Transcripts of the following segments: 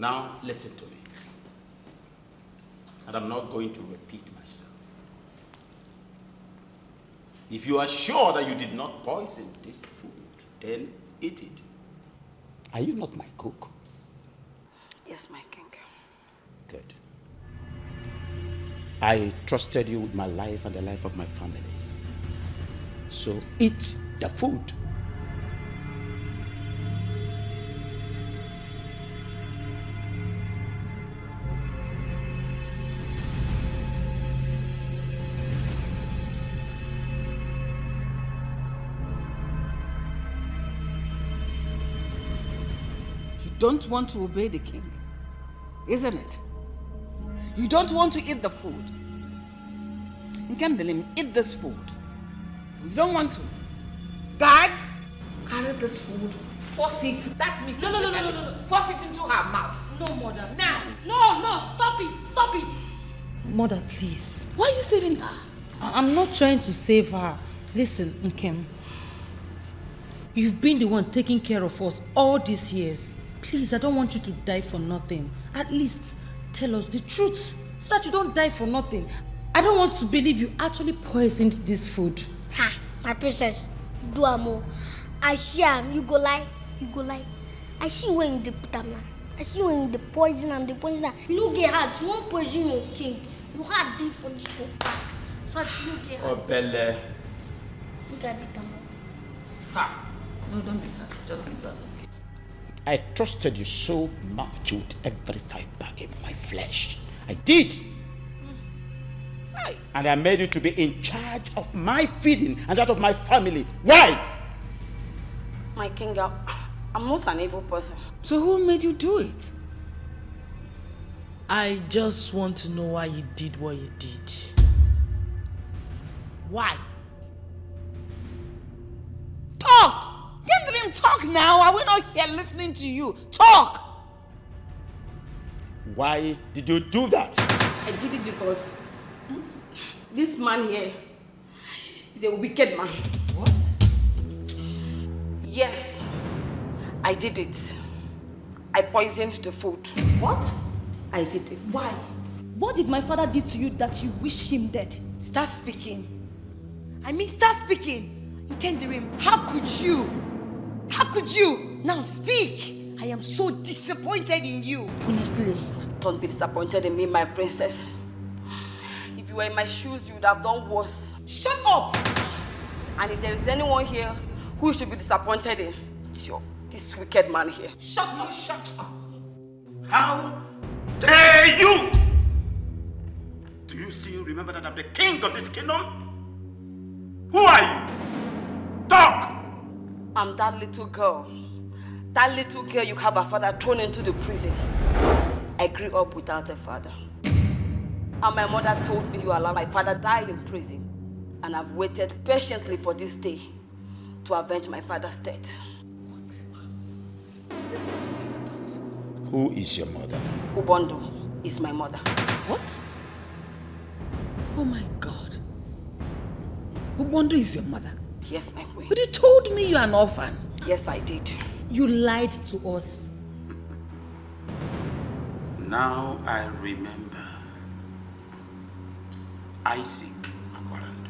Now, listen to me. And I'm not going to repeat myself. If you are sure that you did not poison this food, then eat it. Are you not my cook? Yes, my king. Good. I trusted you with my life and the life of my families. So eat the food. You don't want to obey the king, isn't it? You don't want to eat the food. Nkamdelim, eat this food. You don't want to. Guards, carry this food, force it. That meat, no. Force it into her mouth. No, mother. Now. No, stop it. Mother, please. Why are you saving her? I'm not trying to save her. Listen, Nkem. You've been the one taking care of us all these years. Please, I don't want you to die for nothing. At least tell us the truth so that you don't die for nothing. I don't want to believe you actually poisoned this food. Ha, my princess, do amo. I see him, you go lie. I see when you put them. I see when you poison and the poison. You don't get hard. You won't poison your king. You had deal for this food. In fact, you don't get hard. Oh, Belle. You got beat them. Ha. No, don't beat her. Just leave her. I trusted you so much with every fiber in my flesh. I did. And I made you to be in charge of my feeding and that of my family. Why? My king, I'm not an evil person. So who made you do it? I just want to know why you did what you did. Why? Talk! Can't let him talk now. Are we not here listening to you? Talk! Why did you do that? I did it because this man here is a wicked man. What? Yes, I did it. I poisoned the food. What? I did it. Why? What did my father do to you that you wish him dead? Start speaking. Start speaking. Nkendirim, how could you? How could you? Now speak. I am so disappointed in you. Honestly. Don't be disappointed in me, my princess. If you were in my shoes, you would have done worse. Shut up! And if there is anyone here who you should be disappointed in, it's this wicked man here. Shut up! How dare you? Do you still remember that I'm the king of this kingdom? Who are you? Talk! I'm that little girl. That little girl you have her father thrown into the prison. I grew up without a father. And my mother told me you allowed my father die in prison. And I've waited patiently for this day to avenge my father's death. What is he talking about? Who is your mother? Ubondo is my mother. What? Oh my God. Ubondo is your mother? Yes, my queen. But you told me you're an orphan. Yes, I did. You lied to us. Now I remember. Isaac Akwarando.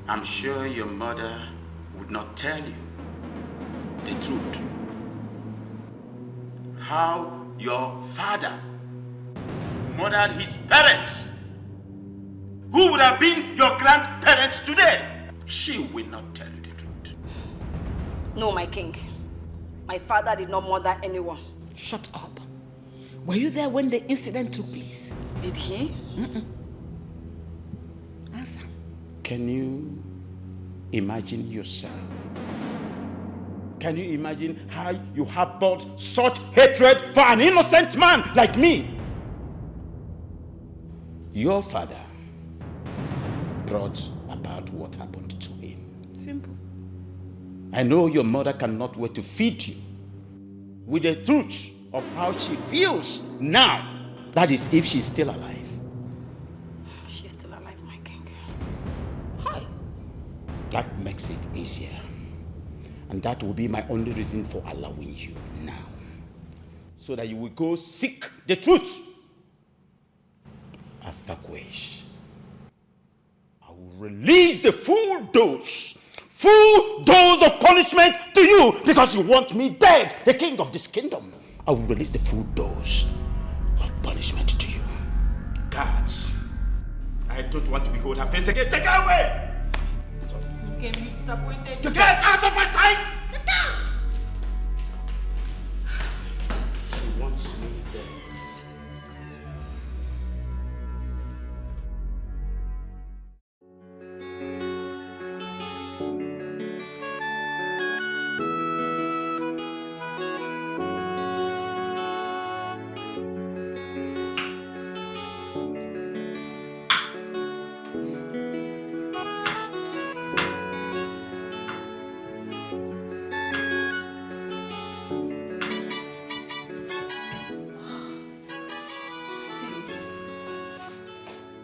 I'm sure your mother would not tell you the truth. How your father murdered his parents, who would have been your grandparents today. She will not tell you the truth. No, my king. My father did not murder anyone. Shut up. Were you there when the incident took place? Did he? Answer. Can you imagine yourself? Can you imagine how you harbored such hatred for an innocent man like me? Your father brought about what happened to him. Simple. I know your mother cannot wait to feed you with the truth of how she feels now. That is, if she's still alive. She's still alive, my king. Hi. That makes it easier. And that will be my only reason for allowing you now. So that you will go seek the truth. Afakwesh. I will release the full dose of punishment to you because you want me dead, the king of this kingdom. I will release the full dose of punishment to you. Guards, I don't want to behold her face again. Take her away! Okay, me disappointed. You get out of my sight! Get out! She wants me dead.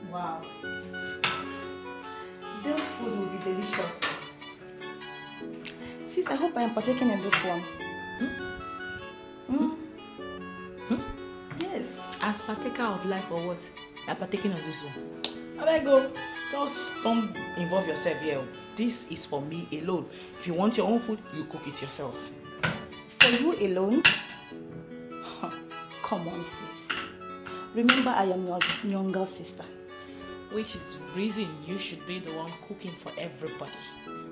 Wow. This food will be delicious. Sis, I hope I am partaking in this one. Yes. As partaker of life or what? I'm partaking of this one. I better go. Just don't involve yourself here. This is for me alone. If you want your own food, you cook it yourself. For you alone? Come on, sis. Remember, I am your younger sister. Which is the reason you should be the one cooking for everybody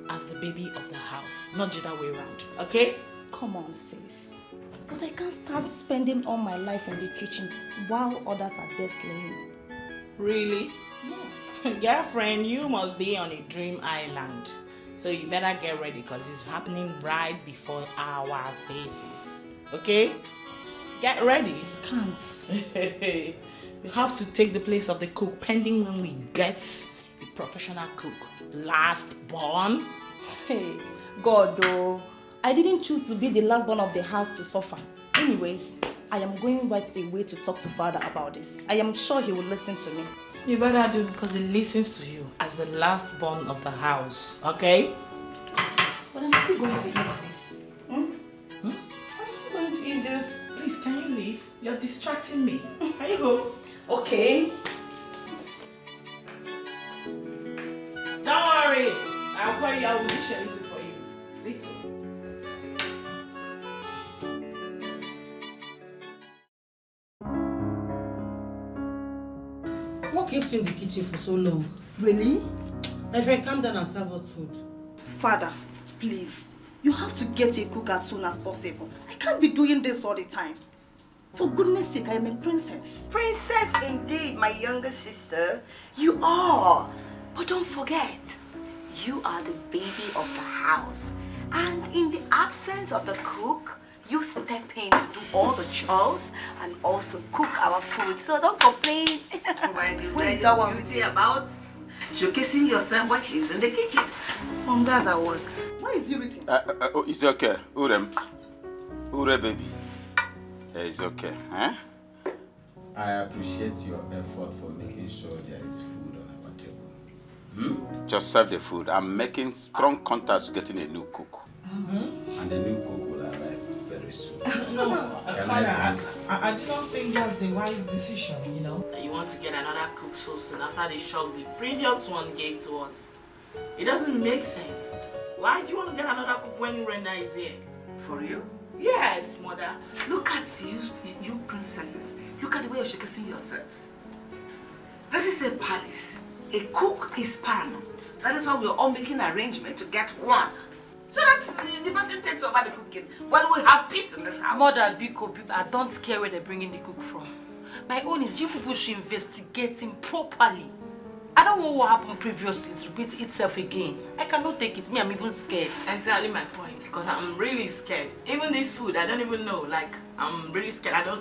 as the baby of the house, not the other way around, okay? Come on, sis. But I can't start spending all my life in the kitchen while others are there slaying. Really? Yes. Girlfriend, you must be on a dream island. So you better get ready because it's happening right before our faces, okay? Get ready. Can't. You have to take the place of the cook pending when we get a professional cook. Last born. Hey, God though. I didn't choose to be the last born of the house to suffer. Anyways, I am going right away to talk to Father about this. I am sure he will listen to me. You better do because he listens to you as the last born of the house, okay? But I'm still going to eat this. I'm still going to eat this. Please, can you leave? You're distracting me. Can you go? Okay. Don't worry. I'll call you. I will dish a little for you. Little. What kept you in the kitchen for so long? Really? My friend, calm down and serve us food. Father, please. You have to get a cook as soon as possible. I can't be doing this all the time. For goodness sake, I am a princess. Princess indeed, my younger sister. You are. But don't forget, you are the baby of the house. And in the absence of the cook, you step in to do all the chores and also cook our food. So don't complain. What is that one with you about? Showcasing yourself while she's in the kitchen. Mom, that's our work. Why is he written? It's okay. Ure, baby. It's okay. Huh? I appreciate your effort for making sure there is food on our table. Just serve the food. I'm making strong contacts getting a new cook. And the new cook will arrive very soon. No, Can Father, I ask? I do not think that's a wise decision, you know. You want to get another cook so soon after the shock the previous one gave to us. It doesn't make sense. Why do you want to get another cook when Rena is here? For you? Yes, mother. Look at you princesses. Look at the way you're showcasing yourselves. This is a palace. A cook is paramount. That is why we're all making arrangements to get one. So that the person takes over the cooking while we have peace in this house. Mother, Biko, I don't care where they're bringing the cook from. My own is you people should investigate him properly. I don't want what happened previously to repeat itself again. I cannot take it. Me, I'm even scared. Exactly my point. Because I'm really scared. Even this food, I don't even know. Like, I'm really scared. I don't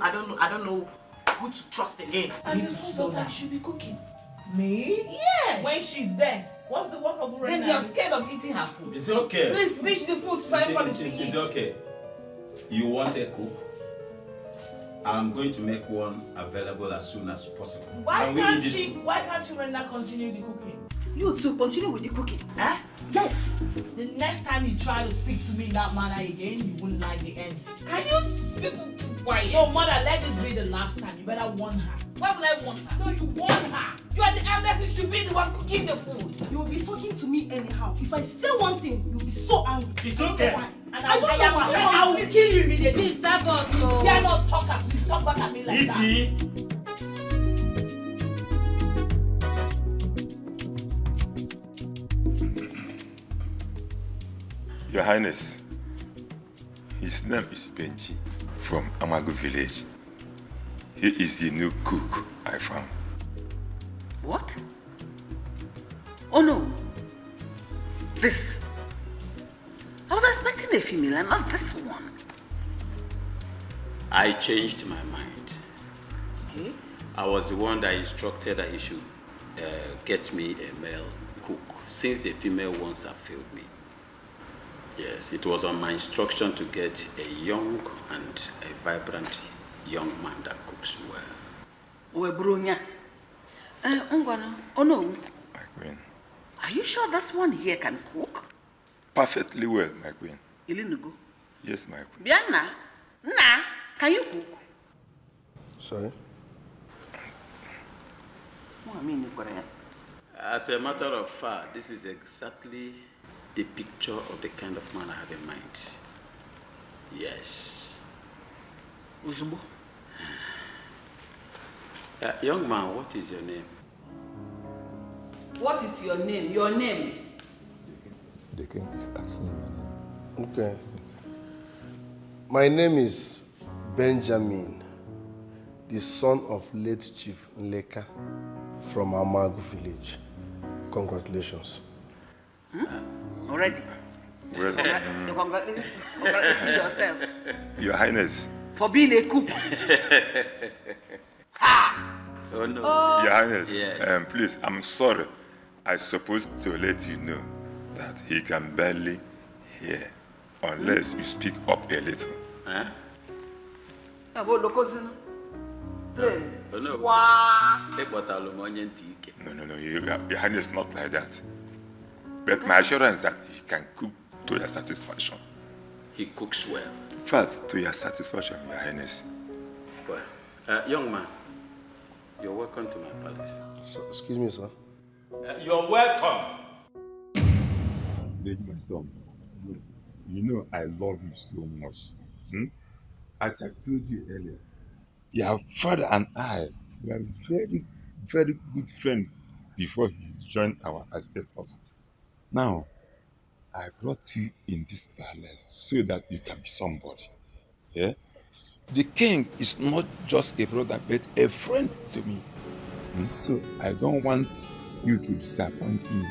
know who to trust again. As a food daughter, should be cooking. Me? Yes. When she's there, what's the work of Rena? Then you're scared of eating her food. It's okay. Please finish the food for everybody to eat. It's okay. You want a cook? I'm going to make one available as soon as possible. Why can't you Rena continue the cooking? You too, continue with the cooking. Huh? Yes. The next time you try to speak to me in that manner again, you wouldn't like the end. Can you speak quiet? No, mother, let this be the last time. You better warn her. Why would I warn her? No, you warn her. You are the eldest. You should be the one cooking the food. You will be talking to me anyhow. If I say one thing, you'll be so angry. It's okay. And I will kill you immediately. Please stop us. So. You cannot talk back at me like that. Your Highness, his name is Benji from Amago village. He is the new cook I found. What? Oh no. This. I was expecting a female and not this one. I changed my mind. Okay. I was the one that instructed that he should get me a male cook, since the female ones have failed me. Yes, it was on my instruction to get a young and a vibrant young man that cooks well. Brunya. Oh no. My queen. Are you sure this one here can cook? Perfectly well, my queen. Ilinugo. Yes, my queen. Bianna, can you cook? Sorry? As a matter of fact, this is exactly the picture of the kind of man I have in mind. Yes. Uzubo. Young man, what is your name? What is your name? Your name? The king is asking me. Okay. My name is Benjamin, the son of late Chief Nleka from Amago village. Congratulations. Already? Well, You're congratulating yourself Your Highness. for being a cook. Oh no. Your Highness, Yes. please, I'm sorry. I'm supposed to let you know that he can barely hear unless you speak up a little. Huh? About Lokozino. Train. Oh no. Wow. No, Your Highness, not like that. But my assurance that he can cook to your satisfaction. He cooks well. In fact, to your satisfaction, Your Highness. Well, young man, you're welcome to my palace. So, excuse me, sir. You're welcome. Baby, my son, you know I love you so much. As I told you earlier, your father and I were very, very good friends before he joined our ancestors. Now, I brought you in this palace so that you can be somebody. Yeah? The king is not just a brother, but a friend to me. So I don't want you to disappoint me.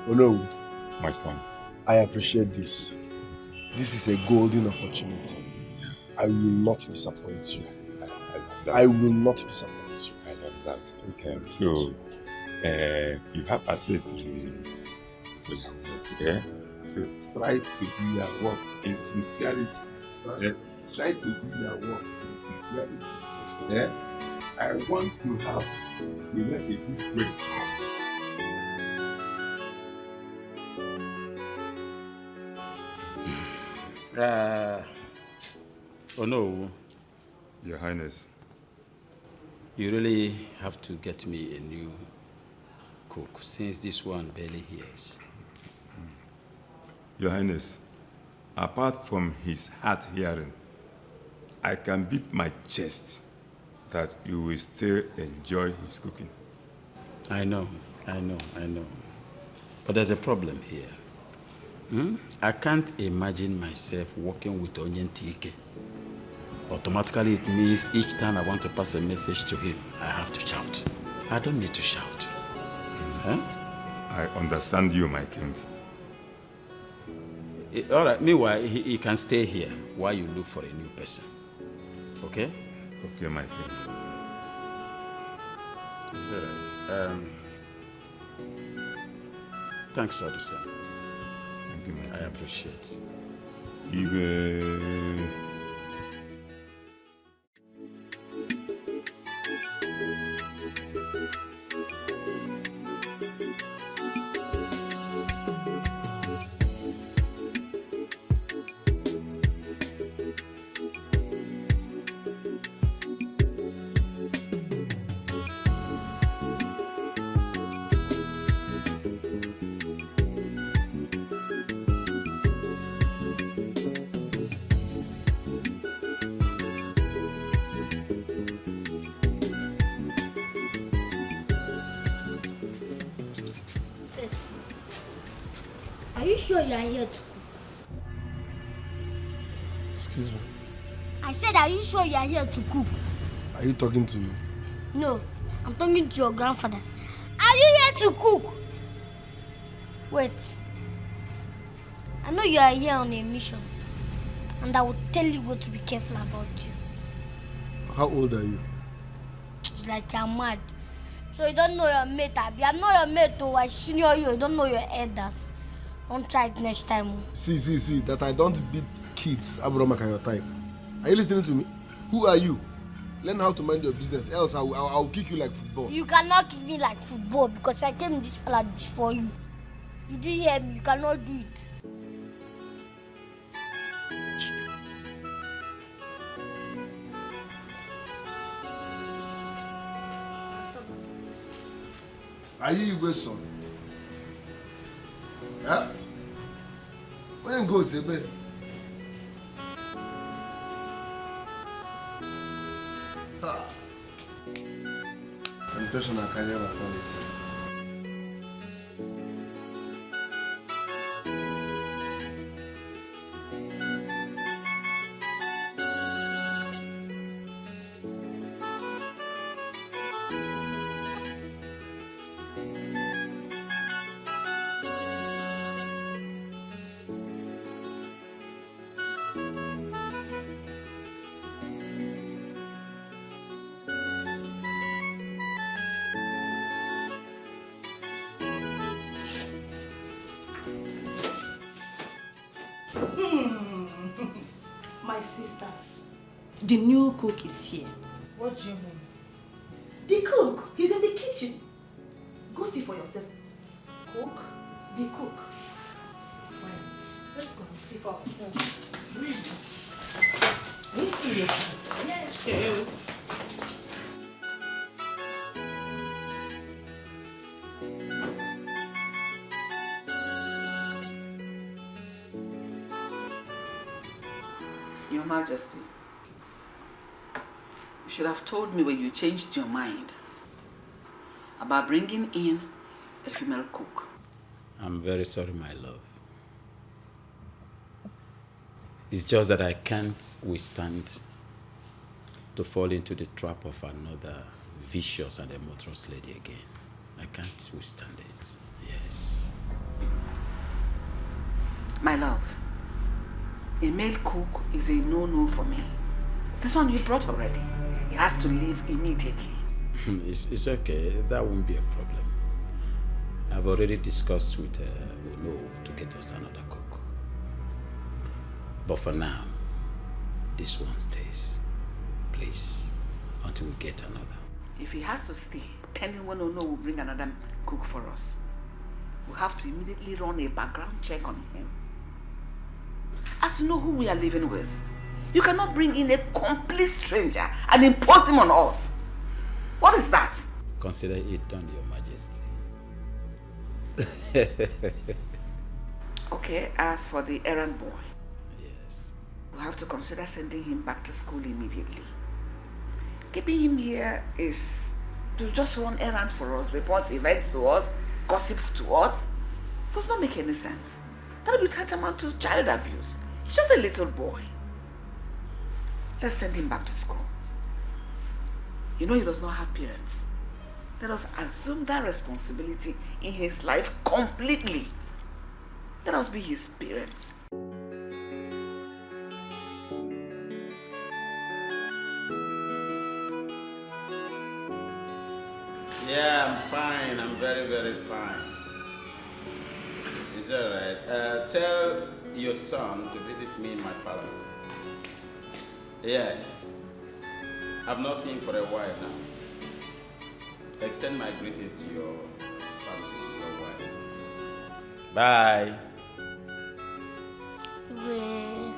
Oh no, My son. I appreciate this. This is a golden opportunity. I will not disappoint you. I will not disappoint you. I love that. Okay, so you have access to your work, yeah? So try to do your work in sincerity. Yeah? Try to do your work in sincerity. Yeah? I want to make a good break. Oh no. Your Highness. You really have to get me a new cook, since this one barely hears. Your Highness, apart from his hard hearing, I can beat my chest that you will still enjoy his cooking. I know. But there's a problem here. I can't imagine myself working with Onyen Tike. Automatically, it means each time I want to pass a message to him, I have to shout. I don't need to shout. Huh? I understand you, my king. All right, meanwhile, he can stay here while you look for a new person. Okay? Okay, my king. Is that right? Thanks, Odusan. Thank you, my king. I appreciate. Are you sure you are here to cook? Excuse me. I said, are you sure you are here to cook? Are you talking to me? No, I'm talking to your grandfather. Are you here to cook? Wait. I know you are here on a mission. And I will tell you what to be careful about you. How old are you? It's like you're mad. So you don't know your mate, Abby. I'm not your mate, though. I senior you. You don't know your elders. Don't try it next time. See, that I don't beat kids. Abromaka your type. Are you listening to me? Who are you? Learn how to mind your business, else I'll kick you like football. You cannot kick me like football because I came in this palace before you. You didn't hear me. You cannot do it. Are you Igwe's son? Yeah? When you go to bed? Temptation I can never find it. My sisters, the new cook is here. What do you mean? The cook, he's in the kitchen. Go see for yourself. Cook? The cook. Fine. Let's go and see for ourselves. Are you serious? Yes. Your Majesty, you should have told me when you changed your mind about bringing in a female cook. I'm very sorry, my love. It's just that I can't withstand to fall into the trap of another vicious and adulterous lady again. I can't withstand it. Yes. My love, a male cook is a no-no for me. This one you brought already. He has to leave immediately. It's okay. That won't be a problem. I've already discussed with Uno to get us another cook. But for now, this one stays. Please, until we get another. If he has to stay, pending when Uno will bring another cook for us, we'll have to immediately run a background check on him. As to know who we are living with. You cannot bring in a complete stranger and impose him on us. What is that? Consider it done, Your Majesty. Okay, as for the errand boy, Yes. we'll have to consider sending him back to school immediately. Keeping him here is to just run errands for us, report events to us, gossip to us. Does not make any sense. That will be tantamount to child abuse. He's just a little boy. Let's send him back to school. You know he does not have parents. Let us assume that responsibility in his life completely. Let us be his parents. Yeah, I'm fine. I'm very, very fine. Is that right? Tell your son to visit me in my palace. Yes. I've not seen him for a while now. Extend my greetings to your family, your wife. Bye. Iwe.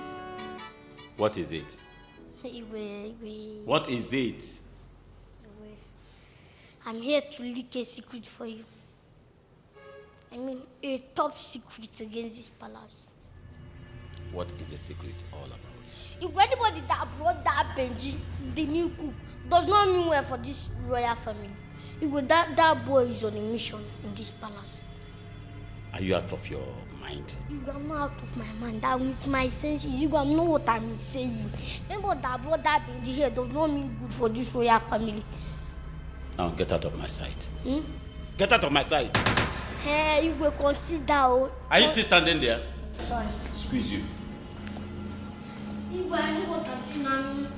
What is it? Iwe. What is it? Iwe. I'm here to leak a secret for you. I mean, a top secret against this palace. What is the secret all about? If anybody that brought that Benji, the new cook, does not mean well for this royal family. That boy is on a mission in this palace. Are you out of your mind? I'm not out of my mind. That with my senses, you gonna know what I'm saying. Remember that brother being here does not mean good for this royal family. Now get out of my sight. Get out of my sight. Hey, you will consider. Are you still standing there? Sorry. Squeeze you. You will know what I'm saying.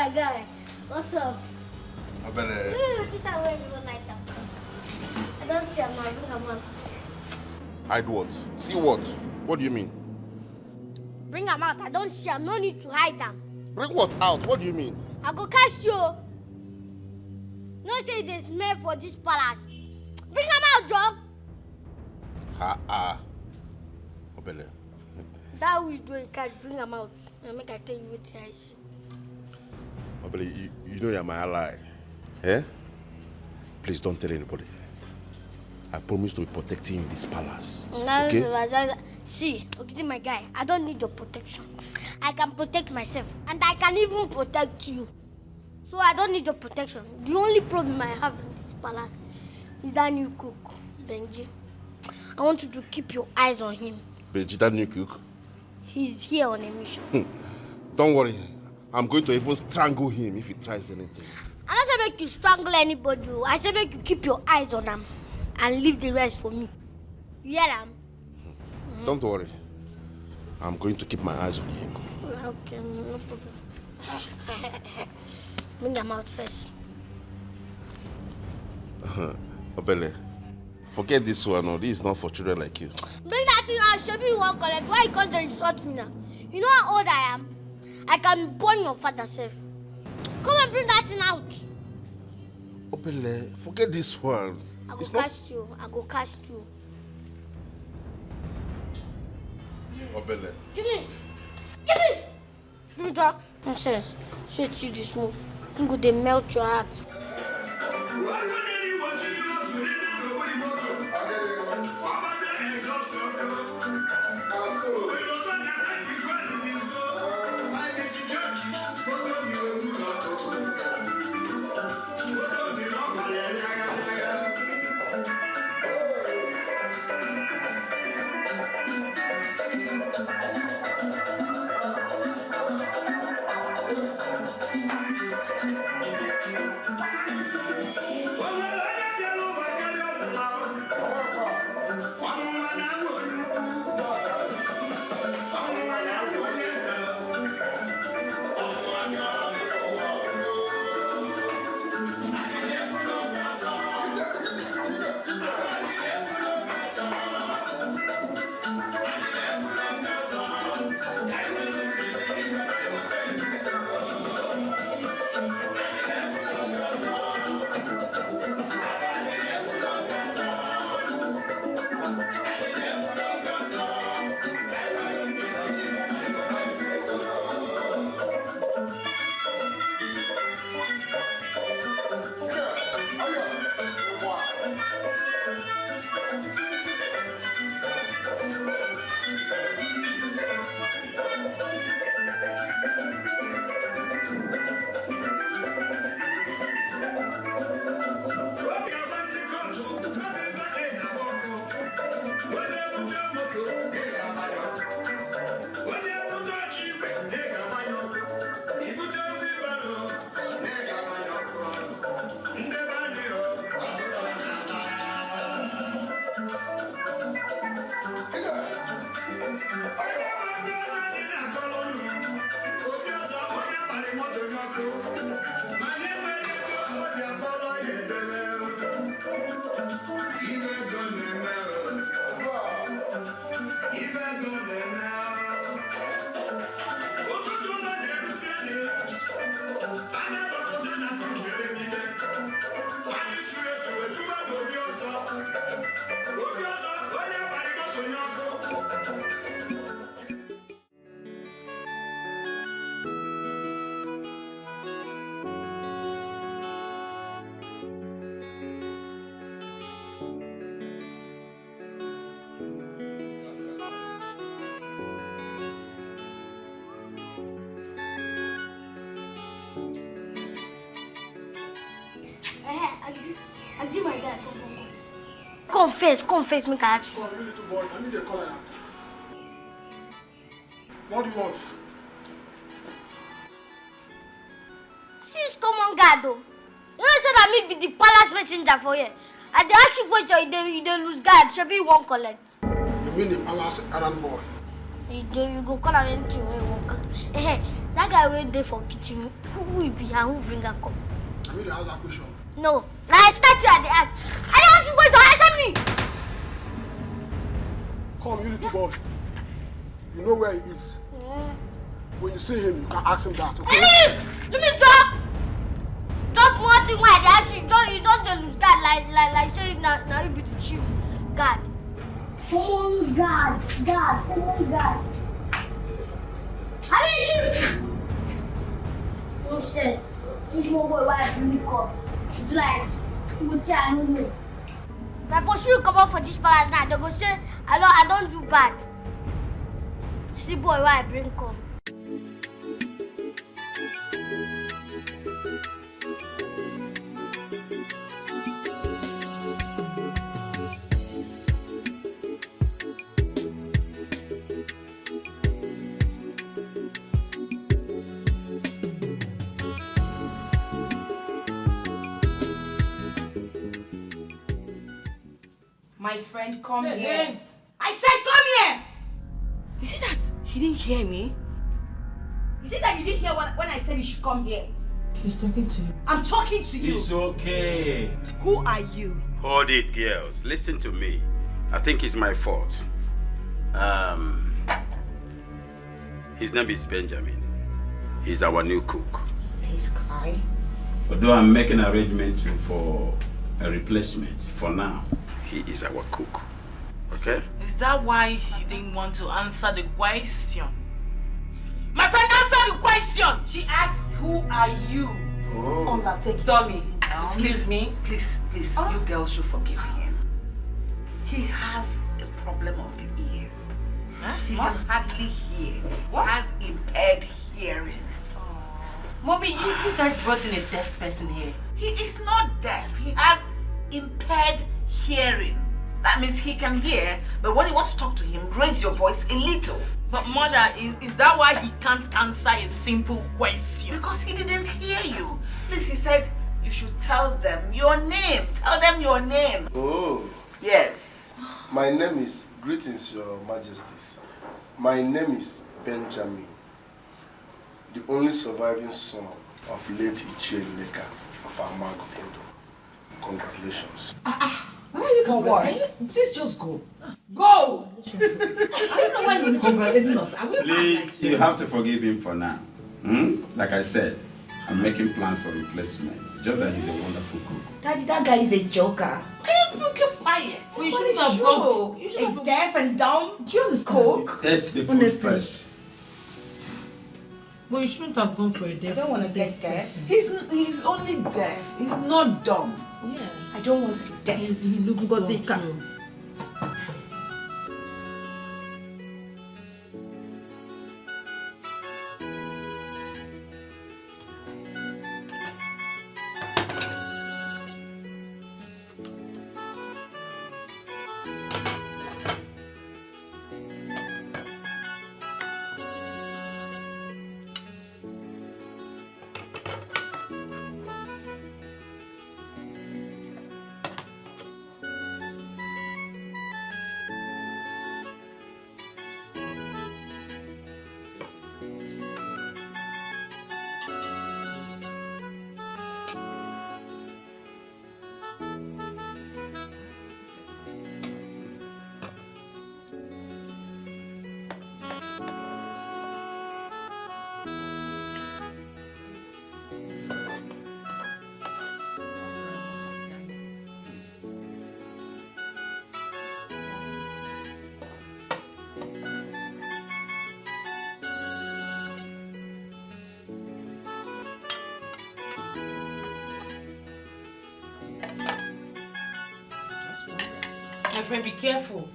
My guy. What's up? I better. This is where you go like that. I don't see a man. Bring a man. Hide what? See what? What do you mean? Bring him out. I don't see him. No need to hide them. Bring what out? What do you mean? I go catch you. No say there's men for this palace. Bring him out, Joe. Obele. That we do it, can bring him out. And make I tell you what I see. Obele, you know you're my ally. Eh? Please don't tell anybody. I promise to be protecting you in this palace. Okay? See, okay, my guy, I don't need your protection. I can protect myself, and I can even protect you. So I don't need your protection. The only problem I have in this palace is that new cook, Benji. I want you to keep your eyes on him. Benji, that new cook? He's here on a mission. Don't worry. I'm going to even strangle him if he tries anything. I don't say make you strangle anybody. I say make you keep your eyes on him and leave the rest for me. You hear him? Don't worry. I'm going to keep my eyes on him. Okay, no problem. Bring him out first. Obele, forget this one. No, this is not for children like you. Bring that thing out. Show me you won't collect. Why you can't insult me now? You know how old I am? I can burn your father self. Come and bring that thing out. Obele, forget this one. I go cast you. I go cast you. Obele. Give me. Give me. Give me that. Nonsense. Sweet you this smoke. Think go they melt your heart. I give my dad. Confess, make I ask you. Come on, you little boy, I need a call like that. What do you want? Sis, come on, guard though. You know said I me be the palace messenger for you. I dey ask you question, you dey lose guard. Should be one collect. You mean the palace errand boy? You go call am anything wey you wan call am. That guy wey dey for kitchen, who he be and who bring am come? I mean, they ask that question. No, na I start you at the ask. I dey ask you question, answer me. Come, you little boy. You know where he is. When you see him, you can ask him that, okay? Let me talk. Just one thing why I dey ask you. You don't dey lose guard like say now you be the chief guard. Come on, guard. Come on, guard. I mean, chief. Nonsense. This small boy why I bring come. It's like, I don't know. If I pursue you come out for this palace now, they go say, I don't do bad. See boy why I bring come. My friend, come here. I said come here! Is it that he didn't hear me? Is it that you didn't hear when I said you should come here? He's talking to you. I'm talking to you. It's okay. Who are you? Hold it, girls. Listen to me. I think it's my fault. His name is Benjamin. He's our new cook. This guy? Although I'm making arrangement for a replacement for now, he is our cook. Okay? Is that why he didn't want to answer the question? My friend, answer the question! She asked, who are you? Oh. Undertake dummy. Excuse me. Please, you girls should forgive him. He has a problem of the ears. Huh? He can hardly hear. What? He has impaired hearing. Mommy, you guys brought in a deaf person here. He is not deaf. He has impaired hearing. That means he can hear, but when you want to talk to him, raise your voice a little. But mother, is that why he can't answer a simple question? Because he didn't hear you. Please, he said you should tell them your name. Tell them your name. Oh. Yes. My name is, greetings, Your Majesties. My name is Benjamin, the only surviving son of late Micheal of Amago Kingdom. Congratulations. Why are you congratulating? Please just go. Go! I don't know why you're congratulating us. Are we Please, you have to forgive him for now. Like I said, I'm making plans for replacement. Just that he's a wonderful cook. Daddy, that guy is a joker. Can you keep quiet? You But shouldn't it's have true. gone. You shouldn't A have deaf and dumb Do you understand? cook. Taste the food Honestly. first. But you shouldn't have gone for a I deaf. don't want to get deaf. He's only deaf. He's not dumb. Yeah. I don't want to be deaf. He looks Because he dumb can. too. My friend, be careful.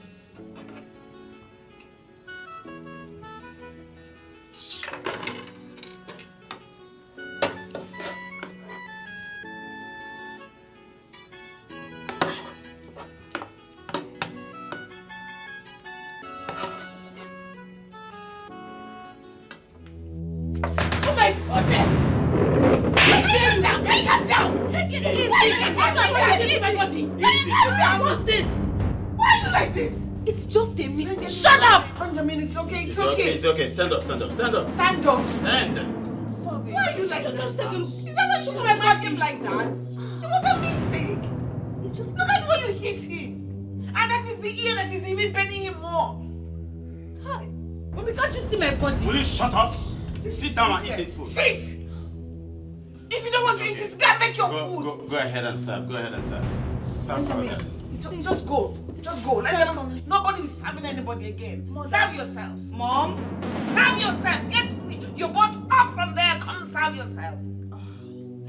just this. Why are you like this? It's just a mistake. Shut up! Benjamin, it's okay. It's It's okay. Stand up. Stand up. Stand. Sorry. Why are you like that? Is that why you remind him like that? It was a mistake. Look at the way you hit him. And that is the ear that is even bending him more. Hi. Mommy, can't you see my body? Will you shut up? Sit down and eat this food. Sit! If you don't want to eat it, go and make your food. Go ahead and serve. Serve others. Just go. Let them. Nobody is serving anybody again. Serve yourselves. Mom? Serve yourself. Get your butt up from there. Come and serve yourself.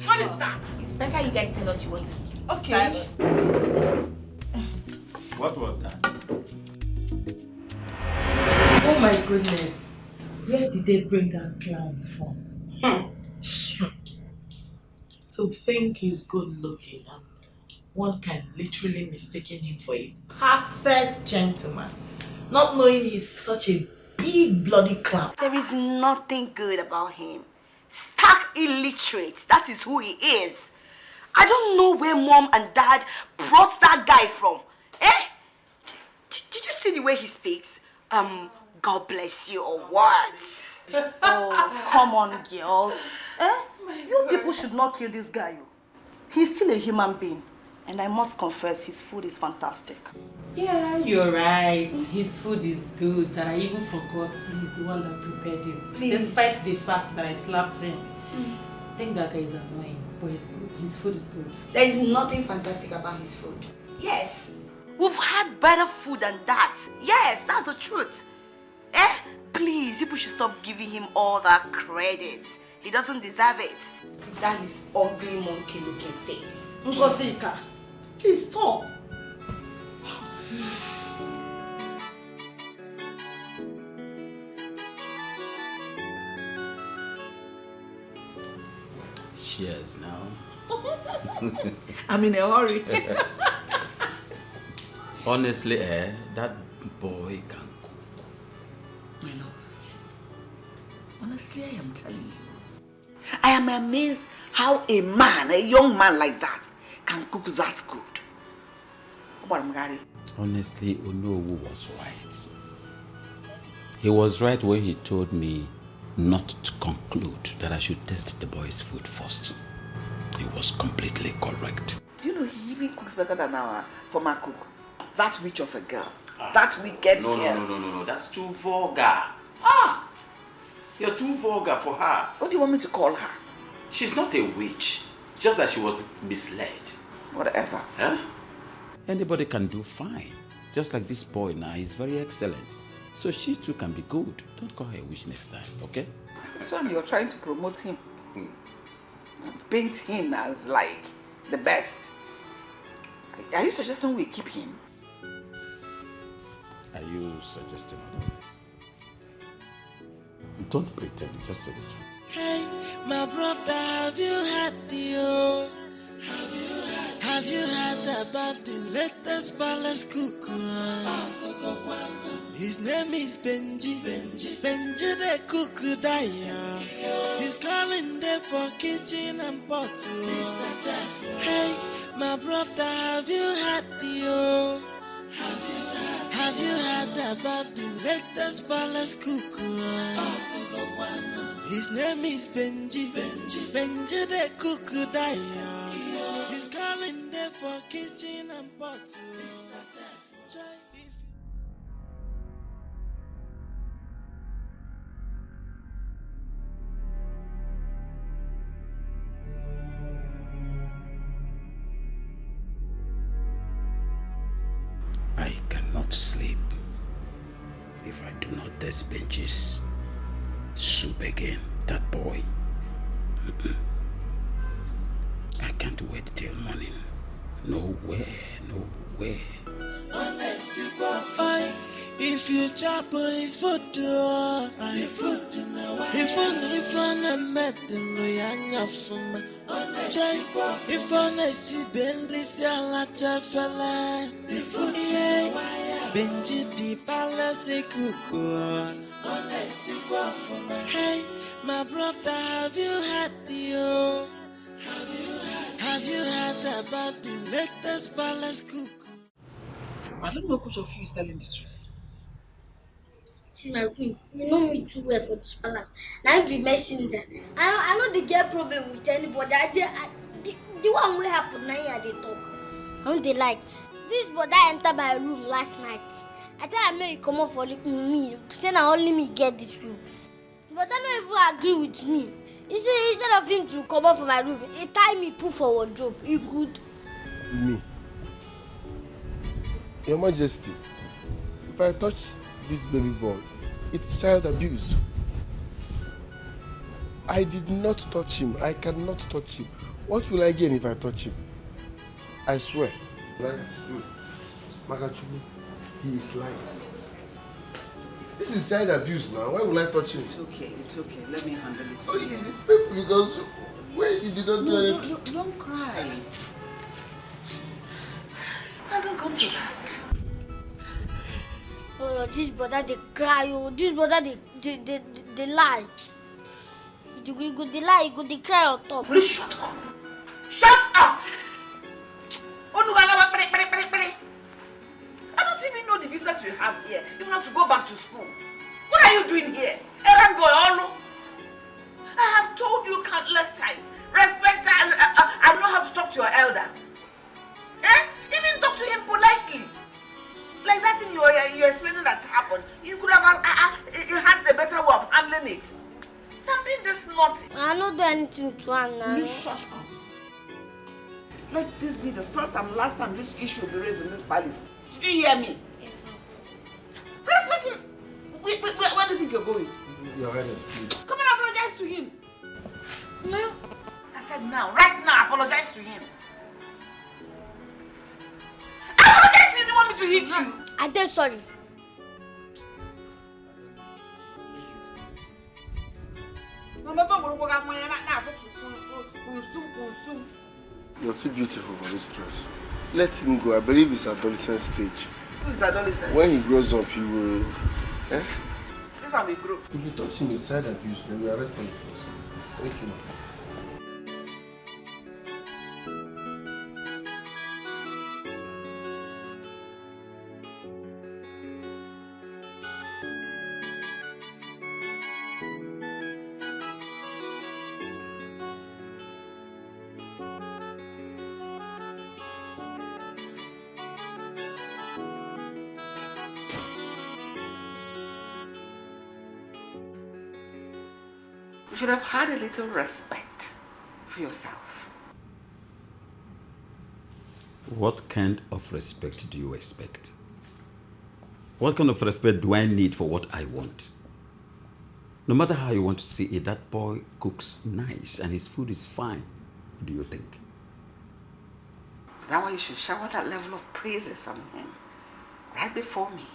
What is that? It's better you guys tell us you want to Okay. serve us. What was that? Oh my goodness. Where did they bring that clown from? To think he's good looking and one can literally mistake him for a perfect gentleman, not knowing he's such a big bloody clown. There is nothing good about him. Stark illiterate. That is who he is. I don't know where mom and dad brought that guy from. Did you see the way he speaks? God bless you or what? Oh, come on, girls. You people should not kill this guy. He's still a human being. And I must confess, his food is fantastic. Yeah, you're right. His food is good. And I even forgot he's the one that prepared it. Please. Despite the fact that I slapped him. I think that guy is annoying, but he's good. His food is good. There is nothing fantastic about his food. Yes. We've had better food than that. Yes, that's the truth. Please, people should stop giving him all that credit. He doesn't deserve it. That is ugly monkey looking face. Ngosika, please stop. Cheers now. I'm in a hurry. Honestly, that boy can cook. My love, honestly, I am telling you. I am amazed how a young man like that, can cook that good. Honestly, Onowu was right. He was right when he told me not to conclude that I should test the boy's food first. He was completely correct. Do you know he even cooks better than our former cook? That witch of a girl. That wicked girl. No. That's too vulgar. You're too vulgar for her. What do you want me to call her? She's not a witch. Just that she was misled. Whatever. Huh? Anybody can do fine. Just like this boy now, he's very excellent. So she too can be good. Don't call her a witch next time, okay? This one you're trying to promote him. Paint him as like the best. Are you suggesting we keep him? Are you suggesting otherwise? Don't pretend, just say the truth. Hey, my brother, have you had the Have you heard about the latest palace cuckoo? His name is Benji the cuckoo dyer. He's calling there for kitchen and bottle. Hey, my brother, have you had the Have you heard about the latest palace cuckoo? His name is Benji the cuckoo dyer. He's calling there for kitchen and bottle. I cannot sleep if I do not taste Benji's soup again. That boy. I can't wait till morning. Nowhere. If you chop his food, if I met them, if I see Benji, I'll fella. Benji, the palace cuckoo. Hey, my brother, have you had the Have you heard about the latest palace cuckoo? I don't know which of you is telling the truth. See my queen, you know me too well for this palace. Now I be messenger. I know they get problem with anybody. The one will happen now here they talk. How they like. This brother entered my room last night. I tell him make you come up for me. Say now only me get this room. But I don't even agree with me. He said instead of him to come up for my room, he tie me put for wardrobe. He good. Me. Your Majesty, if I touch this baby boy, it's child abuse. I did not touch him. I cannot touch him. What will I gain if I touch him? I swear. Magachubu, he is lying. This is child abuse now. Why will I touch him? It's okay. Let me handle it. Oh, it's painful because when you did not do anything. Don't cry. It hasn't come to that. Oh, this brother they cry. Oh, this brother they lie. You go they lie. You go they cry on top. Please shut up. Shut up. I don't even know the business you have here. You have to go back to school. What are you doing here? Errand boy, Olu. I have told you countless times. Respect and know how to talk to your elders. Even talk to him politely. Like that thing you're explaining that happened. You could have had the better way of handling it. Than being this naughty. I don't do anything to her now. You shut up. Let this be the first and last time this issue will be raised in this palace. Did you hear me? Yes, ma'am. Respect him. Where do you think you're going? Your Highness, please. Come and apologize to him. No. I said now, right now, apologize to him. Apologize to him. You want me to hit you? I did sorry. You're too beautiful for this dress. Let him go. I believe it's adolescent stage. Who is adolescent? When he grows up, he will. This one will grow. If you touch him with child abuse, then we arrest him first. Thank you. You should have had a little respect for yourself. What kind of respect do you expect? What kind of respect do I need for what I want? No matter how you want to see it, that boy cooks nice and his food is fine. What do you think? Is that why you should shower that level of praises on him? Right before me.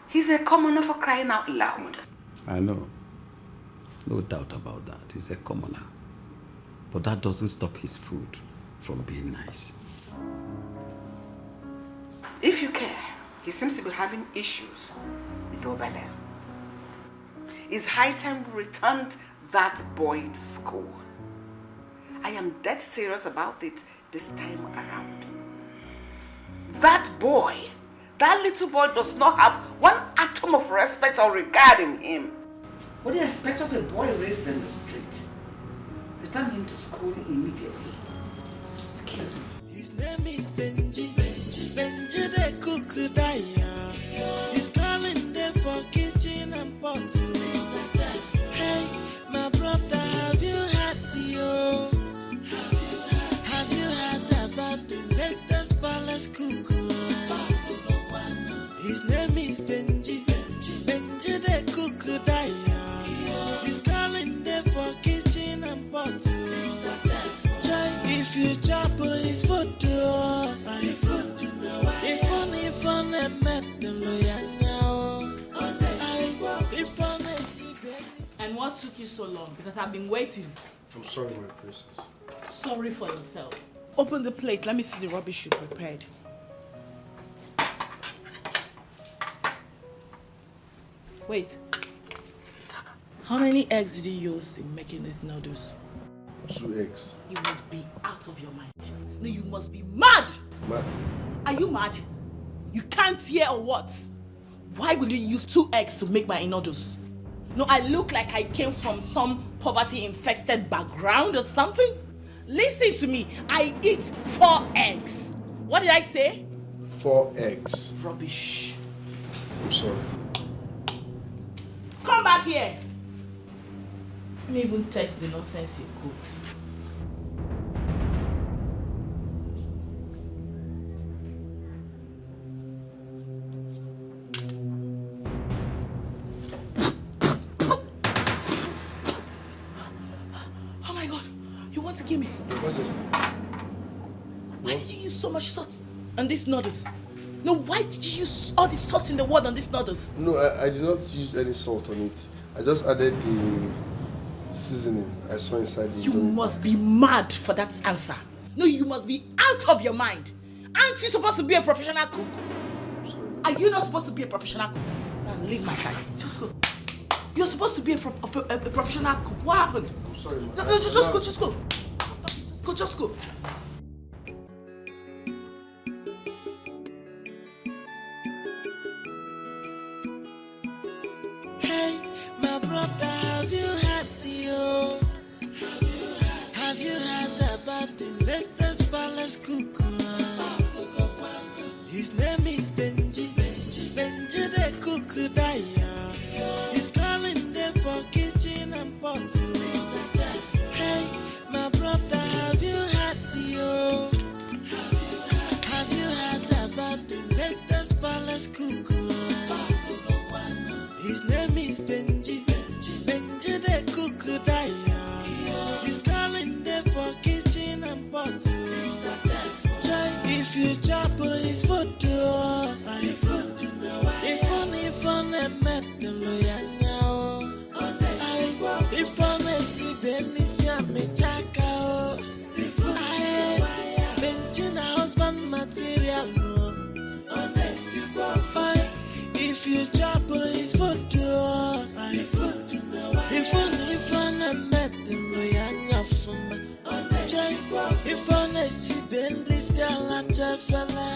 He's a commoner for crying out loud. I know. No doubt about that. He's a commoner. But that doesn't stop his food from being nice. If you care, he seems to be having issues with Obele. It's high time we returned that boy to school. I am dead serious about it this time around. That boy, that little boy does not have one atom of respect or regard in him. What do you expect of a boy raised in the street? Return him to school immediately. Excuse me. His name is Benji. Benji the cook daya. He's calling them for kitchen and pot. Hey, my brother, have you had Have you heard about the latest palace cook? His name is Benji. Benji the cook daya. He's calling them for kitchen and pot. If you chop his food, And what took you so long? Because I've been waiting. I'm sorry, my princess. Sorry for yourself. Open the plate. Let me see the rubbish you prepared. Wait. How many eggs did you use in making these noodles? 2 eggs. You must be out of your mind. No, you must be mad! Mad? Are you mad? You can't hear or what? Why will you use 2 eggs to make my noodles? No, I look like I came from some poverty-infested background or something? Listen to me. I eat 4 eggs. What did I say? 4 eggs. Rubbish. I'm sorry. Come back here. Let me even test the nonsense you cooked. Oh my God, you want to kill me? Why did you use so much salt on these noodles? No, why did you use all the salt in the world on these noodles? No, I did not use any salt on it. I just added the seasoning I saw inside the You must be mad for that answer. No, you must be out of your mind. Aren't you supposed to be a professional cook? I'm sorry. Are you not supposed to be a professional cook? Now leave my side. Just go. You're supposed to be a professional cook. What happened? I'm sorry, ma. No, just go. Just go. Hey, my brother, have you had Have you heard about the latest palace cuckoo? His name is Benji the cuckoo daya. He's calling them for kitchen and pot. Hey, my brother, have you had Have you heard about the latest palace cuckoo? His name is Benji the cuckoo daya. He's calling them for kitchen and pot. If you chop his food, if on a metal, if on a see Benicia Mechaka, Benchina husband material. If you chop his food, if on a metal, if on a see Benicia Lachafala.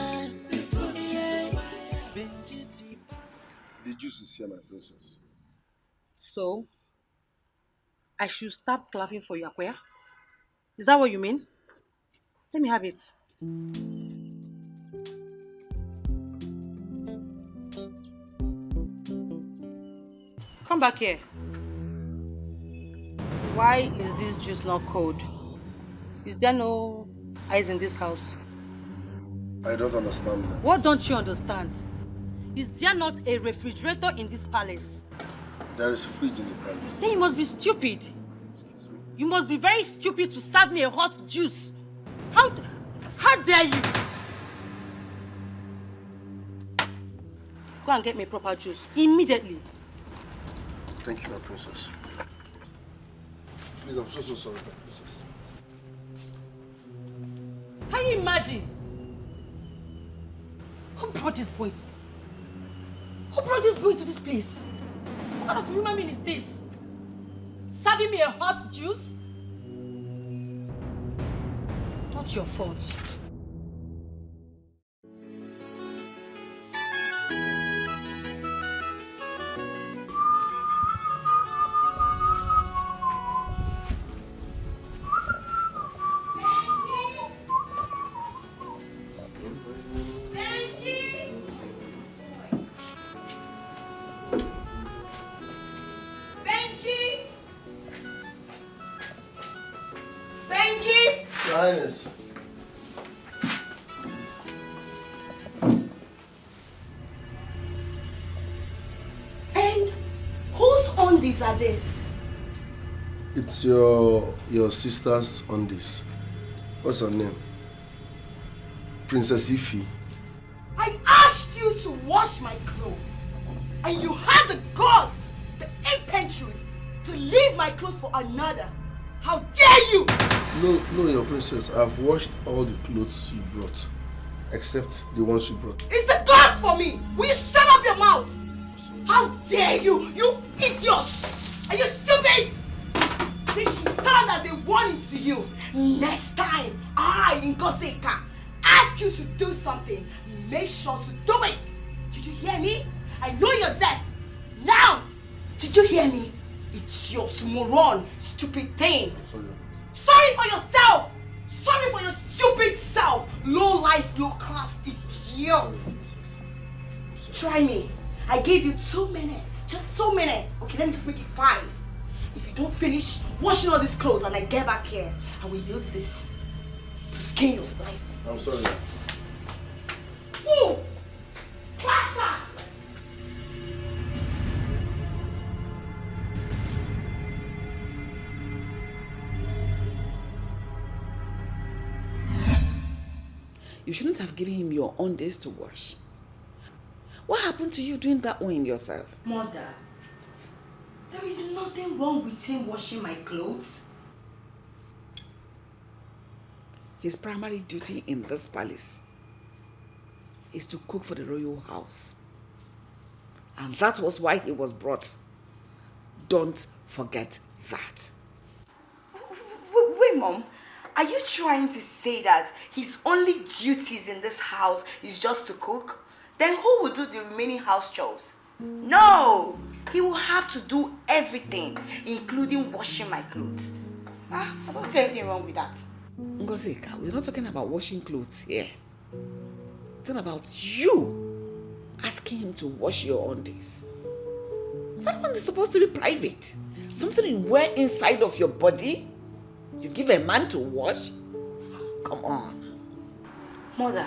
The juice is here, my princess. So, I should stop clapping for you, Akoya? Is that what you mean? Let me have it. Come back here. Why is this juice not cold? Is there no ice in this house? I don't understand that. What don't you understand? Is there not a refrigerator in this palace? There is fridge in the palace. Then you must be stupid. Excuse me. You must be very stupid to serve me a hot juice. How dare you? Go and get me proper juice immediately. Thank you, my princess. Please, I'm so sorry, my princess. Can you imagine? Who brought this boy to this place? What kind of human being is this? Serving me a hot juice? Not your fault. Your Highness. And whose undies are this? It's your sister's undies. What's her name? Princess Ify. I asked you to wash my clothes, and you had the guts, the impetuous, to leave my clothes for another. How dare you! No, your princess. I've washed all the clothes you brought, except the ones you brought. It's the guts for me! Will you shut up your mouth? How dare you! You idiot! Are you stupid? This should stand as a warning to you. Next time, I, Ngoseka, ask ask you to do something, make sure to do it. Did you hear me? I know you're deaf. Now! Did you hear me? It's your moron, stupid thing. Sorry for yourself! Sorry for your stupid self! Low life, low class idiot! Try me. I gave you 2 minutes. Just 2 minutes. Okay, let me just make it 5. If you don't finish washing all these clothes and I get back here, I will use this to skin your life. I'm sorry. Fool! Clacker! You shouldn't have given him your own days to wash. What happened to you doing that one yourself? Mother, there is nothing wrong with him washing my clothes. His primary duty in this palace is to cook for the royal house. And that was why he was brought. Don't forget that. Wait, Mom. Are you trying to say that his only duties in this house is just to cook? Then who will do the remaining house chores? No! He will have to do everything, including washing my clothes. I don't see anything wrong with that. Ngozika, we're not talking about washing clothes here. It's talking about you asking him to wash your undies. That one is supposed to be private. Something you wear inside of your body. You give a man to wash? Come on. Mother,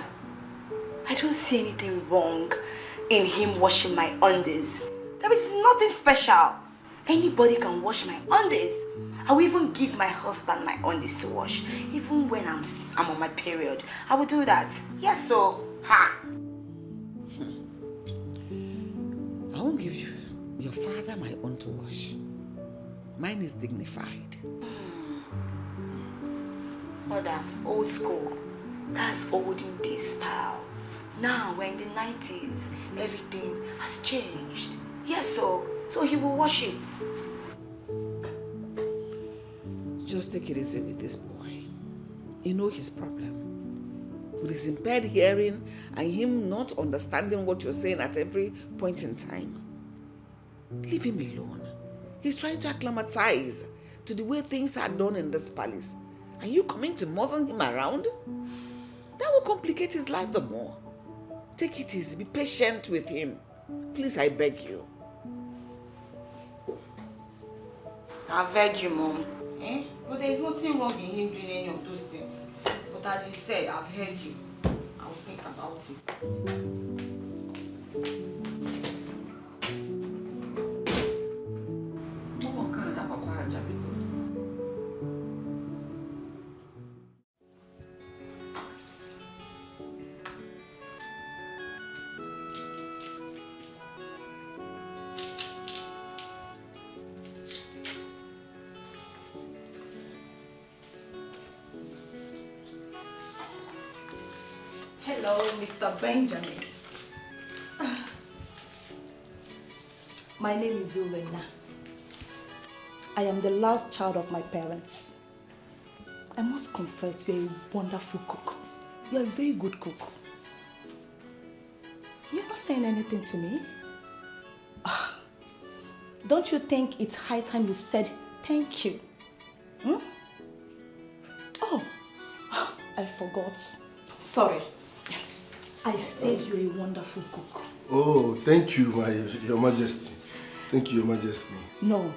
I don't see anything wrong in him washing my undies. There is nothing special. Anybody can wash my undies. I will even give my husband my undies to wash. Even when I'm on my period, I will do that. Yes, so, ha! I won't give you your father my own to wash. Mine is dignified. Mother, old school. That's olden days style. Now we're in the 90s. Everything has changed. Yes, so he will wash it. Just take it easy with this boy. You know his problem. With his impaired hearing and him not understanding what you're saying at every point in time. Leave him alone. He's trying to acclimatize to the way things are done in this palace. Are you coming to muzzle him around? That will complicate his life the more. Take it easy. Be patient with him. Please, I beg you. I've heard you, Mom. But there's nothing wrong in him doing any of those things. But as you said, I've heard you. I will think about it. Hello, Mr. Benjamin. My name is Ulena. I am the last child of my parents. I must confess, you're a wonderful cook. You're a very good cook. You're not saying anything to me? Don't you think it's high time you said thank you? Oh, I forgot. Sorry. I said you're a wonderful cook. Oh, thank you, Your Majesty. Thank you, Your Majesty. No,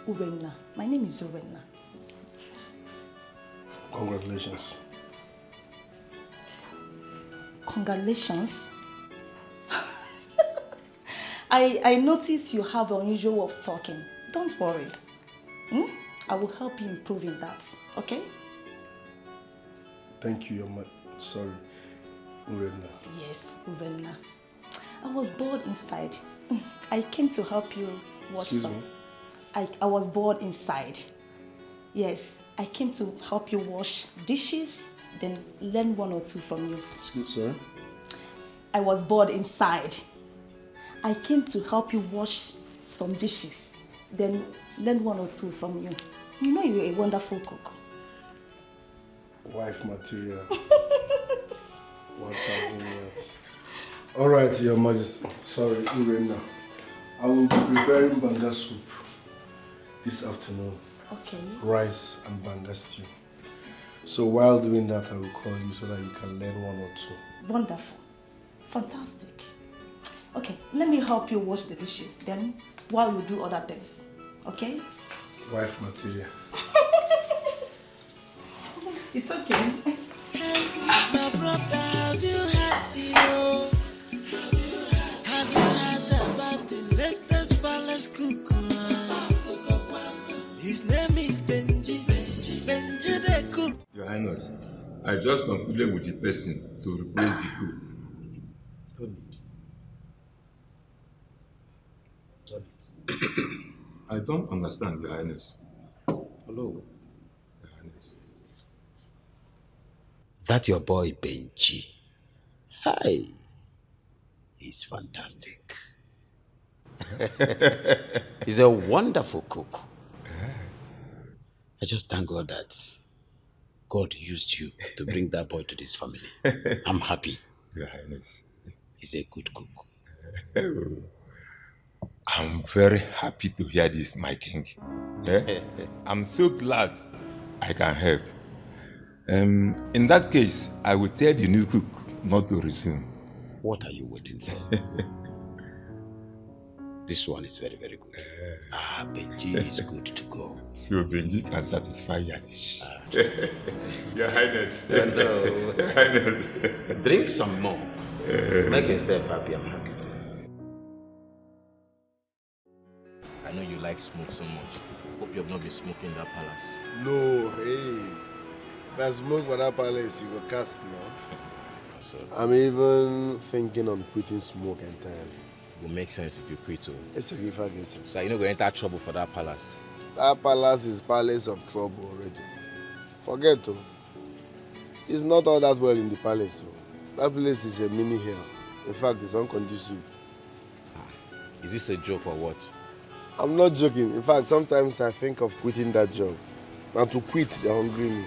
Urena. My name is Urena. Congratulations. Congratulations. I notice you have an unusual way of talking. Don't worry. I will help you improve in that, okay? Thank you, sorry, Urena. Yes, Urena. I was bored inside. I came to help you wash Excuse some. me? I was bored inside. Yes, I came to help you wash dishes, then learn 1 or 2 from you. Sorry? I was bored inside. I came to help you wash some dishes, then learn 1 or 2 from you. You know you're a wonderful cook. Wife material. 1,000 years. All right, Your Majesty. Sorry, Urena. I will be preparing banga soup this afternoon. Okay. Rice and banga stew. So while doing that, I will call you so that you can learn one or two. Wonderful. Fantastic. Okay, let me help you wash the dishes. Then, while you do other things. Okay? Wife material. It's okay. My brother, have you had about the latest palace cuckoo? His name is Benji the cook. Your Highness, I just concluded with the person to replace the cook. I don't understand, Your Highness. Hello. Your Highness. That your boy Benji. Hi. He's fantastic. He's a wonderful cook. I just thank God that God used you to bring that boy to this family. I'm happy. Your Highness. He's a good cook. I'm very happy to hear this, my king. I'm so glad I can help. In that case, I will tell the new cook not to resume. What are you waiting for? This one is very, very good. Benji is good to go. So Benji can satisfy your dish. Your Highness. Hello. Your Highness. Drink some more. Make yourself happy. I'm happy too. I know you like smoke so much. Hope you have not been smoking in that palace. No, hey. If I smoke for that palace, you will cast now. I'm even thinking on quitting smoke entirely. It will make sense if you quit too. It's a give against him. So you're not going to enter trouble for that palace? That palace is palace of trouble already. Forget to. It's not all that well in the palace. That place is a mini hell. In fact, it's unconducive. Is this a joke or what? I'm not joking. In fact, sometimes I think of quitting that job. And to quit, they hungry me.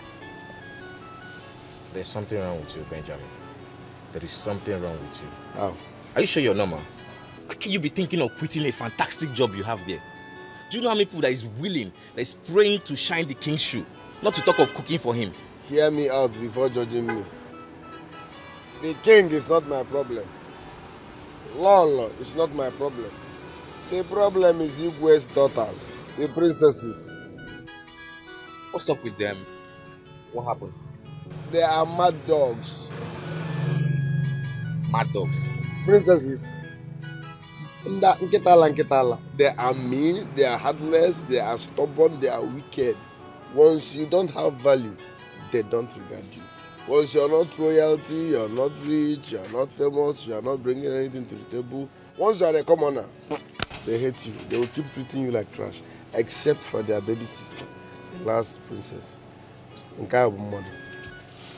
There's something wrong with you, Benjamin. There is something wrong with you. How? Are you sure you're normal? How can you be thinking of quitting a fantastic job you have there? Do you know how many people that is willing, that is praying to shine the king's shoe? Not to talk of cooking for him. Hear me out before judging me. The king is not my problem. Law is not my problem. The problem is Igwe's daughters, the princesses. What's up with them? What happened? They are mad dogs. Mad dogs? Princesses. They are mean, they are heartless, they are stubborn, they are wicked. Once you don't have value, they don't regard you. Once you're not royalty, you're not rich, you're not famous, you're not bringing anything to the table. Once you're a commoner, they hate you. They will keep treating you like trash, except for their baby sister, the last princess.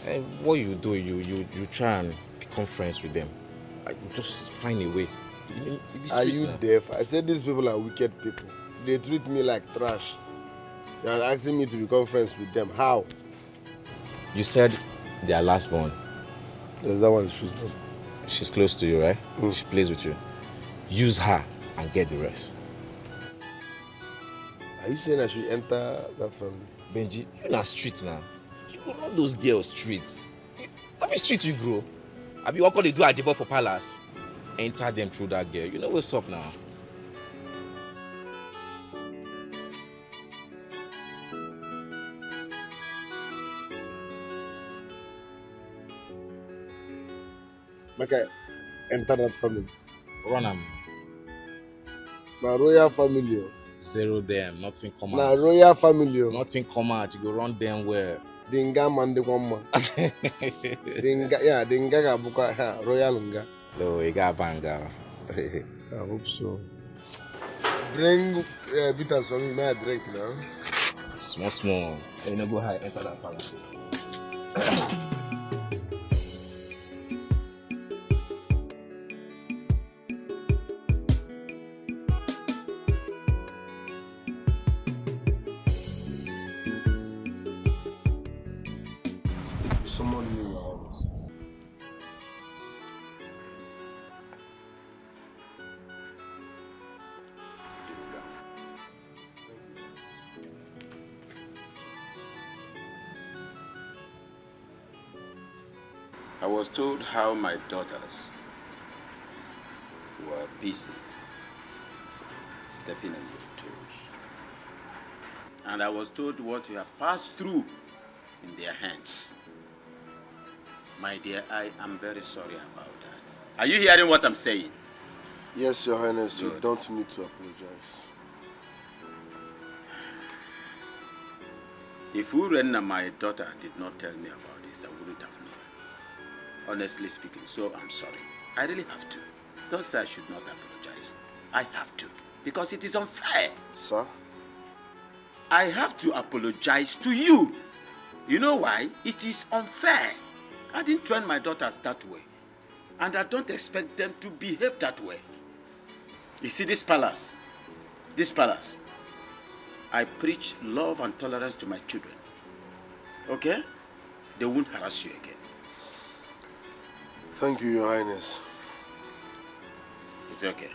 And what you do, you try and become friends with them. Just find a way. Are you deaf? I said these people are wicked people. They treat me like trash. They are asking me to become friends with them. How? You said they are last born. Yes, that one is true. She's close to you, right? She plays with you. Use her and get the rest. Are you saying I should enter that family? Benji, you're not street now. You go run those girls streets. That be street you grow. I be what they do at for palace. Enter them through that girl. You know what's up now. Make I enter that family. Run them. My royal family. Zero them. Nothing come out. My royal family. Nothing come out. You go run them well. Dinga man de kwamma. Dinga ga buka royal nga. No, you got banga. I hope so. Bring bitters for me, may I drink now? Small. You know, go ahead, enter that palace. Someone new in your house. I was told how my daughters were busy stepping on your toes. And I was told what you have passed through in their hands. My dear, I am very sorry about that. Are you hearing what I'm saying? Yes, Your Highness, Good. you don't need to apologize. If Urenna, my daughter, did not tell me about this, I wouldn't have known. Honestly speaking, so I'm sorry. I really have to. Don't say I should not apologize. I have to, because it is unfair. Sir? I have to apologize to you. You know why? It is unfair. I didn't train my daughters that way. And I don't expect them to behave that way. You see this palace? I preach love and tolerance to my children. Okay? They won't harass you again. Thank you, Your Highness. It's okay.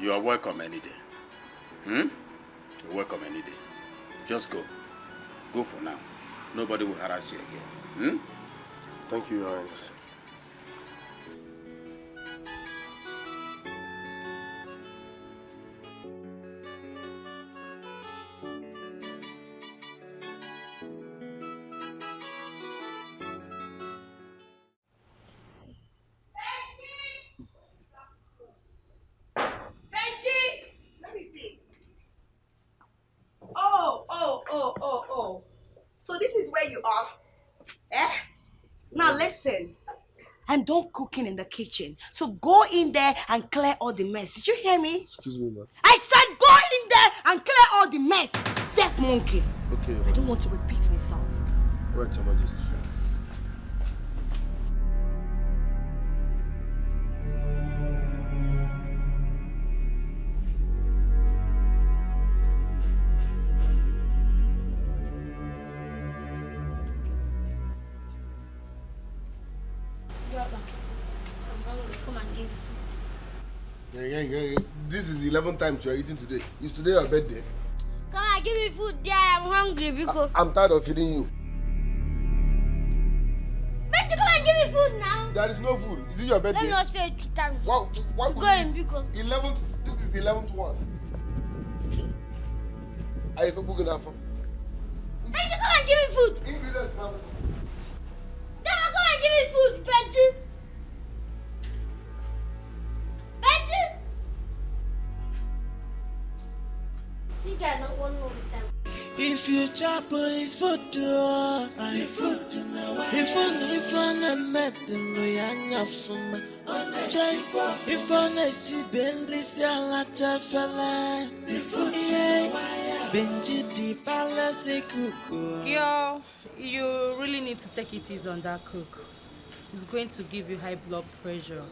You are welcome any day. You're welcome any day. Just go. Go for now. Nobody will harass you again. Thank you, Your Highness. Oh. So this is where you are? Eh? Now listen. I'm done cooking in the kitchen. So go in there and clear all the mess. Did you hear me? Excuse me, ma'am. I said go in there and clear all the mess. Deaf monkey. Okay, I don't want to repeat myself. Right, Your Majesty. Yeah. This is the 11th time you are eating today. Is today your birthday? Come on, give me food there. I'm hungry because... I'm tired of feeding you. Better come and give me food now. There is no food. Is it your birthday? Let me not say it 2 times. Why Go in, because... 11th, this is the 11th one. Are you booking that for? Better come and give me food. Ingredients, ma'am. Dad, come and give me food, Betty. Betty! This guy not one more time. If you chop his food, if I met them, no from if I see Benris, I'll fella. Benji di palace cook. Girl, you really need to take it easy on that cook. It's going to give you high blood pressure.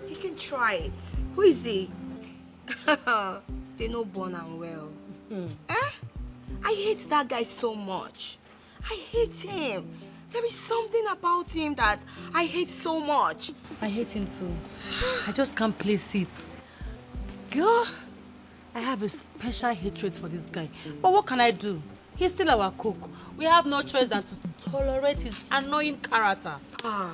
He can try it. Who is he? They know born and well. I hate that guy so much. I hate him. There is something about him that I hate so much. I hate him too. I just can't place it. Girl, I have a special hatred for this guy. But what can I do? He's still our cook. We have no choice than to tolerate his annoying character. Gosh.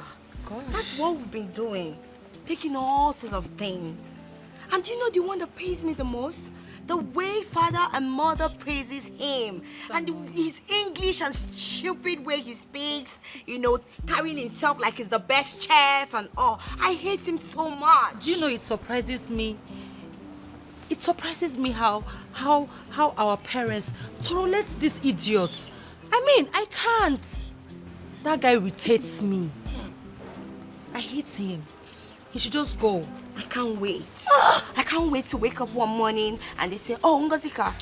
That's what we've been doing. Picking all sorts of things. And do you know the one that pays me the most? The way father and mother praises him. And his English and stupid way he speaks. Carrying himself like he's the best chef and all. I hate him so much. Do you know it surprises me? It surprises me how our parents tolerate these idiots. I mean, I can't. That guy irritates me. I hate him. He should just go. I can't wait. I can't wait to wake up one morning and they say, oh, Ngozika,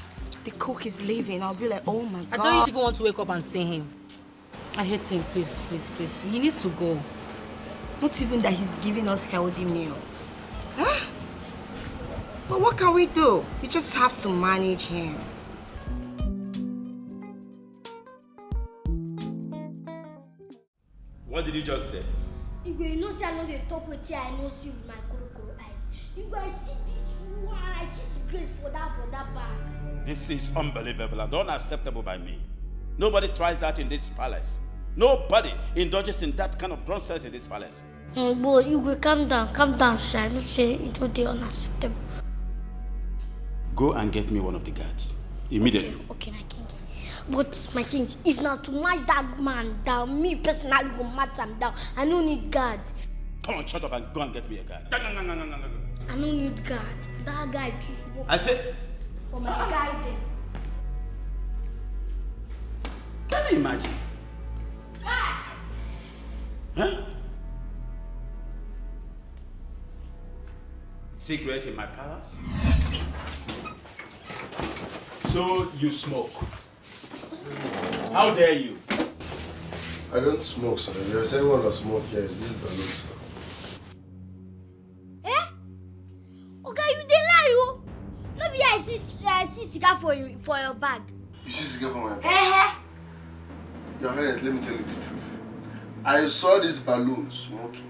the cook is leaving. I'll be like, oh my God. I don't even want to wake up and see him. I hate him, please. He needs to go. Not even that he's giving us healthy meal. Huh? But what can we do? We just have to manage him. What did you just say? You know, say I know they talk with you, I know see with my crocodile eyes. You guys see this one, I see cigarettes for that bag. This is unbelievable and unacceptable by me. Nobody tries that in this palace. Nobody indulges in that kind of nonsense in this palace. Boy, you will calm down, sir. Don't say it will be unacceptable. Go and get me one of the guards. Immediately. Okay, my king. But, my king, if not to match that man down, me personally will match him down. I don't need guard. Come on, shut up and go and get me a guard. I don't need guard. That guy too. I said... For my guy then. Can you imagine? Huh? Secret in my palace? So you smoke? How dare you? I don't smoke, sir. If there's anyone that smoke here, is this balloon, sir? Okay, you dey lie, yo. No be I see cigar for your bag. You see cigar for my bag? Your Highness, let me tell you the truth. I saw this balloon smoking.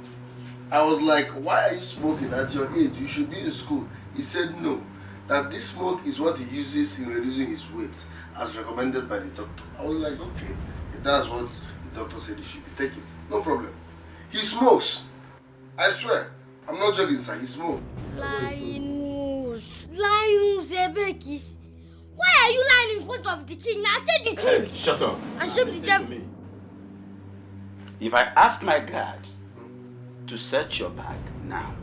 I was like, why are you smoking at your age? You should be in school. He said no, that this smoke is what he uses in reducing his weight, as recommended by the doctor. I was like, okay, if that's what the doctor said he should be taking, no problem. He smokes. I swear. I'm not joking, sir. He smokes. Linus, Ebekis. Why are you lying in front of the king? Now say the truth. Hey, shut up. And shame the devil. If I ask my guard to search your bag now,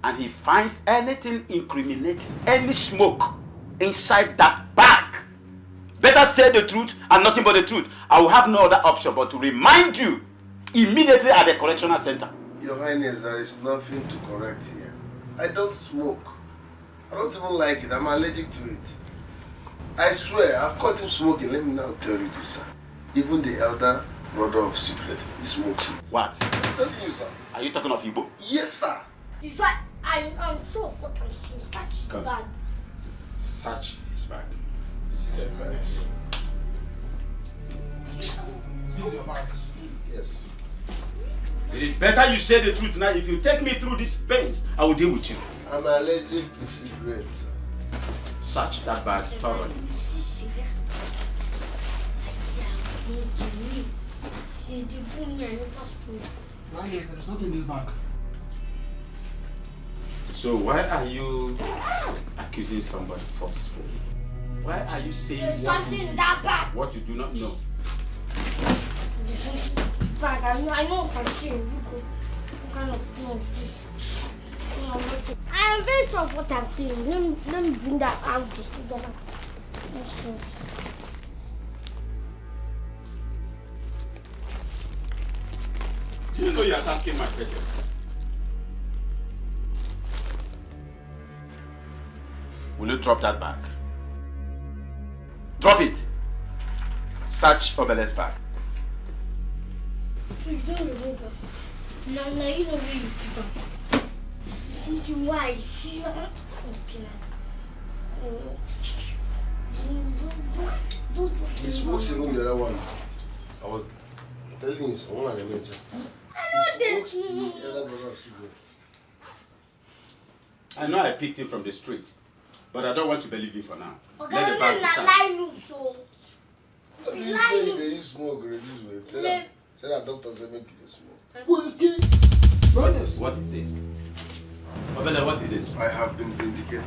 and he finds anything incriminating, any smoke inside that bag, better say the truth and nothing but the truth. I will have no other option but to remind you immediately at the correctional center. Your Highness, there is nothing to correct here. I don't smoke. I don't even like it. I'm allergic to it. I swear, I've caught him smoking. Let me now tell you this, sir. Even the elder brother of Secret, he smokes it. What? I'm telling you, sir. Are you talking of Igbo? Yes, sir. In fact, I'm so what I'm seeing. Search his bag. Search his bag. This is your bag. Yes. It is better you say the truth now. If you take me through these pains, I will deal with you. I'm allergic to cigarettes. Search that bag thoroughly. There's nothing in this bag. So why are you accusing somebody forcefully? Why are you saying what you do not know? Bag, I know what I'm saying. What kind of thing is this? I am very sure of what I'm saying. Let me bring that out to see that. Do you know you are asking my question? Will you drop that bag? Drop it! Search Obele's bag. So you don't remove her. Now you know where you keep her. Thinking why? See her? Okay, don't He smokes even the other one. I was telling you, someone I mentioned. He smokes the other brother of cigarettes. I know I picked him from the street, but I don't want to believe you for now. Okay, let the bag be searched. How do you say they use smoke reduce weight? Say that doctors they make you smoke. What is this? Obele, what is this? I have been vindicated.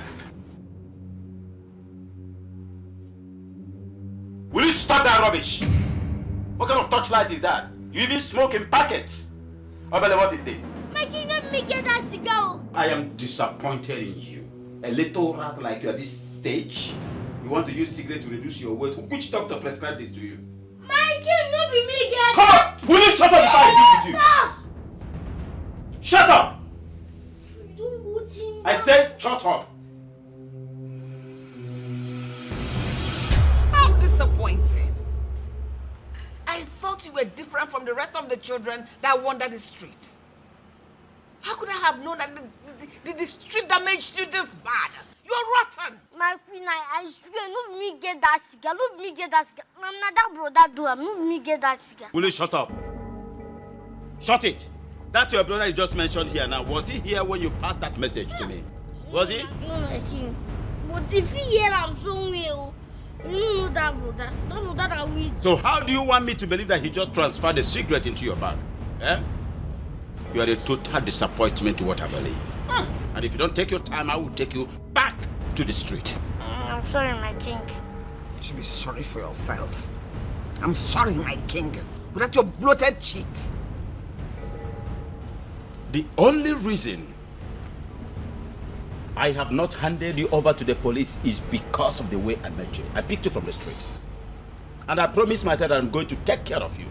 Will you stop that rubbish? What kind of torchlight is that? You even smoke in packets. Obele, what is this? My king, let me get that cigar. I am disappointed in you. A little rat like you at this stage. You want to use cigarette to reduce your weight. Which doctor prescribed this to you? My king, not be me get. Come on! Will you shut up if I deal with you? Shut up! I said shut up. How disappointing. I thought you were different from the rest of the children that wander the streets. How could I have known that the street damaged you this bad? You're rotten. My queen, I swear, not me get that cigar. Not me get that cigar. I'm not that brother do. I'm not me get that cigar. Will you shut up? Shut it. That your brother you just mentioned here now. Was he here when you passed that message to me? Was he? No, my king. But if he hear I'm somewhere, you know that brother. That brother will. So how do you want me to believe that he just transferred the cigarette into your bag? Eh? You are a total disappointment to what I believe. And if you don't take your time, I will take you back to the street. I'm sorry, my king. You should be sorry for yourself. I'm sorry, my king. Without your bloated cheeks. The only reason I have not handed you over to the police is because of the way I met you. I picked you from the street. And I promised myself that I'm going to take care of you.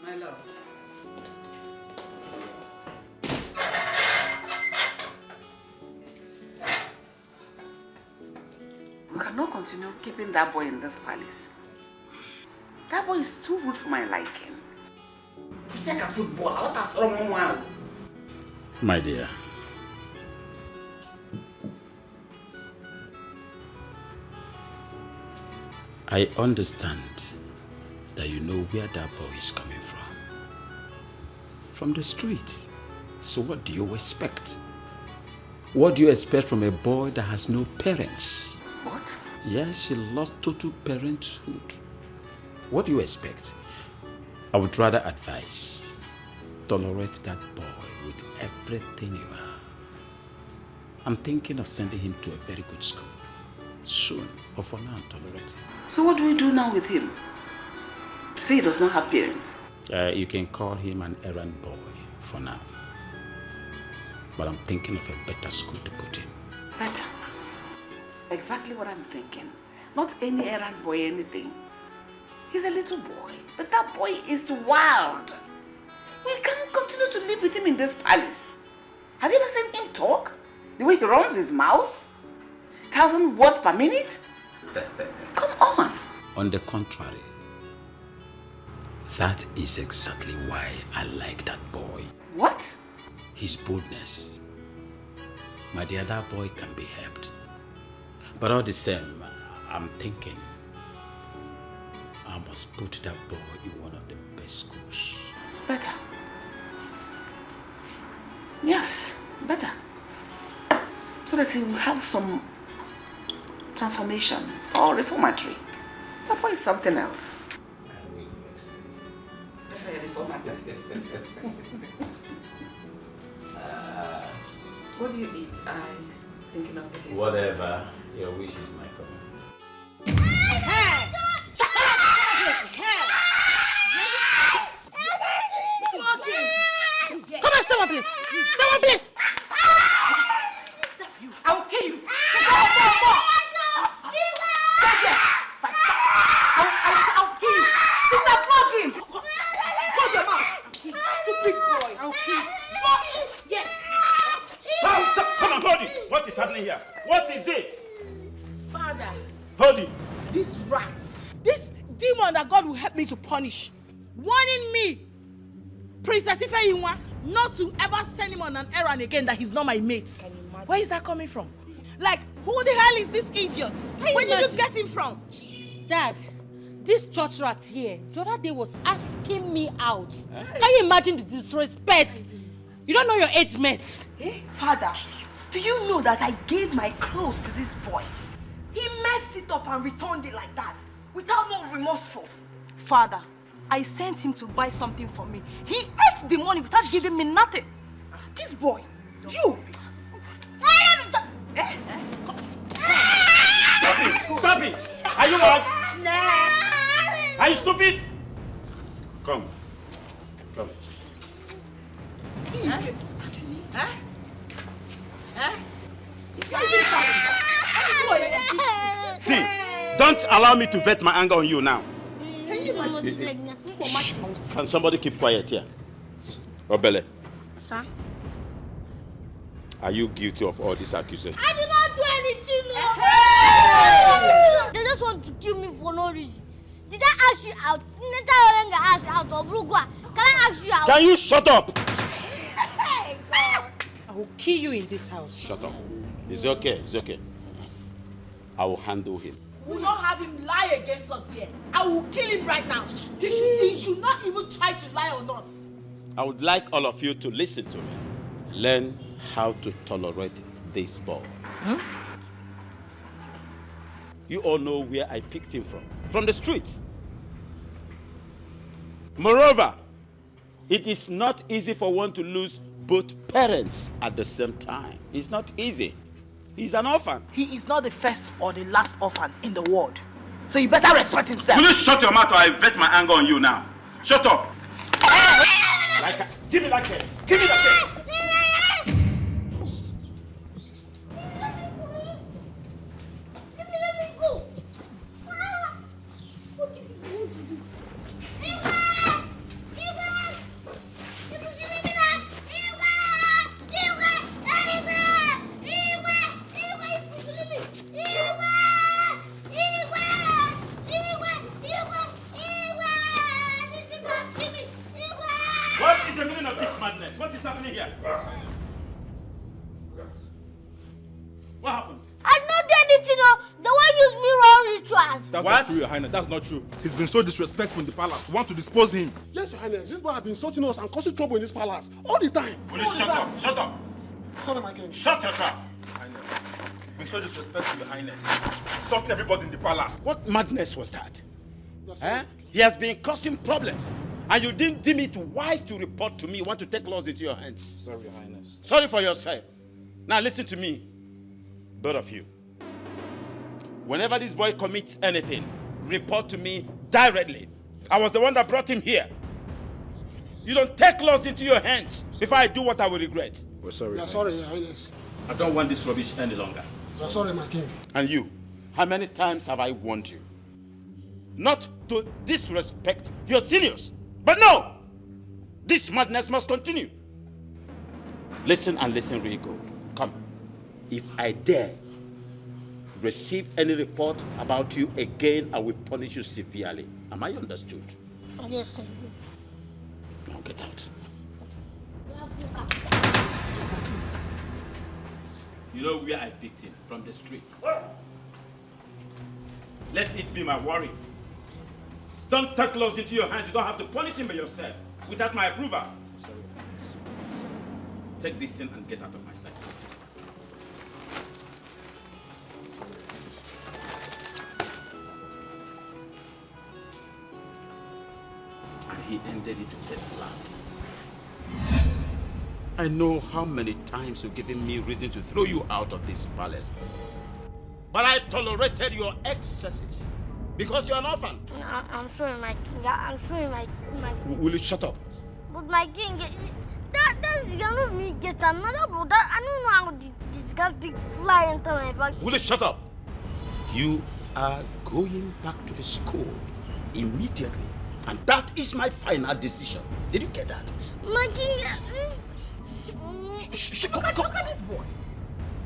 My love. We cannot continue keeping that boy in this palace. That boy is too rude for my liking. Football, what has wrong now? My dear, I understand that you know where that boy is coming from. From the streets. So what do you expect? What do you expect from a boy that has no parents? What? Yes, he lost total parenthood. What do you expect? I would rather advise, tolerate that boy with everything you are. I'm thinking of sending him to a very good school. Soon, but for now, tolerate him. So what do we do now with him? You say he does not have parents. You can call him an errand boy for now. But I'm thinking of a better school to put him. Better. Exactly what I'm thinking. Not any errand boy, anything. He's a little boy, but that boy is wild. We can't continue to live with him in this palace. Have you ever seen him talk? The way he runs his mouth? 1,000 words per minute? Come on. On the contrary, that is exactly why I like that boy. What? His boldness. My dear, that boy can be helped. But all the same, I'm thinking I must put that boy in one of the best schools. Better. Yes, better. So that he will have some transformation or reformatory. That boy is something else. What do you eat? I'm thinking of getting Whatever your wish is my command. Come on, stop one please. Stop one please. I will kill you. I'll kill you. Sister, flog him. Close your mouth. Stupid boy. I'll kill you. Yes. Stop! Come on, hold it! What is happening here? What is it? Father. Hold it! These rats. This demon that God will help me to punish. Warning me, Princess Ifeyinwa, not to ever send him on an errand again that he's not my mate. Where is that coming from? Like, who the hell is this idiot? Where did you get him from? Dad, this church rat here, the other day was asking me out. Can you imagine the disrespect? You don't know your age mates. Father, do you know that I gave my clothes to this boy? He messed it up and returned it like that, without no remorseful. Father, I sent him to buy something for me. He ate the money without giving me nothing. This boy, you. Stop it! Stop it! Are you mad? Are you stupid? Come. Come. See your face. Huh? Huh? See, don't allow me to vet my anger on you now. Can you imagine? Can somebody keep quiet here? Obele, Sir? are you guilty of all these accusations? I did not do anything, no. They just want to kill me for no reason. Did I ask you out? Can I ask you out? Can you shut up? Hey, God. I will kill you in this house. Shut up. It's okay, it's okay. I will handle him. We will not have him lie against us here. I will kill him right now. He should not even try to lie on us. I would like all of you to listen to me. learn how to tolerate this boy. Huh? You all know where I picked him from the streets. Moreover, it is not easy for one to lose both parents at the same time. It's not easy. He's an orphan. He is not the first or the last orphan in the world. So you better respect himself. Will you shut your mouth or I vet my anger on you now? Shut up! Give me that cane! Give me that cane! What is the meaning of this madness? What is happening here? What happened? I not did anything. The one used me wrong rituals. That's What? not true, Your Highness. That's not true. He's been so disrespectful in the palace. We want to dispose him. Yes, Your Highness. This boy has been insulting us and causing trouble in this palace all the time. Will you shut up? Shut up! Sorry, my king. Shut your trap! Highness. He's been so disrespectful, Your Highness. Insulting everybody in the palace. What madness was that? Eh? He has been causing problems. And you didn't deem it wise to report to me. You want to take laws into your hands. Sorry, Your Highness. Sorry for yourself. Now listen to me, both of you. Whenever this boy commits anything, report to me directly. I was the one that brought him here. You don't take laws into your hands before I do what I will regret. We're sorry. We are sorry, Your Highness. I don't want this rubbish any longer. We are sorry, my king. And you, how many times have I warned you not to disrespect your seniors? But no! This madness must continue. Listen and listen really good. Come. If I dare receive any report about you again, I will punish you severely. Am I understood? Yes, sir. Now get out. You know where I picked him? From the street. Let it be my worry. Don't take laws into your hands. You don't have to punish him by yourself without my approval. Take this thing and get out of my sight. And he ended it with a slap. I know how many times you've given me reason to throw you out of this palace. But I tolerated your excesses because you're an orphan. I'm sorry, my king. I'm sorry, my. Will you shut up? But my king, that's gonna me get another brother. I don't know how this guy take fly into my back. Will you shut up? You are going back to the school immediately. And that is my final decision. Did you get that? My king. Look at this boy.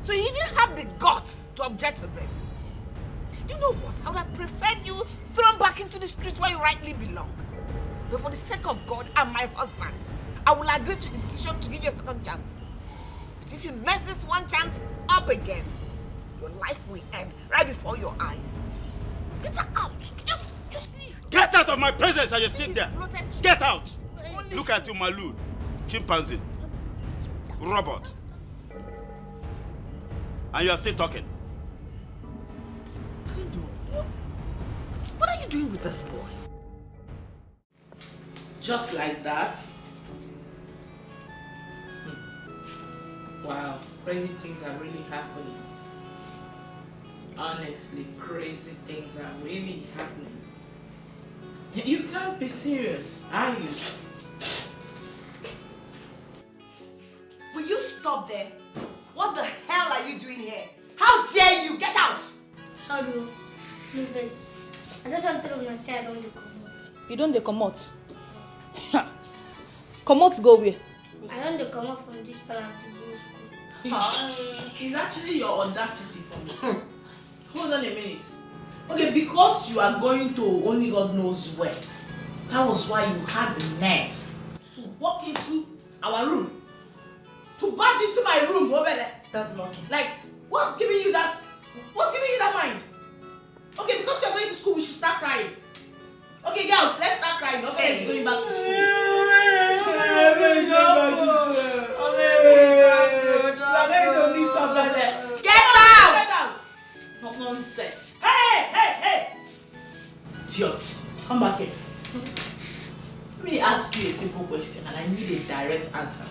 So you didn't have the guts to object to this. You know what? I would have preferred you thrown back into the streets where you rightly belong. But for the sake of God and my husband, I will agree to his decision to give you a second chance. But if you mess this one chance up again, your life will end right before your eyes. Get out. Just leave. Get out of my presence and you sit there. Get out. Look at you, Malu. Chimpanzee. Robot. And you are still talking. I don't know. What are you doing with this boy? Just like that? Wow, crazy things are really happening. Honestly, crazy things are really happening. You can't be serious, are you? Will you stop there? What the hell are you doing here? How dare you? Get out! Sorry, leave this. I just want to tell my side on the commode. You don't come out. Come out, go where? I don't come out from this palace to go to school. It's actually your audacity for me. Hold on a minute. Okay, because you are going to only God knows where, that was why you had the nerves to walk into our room, to barge into my room, that lucky. Like, what's giving you that mind? Okay, because you're going to school, we should start crying. Okay, girls, let's start crying. Okay, it's going back to school. I need a direct answer.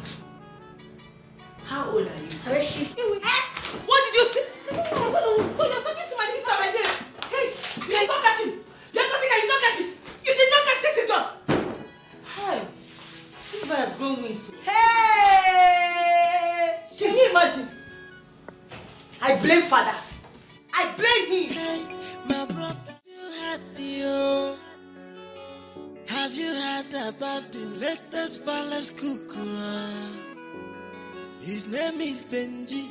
How old are you? Where is she? What did you say? So you're talking to my sister like this? Hey, you did not catch him. You're causing that you did not catch him. You did not catch this dot. Hi. This boy has grown wings. Hey! Can you imagine? I blame father. I blame him. Hey, my brother, have you heard about the latest palace cuckoo? His name is Benji.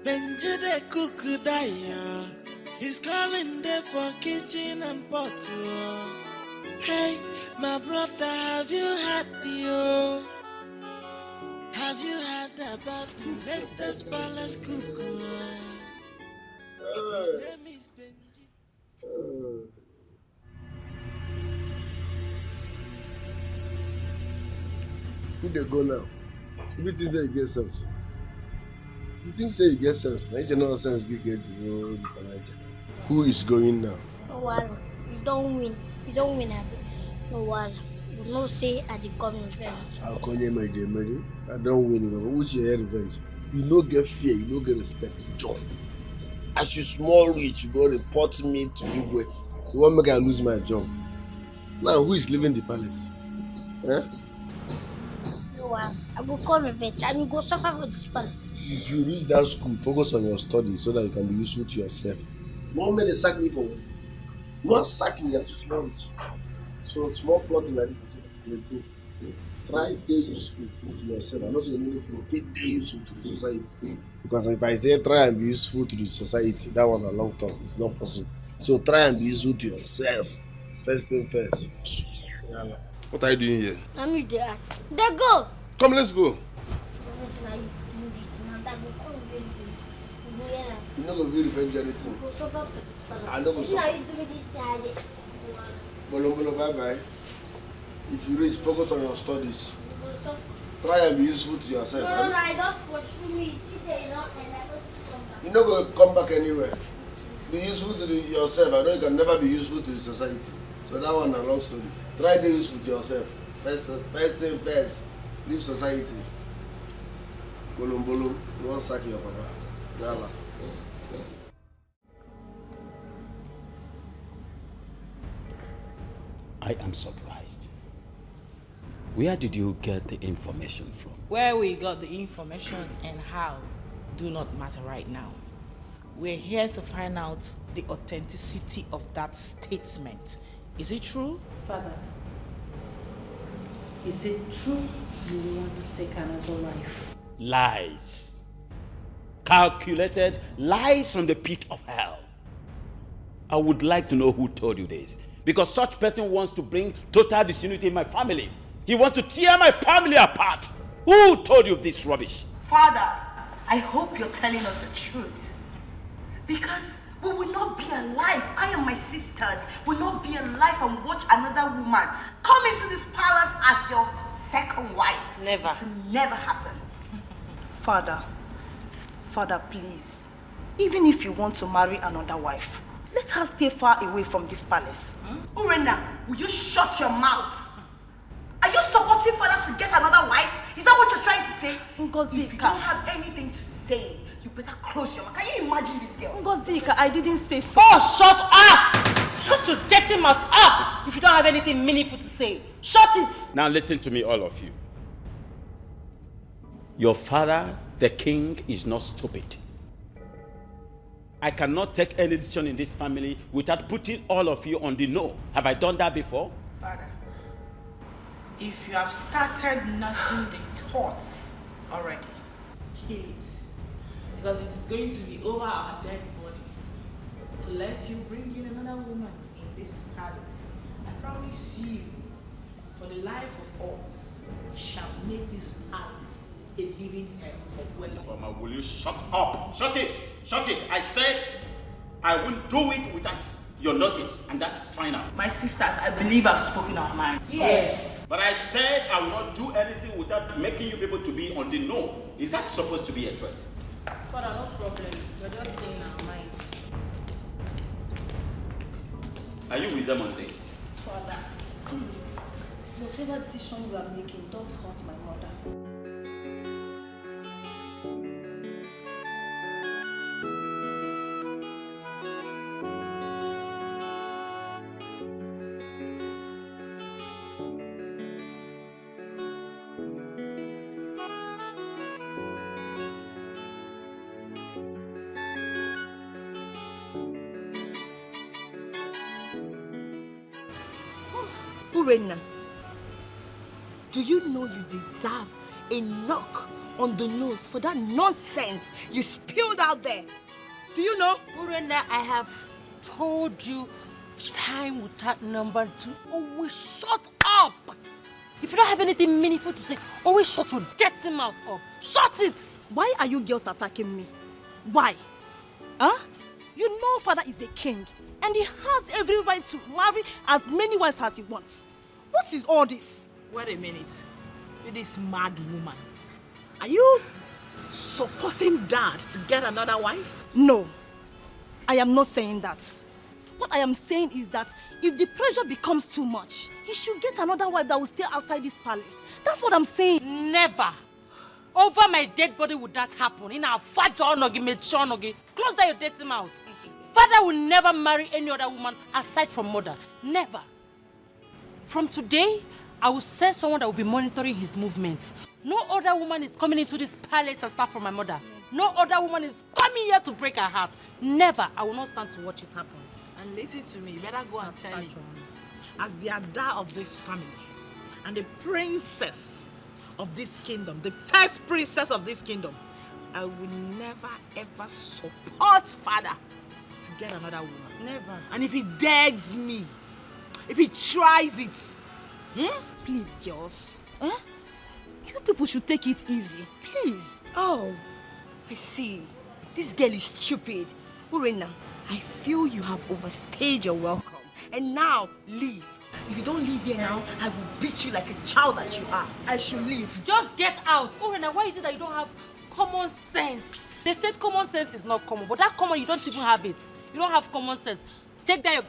Benji the cuckoo daya. He's calling there for kitchen and pot. Hey, my brother, have you heard Have you heard about the latest palace cuckoo? His name is Benji. Who they go now? If you think say you get sense. You think say you get sense, now you know sense get you the financial. Who is going now? No worry. You don't win. You don't win, Abby. No worry. You no say at the coming first. I'll call you my day, Mary. I don't win, which you revenge. You no get fear, you no get respect, joy. As you small rich, you go report me to Igwe. You want make I lose my job. Now who is leaving the palace? Eh? No worry. I will call revenge and you go suffer for this palace. If you reach that school, focus on your studies so that you can be useful to yourself. No man sack me for one. Not sack me as you small rich. So small plotting like this, you go. Try to be useful to yourself. And also you need to be useful to the society. Because if I say try and be useful to the society, that one a long talk. It's not possible. So try and be useful to yourself. First thing first. Yeah. What are you doing here? I'm with the act. They go. Come, let's go. You no go be revenge anything. I no go suffer. Bolo, bye-bye. If you reach, focus on your studies. Try and be useful to yourself. No, I don't pursue me. You no go come back anywhere. Be useful to yourself. I know you can never be useful to the society. So that one a long story. Try to be useful to yourself. First thing first. Leave society. Bolum. You won't sack your papa. Yalla. I am surprised. Where did you get the information from? Where we got the information and how do not matter right now. We're here to find out the authenticity of that statement. Is it true? Father, is it true you want to take another life? Lies. Calculated lies from the pit of hell. I would like to know who told you this. Because such person wants to bring total disunity in my family. He wants to tear my family apart. Who told you this rubbish? Father, I hope you're telling us the truth. Because we will not be alive. I and my sisters will not be alive and watch another woman come into this palace as your second wife. Never. It will never happen. Father, please. Even if you want to marry another wife, let her stay far away from this palace. Urena, will you shut your mouth? Are you supporting father to get another wife? Is that what you're trying to say? Ngozika. If you don't have anything to say, you better close your mouth. Can you imagine this girl? Ngozika, I didn't say so. Oh, shut up! Shut your dirty mouth up if you don't have anything meaningful to say. Shut it! Now listen to me, all of you. Your father, the king, is not stupid. I cannot take any decision in this family without putting all of you on the know. Have I done that before? Father, if you have started nursing the thoughts already, kill it. Because it is going to be over our dead bodies to let you bring in another woman in this palace. I promise you, for the life of us, we shall make this palace a living hell for well. Mama, will you shut up? Shut it! Shut it! I said I won't do it without your notice, and that's final. My sisters, I believe I've spoken our minds. Yes. But I said I will not do anything without making you people to be on the know. Is that supposed to be a threat? Father, no problem. We're just saying our mind. Are you with them on this? Father, please. Whatever decision you are making, don't hurt my mother. Urena, do you know you deserve a knock on the nose for that nonsense you spilled out there? Do you know? Urena, I have told you time without number to always shut up. If you don't have anything meaningful to say, always shut your dirty mouth up. Shut it! Why are you girls attacking me? Why? Huh? You know father is a king and he has every right to marry as many wives as he wants. What is all this? Wait a minute. You this mad woman. Are you supporting dad to get another wife? No, I am not saying that. What I am saying is that if the pressure becomes too much, he should get another wife that will stay outside this palace. That's what I'm saying. Never. Over my dead body would that happen. In our father nogi made sure nogi. Close down your dirty mouth. Father will never marry any other woman aside from mother. Never. From today, I will send someone that will be monitoring his movements. No other woman is coming into this palace aside from my mother. No other woman is coming here to break her heart. Never. I will not stand to watch it happen. And listen to me, you better go and tell him. As the Ada of this family and the princess of this kingdom, the first princess of this kingdom, I will never ever support father to get another woman. Never. And if he dares me, if he tries it, Please, girls. Huh? You people should take it easy. Please. Oh, I see. This girl is stupid. Urena, I feel you have overstayed your welcome. And now, leave. If you don't leave here now, I will beat you like a child that you are. I should leave. Just get out. Urena, why is it that you don't have common sense? They said common sense is not common, but that common, you don't even have it. You don't have common sense. Take down your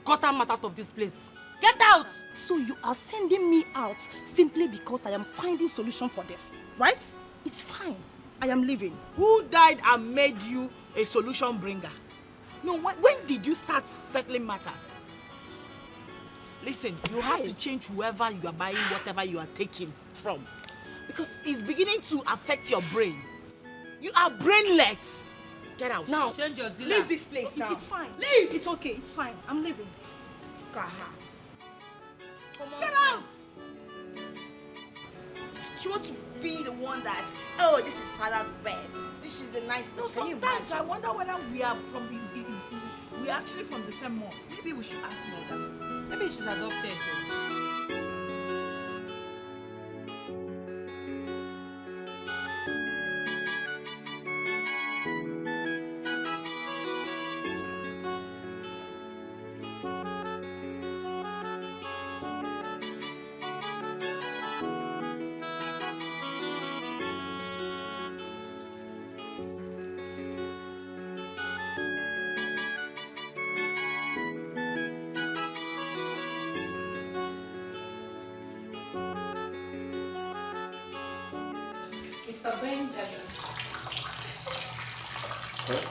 gutter mat out of this place. Get out! So you are sending me out simply because I am finding solution for this, right? It's fine. I am leaving. Who died and made you a solution bringer? No, when did you start settling matters? Listen, you have to change whoever you are buying whatever you are taking from. Because it's beginning to affect your brain. You are brainless. Get out. Now, change your dealer. Leave this place now. It's fine. Leave. It's okay. It's fine. I'm leaving. Get out! She wants to be the one that, oh, this is father's best. This is the nice person. No, sometimes I wonder whether we are from we are actually from the same mom. Maybe we should ask mother. Maybe she's adopted. Mr. Benjamin. Huh?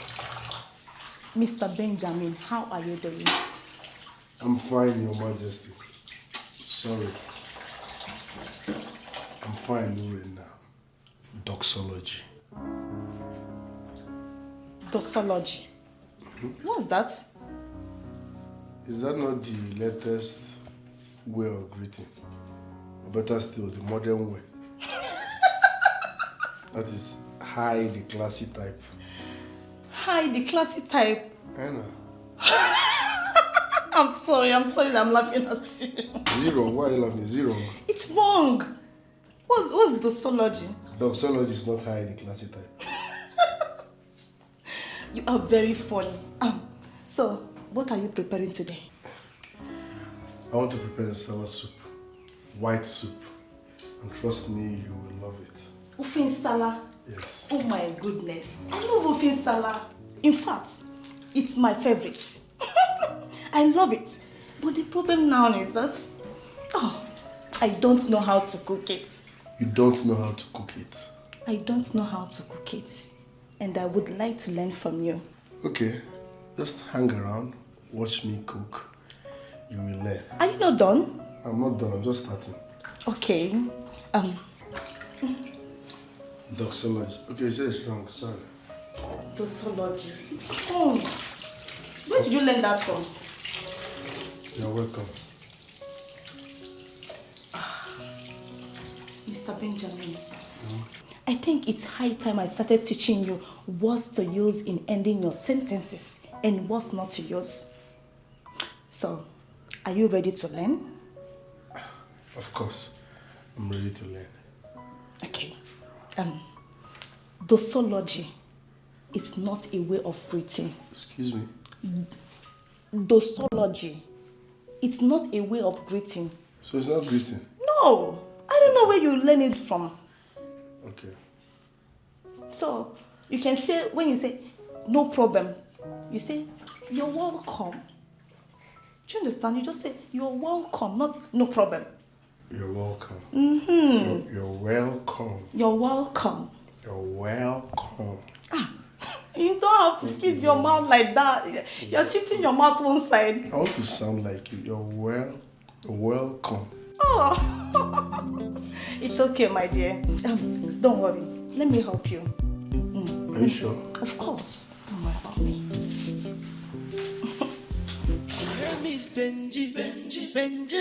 Mr. Benjamin, how are you doing? I'm fine, Your Majesty. Sorry. I'm fine, Lorena. Doxology. Doxology? What's that? Is that not the latest way of greeting? Or better still, the modern way? That is high, the classy type. Hi, the classy type. Anna. I'm sorry that I'm laughing at you. Zero. Why are you laughing? Zero. It's wrong. What's doxology? Doxology is not high, the classy type. You are very funny. So, what are you preparing today? I want to prepare a salad soup. White soup. And trust me, you will love it. Ufin Sala? Yes. Oh my goodness. I love Ufin Sala. In fact, it's my favorite. I love it. But the problem now is that, I don't know how to cook it. You don't know how to cook it. I don't know how to cook it. And I would like to learn from you. Okay, just hang around, watch me cook. You will learn. Are you not done? I'm not done, I'm just starting. Okay. Doxology. Okay, you say it's wrong, sorry. Doxology. It's wrong. Where did you learn that from? You're welcome. Mr. Benjamin, I think it's high time I started teaching you what to use in ending your sentences and what not to use. So, are you ready to learn? Of course, I'm ready to learn. Okay. Doxology. It's not a way of breathing. Excuse me? Doxology. It's not a way of greeting. So it's not greeting? No. I don't know where you learn it from. Okay. So, you can say, when you say, no problem, you say, you're welcome. Do you understand? You just say, you're welcome, not no problem. You're welcome. Mm-hmm. You're welcome. You're welcome. You're welcome. You don't have to squeeze your mouth like that. You're shifting your mouth one side. I want to sound like you. You're welcome. Oh, it's okay, my dear. Don't worry. Let me help you. Are you sure? Of course. Don't worry about me. Miss Benji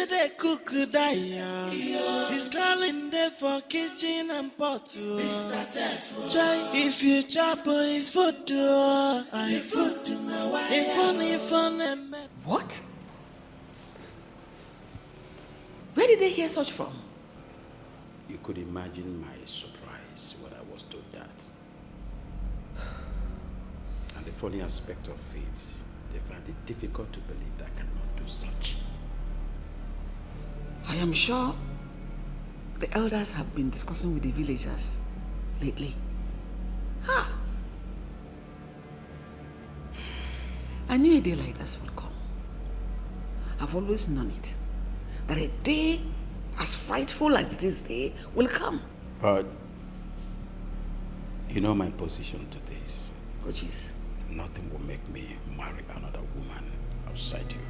the cook die. He's calling there for kitchen and pot. Mr. Chef. Try if you chop his food. What? Where did they hear such from? You could imagine my surprise when I was told that. And the funny aspect of it, they find it difficult to believe that I cannot do such. I am sure the elders have been discussing with the villagers lately. Ha! I knew a day like this would come. I've always known it. That a day as frightful as this day will come. But you know my position to this. Which is? Nothing will make me marry another woman outside you.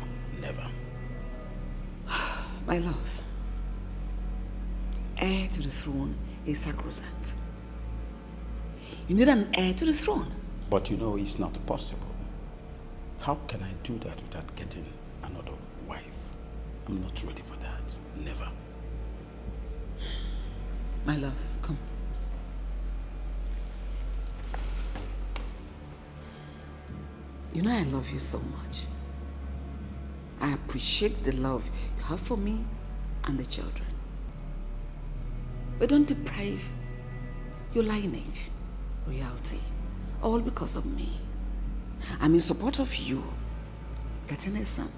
Never. My love, heir to the throne is sacrosanct. You need an heir to the throne. But you know it's not possible. How can I do that without getting another wife? I'm not ready for that. Never. My love, come. You know I love you so much. I appreciate the love you have for me and the children. But don't deprive your lineage, royalty, all because of me. I'm in support of you getting a son,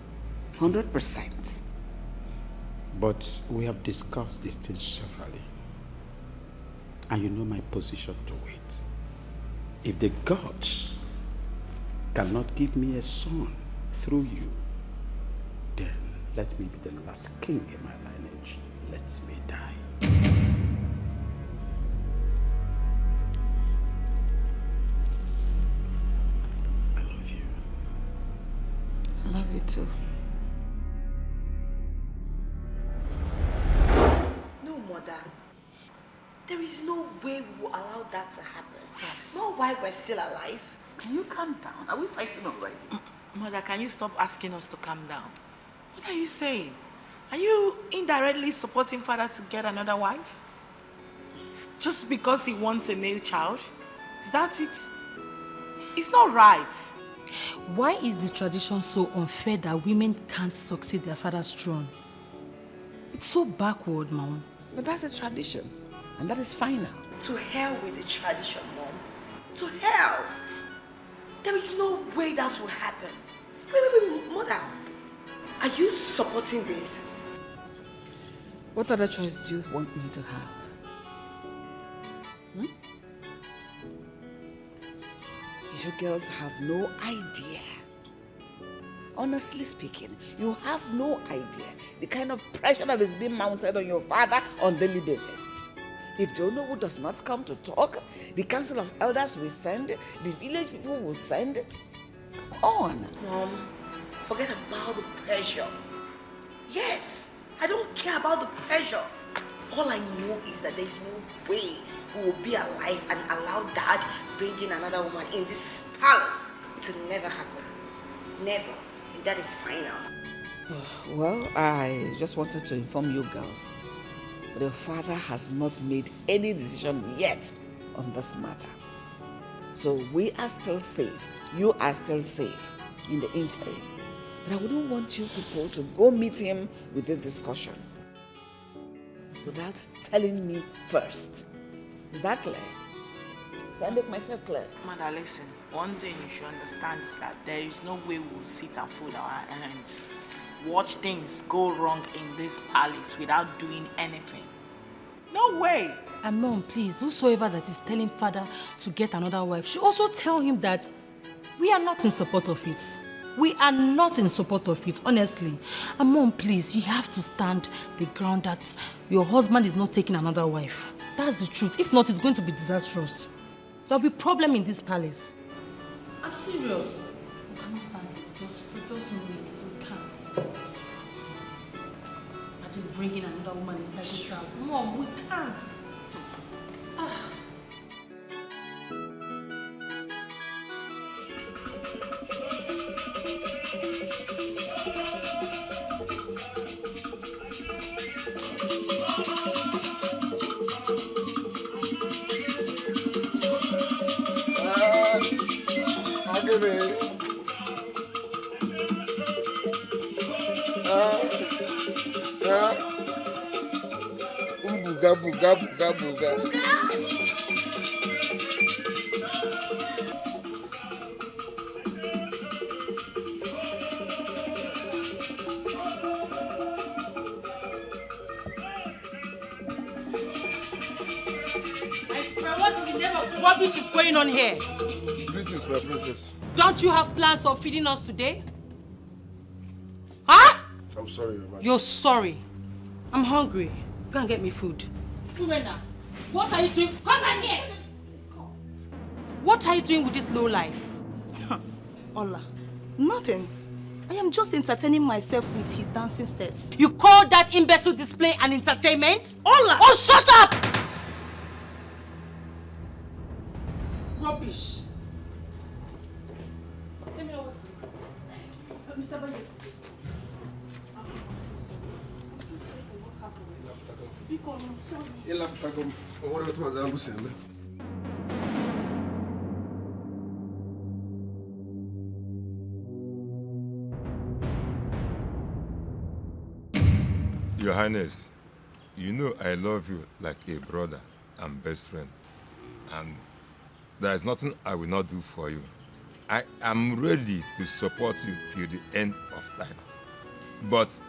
100%. But we have discussed these things severally. And you know my position to it. If the gods cannot give me a son through you, then let me be the last king in my lineage. Let me die. I love you. I love you too. No, Mother. There is no way we will allow that to happen. Yes. Not while we're still alive. Can you calm down? Are we fighting already? Mother, can you stop asking us to calm down? What are you saying? Are you indirectly supporting father to get another wife? Just because he wants a male child? Is that it? It's not right. Why is the tradition so unfair that women can't succeed their father's throne? It's so backward, Mom. But that's a tradition, and that is fine now. To hell with the tradition, Mom. To hell. There is no way that will happen. Wait, Mother. Are you supporting this? What other choice do you want me to have? You girls have no idea honestly speaking, you have no idea the kind of pressure that is being mounted on your father on a daily basis. If the Onowu does not come to talk, the council of elders will send, the village people will send. Come on. Mom, forget about the pressure. Yes, I don't care about the pressure. All I know is that there is no way we will be alive and allow Dad bring in another woman in this palace. It will never happen. Never. And that is final. Well, I just wanted to inform you girls. The father has not made any decision yet on this matter. So we are still safe. You are still safe in the interim. But I wouldn't want you people to go meet him with this discussion without telling me first. Is that clear? Did I make myself clear? Mother, listen. One thing you should understand is that there is no way we'll sit and fold our hands. Watch things go wrong in this palace without doing anything. No way. And Mom, please, whosoever that is telling father to get another wife should also tell him that we are not in support of it. We are not in support of it, honestly. And Mom, please, you have to stand the ground that your husband is not taking another wife. That's the truth. If not, it's going to be disastrous. There'll be problem in this palace. I'm serious. We cannot stand it. Just know it. We can't. Imagine bringing another woman inside this house. Mom, we can't. Buga. My friend, what in the name of rubbish is going on here? Greetings, my princess. Don't you have plans of feeding us today? Huh? I'm sorry, Your Majesty. You're sorry. I'm hungry. Go and get me food. Urena, what are you doing? Come back here! What are you doing with this low life? Ola, nothing. I am just entertaining myself with his dancing steps. You call that imbecile display an entertainment? Ola! Oh, shut up! Rubbish. Let me know what. Mr. Baye, please. I'm so sorry. I'm so sorry for what happened. Because I'm sorry. Your Highness, you know I love you like a brother and best friend. And there is nothing I will not do for you. I am ready to support you till the end of time. But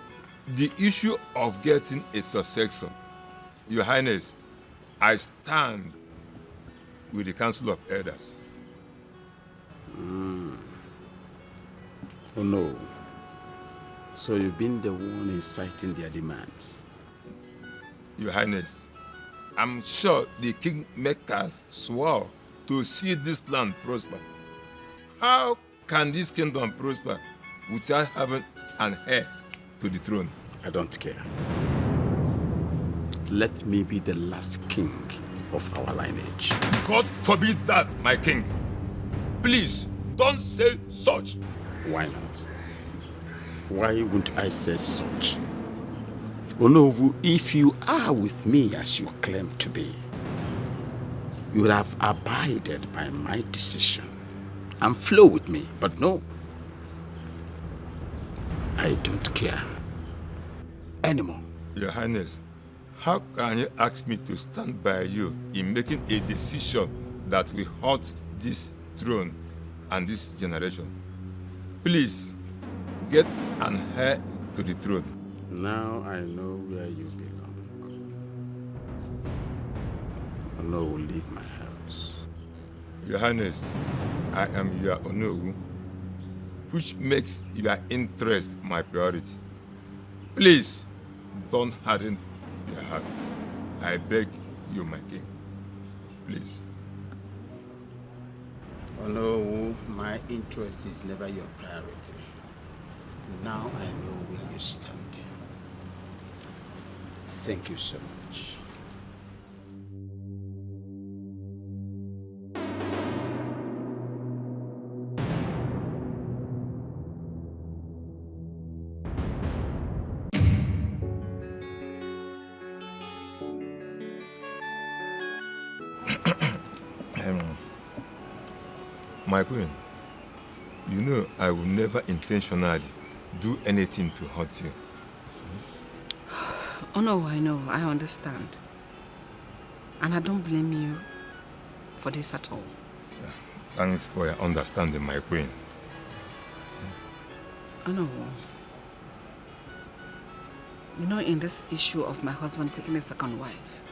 the issue of getting a successor, Your Highness, I stand with the Council of Elders. Oh no. So you've been the one inciting their demands? Your Highness, I'm sure the kingmakers swore to see this plan prosper. How can this kingdom prosper without having an heir to the throne? I don't care. Let me be the last king of our lineage. God forbid that, my king. Please, don't say such. Why not? Why wouldn't I say such? Onowu, if you are with me as you claim to be, you would have abided by my decision and flow with me. But no, I don't care anymore. Your Highness, how can you ask me to stand by you in making a decision that will hurt this throne and this generation? Please, get an heir to the throne. Now I know where you belong. Onowu will leave my house. Your Highness, I am your Onowu. which makes your interest my priority. Please, don't harden your heart. I beg you, my king. Please. Oh no, my interest is never your priority. Now I know where you stand. Thank you so much. My queen, you know I will never intentionally do anything to hurt you. Oh no, I know, I understand. And I don't blame you for this at all. Thanks for your understanding, my queen. I know. You know, in this issue of my husband taking a second wife,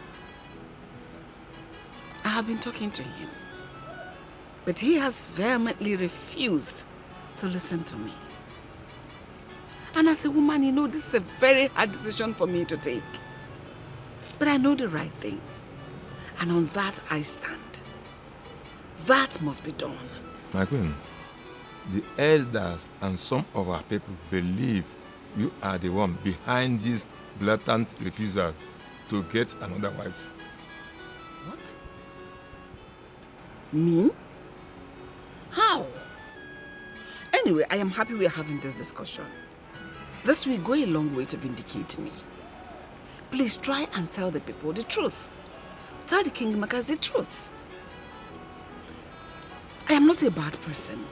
I have been talking to him. But he has vehemently refused to listen to me. And as a woman, you know, this is a very hard decision for me to take. But I know the right thing. And on that I stand. That must be done. My queen, the elders and some of our people believe you are the one behind this blatant refusal to get another wife. What? Me? How? Anyway, I am happy we are having this discussion. This will go a long way to vindicate me. Please try and tell the people the truth. Tell the kingmakers the truth. I am not a bad person,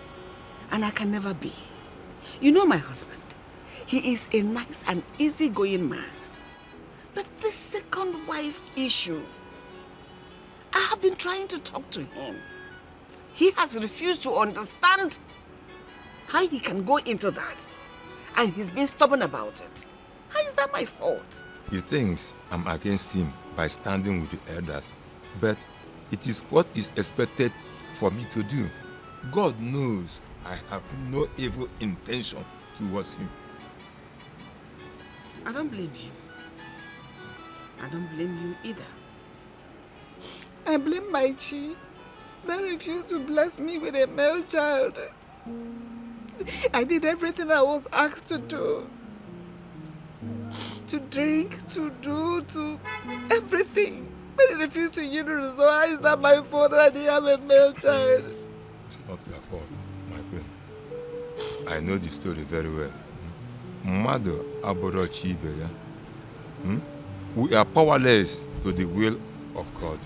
and I can never be. You know my husband. He is a nice and easygoing man. But this second wife issue, I have been trying to talk to him. He has refused to understand how he can go into that. And he's been stubborn about it. How is that my fault? He thinks I'm against him by standing with the elders. But it is what is expected for me to do. God knows I have no evil intention towards him. I don't blame him. I don't blame you either. I blame my chi. They refused to bless me with a male child. I did everything I was asked to do. To drink, to do, to everything. But they refused to yield to. So how is that my fault that I didn't have a male child? It's not your fault, my queen. I know the story very well. Mother Aborochi Ibe, yeah? We are powerless to the will of God.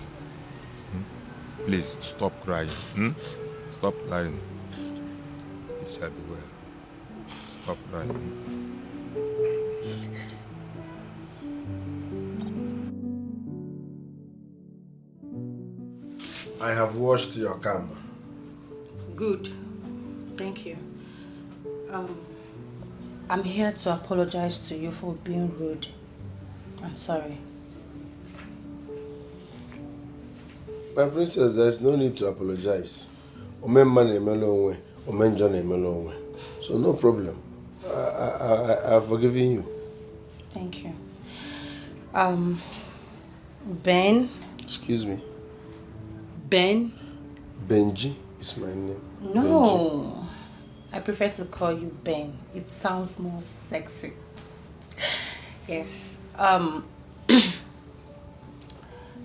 Please stop crying. Stop crying. It shall be well. Stop crying. I have washed your camera. Good. Thank you. I'm here to apologize to you for being rude. I'm sorry. My princess, there is no need to apologize. So no problem. I have forgiven you. Thank you. Ben? Excuse me? Ben? Benji is my name. No. Benji. I prefer to call you Ben. It sounds more sexy. Yes.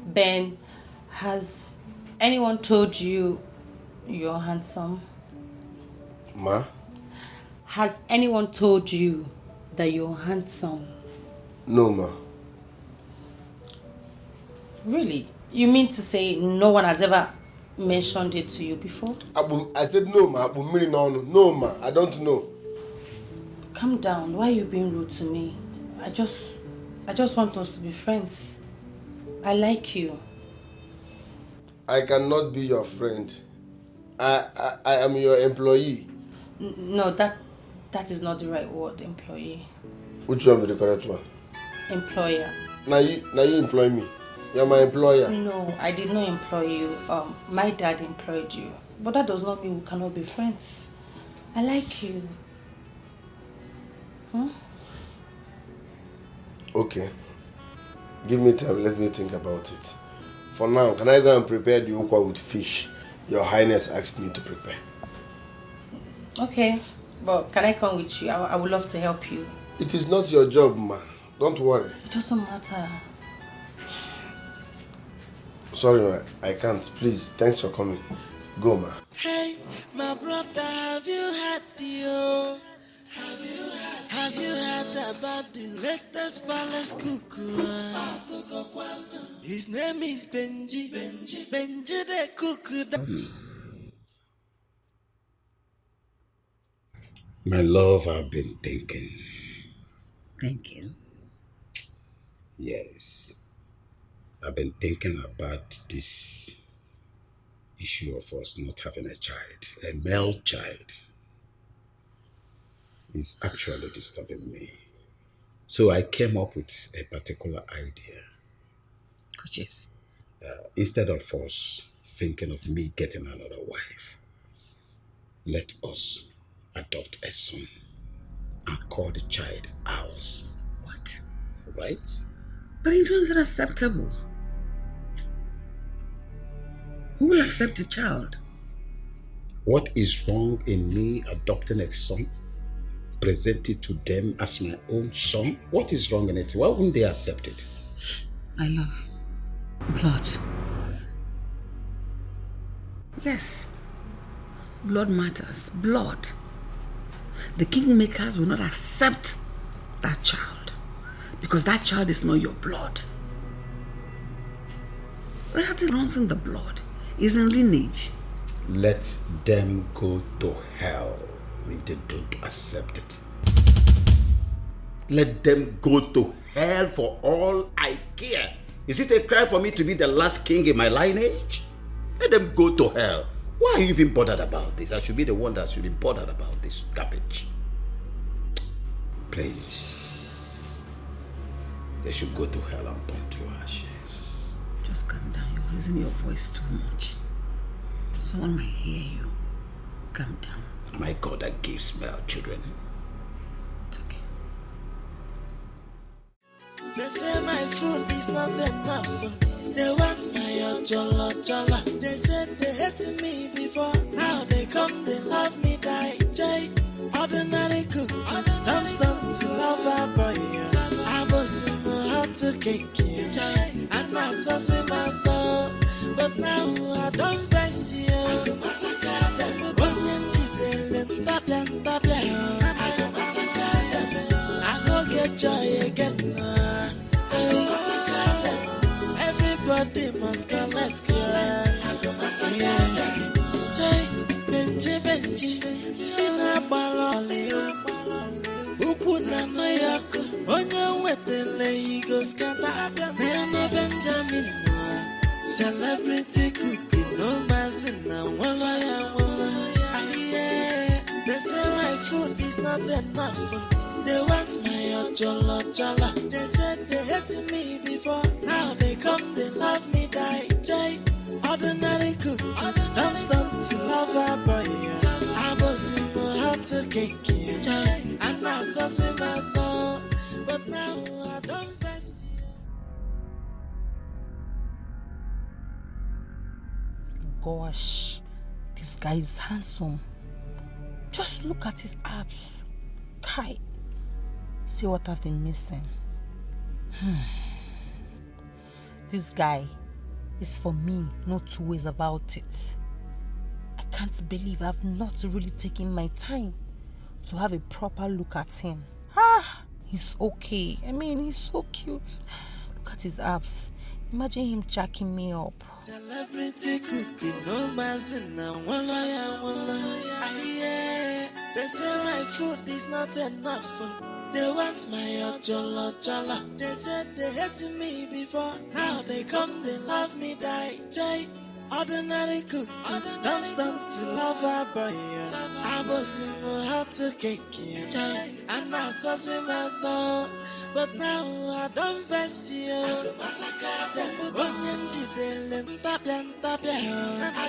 Ben, has anyone told you you're handsome? Ma? Has anyone told you that you're handsome? No, ma. Really? You mean to say no one has ever mentioned it to you before? I said no, ma. No, ma. I don't know. Calm down. Why are you being rude to me? I just want us to be friends. I like you. I cannot be your friend. I am your employee. No, that is not the right word, employee. Which one be the correct one? Employer. Now you employ me. You're my employer. No, I did not employ you. My dad employed you. But that does not mean we cannot be friends. I like you. Huh? Okay. Give me time, let me think about it. For now, can I go and prepare the ukwa with fish Your Highness asked me to prepare? Okay, but can I come with you? I would love to help you. It is not your job, ma. Don't worry. It doesn't matter. Sorry, ma. I can't. Please, thanks for coming. Go, ma. Hey, my brother, have you had the Have you heard about the latest palace cuckoo? His name is Benji the cuckoo. My love, I've been thinking. Thinking? Yes. I've been thinking about this issue of us not having a child, a male child. It's actually disturbing me. So I came up with a particular idea. Which is? Instead of us thinking of me getting another wife, let us adopt a son and call the child ours. What? Right? But it wasn't acceptable. Who will accept the child? What is wrong in me adopting a son? Present it to them as my own son? What is wrong in it? Why wouldn't they accept it? I love blood. Yes. Blood matters. Blood. The kingmakers will not accept that child because that child is not your blood. Royalty runs in the blood. It's in lineage. Let them go to hell if they don't accept it. Let them go to hell for all I care. Is it a crime for me to be the last king in my lineage? Let them go to hell. Why are you even bothered about this? I should be the one that should be bothered about this garbage. Please. They should go to hell and burn to ashes. Just calm down. You're raising your voice too much. Someone might hear you. Calm down. My God that gives male children. It's okay. They say my food is not enough. They want my jollo. They said they hated me before. Now they come, they love me, die. Jay, ordinary cook. Don't to lover boy. I was in my heart to cake. And I saw my soul. But now I don't best you. I go massacre them. I go massacre them. I go get joy again. Everybody must come, let's go. I go massacre them. Benji, in a barrel. Ukuna no yako, onye wetele he goes scatter. Nene Benjamin, celebrity cookie, no mazina, walla. They say my food is not enough. They want my jollo. They said they hated me before. Now they come, they love me, die. Jay, ordinary cook. Don't to lover boy. I was in my heart to cake. And I saw my soul. But now I don't pass you. Gosh, this guy is handsome. Just look at his abs. Kai, see what I've been missing. This guy is for me, no two ways about it. I can't believe I've not really taken my time to have a proper look at him. He's okay. I mean, he's so cute. Look at his abs. Imagine him jacking me up. Celebrity cookie, no mazina, walla. They say my food is not enough. They want my jollo. They said they hated me before. Now they come, they love me, die. Jay, ordinary cook. Don't to lover boy. I was in my heart to cake. And I saw my soul. But now I don't best you. I go massacre them. Onyenji delen tapia. I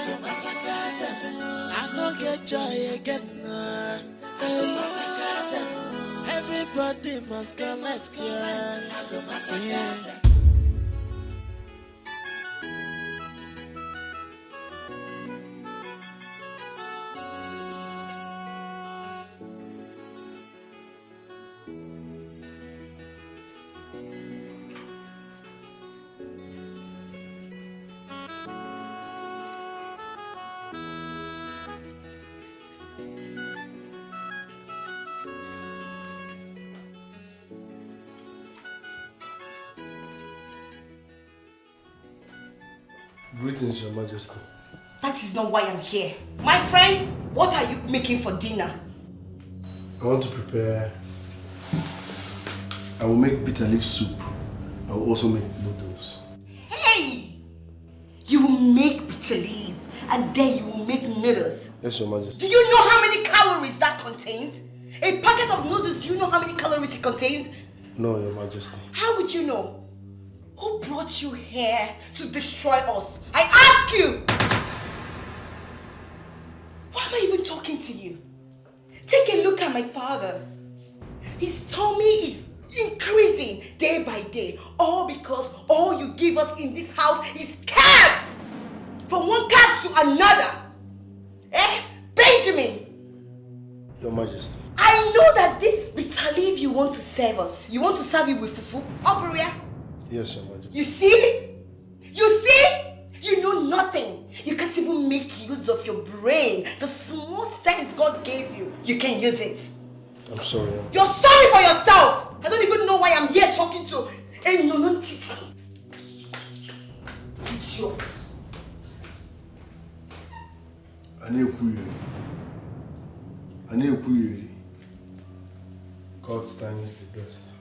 go massacre them. I go get joy again. Everybody must collect, yeah. Greetings, Your Majesty. That is not why I'm here. My friend, what are you making for dinner? I want to prepare. I will make bitter leaf soup. I will also make noodles. Hey! You will make bitter leaf and then you will make noodles. Yes, Your Majesty. Do you know how many calories that contains? A packet of noodles, do you know how many calories it contains? No, Your Majesty. How would you know? Who brought you here to destroy us? I ask you! Why am I even talking to you? Take a look at my father. His tummy is increasing day by day. All because all you give us in this house is cabs! From one cab to another. Eh? Benjamin! Your Majesty. I know that this bitter leaf you want to serve us. You want to serve it with fufu? Operia? Yes, Your Majesty. You see? You see? You know nothing. You can't even make use of your brain. The small sense God gave you, you can use it. I'm sorry. You're sorry for yourself. I don't even know why I'm here talking to a non-titi. Idiot. God's time is the best.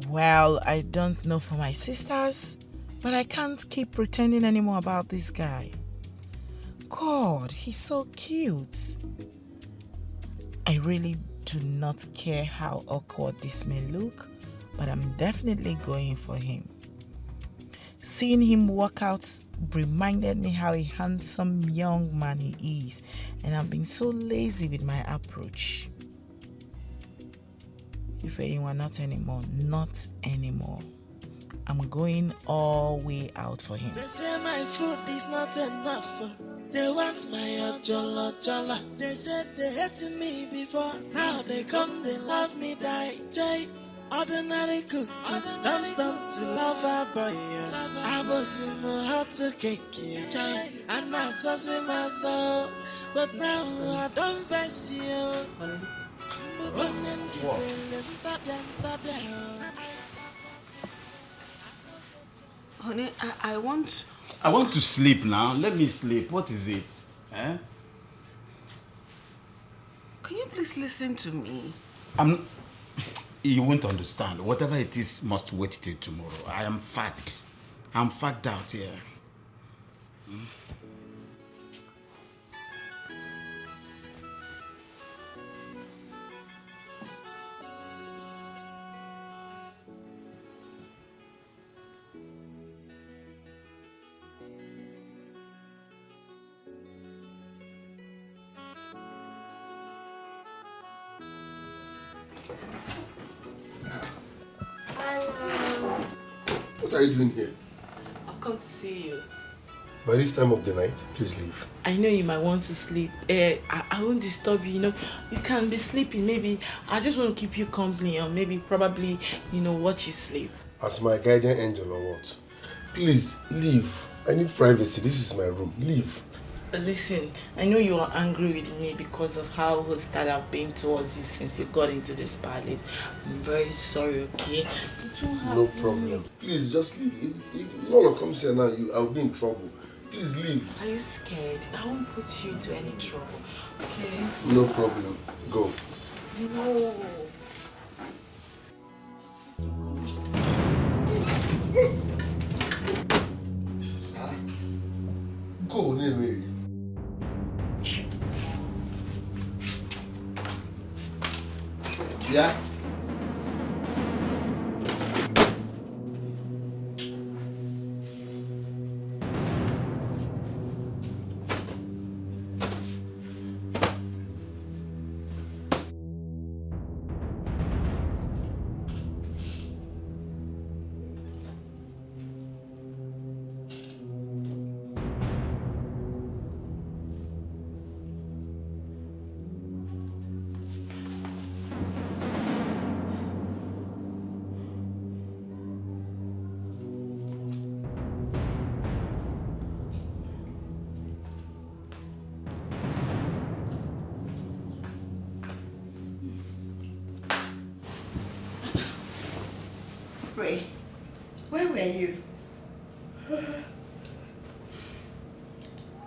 Well, I don't know for my sisters, but I can't keep pretending anymore about this guy. God, he's so cute. I really do not care how awkward this may look, but I'm definitely going for him. Seeing him walk out reminded me how a handsome young man he is, and I've been so lazy with my approach. If you are not anymore, not anymore. I'm going all way out for him. They say my food is not enough. They want my ojolo. They said they hated me before. Now they come, they love me, die. Jay, ordinary cook, don't turn to lover boy. I was in my heart to cake, Jay, and I saw in my soul. But now I don't face you. Honey, I want... I want to sleep now. Let me sleep. What is it? Eh? Can you please listen to me? You won't understand. Whatever it is must wait till tomorrow. I am fagged. I'm fagged out here. What are you doing here? I've come to see you. By this time of the night, please leave. I know you might want to sleep. I won't disturb you, You can be sleeping. Maybe I just want to keep you company, or maybe probably, watch you sleep. As my guardian angel or what? Please, leave. I need privacy. This is my room. Leave. Listen, I know you are angry with me because of how hostile I've been towards you since you got into this palace. I'm very sorry, okay? No problem. Please, just leave. If Lola comes here now, I'll be in trouble. Please leave. Are you scared? I won't put you into any trouble, okay? No problem. Go. No. Go, Neme. Yeah? Wait, where were you? I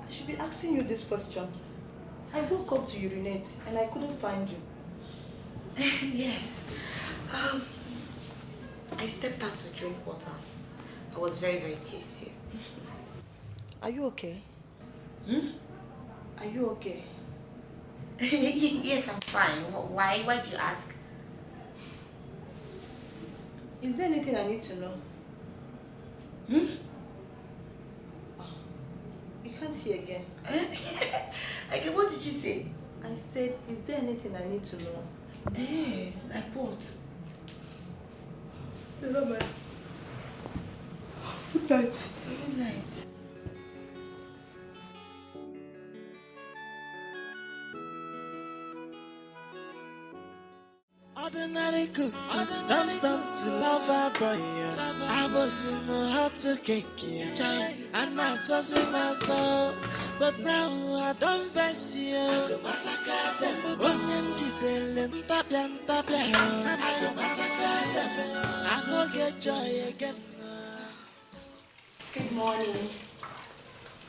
should be asking you this question. I woke up to urinate and I couldn't find you. Yes. I stepped out to drink water. I was very, very thirsty. Are you okay? Are you okay? Yes, I'm fine. Why? Why do you ask? Is there anything I need to know? You can't hear again. Okay, what did you say? I said, is there anything I need to know? Like what? Never mind. Good night. Good night. Ordinary cook, don't turn to lover boy. I was in my heart to cake, and I saw my soul. But now I don't vex you. I go massacre them. Onyenji delen tapian. I go massacre them. I go get joy again. Good morning.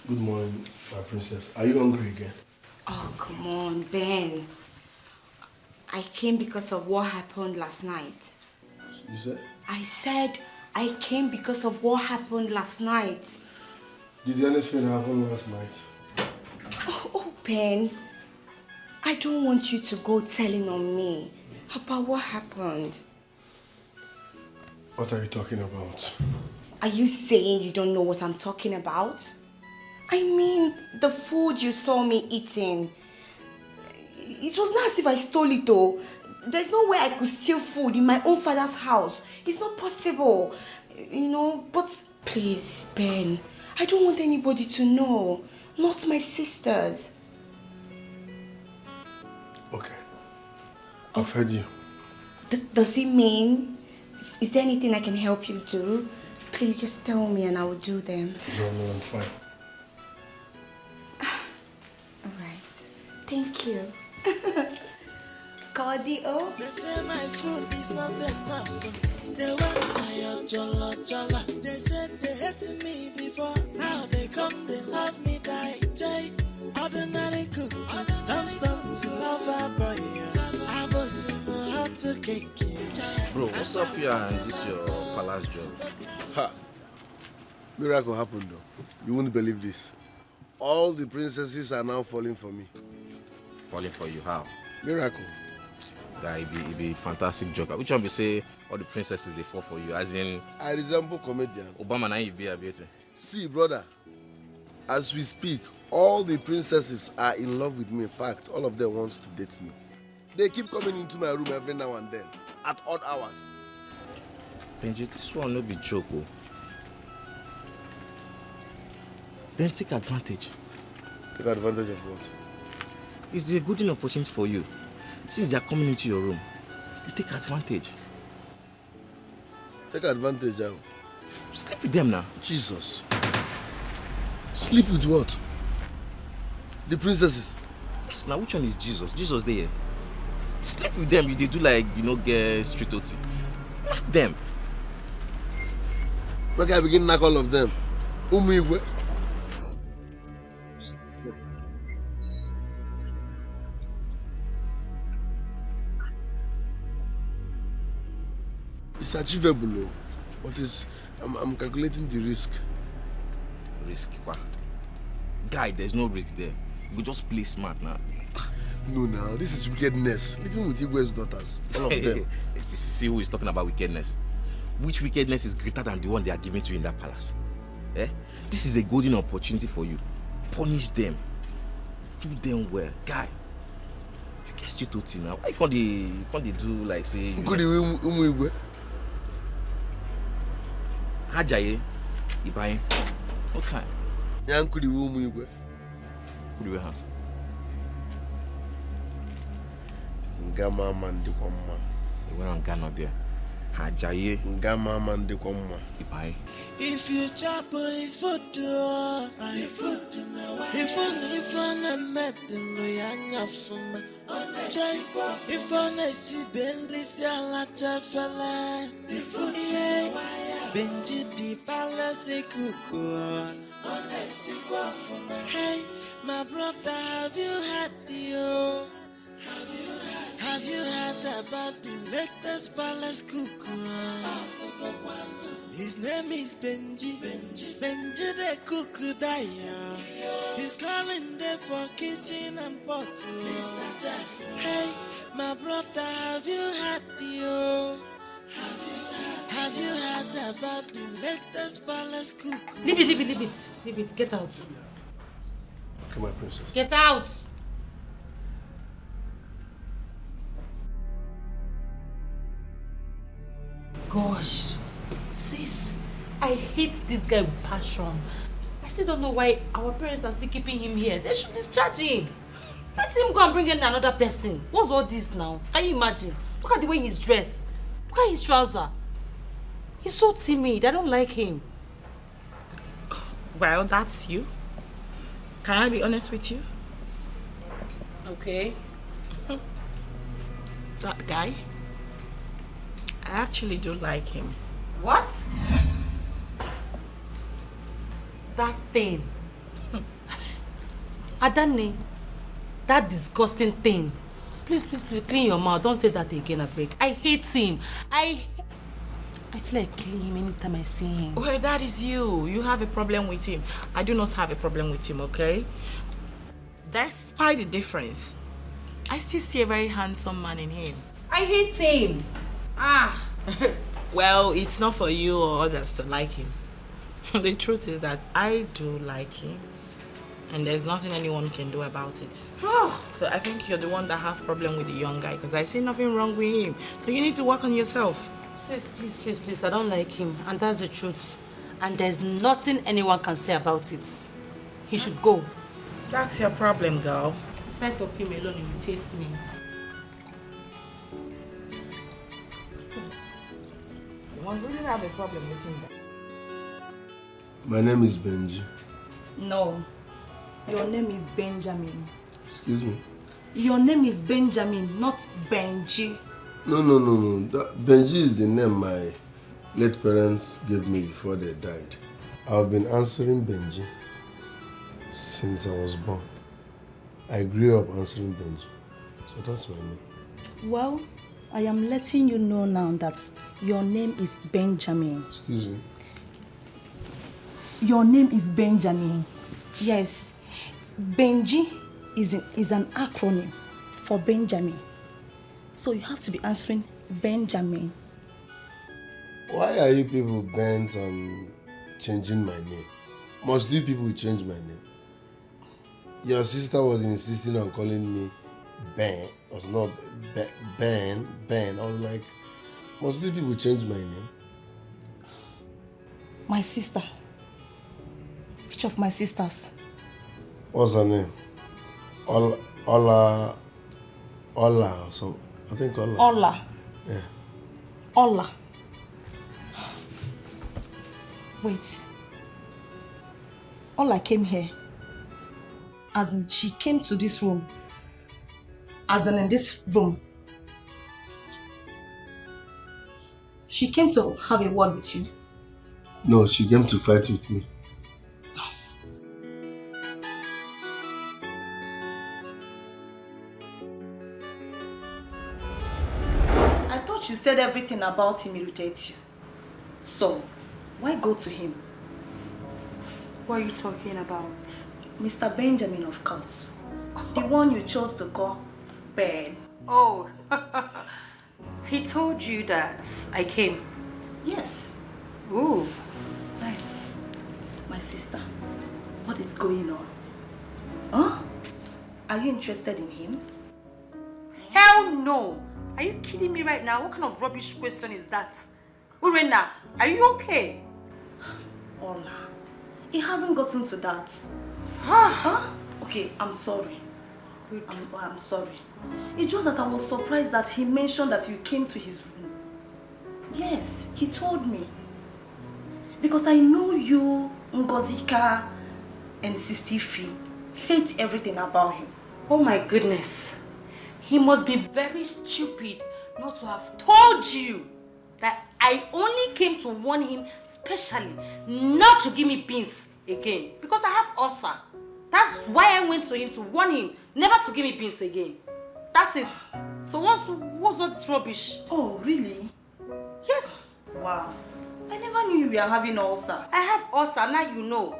Good morning, my princess. Are you hungry again? Oh, come on, Ben. I came because of what happened last night. You said? I said I came because of what happened last night. Did anything happen last night? Oh, Ben. I don't want you to go telling on me about what happened. What are you talking about? Are you saying you don't know what I'm talking about? I mean, the food you saw me eating. It was not as if I stole it though. There's no way I could steal food in my own father's house. It's not possible. You know, but please, Ben, I don't want anybody to know. Not my sisters. Okay. I've heard you. Does it mean? Is there anything I can help you do? Please just tell me and I will do them. No, I'm fine. All right. Thank you. Cardio. They say my food is not enough. They want my jolla. They said they hated me before. Now they come, they love me, die. Jay, ordinary cook. Don't turn to lover boy. I was in my heart to cake. Bro, what's up here and this your palace job? Ha! Miracle happened though. You won't believe this. All the princesses are now falling for me. Falling for you, how? Miracle. That it be fantastic joke. Which one be say all the princesses they fall for you? As in I resemble comedian. Obama na you be a beauty. See, brother, as we speak, all the princesses are in love with me. In fact, all of them wants to date me. They keep coming into my room every now and then, at odd hours. Benji, this one no be joke. Oh. Then take advantage. Take advantage of what? It's a good opportunity for you. Since they are coming into your room, you take advantage. Take advantage, how? Sleep with them now. Jesus. Sleep with what? The princesses. Now, which one is Jesus? Jesus there. Sleep with them, they do like, get street OT. Knock them. Make I begin knock all of them. Umigwe. It's achievable, but I'm calculating the risk. Risk, what? Guy, there's no risk there. You just play smart now. No, now, this is wickedness. Sleeping with Igwe's daughters. All of them. See who is talking about wickedness. Which wickedness is greater than the one they are giving to you in that palace? Eh? This is a golden opportunity for you. Punish them. Do them well. Guy, you get straight to tea now. Why can't they do like say... Could you Igwe? Hajaye, Ibaye. No time. Yeah, could you Igwe? Could you have? Ngama mandikwa mma. You went on Ghana there. Hajaye. Ngama mandikwa mma. Ibaye. If you chop his food, if I met them, I know from if I see Benris, I'll fella. Benji di palace cuckoo. Hey, my brother, have you had you? Have you heard about the latest palace cuckoo? His name is Benji the cuckoo daya. He's calling there for kitchen and pot. Hey, my brother, have you had you? Have you heard about the latest palace cuckoo? Leave it. Get out. Okay, my princess. Get out. Gosh, sis, I hate this guy with passion. I still don't know why our parents are still keeping him here. They should discharge him. Let him go and bring in another person. What's all this now? Can you imagine? Look at the way he's dressed. Look at his trouser. He's so timid. I don't like him. Well, that's you. Can I be honest with you? Okay. That guy, I actually do like him. What? That thing. Adane, that disgusting thing. Please, clean your mouth. Don't say that again, I beg. I hate him. I feel like killing him anytime I see him. Well, that is you. You have a problem with him. I do not have a problem with him, okay? Despite the difference, I still see a very handsome man in him. I hate him. Well, it's not for you or others to like him. The truth is that I do like him, and there's nothing anyone can do about it. So I think you're the one that have problem with the young guy, because I see nothing wrong with him. So you need to work on yourself. Sis, please, I don't like him, and that's the truth. And there's nothing anyone can say about it. He should go. That's your problem, girl. The sight of him alone irritates me. You must really have a problem with him. My name is Benji. No, your name is Benjamin. Excuse me? Your name is Benjamin, not Benji. No. Benji is the name my late parents gave me before they died. I've been answering Benji since I was born. I grew up answering Benji. So that's my name. Well, I am letting you know now that your name is Benjamin. Excuse me? Your name is Benjamin. Yes. Benji is an acronym for Benjamin. So you have to be answering Benjamin. Why are you people bent on changing my name? Must you people change my name? Your sister was insisting on calling me Ben. It was not Ben. I was like, must you people change my name? My sister. Which of my sisters? What's her name? Ola or something. I think Ola. Ola. Yeah. Ola. Wait. Ola came here. As in, she came to this room. As in this room. She came to have a word with you. No, she came to fight with me. You said everything about him irritates you. So, why go to him? What are you talking about? Mr. Benjamin, of course. The one you chose to call Ben. Oh, he told you that I came. Yes. Ooh. Nice. My sister, what is going on? Huh? Are you interested in him? Hell no. Are you kidding me right now? What kind of rubbish question is that? Urena, are you okay? Ola, it hasn't gotten to that. Huh? Okay, I'm sorry. I'm sorry. It's just that I was surprised that he mentioned that you came to his room. Yes, he told me. Because I know you, Ngozika, and Sistifi hate everything about him. Oh my goodness. He must be very stupid not to have told you that I only came to warn him specially not to give me beans again. Because I have ulcer. That's why I went to him to warn him never to give me beans again. That's it. So what's all this rubbish? Oh, really? Yes. Wow. I never knew you were having ulcer. I have ulcer, now you know.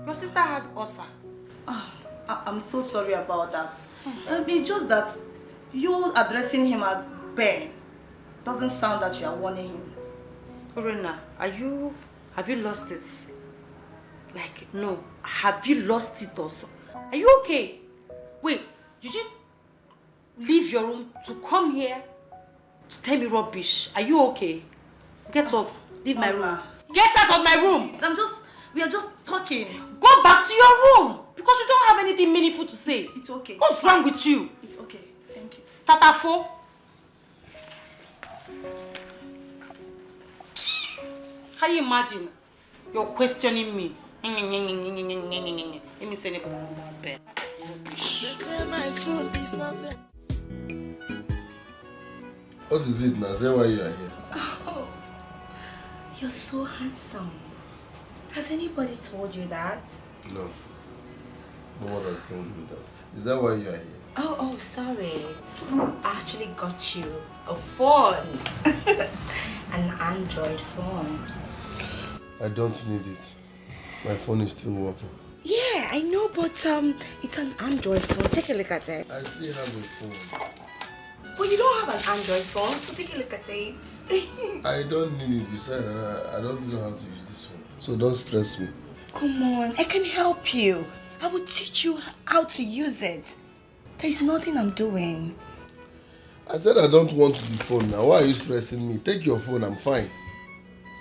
Your sister has ulcer. I'm so sorry about that. It's just that you addressing him as Ben doesn't sound that you are warning him. Urena, have you lost it? Like, no. Have you lost it also? Are you okay? Wait, did you leave your room to come here to tell me rubbish? Are you okay? Get up. Leave my room. Get out of my room! We are just talking. Go back to your room! Because you don't have anything meaningful to say. It's okay. What's wrong with you? It's okay. Thank you. Tatafo? Can you imagine? You're questioning me. Let me say anything about that. They say my food is not a... What is it now? Say why you are here. Oh, you're so handsome. Has anybody told you that? No. No one has told me that. Is that why you are here? Oh, sorry. I actually got you a phone. An Android phone. I don't need it. My phone is still working. Yeah, I know, but it's an Android phone. Take a look at it. I still have a phone. Well, you don't have an Android phone, so take a look at it. I don't need it. Besides, I don't know how to use this phone. So don't stress me. Come on, I can help you. I will teach you how to use it. There's nothing I'm doing. I said I don't want the phone now. Why are you stressing me? Take your phone, I'm fine.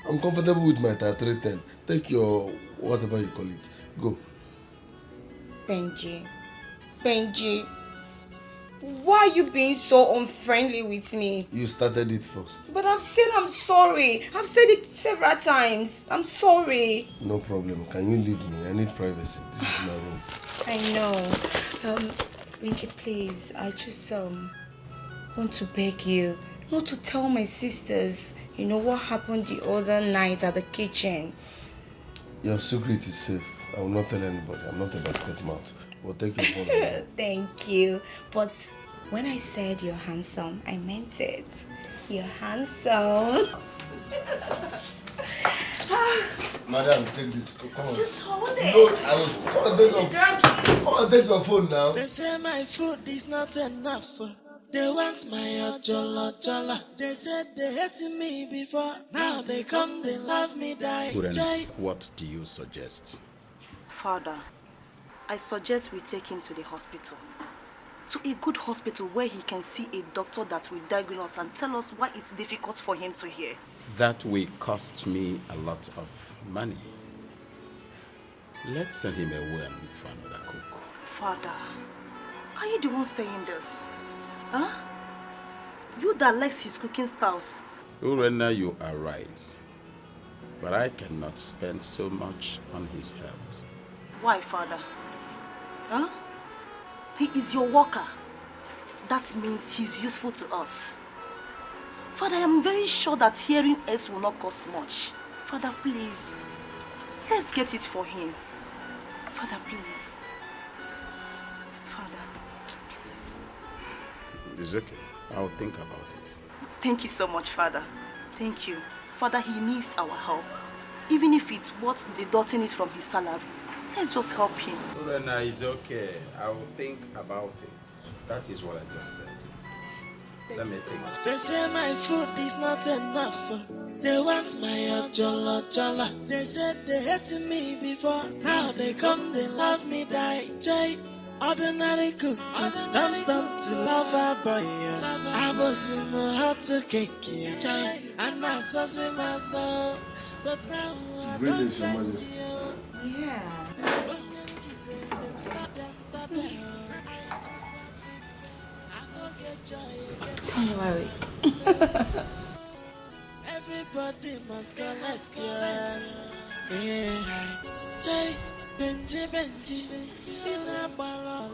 I'm comfortable with my 3310. Take your whatever you call it. Go. Benji, why are you being so unfriendly with me? You started it first. But I've said I'm sorry. I've said it several times. I'm sorry. No problem. Can you leave me? I need privacy. This is my room. I know. Benji, please. I just want to beg you not to tell my sisters, you know, what happened the other night at the kitchen. Your secret is safe. I will not tell anybody. I'm not a basket mouth. But take your phone. Thank you. But when I said you're handsome, I meant it. You're handsome. Madam, take this. Come on. Just hold it. No, I was. Come on, take your phone now. They say my food is not enough. They want my ojolo. They said they hated me before. Now they come, they love me, die. What do you suggest? Father, I suggest we take him to the hospital. To a good hospital where he can see a doctor that will diagnose and tell us why it's difficult for him to hear. That will cost me a lot of money. Let's send him away and look for another cook. Father, are you the one saying this? Huh? You that likes his cooking styles. Urena, you are right. But I cannot spend so much on his health. Why, Father? Huh? He is your worker. That means he's useful to us. Father, I am very sure that hearing us will not cost much. Father, please. Let's get it for him. Father, please. Father, please. It's okay. I'll think about it. Thank you so much, Father. Thank you. Father, he needs our help. Even if it's what deducting is from his salary. Let's just help him. Urena, it's okay. I will think about it. That is what I just said. Let me think. They say my food is not enough. They want my ojolo jolo. They said they hated me before. Now they come, they love me, die. Jay, ordinary cook. Don't to lover boy. I was in my heart to cake. Jay, and I saw my soul. But now I Greetings, Your Majesty. Yeah. Don't worry. Everybody must go, let's go. Yeah. Jay, Benji, in a ball.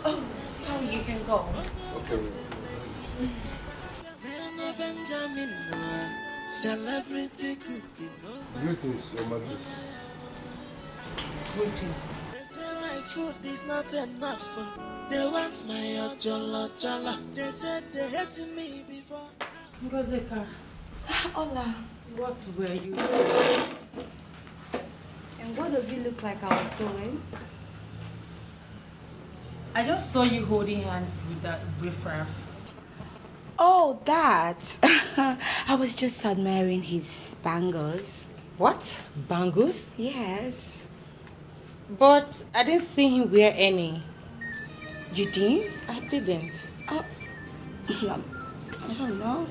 Oh, sorry, you can go. Okay. Benjamin, celebrity cookie. Greetings, Your Majesty. Greetings. They say my food is not enough. They want my ojolo jolo. They said they hated me before. Ngozeka. Hola. What were you doing? And what does it look like I was doing? I just saw you holding hands with that riffraff. Oh, that. I was just admiring his bangles. What? Bangles? Yes. But I didn't see him wear any. You didn't? I didn't. I don't know.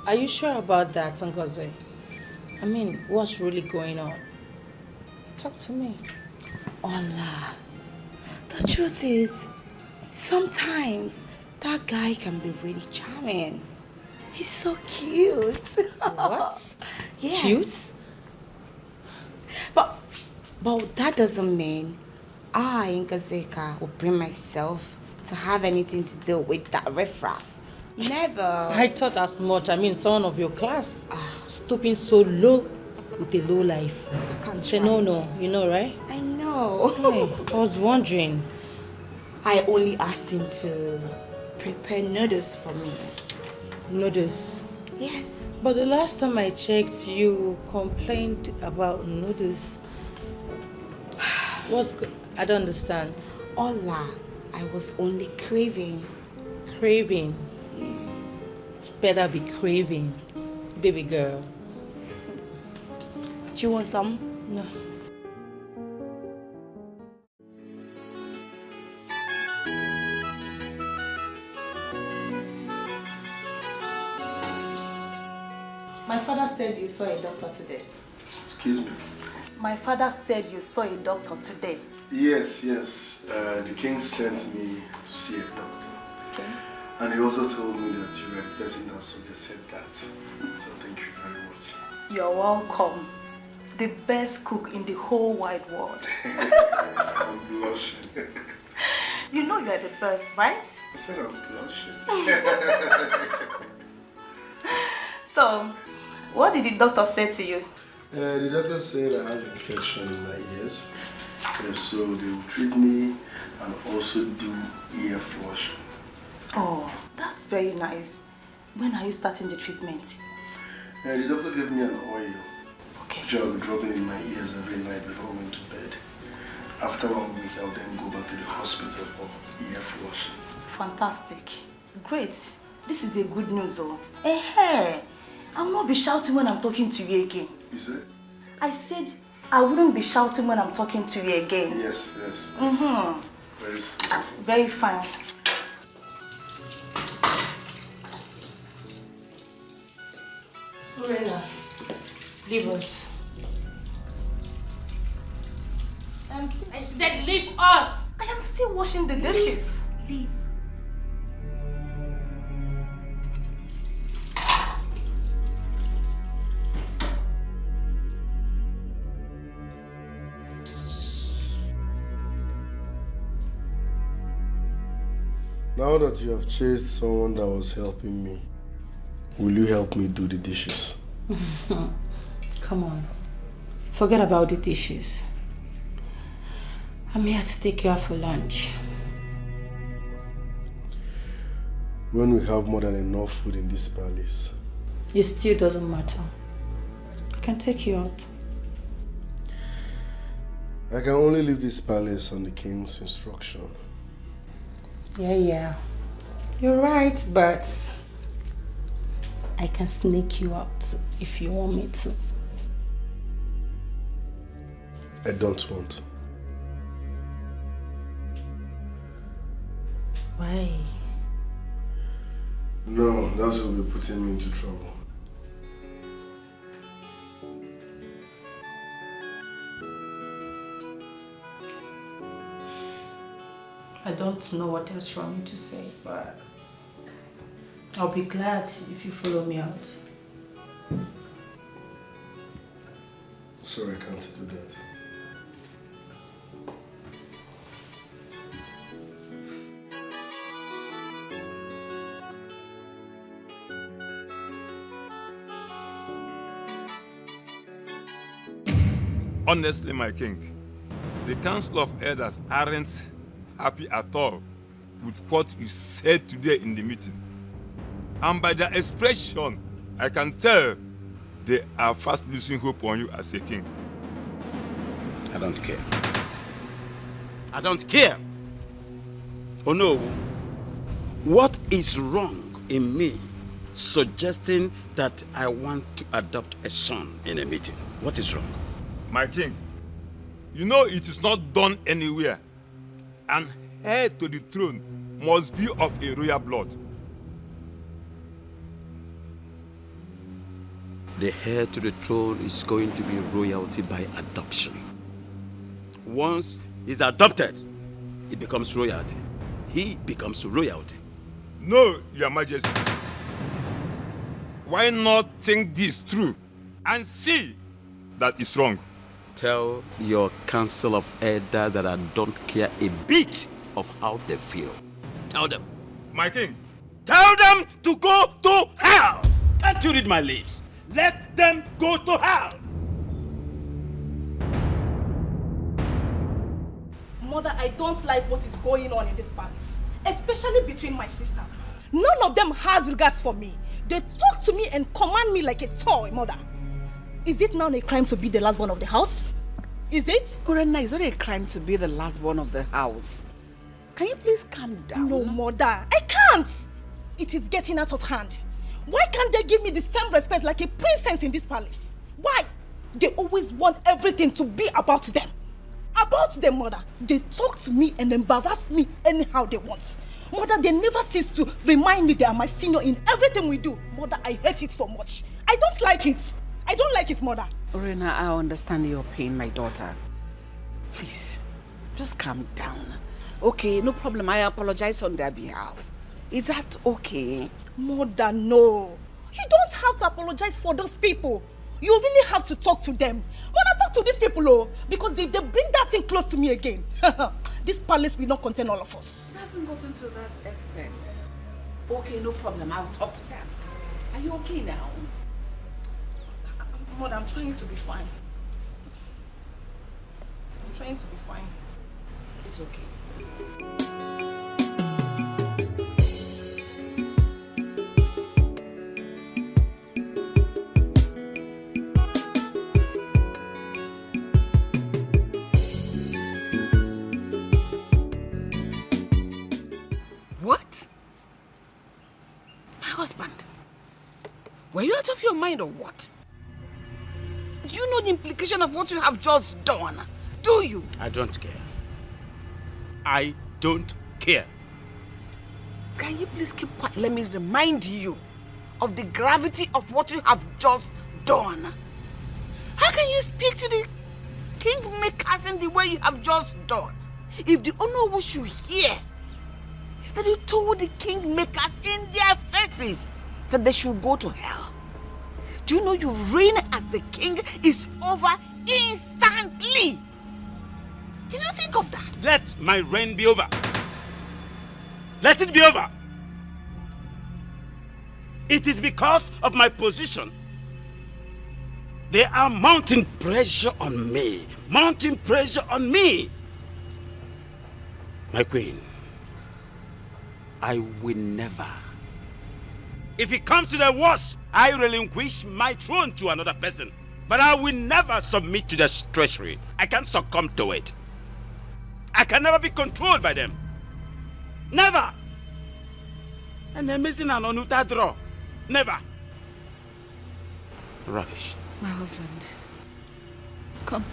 Are you sure about that, Ngozi? I mean, what's really going on? Talk to me. Ola, the truth is, sometimes that guy can be really charming. He's so cute. What? Yes. Cute? But that doesn't mean I, Ngazeka, will bring myself to have anything to do with that riffraff. Never. I thought as much. I mean, someone of your class stooping so low with a low life. I can't say no, you know, right? I know. Hey, I was wondering. I only asked him to prepare noodles for me. Noodles? Yes. But the last time I checked, you complained about noodles. What's good? I don't understand. Ola, I was only craving. Craving? It's better be craving, baby girl. Do you want some? No. My father said you saw a doctor today. Excuse me? My father said you saw a doctor today. Yes. The king sent me to see a doctor. Okay. And he also told me that you were the person that suggested that. So thank you very much. You're welcome. The best cook in the whole wide world. I'm blushing. You know you're the best, right? I said I'm blushing. So, what did the doctor say to you? The doctor said I have infection in my ears. So they will treat me and also do ear flushing. Oh, that's very nice. When are you starting the treatment? The doctor gave me an oil, okay, which I'll be dropping in my ears every night before going to bed. After 1 week, I'll then go back to the hospital for ear flushing. Fantastic. Great. This is a good news, though. Hey, I will not be shouting when I'm talking to you again. You said? I said I wouldn't be shouting when I'm talking to you again. Yes. Mm-hmm. Very sweet. Very fine. Lorena, leave us. I said leave us! I am still washing the dishes. Leave. Now that you have chased someone that was helping me, will you help me do the dishes? Come on. Forget about the dishes. I'm here to take you out for lunch. When we have more than enough food in this palace. It still doesn't matter. I can take you out. I can only leave this palace on the king's instruction. Yeah. You're right, but I can sneak you out if you want me to. I don't want. Why? No, that will be putting me into trouble. I don't know what else you want me to say, but I'll be glad if you follow me out. Sorry, I can't do that. Honestly, my king, the Council of Elders aren't happy at all with what you said today in the meeting. And by their expression, I can tell they are fast losing hope on you as a king. I don't care. I don't care. Oh no. What is wrong in me suggesting that I want to adopt a son in a meeting? What is wrong? My king, you know it is not done anywhere. An heir to the throne must be of a royal blood. The heir to the throne is going to be royalty by adoption. Once he's adopted, he becomes royalty. He becomes royalty. No, Your Majesty. Why not think this through and see that it's wrong? Tell your council of elders that I don't care a bit of how they feel. Tell them. My king. Tell them to go to hell. Can't you read my lips? Let them go to hell. Mother, I don't like what is going on in this palace, especially between my sisters. None of them has regards for me. They talk to me and command me like a toy, Mother. Is it now a crime to be the last born of the house? Is it? Orena, it's not a crime to be the last born of the house. Can you please calm down? No, Mother. I can't. It is getting out of hand. Why can't they give me the same respect like a princess in this palace? Why? They always want everything to be about them. About them, Mother. They talk to me and embarrass me anyhow they want. Mother, they never cease to remind me they are my senior in everything we do. Mother, I hate it so much. I don't like it. I don't like it, Mother. Orena, I understand your pain, my daughter. Please, just calm down. Okay, no problem. I apologize on their behalf. Is that okay? Mother, no. You don't have to apologize for those people. You really have to talk to them. Mother, talk to these people, oh, because if they bring that thing close to me again, this palace will not contain all of us. It hasn't gotten to that extent. Okay, no problem. I'll talk to them. Are you okay now? Mother, I'm trying to be fine. I'm trying to be fine. It's okay. What? My husband? Were you out of your mind or what? Do you know the implication of what you have just done? Do you? I don't care. I don't care. Can you please keep quiet? Let me remind you of the gravity of what you have just done. How can you speak to the kingmakers in the way you have just done? If the Honorable should hear that you told the kingmakers in their faces that they should go to hell, do you know your reign as the king is over instantly? Did you think of that? Let my reign be over. Let it be over. It is because of my position. They are mounting pressure on me. Mounting pressure on me. My queen, I will never. If it comes to the worst, I relinquish my throne to another person. But I will never submit to their treachery. I can't succumb to it. I can never be controlled by them. Never! And they're missing an onuta draw. Never. Rubbish. My husband, come.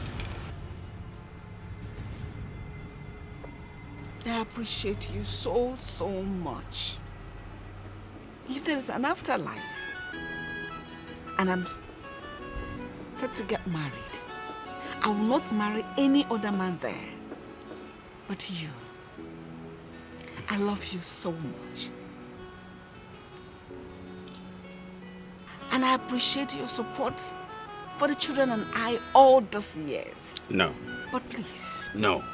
I appreciate you so much. If there is an afterlife, and I'm set to get married, I will not marry any other man there but you. I love you so much. And I appreciate your support for the children and I all these years. No. But please. No.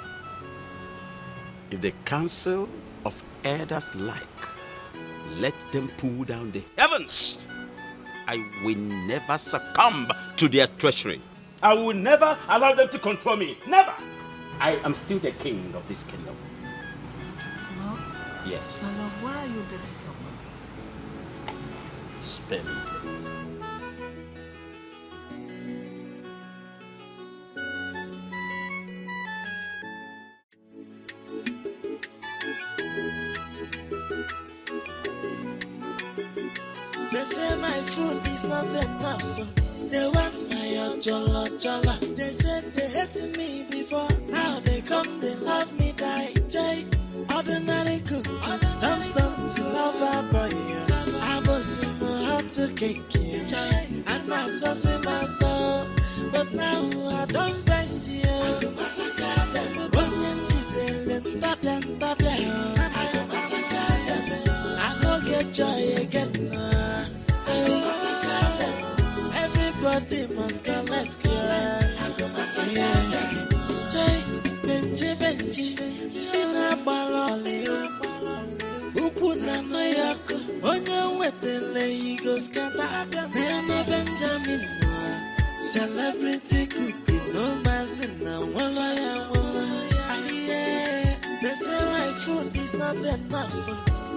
If the council of elders like, let them pull down the heavens. I will never succumb to their treachery. I will never allow them to control me. Never. I am still the king of this kingdom. No. Yes. My love, why are you this stubborn? Spare me, please. They say my food is not enough. They want my chola. They said they hated me before. Now they come, they love me, die. Jay, ordinary cook. Don't turn to lover boy. I was in my heart to cake. And I saw see my soul. But now I don't face you. I go massacre them. I go massacre them. I go get joy again. Everybody must go, let's go. I go massacre. Benji, ina baloli. Ukuna no yako, onye wetele igo skata. Nene Benjamin, celebrity cuckoo, no mazina, wala. They say my food is not enough.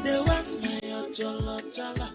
They want my chola.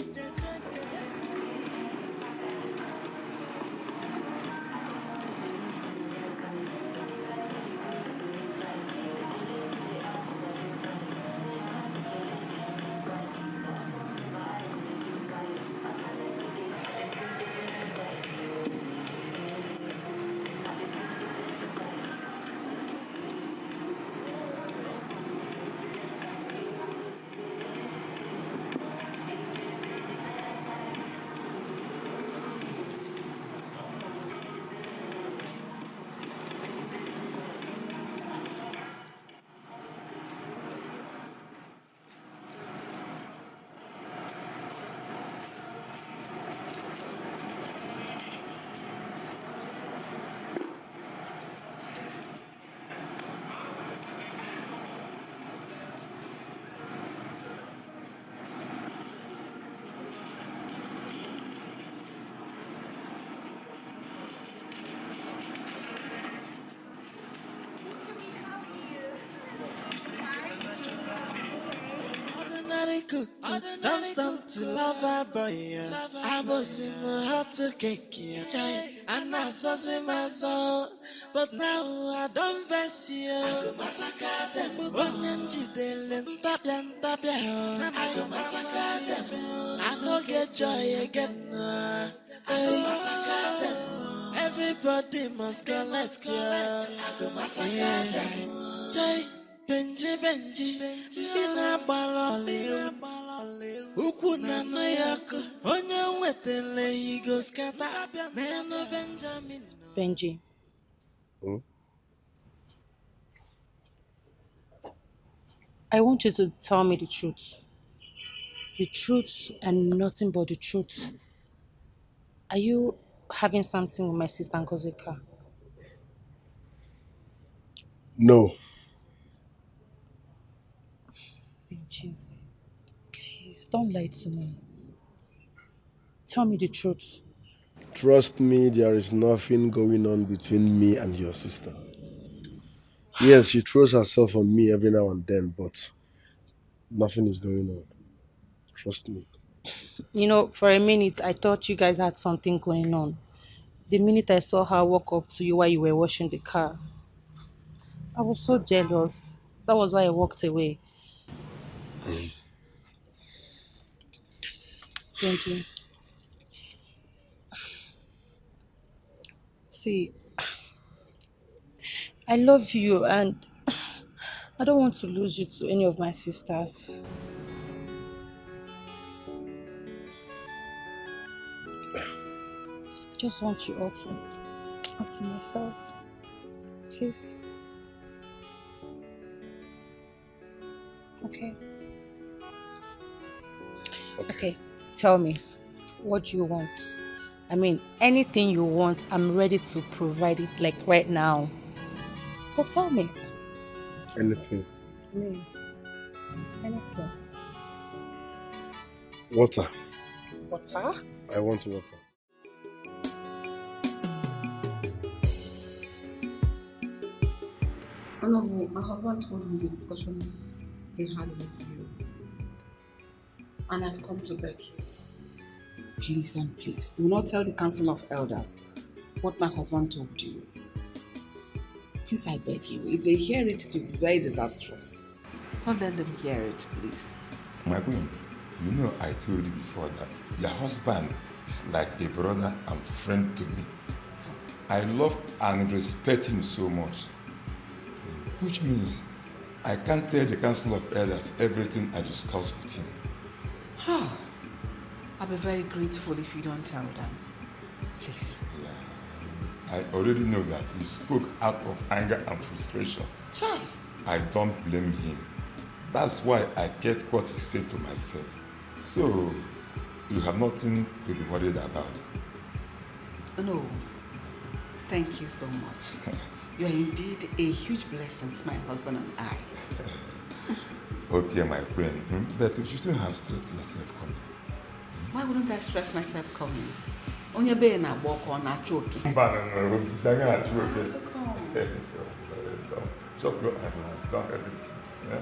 Cook, don't to lover boy. I was in my heart to cake, and I saw in my soul. But now I don't face you. I go massacre them. Onyanji delen tapia. I go massacre them. I go get joy again. I go massacre them. Everybody must go, let's go. I go massacre them. Joy. Benji, ina baloli. Ukuna no yako, onye wetele igo skata. Nene Benjamin. Benji. I want you to tell me the truth. The truth and nothing but the truth. Are you having something with my sister Ngozika? No. Benji, please don't lie to me. Tell me the truth. Trust me, there is nothing going on between me and your sister. Yes, she throws herself on me every now and then, but nothing is going on. Trust me. You know, for a minute, I thought you guys had something going on. The minute I saw her walk up to you while you were washing the car, I was so jealous. That was why I walked away. Benji, see, I love you and I don't want to lose you to any of my sisters. I just want you all to myself. Please. Okay. Okay, tell me, what do you want? I mean, anything you want, I'm ready to provide it, like right now. So tell me. Anything. I mean, anything. Water. Water? I want water. Oh no, my husband told me the discussion he had with you. And I've come to beg you. Please and please, do not tell the Council of Elders what my husband told you. Please, I beg you. If they hear it, it will be very disastrous. Don't let them hear it, please. My queen, you know I told you before that your husband is like a brother and friend to me. I love and respect him so much. Which means I can't tell the Council of Elders everything I discuss with him. I'll be very grateful if you don't tell them. Please. I already know that he spoke out of anger and frustration. Chai. I don't blame him. That's why I kept what he said to myself. So, you have nothing to be worried about. No. Thank you so much. You are indeed a huge blessing to my husband and I. Okay, my queen. But you shouldn't have stressed yourself coming. Why wouldn't I stress myself coming? Onye be na walk on a choke. No, so, just go and relax. Don't everything. Yeah?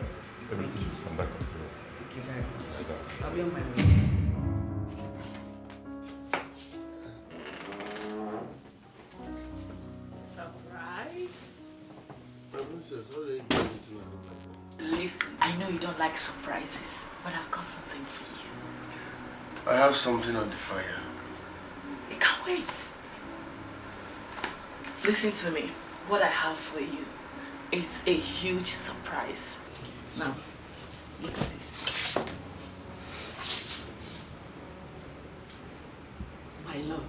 Everything is under control. Thank you very much. I'll be on my way. Listen, I know you don't like surprises, but I've got something for you. I have something on the fire. It can't wait. Listen to me. What I have for you, it's a huge surprise. Now, look at this. My love.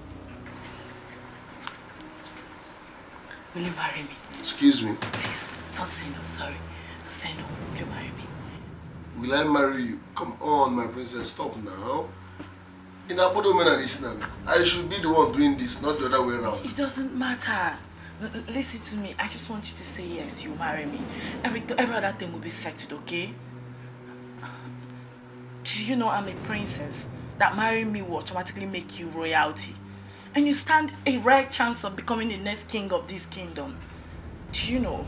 Will you marry me? Excuse me. Please, don't say no, sorry. Don't say no. Will you marry me? Will I marry you? Come on, my princess, stop now. In Abodo men and Islam, I should be the one doing this, not the other way around. It doesn't matter. Listen to me. I just want you to say yes, you marry me. Every other thing will be settled, okay? Do you know I'm a princess? That marrying me will automatically make you royalty. And you stand a rare chance of becoming the next king of this kingdom. Do you know?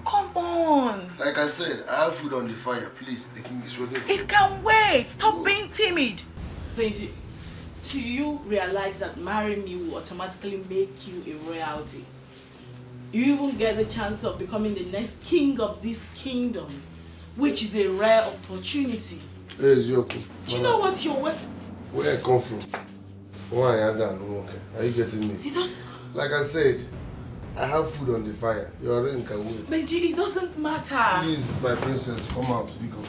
Come on. Like I said, I have food on the fire. Please, the king is waiting for It can wait. Stop being timid. Benji, do you realize that marrying me will automatically make you a royalty? You even get the chance of becoming the next king of this kingdom, which is a rare opportunity. Hey, Zioku. Do you know what you're where I come from? Why I done? Okay. Are you getting me? It does. Like I said, I have food on the fire. Your ring can wait. Benji, it doesn't matter. Please, my princess, come out. We go.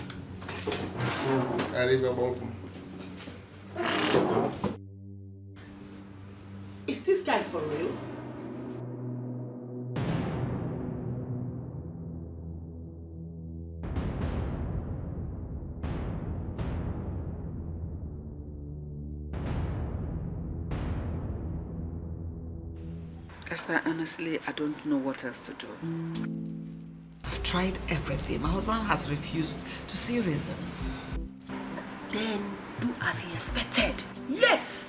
Is this guy for real? Esther, honestly, I don't know what else to do. I've tried everything. My husband has refused to see reasons. Then do as he expected. Yes!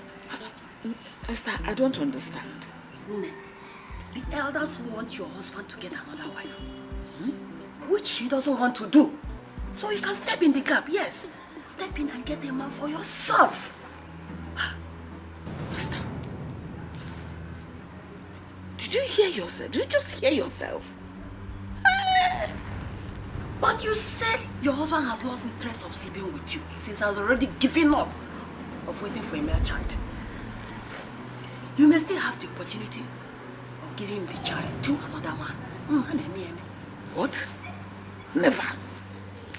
Esther, I don't understand. The elders want your husband to get another wife. Which he doesn't want to do. So you can step in the gap, yes. Step in and get a man for yourself. Did you hear yourself? Did you just hear yourself? But you said your husband has lost interest of sleeping with you since he has already given up of waiting for a male child. You may still have the opportunity of giving him the child to another man. What? Never.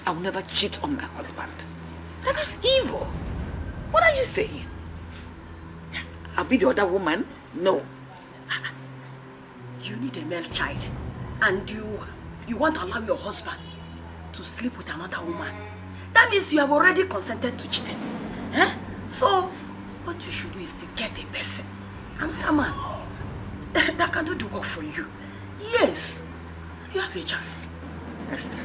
I will never cheat on my husband. That is evil. What are you saying? I'll be the other woman? No. You need a male child, and you want to allow your husband to sleep with another woman. That means you have already consented to cheating. So, what you should do is to get a person, another man, that can do the work for you. Yes, you have a child. Esther,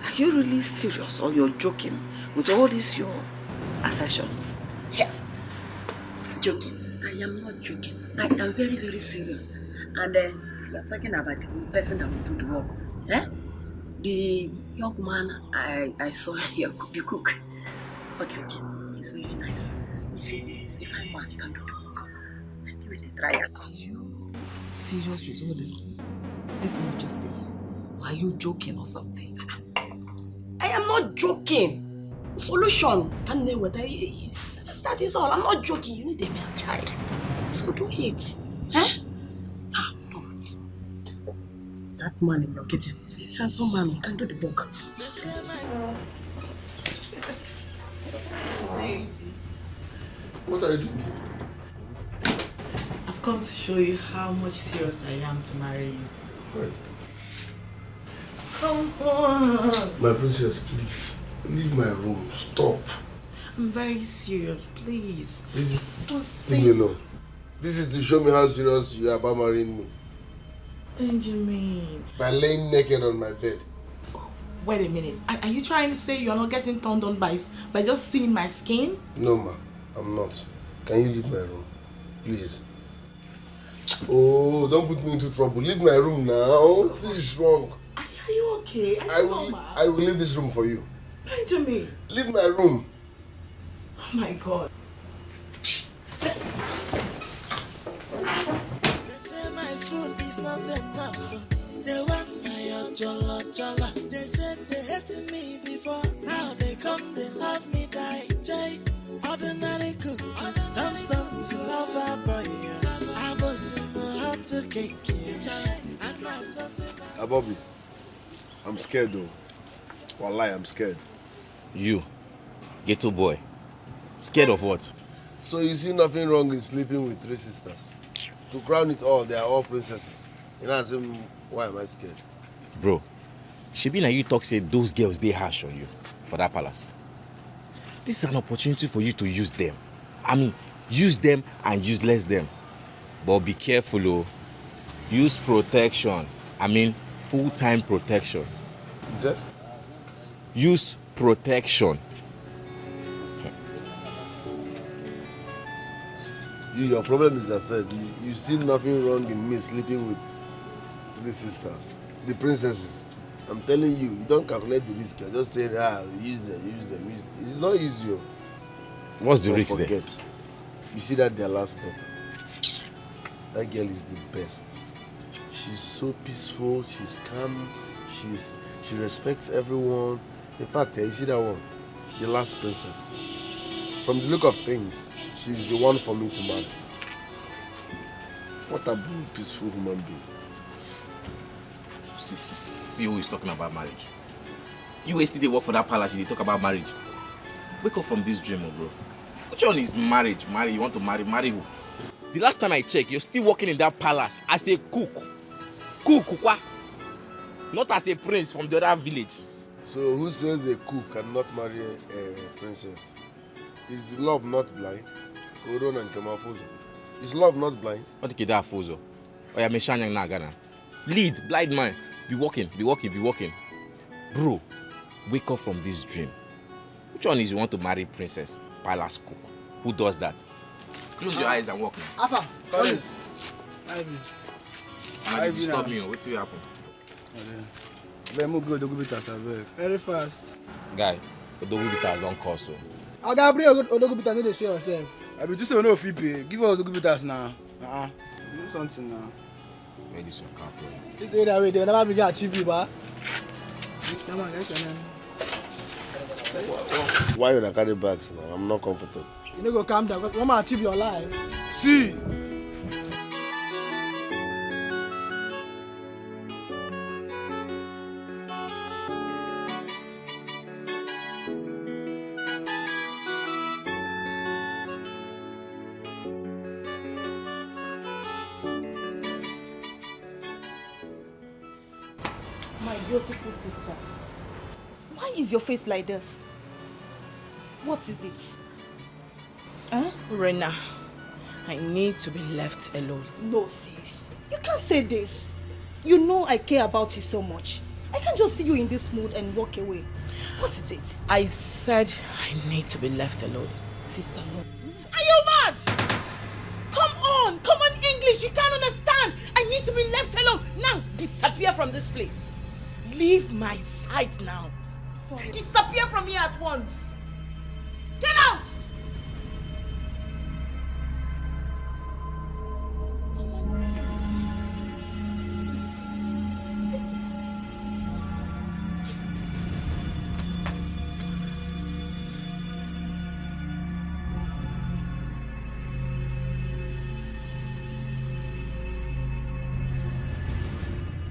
are you really serious or you're joking with all these your assertions? Yeah. Joking. I am not joking. I am very, very serious. And if you are talking about the person that will do the work, the young man I saw here, the cook, but he's very nice. He's a fine man. He can do the work. Give it a try. Are you serious with all this thing you just saying? Or are you joking or something? I am not joking. Solution. That is all. I'm not joking. You need a male child. So do it. No. That man in your kitchen, very handsome man, can do the work. What are you doing? I've come to show you how much serious I am to marry you. Right. Come on. My princess, please. Leave my room. Stop. I'm very serious, please. Don't say... Leave me alone. This is to show me how serious you are about marrying me. Benjamin. By laying naked on my bed. Wait a minute. Are you trying to say you're not getting turned on by just seeing my skin? No, ma. I'm not. Can you leave my room? Please. Oh, don't put me into trouble. Leave my room now. This is wrong. Are you okay? I will leave this room for you. Benjamin. Leave my room. Oh my God. They say my food is not enough. They want my jolla. They said they hated me before. Now they come, they love me, die. Jay, ordinary cook. Don't to love a boy. I was in my heart to cake. Bobby, I'm scared though. Wallahi, I'm scared. You, ghetto boy. Scared of what? So you see nothing wrong in sleeping with 3 sisters? To crown it all, they are all princesses. You know, ask him, why am I scared? Bro, Shebina, you talk say those girls, they harsh on you for that palace. This is an opportunity for you to use them. I mean, use them and useless them. But be careful, oh. Use protection. I mean, full-time protection. Is that? Use protection. Your problem is that you see nothing wrong in me sleeping with 3 sisters, the princesses. I'm telling you, you don't calculate the risk. You're just saying, use them. It's not easy. What's the risk there? You see that their last daughter. That girl is the best. She's so peaceful. She's calm. She respects everyone. In fact, you see that one, the last princess. From the look of things, she's the one for me to marry. What a peaceful human being. See who is talking about marriage. You yesterday work for that palace, you talk about marriage. Wake up from this dream, bro. Which one is marriage? You want to marry who? The last time I checked, you're still working in that palace as a cook. Cook, not as a prince from the other village. So who says a cook cannot marry a princess? Is love not blind? Oron and Kemafozo. Is love not blind? What do you that Fozo? Oya Meshanyang Nagana. Lead, blind man. Be walking. Bro, wake up from this dream. Which one is you want to marry princess? Palace cook. Who does that? Close your eyes and walk now. Afa, Collins. Ivy. Disturb me. What will happen? Let me go to Odogubitas. Very fast. Guy, Odogubitas don't cost so. I got bring Odogubitas to show yourself. I be just say no free pay. Give us Odogubitas now. something now. Where is your car going? This area way they never begin achieve you, ba. Come on, get your name. Why you carry bags now? I'm not comfortable. You know go calm down. One man achieve your life. See. My beautiful sister, why is your face like this? What is it? Huh? Rena, I need to be left alone. No, sis. You can't say this. You know I care about you so much. I can't just see you in this mood and walk away. What is it? I said I need to be left alone. Sister, no. Are you mad? Come on English, you can't understand. I need to be left alone. Now, disappear from this place. Leave my sight now. Sorry. Disappear from here at once. Get out!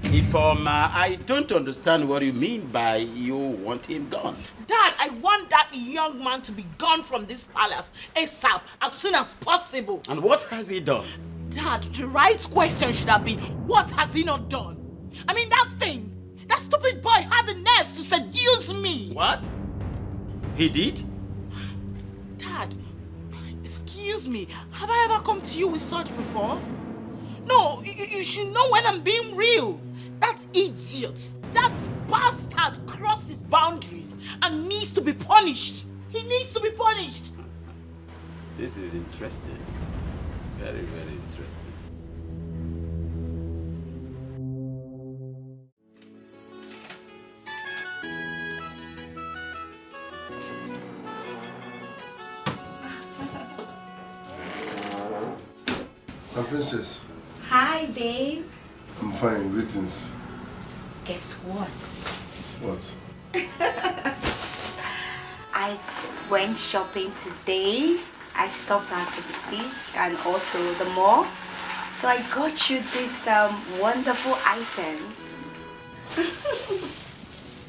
Informer, I don't understand what you mean by you want him gone. Dad, I want that young man to be gone from this palace ASAP, as soon as possible. And what has he done? Dad, the right question should have been, what has he not done? I mean, that stupid boy had the nerves to seduce me. What? He did? Dad, excuse me, have I ever come to you with such before? No, you should know when I'm being real. That idiot, that bastard crossed his boundaries and needs to be punished. He needs to be punished. This is interesting. Very, very interesting. My princess. Hi, babe. I'm fine. Greetings. Guess what? What? I went shopping today. I stopped at the boutique and also the mall. So I got you these wonderful items.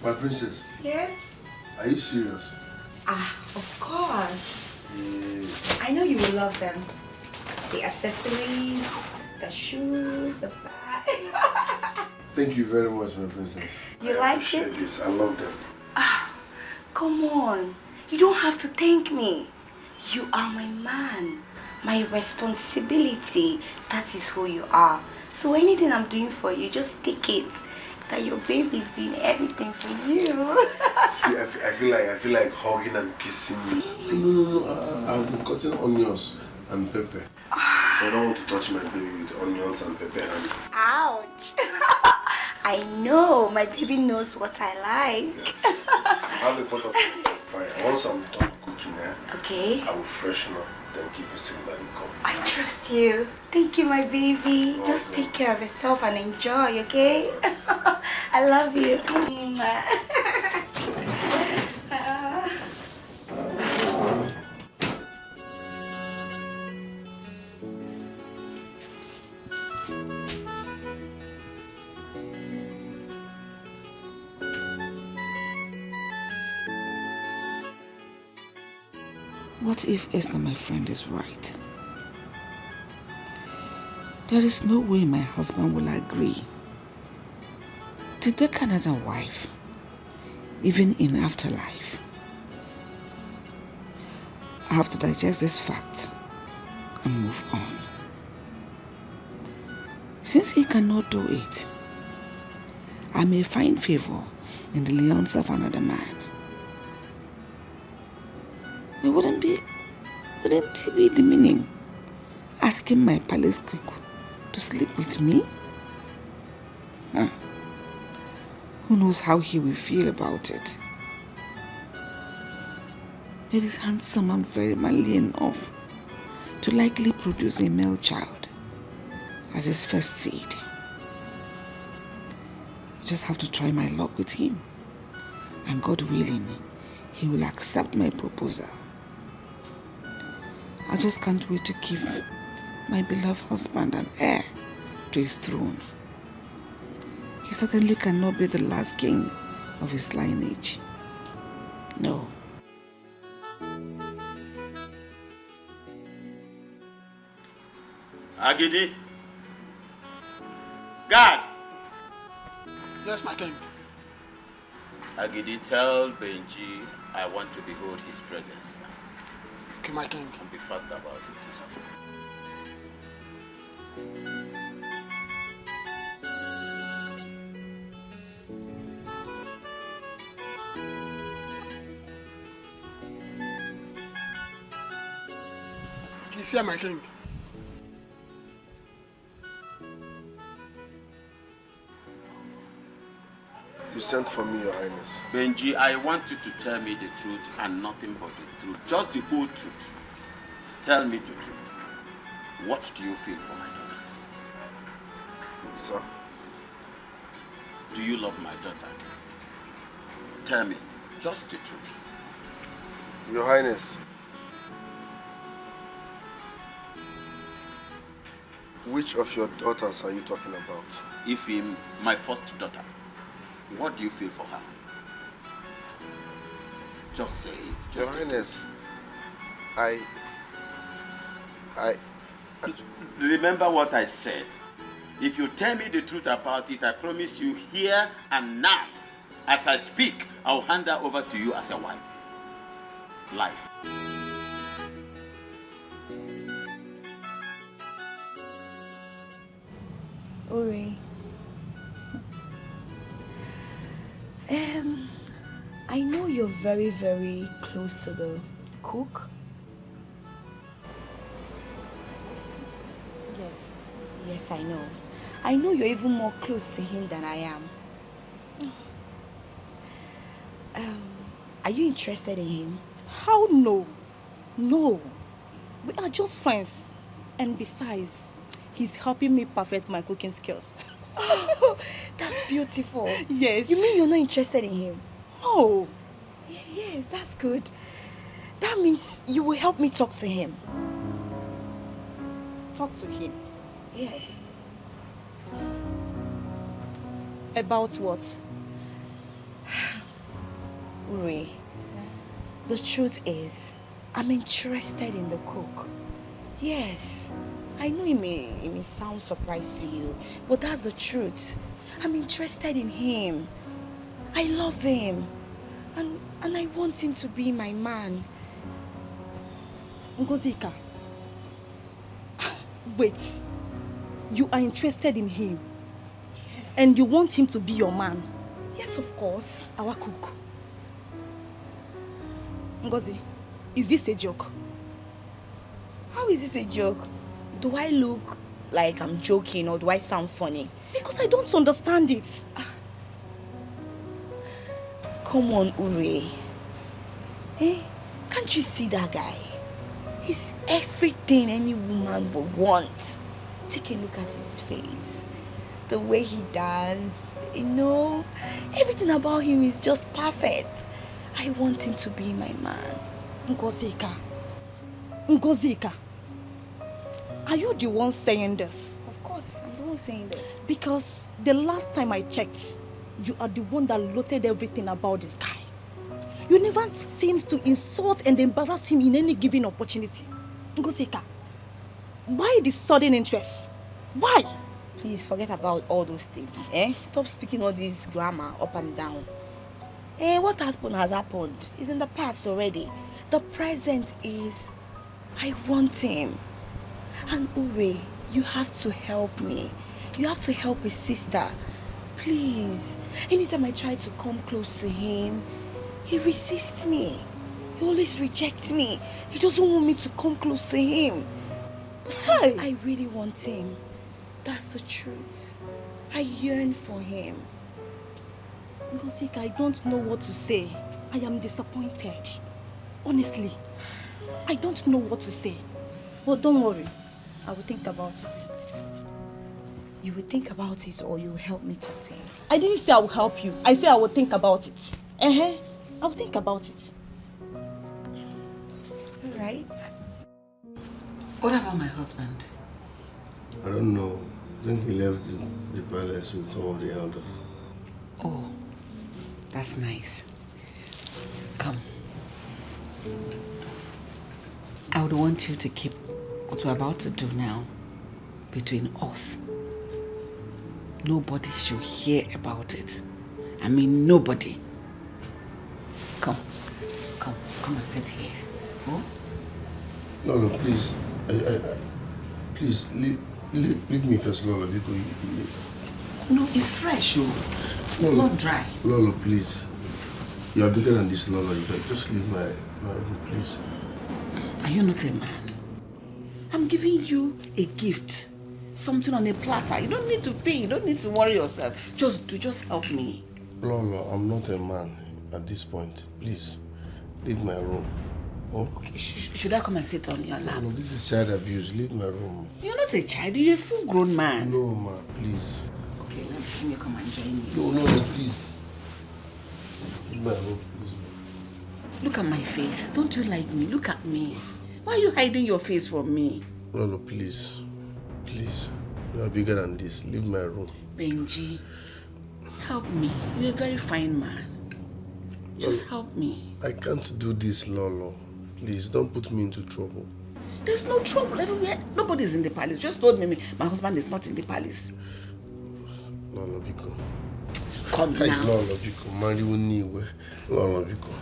My princess. Yes? Are you serious? Ah, of course. Yes. I know you will love them. The accessories, the shoes, the bag. Thank you very much, my princess. You like it? This. I love them. Ah, come on. You don't have to thank me. You are my man, my responsibility. That is who you are. So anything I'm doing for you, just take it. That your baby is doing everything for you. See, I feel like hugging and kissing you. No. I've been cutting onions and pepper. So I don't want to touch my baby with onions and pepper and... Ouch. I know. My baby knows what I like. Yes. I have a pot of fire. Once I'm done cooking, Okay. I will freshen up, then keep you sitting by the cup. I trust you. Thank you, my baby. Just take care of yourself and enjoy, okay? Yes. I love you. What if Esther, my friend, is right? There is no way my husband will agree to take another wife, even in afterlife. I have to digest this fact and move on. Since he cannot do it, I may find favor in the lands of another man. But wouldn't it be demeaning asking my palace cook to sleep with me? Who knows how he will feel about it? He is handsome and very manly enough to likely produce a male child. as his first seed. I just have to try my luck with him. And God willing, he will accept my proposal. I just can't wait to give my beloved husband an heir to his throne. He certainly cannot be the last king of his lineage. No. Agidi. Guard. Yes, my king. Agidi, tell Benji I want to behold his presence now. Okay, my king. And be fast about it. He's here, my king. You sent for me, Your Highness. Benji, I want you to tell me the truth and nothing but the truth. Just the whole truth. Tell me the truth. What do you feel for my daughter? Sir? Do you love my daughter? Tell me, just the truth. Your Highness, which of your daughters are you talking about? Ifim, my first daughter. What do you feel for her? Just say it. Your Highness, Remember what I said. If you tell me the truth about it, I promise you here and now, as I speak, I'll hand her over to you as a wife. Life. Uri. I know you're very, very close to the cook. Yes. Yes, I know. I know you're even more close to him than I am. Are you interested in him? How no? No. We are just friends. And besides, he's helping me perfect my cooking skills. Oh, that's beautiful. Yes. You mean you're not interested in him? No. Yes, that's good. That means you will help me talk to him. Talk to him? Yes. About what? Uri, the truth is, I'm interested in the cook. Yes. I know it may sound surprised to you, but that's the truth. I'm interested in him. I love him. And I want him to be my man. Ngozika. Wait. You are interested in him? Yes. And you want him to be your man? Yes, of course. Our cook. Ngozi, is this a joke? How is this a joke? Do I look like I'm joking or do I sound funny? Because I don't understand it. Come on, Uri. Can't you see that guy? He's everything any woman would want. Take a look at his face. The way he dances. Everything about him is just perfect. I want him to be my man. Ngozika. Are you the one saying this? Of course, I'm the one saying this. Because the last time I checked, you are the one that loaded everything about this guy. You never seems to insult and embarrass him in any given opportunity. Ngozika, why this sudden interest? Why? Please forget about all those things. Stop speaking all this grammar up and down. What happened has happened. It's in the past already. The present is, I want him. And Uri, you have to help me. You have to help his sister. Please. Anytime I try to come close to him, he resists me. He always rejects me. He doesn't want me to come close to him. But I really want him. That's the truth. I yearn for him. Ngozika, I don't know what to say. I am disappointed. Honestly, I don't know what to say. But don't worry. I will think about it. You will think about it or you will help me talk to him. I didn't say I will help you. I said I will think about it. I will think about it. All right. What about my husband? I don't know. I think he left the palace with some of the elders. Oh, that's nice. Come. I would want you to keep what we're about to do now between us. Nobody should hear about it. I mean, nobody. Come and sit here. Oh? No, please. Please, leave me first, Lolo, because No, it's fresh, oh. It's not dry. Lolo, please. You are bigger than this, Lolo. You can just leave my room, please. Are you not a man? I'm giving you a gift. Something on a platter. You don't need to pay. You don't need to worry yourself. Just help me. Lolo, I'm not a man at this point. Please, leave my room. Oh? Okay, should I come and sit on your lap? No, this is child abuse. Leave my room. You're not a child. You're a full-grown man. No, ma, please. Okay, let me come and join you. No, please. Leave my room, please. Look at my face. Don't you like me? Look at me. Why are you hiding your face from me? Lolo, please. Please. You are bigger than this. Leave my room. Benji, help me. You're a very fine man. Just help me. I can't do this, Lolo. Please, don't put me into trouble. There's no trouble everywhere. Nobody's in the palace. Just told me my husband is not in the palace. Lolo, Biko. Come now. Lolo, Biko. Marry Uniwe. Lolo, Biko.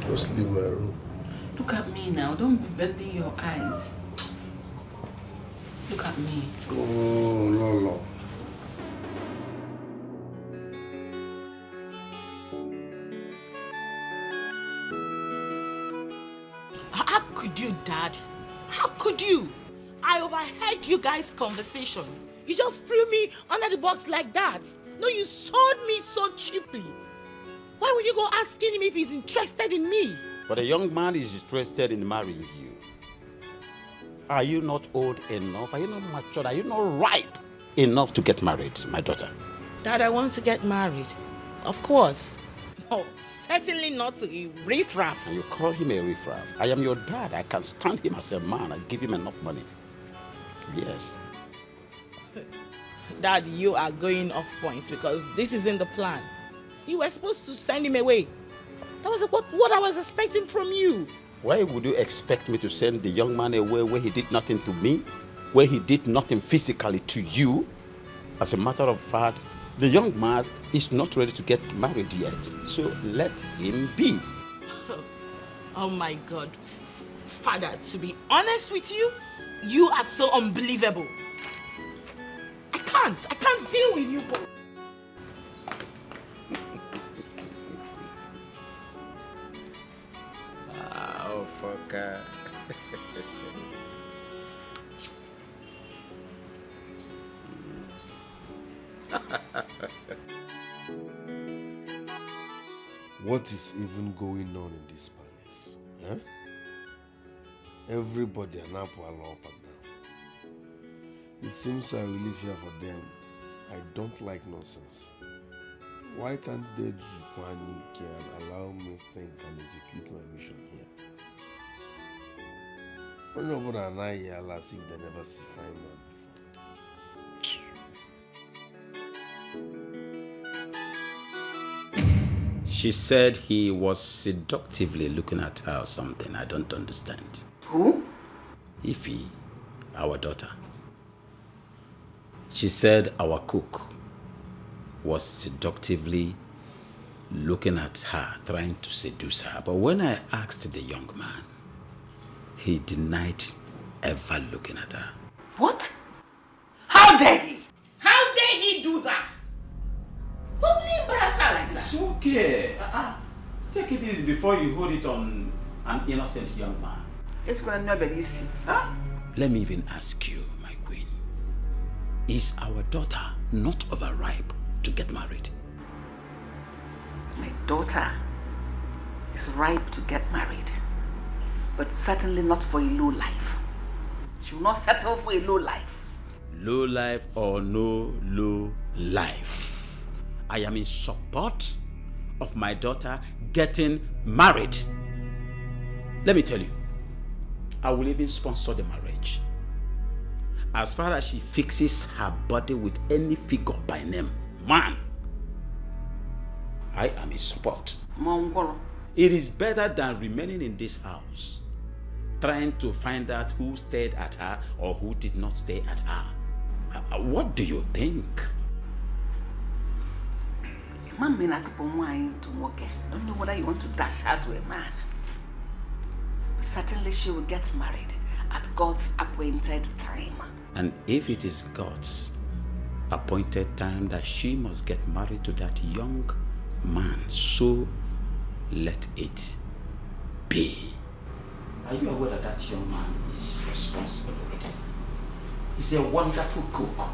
Just leave my room. Look at me now. Don't be bending your eyes. Look at me. Oh, Lolo. How could you, Dad? How could you? I overheard you guys' conversation. You just threw me under the box like that. No, you sold me so cheaply. Why would you go asking him if he's interested in me? But a young man is interested in marrying you. Are you not old enough? Are you not matured? Are you not ripe enough to get married, my daughter? Dad, I want to get married. Of course. Oh, certainly not to a riffraff. And you call him a riffraff. I am your dad. I can stand him as a man. I give him enough money. Yes. Dad, you are going off points because this isn't the plan. You were supposed to send him away. That was what I was expecting from you. Why would you expect me to send the young man away where he did nothing to me? Where he did nothing physically to you? As a matter of fact, the young man is not ready to get married yet. So let him be. Oh my God. Father, to be honest with you, you are so unbelievable. I can't deal with you both. Oh, fucker. What is even going on in this palace? Huh? Everybody are now up and down. It seems I will live here for them. I don't like nonsense. Why can't they drop one and allow me to think and execute my mission here? When nobody and I here as if they never see fine man before. She said he was seductively looking at her or something. I don't understand. Who? Ify, our daughter. She said our cook was seductively looking at her, trying to seduce her. But when I asked the young man, he denied ever looking at her. What? How dare he? How dare he do that? Why would he embarrass her like that? It's okay. Take it easy before you hold it on an innocent young man. It's gonna not be easy. Huh? Let me even ask you, my queen. Is our daughter not overripe to get married? My daughter is ripe to get married, but certainly not for a low life. She will not settle for a low life. Low life or no low life, I am in support of my daughter getting married. Let me tell you, I will even sponsor the marriage. As far as she fixes her body with any figure by name, man, I am in support. It is better than remaining in this house, trying to find out who stayed at her or who did not stay at her. What do you think? I don't know whether you want to dash her to a man. Certainly she will get married at God's appointed time. And if it is God's appointed time that she must get married to that young man, so let it be. Are you aware that that young man is responsible already? He's a wonderful cook.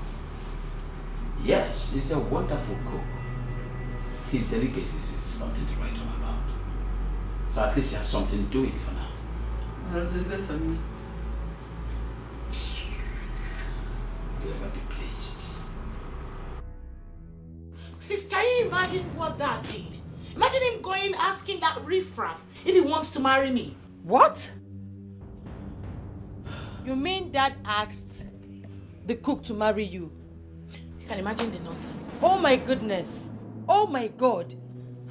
Yes, he's a wonderful cook. His delicacies is something to write home about. So at least he has something doing for now. You'll ever be pleased. Sis, can you imagine what Dad did? Imagine him going asking that riffraff if he wants to marry me. What? You mean Dad asked the cook to marry you? You can imagine the nonsense. Oh my goodness. Oh my God.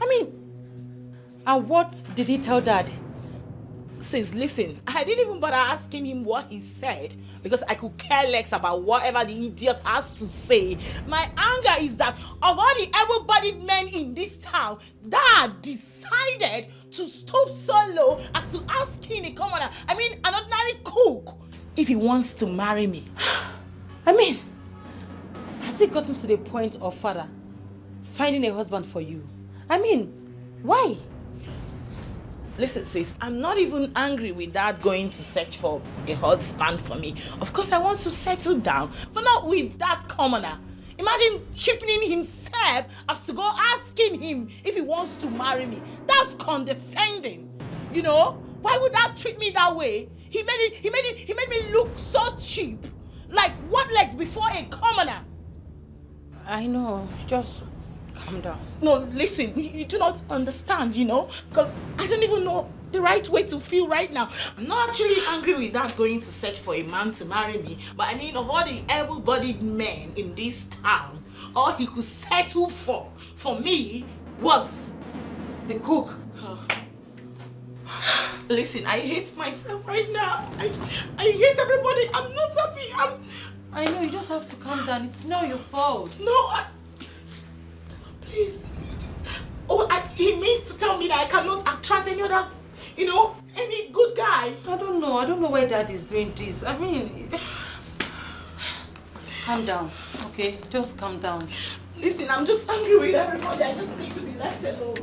I mean, and what did he tell Dad? Sis, listen, I didn't even bother asking him what he said because I could care less about whatever the idiot has to say. My anger is that of all the able-bodied men in this town, Dad decided to stoop so low as to asking a commoner, an ordinary cook, if he wants to marry me. I mean, has it gotten to the point of father finding a husband for you? I mean, why? Listen, sis, I'm not even angry with Dad going to search for a husband for me. Of course, I want to settle down, but not with that commoner. Imagine cheapening himself as to go asking him if he wants to marry me. That's condescending. You know? Why would Dad treat me that way? He made me look so cheap. Like what legs before a commoner? I know, just calm down. No, listen, you do not understand, because I don't even know the right way to feel right now. I'm not actually angry with Dad going to search for a man to marry me, but of all the able-bodied men in this town, all he could settle for me was the cook. Listen, I hate myself right now. I hate everybody. I'm not happy. I know, you just have to calm down. It's not your fault. No, please. He means to tell me that I cannot attract any other, any good guy. I don't know why Dad is doing this. Calm down, okay? Just calm down. Listen, I'm just angry with everybody. I just need to be left alone.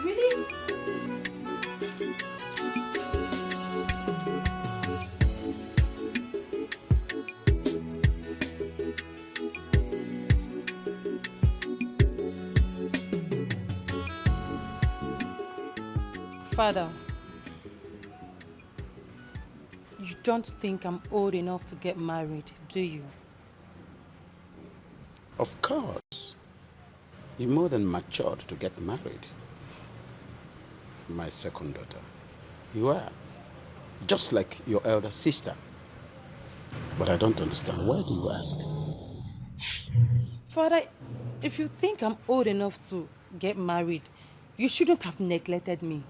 Really? Father, you don't think I'm old enough to get married, do you? Of course. You're more than matured to get married. My second daughter. You are. Just like your elder sister. But I don't understand. Why do you ask? Father, if you think I'm old enough to get married, you shouldn't have neglected me.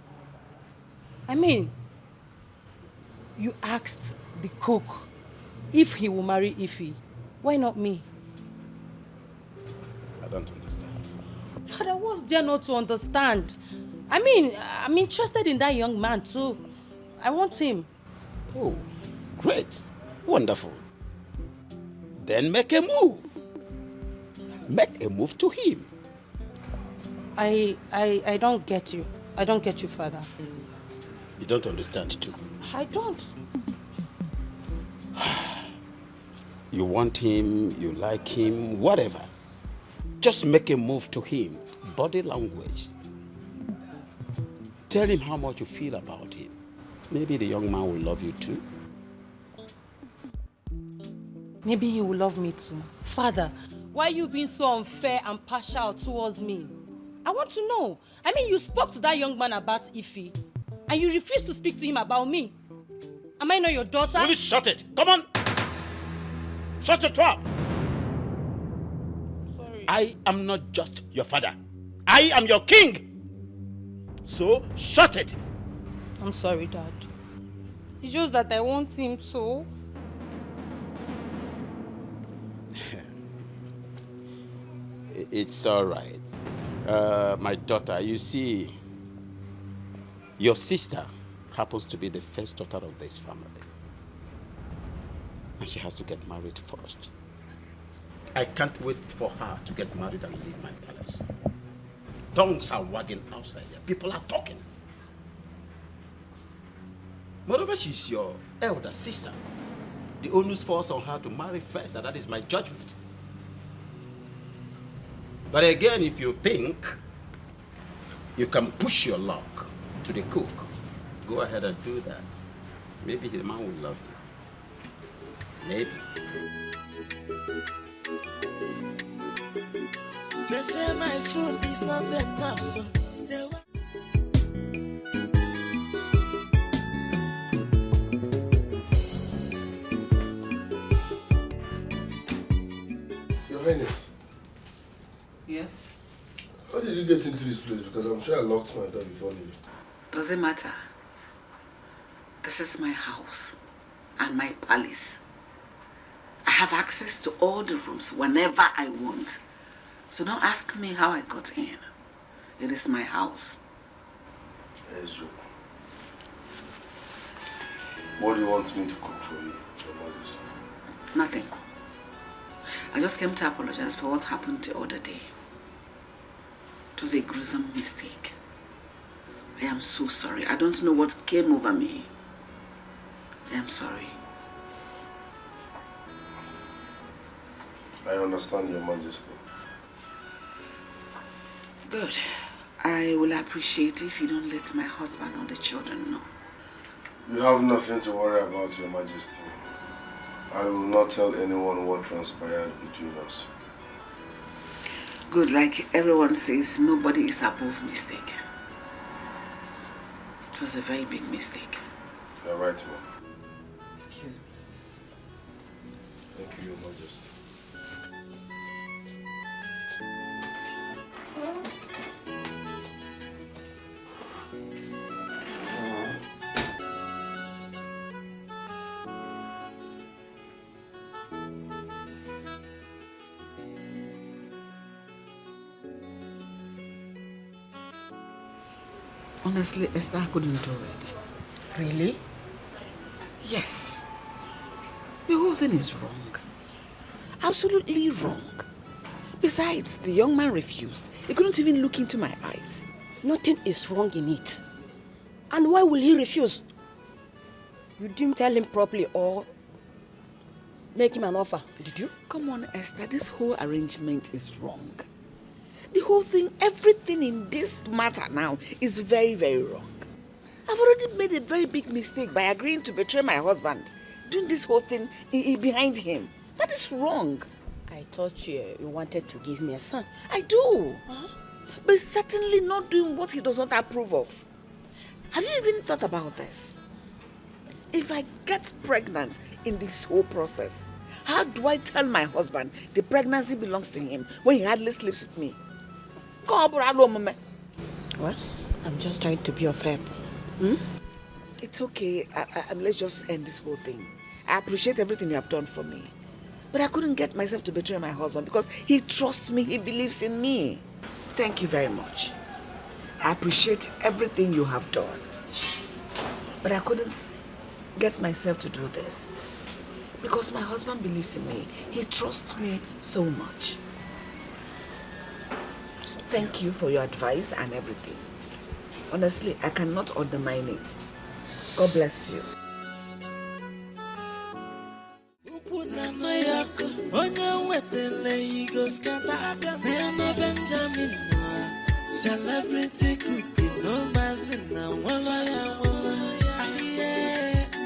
You asked the cook if he will marry Ify. Why not me? I don't understand. Father, what's there not to understand? I'm interested in that young man too. I want him. Oh, great. Wonderful. Then make a move. Make a move to him. I don't get you. I don't get you, Father. You don't understand too. I don't. You want him, you like him, whatever. Just make a move to him. Body language. Tell him how much you feel about him. Maybe the young man will love you too. maybe he will love me too. Father, why are you being so unfair and partial towards me? I want to know. I mean, you spoke to that young man about Ify, and you refused to speak to him about me. Am I not your daughter? Will you shut it? Come on! Shut your trap! Sorry. I am not just your father. I am your king! So, shut it! I'm sorry, Dad. It's just that I want him to. It's all right. My daughter, you see, your sister happens to be the first daughter of this family. And she has to get married first. I can't wait for her to get married and leave my palace. Tongues are wagging outside there. People are talking. Moreover, she's your elder sister. The onus falls on her to marry first, and that is my judgment. But again, if you think you can push your luck to the cook, go ahead and do that. Maybe the man will love you. Maybe. They say my food is not enough. Your Highness. Yes? How did you get into this place? Because I'm sure I locked my door before leaving. Doesn't matter. This is my house and my palace. I have access to all the rooms whenever I want. So don't ask me how I got in. It is my house. Yes, you. What do you want me to cook for you, Your Majesty? Nothing. I just came to apologize for what happened the other day. It was a gruesome mistake. I am so sorry. I don't know what came over me. I am sorry. I understand, Your Majesty. Good. I will appreciate if you don't let my husband or the children know. You have nothing to worry about, Your Majesty. I will not tell anyone what transpired between us. Good, like everyone says, nobody is above mistake. It was a very big mistake. You're right, ma'am. Excuse me. Thank you, Your Majesty. Honestly, Esther couldn't do it. Really? Yes. The whole thing is wrong. Absolutely wrong. Besides, the young man refused. He couldn't even look into my eyes. Nothing is wrong in it. And why will he refuse? You didn't tell him properly or make him an offer, did you? Come on, Esther, this whole arrangement is wrong. The whole thing, everything in this matter now is very, very wrong. I've already made a very big mistake by agreeing to betray my husband, doing this whole thing behind him. That is wrong. I thought you wanted to give me a son. I do. But certainly not doing what he does not approve of. Have you even thought about this? If I get pregnant in this whole process, how do I tell my husband the pregnancy belongs to him when he hardly sleeps with me? Well, I'm just trying to be of help. It's okay. Let's just end this whole thing. I appreciate everything you have done for me. But I couldn't get myself to betray my husband because he trusts me, he believes in me. Thank you very much. I appreciate everything you have done. But I couldn't get myself to do this because my husband believes in me. He trusts me so much. Thank you for your advice and everything. Honestly, I cannot undermine it. God bless you. Celebrity cookie, no mazina, wallaya.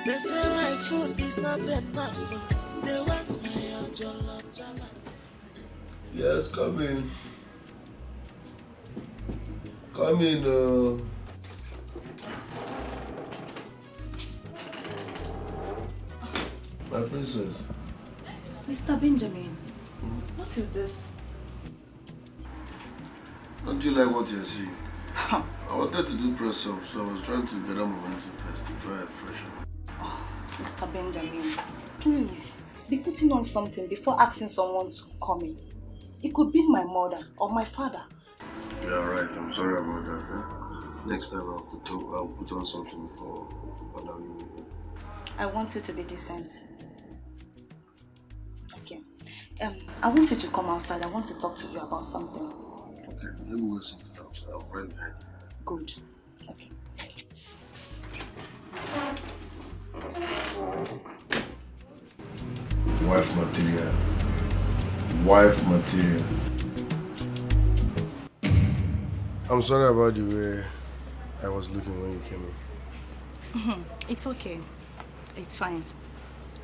They say my food is not enough. They want my Yes, come in. Come in. My princess. Mr. Benjamin, what is this? Don't you like what you're seeing? I wanted to do press up, so I was trying to gather momentum first before I freshen up. Mr. Benjamin, please be putting on something before asking someone to come in. It could be my mother or my father. You're right. I'm sorry about that. Eh? Next time I'll put on something for allowing me. I want you to be decent. Okay. I want you to come outside. I want to talk to you about something. Okay, let me work something out. I'll right behind. Good. Okay. Wife material. Wife material. I'm sorry about the way I was looking when you came in. It's okay. It's fine.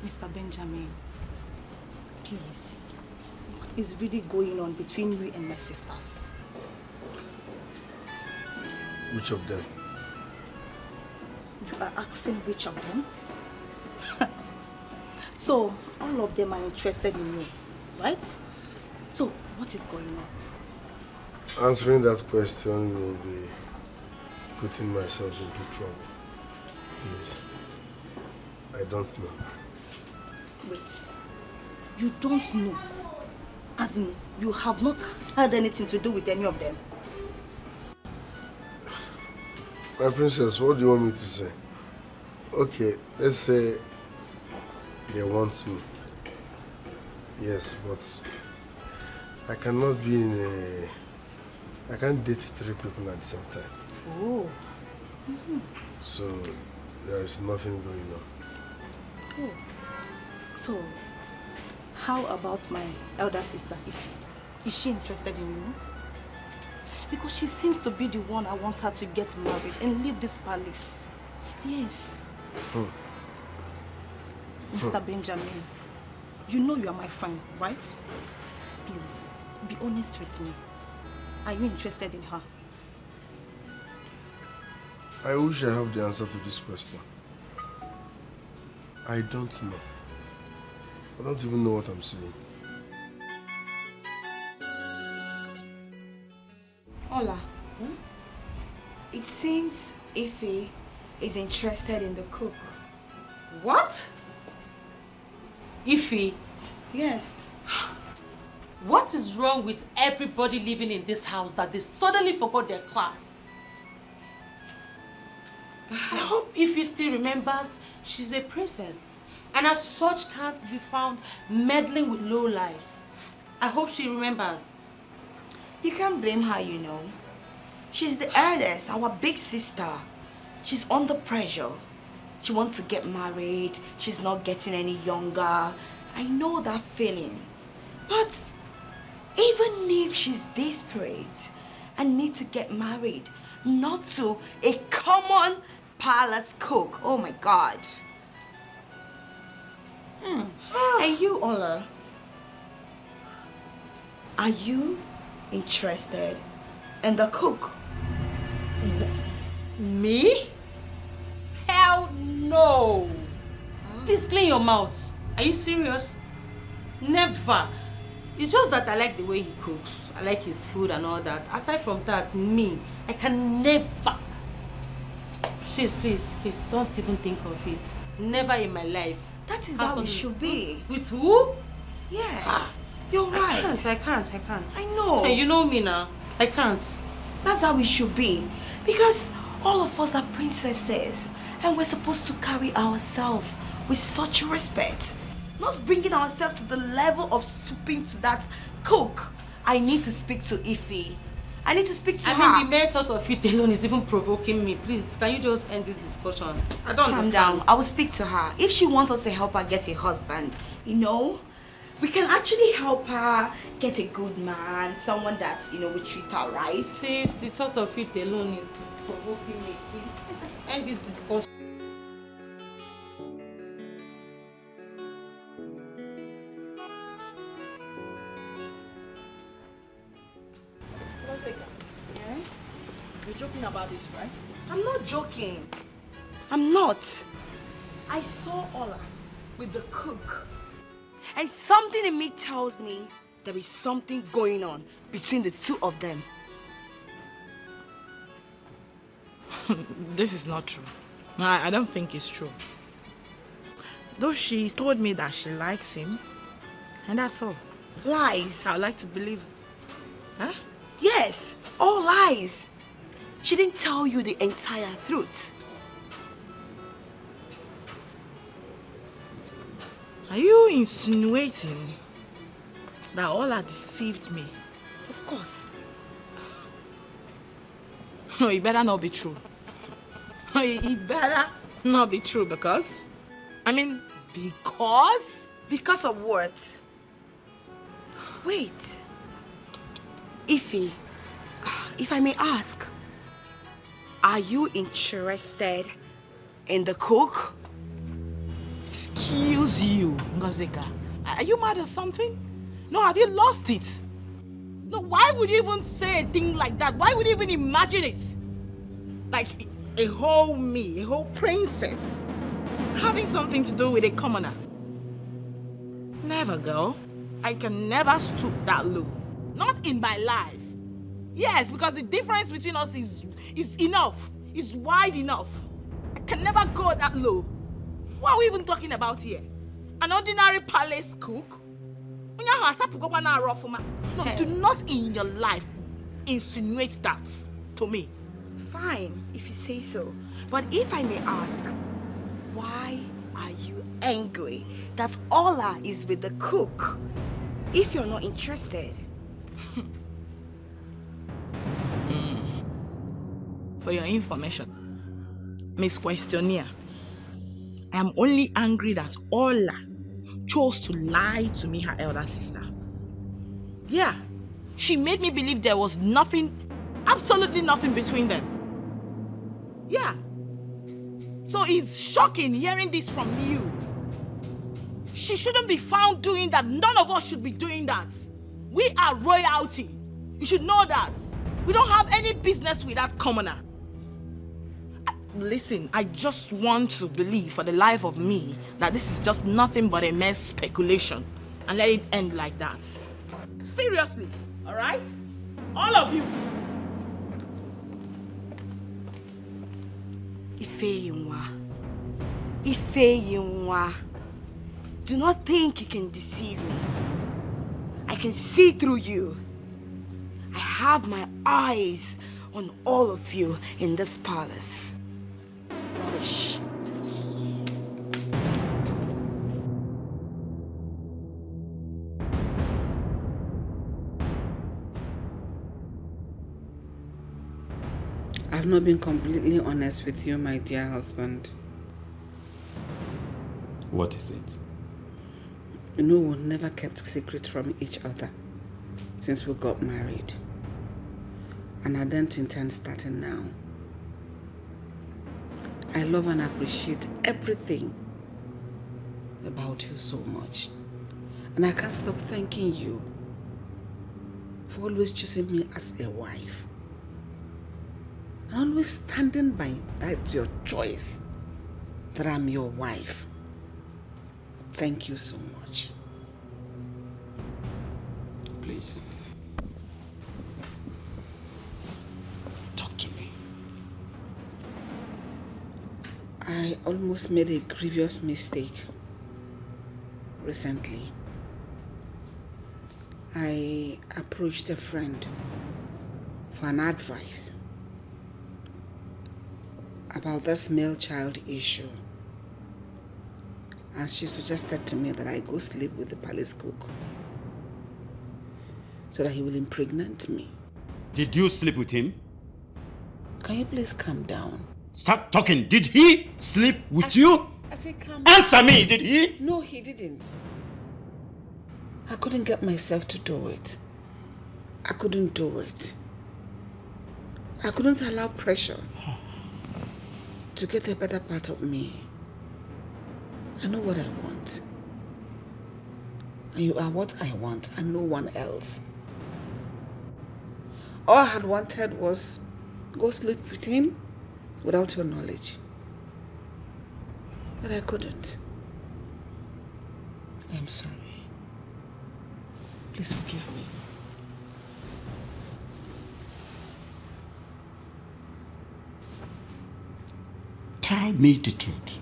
Mr. Benjamin, please, what is really going on between you and my sisters? Which of them? You are asking which of them? So, all of them are interested in you, right? So, what is going on? Answering that question will be putting myself into trouble. Please. I don't know. Wait. You don't know? As in, you have not had anything to do with any of them? My princess, what do you want me to say? Okay, let's say they want me. Yes, but I cannot be in a... I can't date 3 people at the same time. Oh. So, there is nothing going on. Oh. So, how about my elder sister, Ife? Is she interested in you? Because she seems to be the one I want her to get married and leave this palace. Yes. Mr. Benjamin, you know you are my friend, right? Please, be honest with me. Are you interested in her? I wish I have the answer to this question. I don't know. I don't even know what I'm saying. Hola. It seems Ife is interested in the cook. What? Ife? Yes. What is wrong with everybody living in this house that they suddenly forgot their class? I hope Ife still remembers she's a princess and as such can't be found meddling with low lives. I hope she remembers. You can't blame her, you know. She's the eldest, our big sister. She's under pressure. She wants to get married. She's not getting any younger. I know that feeling. But even if she's desperate and needs to get married, not to a common palace cook. Oh my God. And you, Ola, are you interested in the cook? Me? Hell no! Please clean your mouth. Are you serious? Never. It's just that I like the way he cooks. I like his food and all that. Aside from that, me, I can never. Please, don't even think of it. Never in my life. That is how it should be. With who? Yes. You're right. I can't. I know. Hey, you know me now. I can't. That's how it should be. Because all of us are princesses. And we're supposed to carry ourselves with such respect. Not bringing ourselves to the level of stooping to that cook. I need to speak to Ife. I need to speak to her. I mean, the mere thought of it alone is even provoking me. Please, can you just end this discussion? I don't Calm understand. down. I will speak to her. If she wants us to help her get a husband, you know, we can actually help her get a good man, someone that, you know, will treat her right. Sis, the thought of it alone is provoking me. Please, end this discussion. You're joking about this, right? I'm not joking. I'm not. I saw Ola with the cook. And something in me tells me there is something going on between the two of them. This is not true. I don't think it's true. Though she told me that she likes him, and that's all. Lies. I'd like to believe. Huh? Yes, all lies. She didn't tell you the entire truth. Are you insinuating that Ola deceived me? Of course. No, it better not be true. It better not be true because... because? Because of what? Wait. Ify, if I may ask, are you interested in the cook? Excuse you, Ngozika. Are you mad or something? No, have you lost it? No, why would you even say a thing like that? Why would you even imagine it? Like a whole me, a whole princess, having something to do with a commoner. Never, girl. I can never stoop that low. Not in my life. Yes, because the difference between us is enough. It's wide enough. I can never go that low. What are we even talking about here? An ordinary palace cook? No, do not in your life insinuate that to me. Fine, if you say so. But if I may ask, why are you angry that Ola is with the cook if you're not interested? For your information, Miss Questionnaire, I am only angry that Ola chose to lie to me, her elder sister. Yeah, she made me believe there was nothing, absolutely nothing between them. Yeah. So it's shocking hearing this from you. She shouldn't be found doing that. None of us should be doing that. We are royalty. You should know that. We don't have any business with that commoner. Listen, I just want to believe for the life of me that this is just nothing but a mere speculation and let it end like that. Seriously, all right? All of you. Ifeyinwa, do not think you can deceive me. I can see through you. I have my eyes on all of you in this palace. Rubbish. I've not been completely honest with you, my dear husband. What is it? You know, we never kept secret from each other since we got married. And I don't intend starting now. I love and appreciate everything about you so much. And I can't stop thanking you for always choosing me as a wife. And always standing by that your choice, that I'm your wife. Thank you so much. Please. Talk to me. I almost made a grievous mistake recently. I approached a friend for an advice about this male child issue. And she suggested to me that I go sleep with the palace cook so that he will impregnate me. Did you sleep with him? Can you please calm down? Stop talking. Did he sleep with you? I said calm down. Answer me, did he? No, he didn't. I couldn't get myself to do it. I couldn't do it. I couldn't allow pressure to get a better part of me. I know what I want. And you are what I want and no one else. All I had wanted was go sleep with him without your knowledge. But I couldn't. I'm sorry. Please forgive me. Tell me the truth.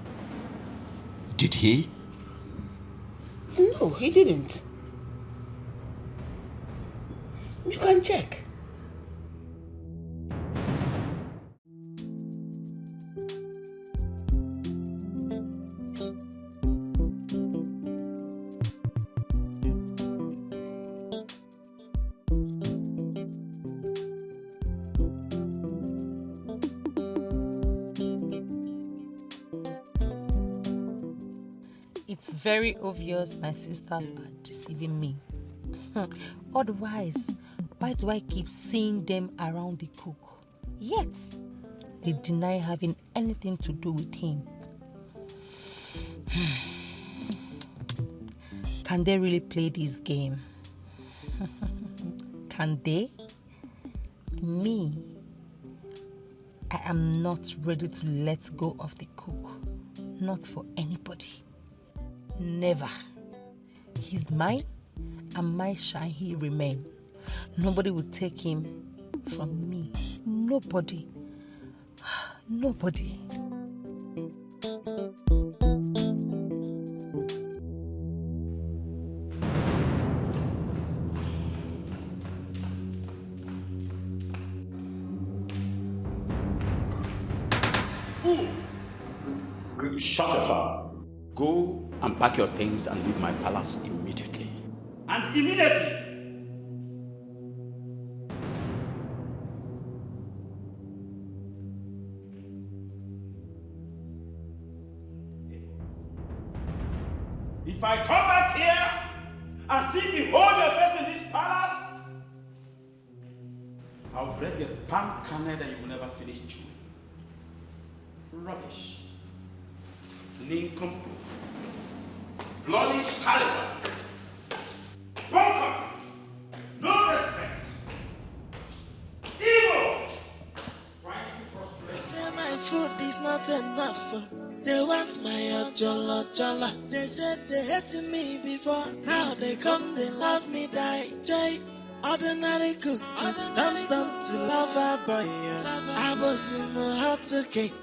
Did he? No, he didn't. You can check. It's very obvious my sisters are deceiving me. Otherwise, why do I keep seeing them around the cook? Yet, they deny having anything to do with him. Can they really play this game? Can they? Me, I am not ready to let go of the cook. Not for anybody. Never. He's mine, and mine shall he remain. Nobody will take him from me. Nobody. Nobody. Shut up. Go and pack your things and leave my palace immediately. And immediately! If I come back here and see behold your face in this palace, I'll break the palm kernel that you will never finish chewing. Rubbish. Nincompoop. Bloody scallywag. Bunkum. No respect. Evil. Trying to frustrate. Say my food is not enough. They want my jollo. They said they hated me before. Now they come, they love me, die. Jay. Ordinary cook, don't to lover boy. I was in my heart to cake,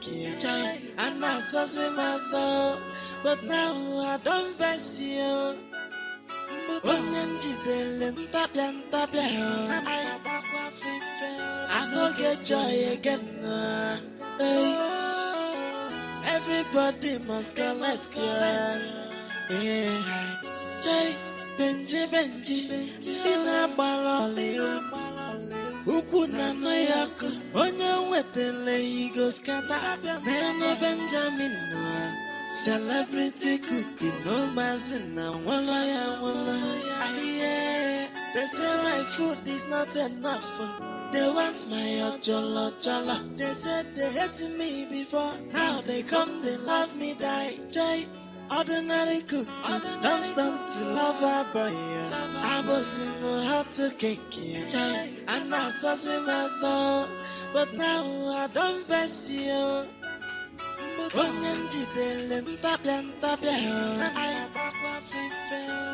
and I saw my soul. But now I don't vex you. I don't get joy again. Everybody must get let's go. Jay. Benji, ina balole ukwu na mayako onye nwetele igo skata nene Benjamin no celebrity cook no mazina wala ya aye. They say my food is not enough. They want my jollo. They said they hated me before. Now they come, they love me, die. Jay. Ordinary cook, don't to lover boy. I was in my heart to cake, and I saw my soul. But now I don't vex you.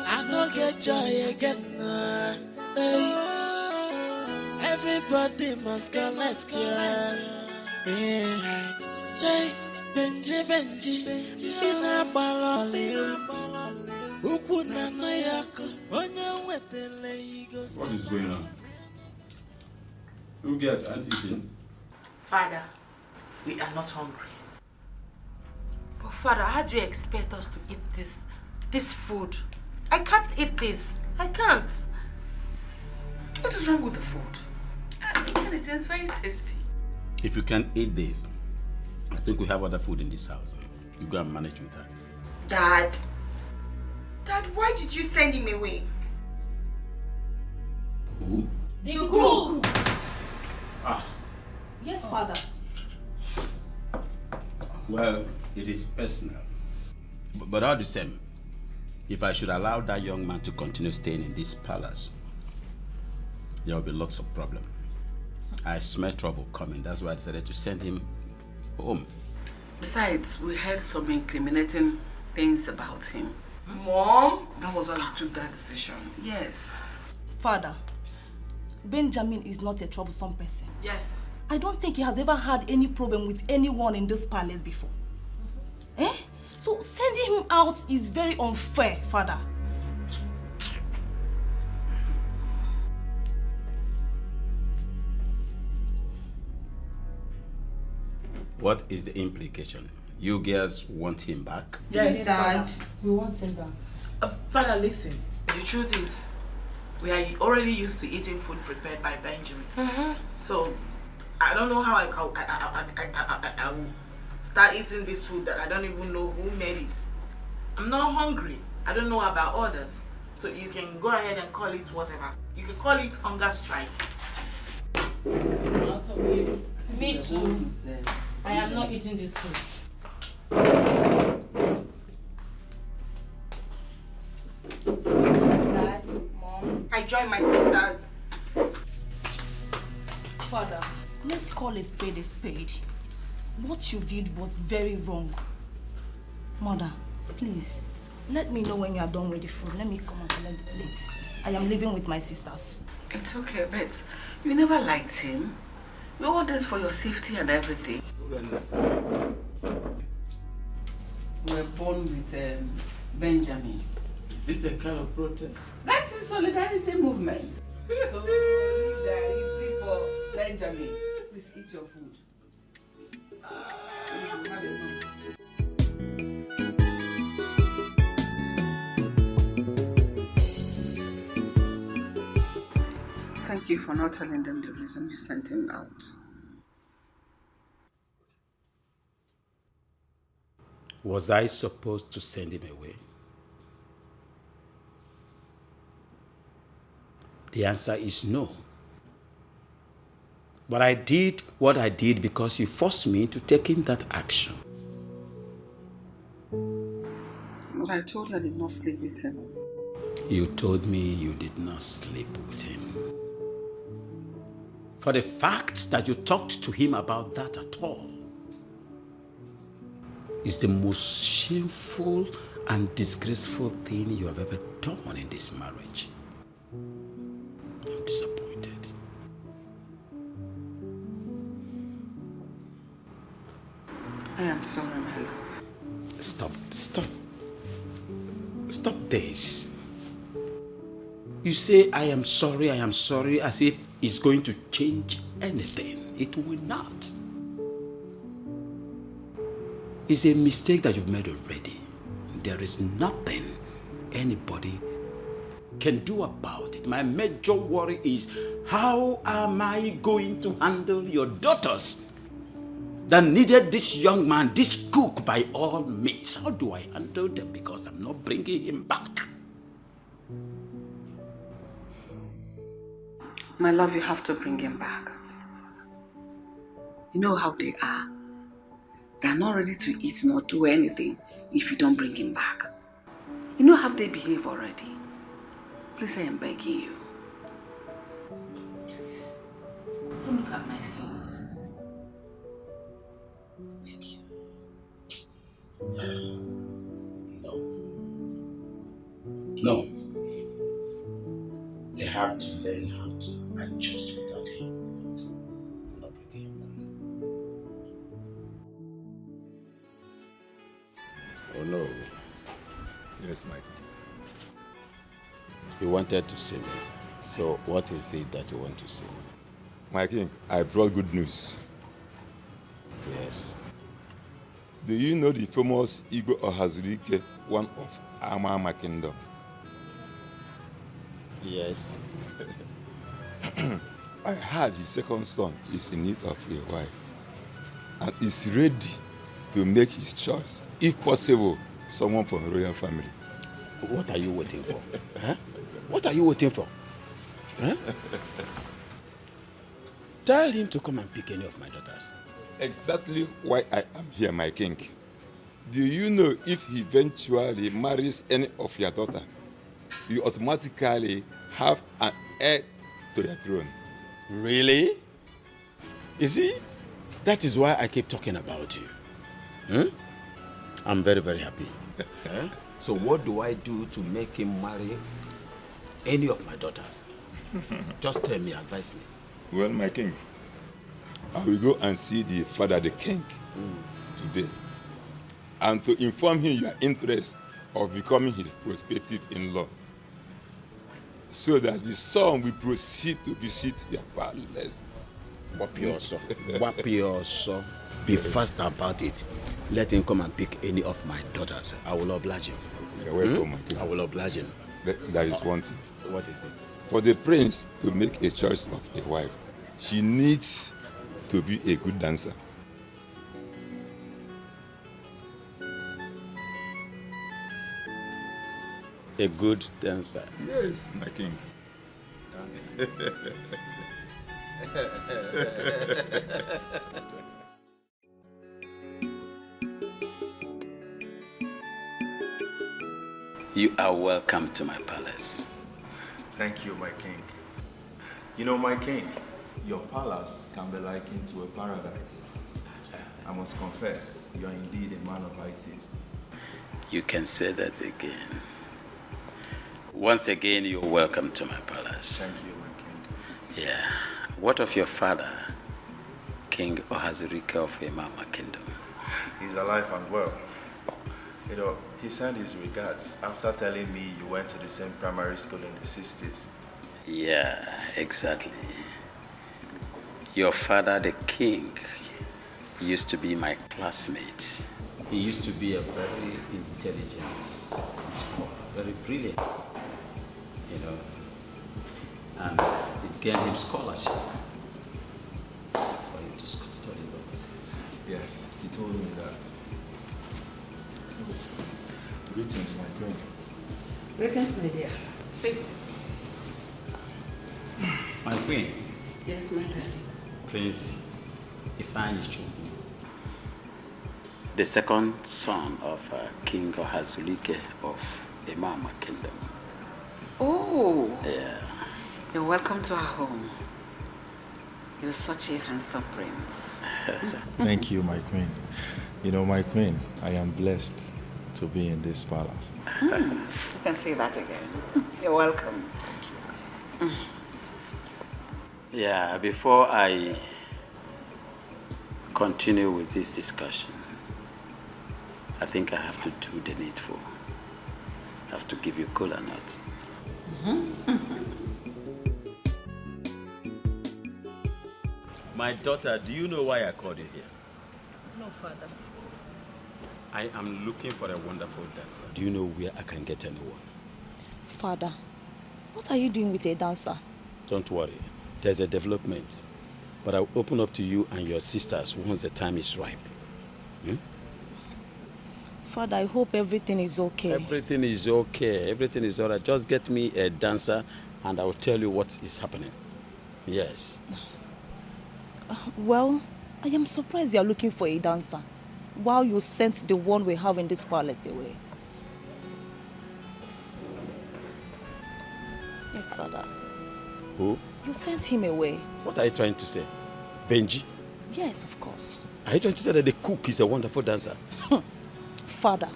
I don't get joy again. Everybody must get let's go. Jay. Benji, ina balole ukwu na mayako onye nwetele igo. What is going on? You guys aren't eating? Father, we are not hungry. But Father, how do you expect us to eat this food? I can't eat this. I can't. What is wrong with the food? I'm eating it. It's very tasty. If you can't eat this, I think we have other food in this house. You go and manage with that. Dad, why did you send him away? Who? The cook. Ah. Yes, Father. Well, it is personal. But all the same, if I should allow that young man to continue staying in this palace, there will be lots of problems. I smell trouble coming. That's why I decided to send him home. Besides, we heard some incriminating things about him. Mom? That was why we took that decision. Yes. Father, Benjamin is not a troublesome person. Yes. I don't think he has ever had any problem with anyone in this palace before. Eh? So sending him out is very unfair, Father. What is the implication? You girls want him back? Yes, Dad. We want him back. Father, listen. The truth is, we are already used to eating food prepared by Benjamin. So, I don't know how I will start eating this food that I don't even know who made it. I'm not hungry. I don't know about others. So you can go ahead and call it whatever. You can call it hunger strike. Me too. I am not eating this food. Dad, Mom, I joined my sisters. Father, let's call a spade a spade. What you did was very wrong. Mother, please, let me know when you are done with the food. Let me come and collect the plates. I am living with my sisters. It's okay, but you never liked him. We all this for your safety and everything. We were born with Benjamin. Is this a kind of protest? That's the solidarity movement. Solidarity for Benjamin. Please eat your food. Thank you for not telling them the reason you sent him out. Was I supposed to send him away? The answer is no. But I did what I did because you forced me to take in that action. But I told you I did not sleep with him. You told me you did not sleep with him. For the fact that you talked to him about that at all is the most shameful and disgraceful thing you have ever done in this marriage. I'm disappointed. I am sorry, my love. Stop this. You say, I am sorry, as if it's going to change anything. It will not. It's a mistake that you've made already. There is nothing anybody can do about it. My major worry is, how am I going to handle your daughters that needed this young man, this cook by all means? How do I handle them? Because I'm not bringing him back. My love, you have to bring him back. You know how they are. They're not ready to eat nor do anything if you don't bring him back. You know how they behave already. Please, I am begging you. Please, don't look at my sins. Beg you. No. They have to learn how to adjust without him. I'm not bringing him back. Oh no. Yes, Michael. You wanted to see me. So what is it that you want to see me? My king, I brought good news. Yes. Do you know the famous Igwe Ohazurike, one of Amama Kingdom? Yes. I heard his second son is in need of a wife and is ready to make his choice. If possible, someone from a royal family. What are you waiting for? Huh? What are you waiting for? Huh? Tell him to come and pick any of my daughters. Exactly why I am here, my king. Do you know if he eventually marries any of your daughter, you automatically have an heir to your throne? Really? You see, that is why I keep talking about you. I'm very, very happy. So what do I do to make him marry any of my daughters? Just tell me, advise me. Well, my king, I will go and see the father, the king, today, and to inform him your interest of becoming his prospective in-law, so that the son will proceed to visit your palace. Wapioso. Be fast about it. Let him come and pick any of my daughters. I will oblige him. You're welcome, my king. I will oblige him. There is one thing. What is it? For the prince to make a choice of a wife, she needs to be a good dancer. A good dancer? Yes, my king. You are welcome to my palace. Thank you, my king. You know, my king, your palace can be likened to a paradise. I must confess, you are indeed a man of high taste. You can say that again. Once again, you're welcome to my palace. Thank you, my king. Yeah. What of your father, King Wazico of Imama Kingdom? He's alive and well. You know, he sent his regards after telling me you went to the same primary school in the 60s. Yeah, exactly. Your father, the king, used to be my classmate. He used to be a very intelligent scholar, very brilliant, you know, and it gained him scholarship for him to study overseas. Yes, he told me that. Greetings, my queen. Greetings, my dear. Sit. My queen. Yes, my darling. Prince Ifeanyi, the second son of King Wazico of Imama Kingdom. Oh, Yeah. you're welcome to our home. You're such a handsome prince. Thank you, my queen. You know, my queen, I am blessed to be in this palace. You can say that again. You're welcome. Yeah, before I continue with this discussion, I think I have to do the needful. I have to give you cola nuts. My daughter, do you know why I called you here? No, Father. I am looking for a wonderful dancer. Do you know where I can get anyone? Father, what are you doing with a dancer? Don't worry. There's a development. But I'll open up to you and your sisters once the time is ripe. Father, I hope everything is okay. Everything is okay. Everything is all right. Just get me a dancer and I will tell you what is happening. Yes. Well, I am surprised you are looking for a dancer while you sent the one we have in this palace away. Yes, Father. Who? You sent him away. What are you trying to say? Benji? Yes, of course. Are you trying to say that the cook is a wonderful dancer? Father,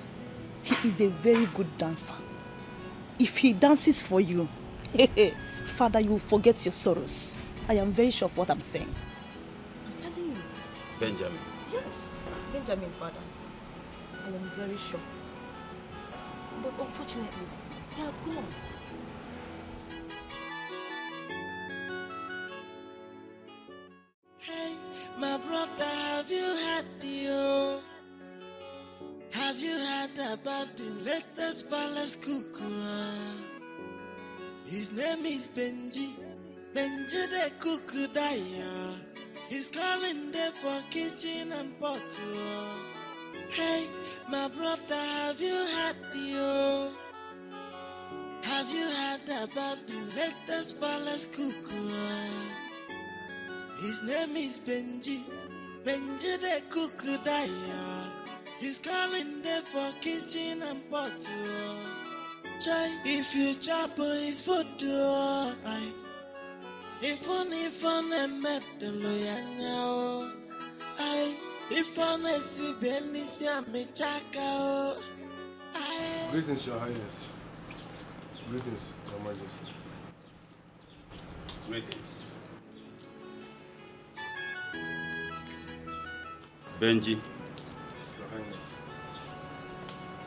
he is a very good dancer. If he dances for you, Father, you will forget your sorrows. I am very sure of what I'm saying. I'm telling you. Benjamin. Yes, Benjamin, Father. I am very sure. But unfortunately, he has gone. Hey, my brother, have you had the Have you heard about the latest palace cuckoo? His name is Benji. Benji the cuckoo daya. He's calling there for kitchen and pot. Hey, my brother, have you heard the Have you heard about the latest palace cuckoo? His name is Benji. Benji the cuckoo daya. He's calling there for kitchen and pot. Try if you chop his food. If on a medal, yanyao. I, if on a si benisia me chakao. Greetings, Your Highness. Greetings, Your Majesty. Greetings. Benji, Your Highness.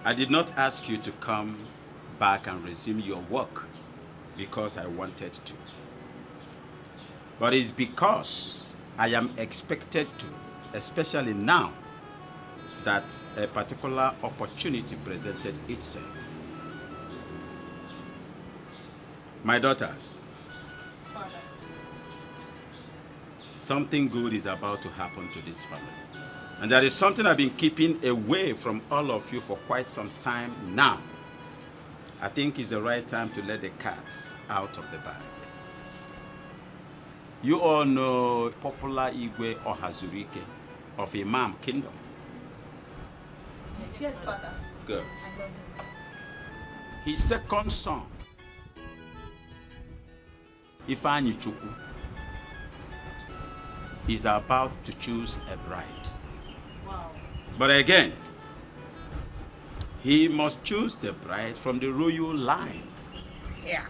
I did not ask you to come back and resume your work because I wanted to. But it's because I am expected to, especially now that a particular opportunity presented itself. My daughters, Father. Something good is about to happen to this family. And there is something I've been keeping away from all of you for quite some time now. I think it's the right time to let the cats out of the bag. You all know popular Igwe Ohazurike of Imam Kingdom. Yes, Father. Good. I love him. His second son, Ifeanyi Chukwu, is about to choose a bride. Wow. But again, he must choose the bride from the royal line. Yeah.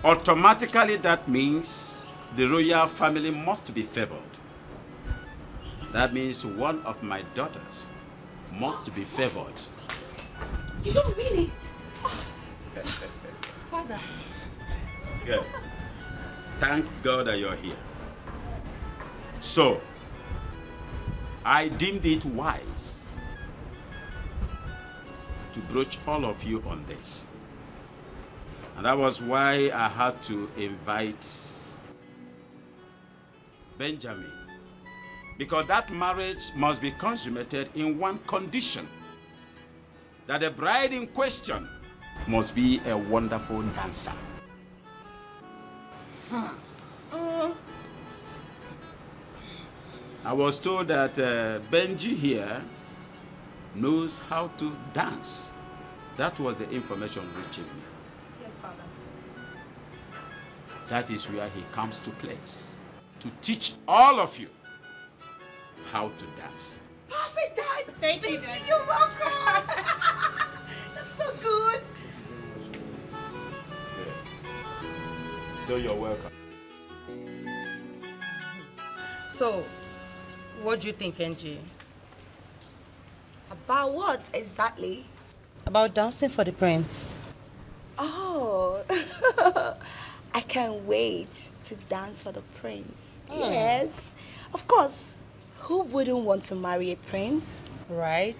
Automatically, that means the royal family must be favored. That means one of my daughters must be favored. You don't mean it. Father. Good. Thank God that you're here. So, I deemed it wise to broach all of you on this. And that was why I had to invite Benjamin. Because that marriage must be consummated in one condition. That the bride in question must be a wonderful dancer. I was told that Benji here knows how to dance. That was the information reaching me. Yes, Father. That is where he comes to place. To teach all of you how to dance. Perfect, Dad. Thank you, Dad. You're welcome. That's so good. So you're welcome. So, what do you think, NG? About what exactly? About dancing for the prince. Oh, I can't wait to dance for the prince. Hmm. Yes, of course. Who wouldn't want to marry a prince? Right?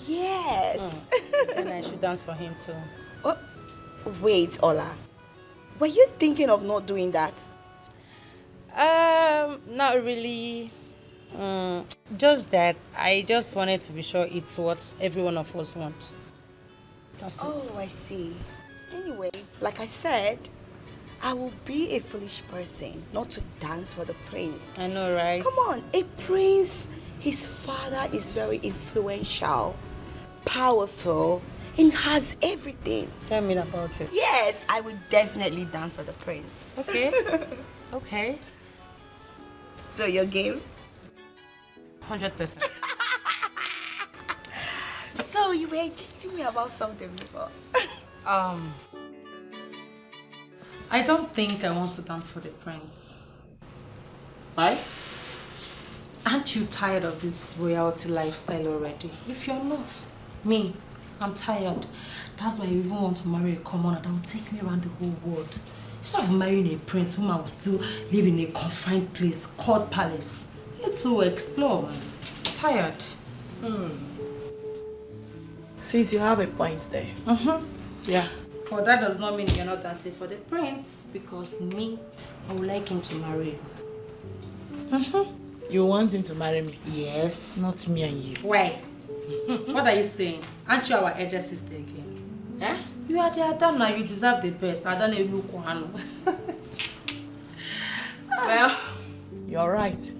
Yes. Then I should dance for him too. Oh, wait, Ola. Were you thinking of not doing that? Not really. Just that I just wanted to be sure it's what every one of us wants. That's it. Oh, I see. Anyway, like I said, I will be a foolish person not to dance for the prince. I know, right? Come on, a prince, his father is very influential, powerful, and has everything. Tell me about it. Yes, I would definitely dance for the prince. Okay. Okay. So your game? 100%. So you were just telling me about something before. I don't think I want to dance for the prince. Why? Aren't you tired of this royalty lifestyle already? If you're not, me, I'm tired. That's why I even want to marry a commoner that will take me around the whole world. Instead of marrying a prince whom I will still live in a confined place called palace. Let's go explore, man. Tired. Since you have a point there. Yeah. But that does not mean you're not dancing for the prince, because me, I would like him to marry you. You want him to marry me? Yes. Not me and you. Why? What are you saying? Aren't you our elder sister again? Eh? You are the Adam now, you deserve the best. I don't know you Kuhano. Well, you're right.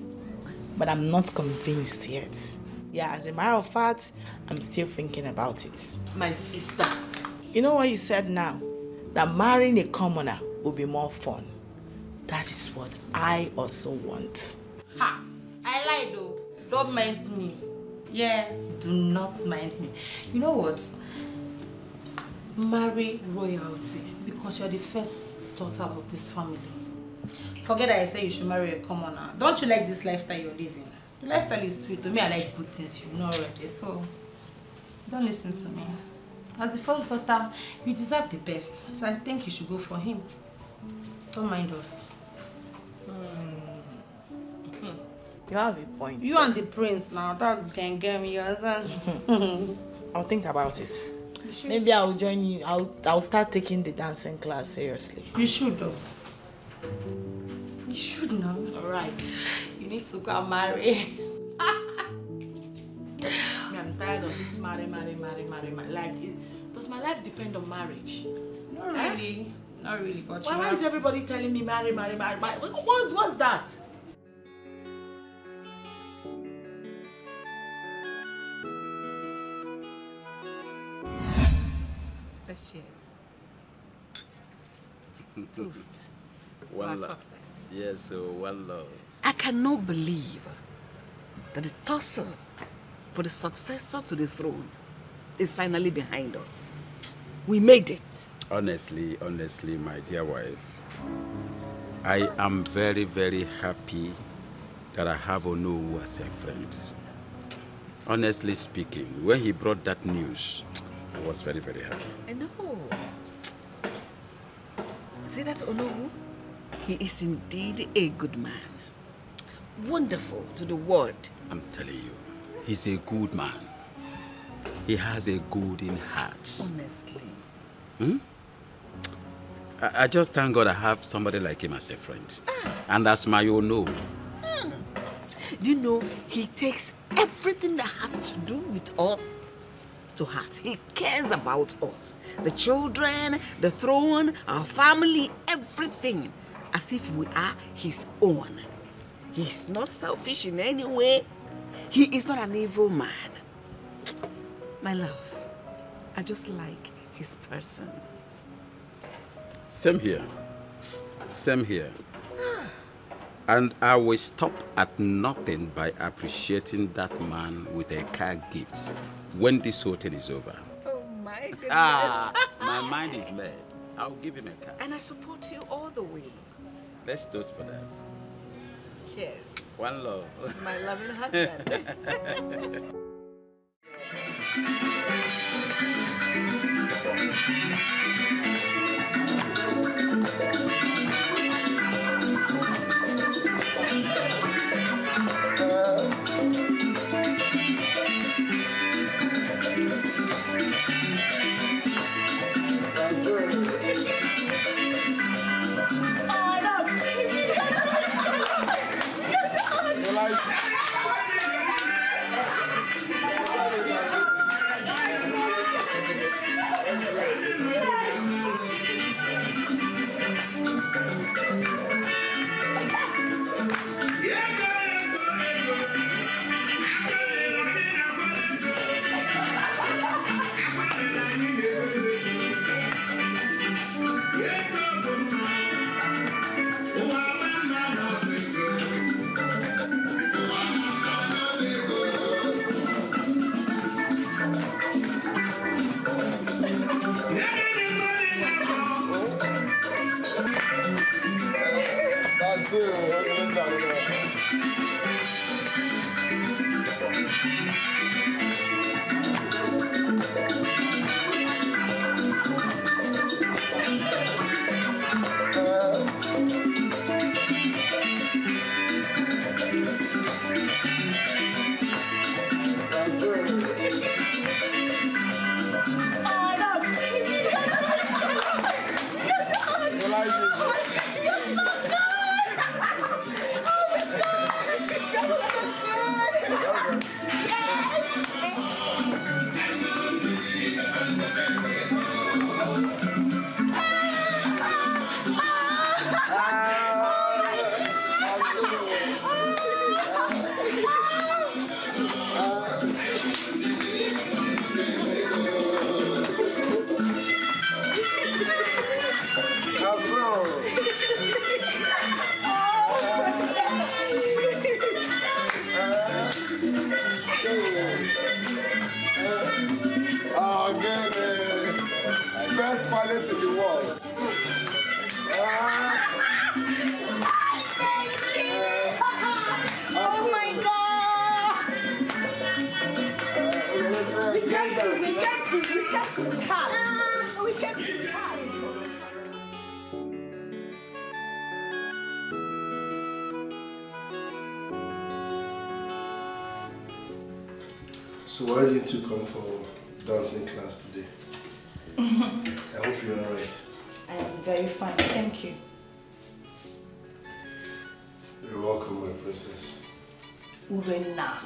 But I'm not convinced yet. Yeah, as a matter of fact, I'm still thinking about it. My sister. You know what you said now? That marrying a commoner will be more fun. That is what I also want. Ha! I lied though. Don't mind me. Yeah, do not mind me. You know what? Marry royalty because you're the first daughter of this family. Forget that I say you should marry a commoner. Don't you like this lifestyle you're living? The lifestyle is sweet. To me, I like good things, you know already. So, don't listen to me. As the first daughter, you deserve the best. So I think you should go for him. Don't mind us. You have a point. You and the prince now. That's gang yours. I'll think about it. Maybe I'll join you. I'll start taking the dancing class seriously. You should though. You should now. Alright. You need to go and marry. I'm tired of this marry. Like, does my life depend on marriage? Not really. Not really, but why is everybody telling me marry? What's that? Let's cheers. Toast to One our love. success. Yes, so one love. I cannot believe that the tussle for the successor to the throne is finally behind us. We made it. Honestly, my dear wife, I am very, very happy that I have Onowu as a friend. Honestly speaking, when he brought that news, I was very, very happy. I know. See that Onowu? He is indeed a good man. Wonderful to the world. I'm telling you, he's a good man. He has a golden heart. Honestly. I just thank God I have somebody like him as a friend. And as my Onowu. Do you know, he takes everything that has to do with us to heart. He cares about us. The children, the throne, our family, everything. As if we are his own. He's not selfish in any way. He is not an evil man. My love, I just like his person. Same here. Same here. And I will stop at nothing by appreciating that man with a car gift when this whole thing is over. Oh my goodness. My mind is made. I'll give him a car. And I support you all the way. Let's toast for that. Cheers. One love. My loving husband. palace in the world. Oh my God! We get to the house. We get to the house. So why didn't you come for dancing class today? I hope you're alright. I am very fine, thank you. You're welcome, my princess. Urena.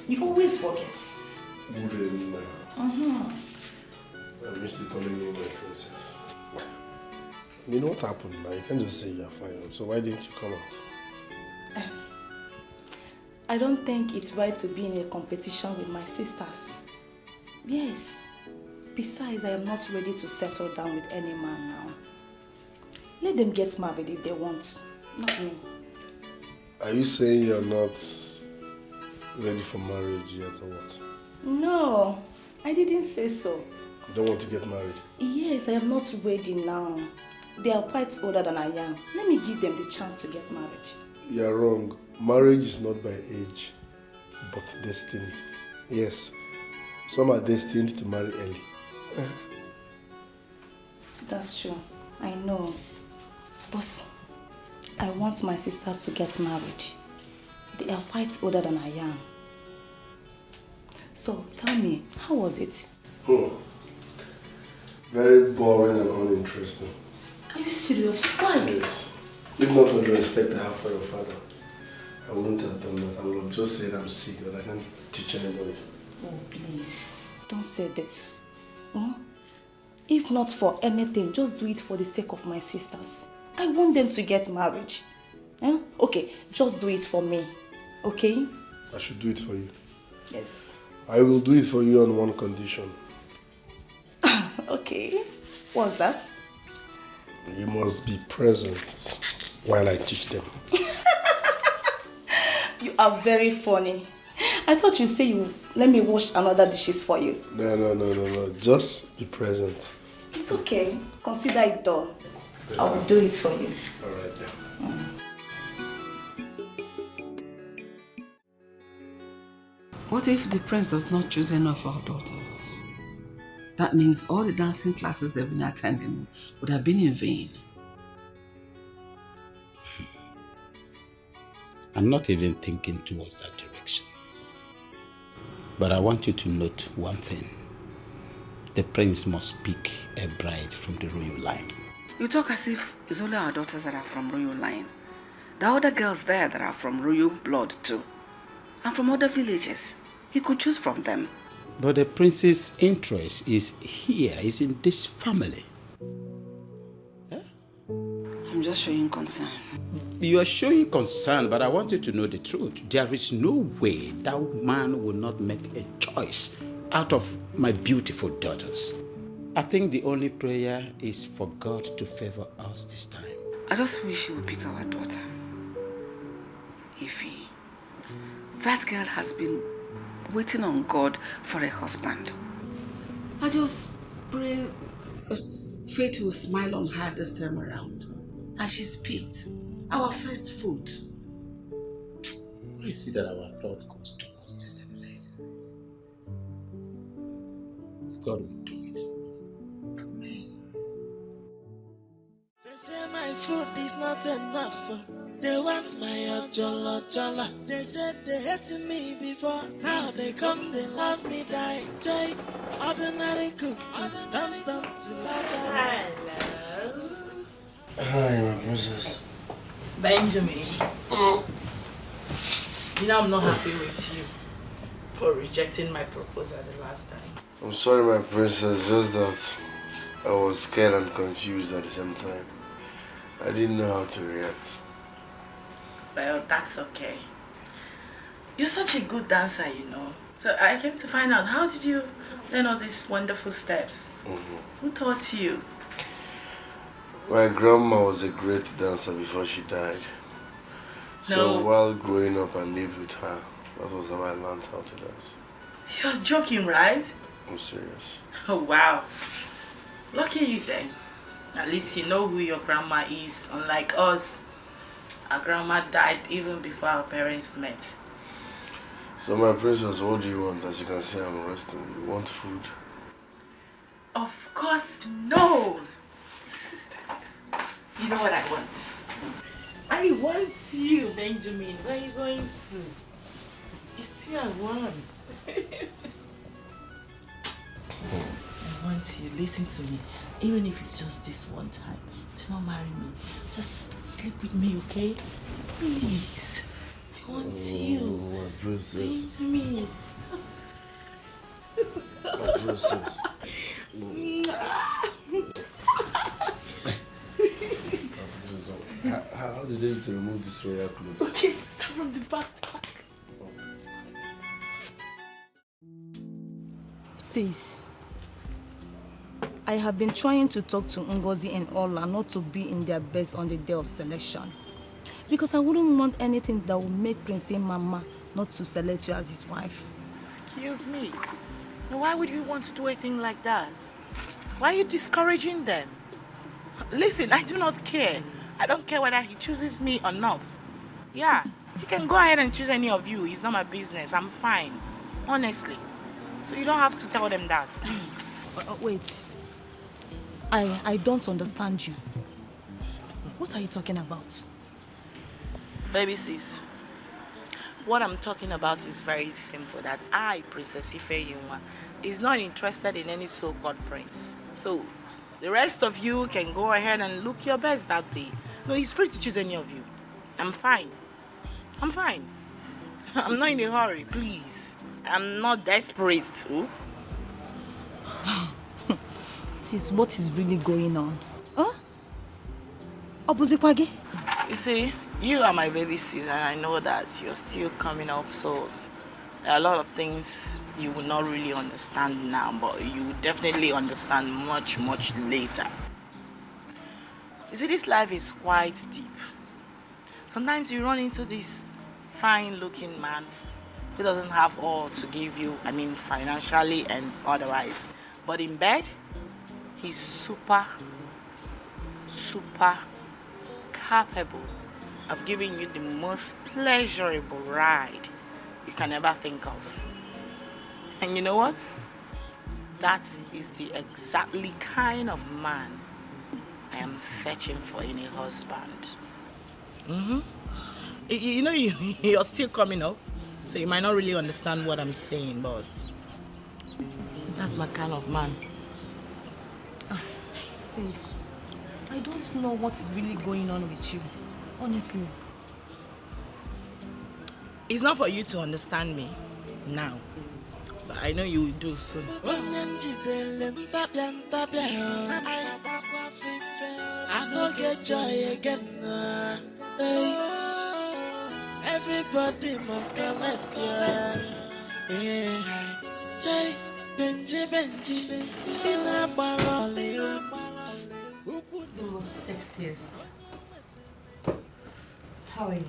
You always forget. Urena. Uh-huh. I missed you calling me my princess. You know what happened now? You can't just say you're fine. So why didn't you come out? I don't think it's right to be in a competition with my sisters. Yes. Besides, I am not ready to settle down with any man now. Let them get married if they want, not me. Are you saying you're not ready for marriage yet or what? No, I didn't say so. You don't want to get married? Yes, I am not ready now. They are quite older than I am. Let me give them the chance to get married. You're wrong. Marriage is not by age, but destiny. Yes, some are destined to marry early. That's true. I know. But I want my sisters to get married. They are quite older than I am. So tell me, how was it? Very boring and uninteresting. Are you serious? Why? Yes. If not for the respect I have for your father, I wouldn't have done that. I would have just said I'm sick, that I can't teach anybody. Oh, please. Don't say this. If not for anything, just do it for the sake of my sisters. I want them to get married. Okay, just do it for me. Okay? I should do it for you. Yes. I will do it for you on one condition. Okay. What's that? You must be present while I teach them. You are very funny. I thought you say you let me wash another dishes for you. No. Just be present. It's okay. Consider it done. I will do it for you. All right then. What if the prince does not choose any of our daughters? That means all the dancing classes they've been attending would have been in vain. I'm not even thinking towards that direction. But I want you to note one thing. The prince must pick a bride from the royal line. You talk as if it's only our daughters that are from royal line. There are other girls there that are from royal blood too. And from other villages. He could choose from them. But the prince's interest is here, is in this family. I'm just showing concern. You are showing concern, but I want you to know the truth. There is no way that man will not make a choice out of my beautiful daughters. I think the only prayer is for God to favor us this time. I just wish you would pick our daughter. Ify. That girl has been waiting on God for a husband. I just pray fate will smile on her this time around. And she's picked our first fruit. I see that our thought goes towards the same line. God will do it. They say my food is not enough. They want my ojolo. They said they hated me before. Now they come, they love me, die. Joy, ordinary cook, done to love. Hi, my princess. Benjamin. You know I'm not happy with you for rejecting my proposal the last time. I'm sorry, my princess, just that I was scared and confused at the same time. I didn't know how to react. Well, that's okay. You're such a good dancer, you know. So I came to find out, how did you learn all these wonderful steps? Who taught you? My grandma was a great dancer before she died. So while growing up, I lived with her. That was how I learned how to dance. You're joking, right? I'm serious. Oh, wow. Lucky you then. At least you know who your grandma is. Unlike us, our grandma died even before our parents met. So my princess, what do you want? As you can see, I'm resting. You want food? Of course, no. You know what I want? I want you, Benjamin. Where are you going to? It's you I want. I want you. Listen to me. Even if it's just this one time, do not marry me. Just sleep with me, okay? Please. I want you. My princess. Benjamin. My princess. How did they remove this royal clothes? Okay, start from the back. Sis, I have been trying to talk to Ngozi and Ola not to be in their beds on the day of selection. Because I wouldn't want anything that would make Prince Mama not to select you as his wife. Excuse me. Now, why would you want to do a thing like that? Why are you discouraging them? Listen, I do not care. I don't care whether he chooses me or not. Yeah, he can go ahead and choose any of you. It's not my business. I'm fine. Honestly. So you don't have to tell them that, please. Wait. I don't understand you. What are you talking about? Baby sis, what I'm talking about is very simple. That I, Princess Ifeyinwa, is not interested in any so-called prince. So the rest of you can go ahead and look your best that day. No, he's free to choose any of you. I'm fine. I'm fine. I'm not in a hurry, please. I'm not desperate too. Sis, what is really going on? Huh? Obuzikwage? You see, you are my baby sis, and I know that you're still coming up, so there are a lot of things you will not really understand now, but you will definitely understand much, much later. You see, this life is quite deep. Sometimes you run into this fine-looking man who doesn't have all to give you, I mean financially and otherwise. But in bed, he's super capable of giving you the most pleasurable ride you can ever think of. And you know what? That is the exactly kind of man I am searching for in a husband. You know, you're still coming up, so you might not really understand what I'm saying, but that's my kind of man. Sis, I don't know what is really going on with you, honestly. It's not for you to understand me now, but I know you will do soon. I don't get joy again. Everybody must connect, yeah. Jay, Benji, in a barrel. The most sexiest. How are you?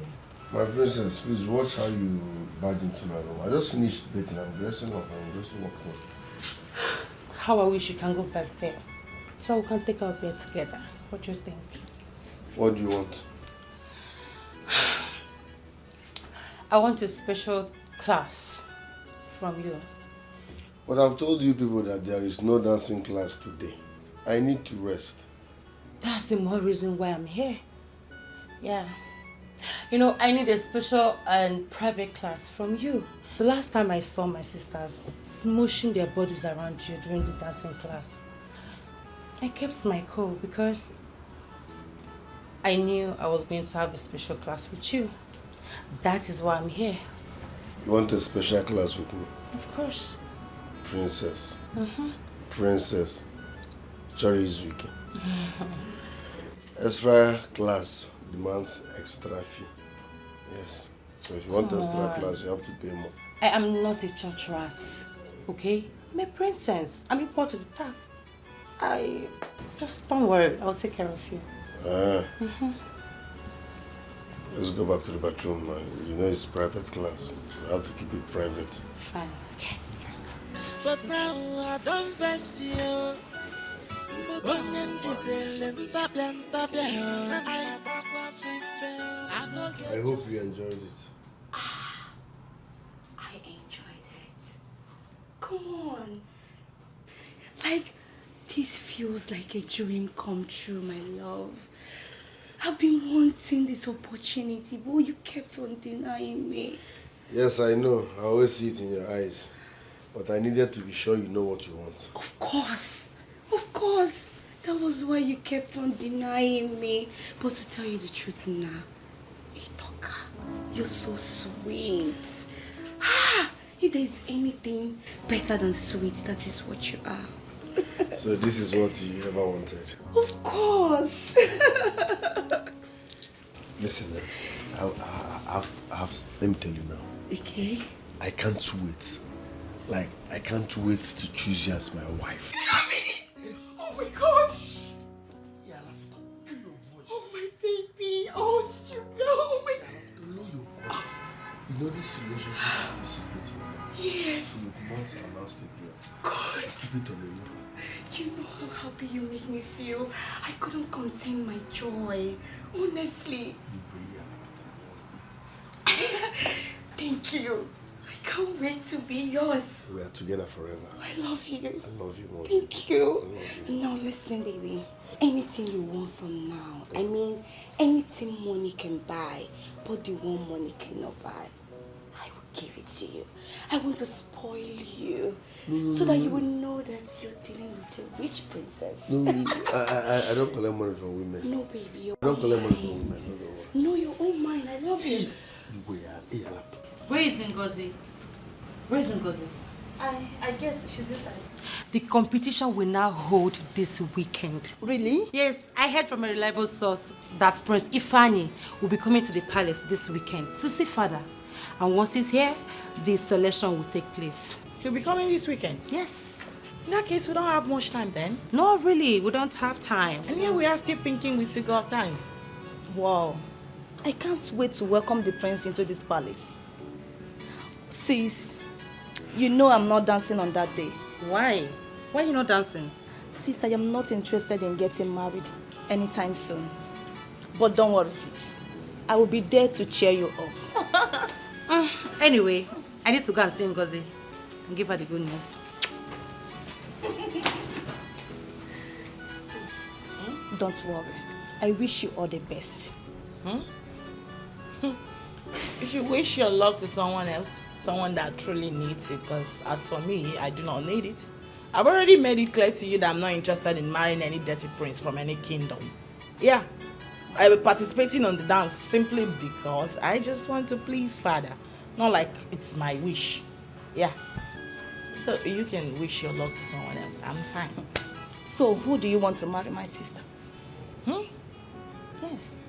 My princess, please watch how you barge into my room. I just finished bathing. I'm dressing up and I'm just walking. How I wish you can go back there so we can take our bed together. What do you think? What do you want? I want a special class from you. But I've told you people that there is no dancing class today. I need to rest. That's the more reason why I'm here. Yeah. You know, I need a special and private class from you. The last time I saw my sisters smooshing their bodies around you during the dancing class, I kept my cool because I knew I was going to have a special class with you. That is why I'm here. You want a special class with me? Of course. Princess. Princess. Chorizuki. Extra class demands extra fee. Yes. So if you want extra class, you have to pay more. I am not a church rat, okay? I'm a princess. I'm equal to the task. Just don't worry. I'll take care of you. Let's go back to the bathroom. You know it's private class. You have to keep it private. Fine. Okay. But now I don't bless you. I hope you enjoyed it. I enjoyed it. Come on. Like, this feels like a dream come true, my love. I've been wanting this opportunity, but you kept on denying me. Yes, I know. I always see it in your eyes. But I needed to be sure you know what you want. Of course. Of course. That was why you kept on denying me. But to tell you the truth now, Itoka, you're so sweet. If there's anything better than sweet, that is what you are. So this is what you ever wanted? Of course. Listen, let me tell you now. Okay. I can't wait. Like, I can't wait to choose you as my wife. Oh my gosh. Oh my baby. Oh sugar. Oh my. Know your voice. You know this relationship is the secret. Yes. So you've not announced it yet. God. Keep it on the low. You know how happy you make me feel. I couldn't contain my joy. Honestly. Thank you. I can't wait to be yours. We are together forever. I love you. I love you more. Thank you. I love you. Now listen, baby. Anything you want from now. I mean, anything money can buy, but the one money cannot buy, I will give it to you. I want to spoil you, so that you will know that you're dealing with a rich princess. No, I don't collect money from women. No, baby. I don't collect money from women. No, your own mind. I love you. Where is Ngozi? Where is Ngozi? I guess she's inside. The competition will now hold this weekend. Really? Yes, I heard from a reliable source that Prince Ifani will be coming to the palace this weekend to see father. And once he's here, the selection will take place. He'll be coming this weekend? Yes. In that case, we don't have much time then. No, really, we don't have time. And here we are still thinking we still got time. Wow. I can't wait to welcome the prince into this palace. Sis, you know I'm not dancing on that day. Why? Why are you not dancing? Sis, I am not interested in getting married anytime soon. But don't worry, sis. I will be there to cheer you up. Anyway, I need to go and see Ngozi and give her the good news. Sis, don't worry. I wish you all the best. You should wish your luck to someone else, someone that truly needs it, because as for me, I do not need it. I've already made it clear to you that I'm not interested in marrying any dirty prince from any kingdom. Yeah, I will be participating on the dance simply because I just want to please father, not like it's my wish. Yeah, so you can wish your luck to someone else. I'm fine. So who do you want to marry, my sister? Yes.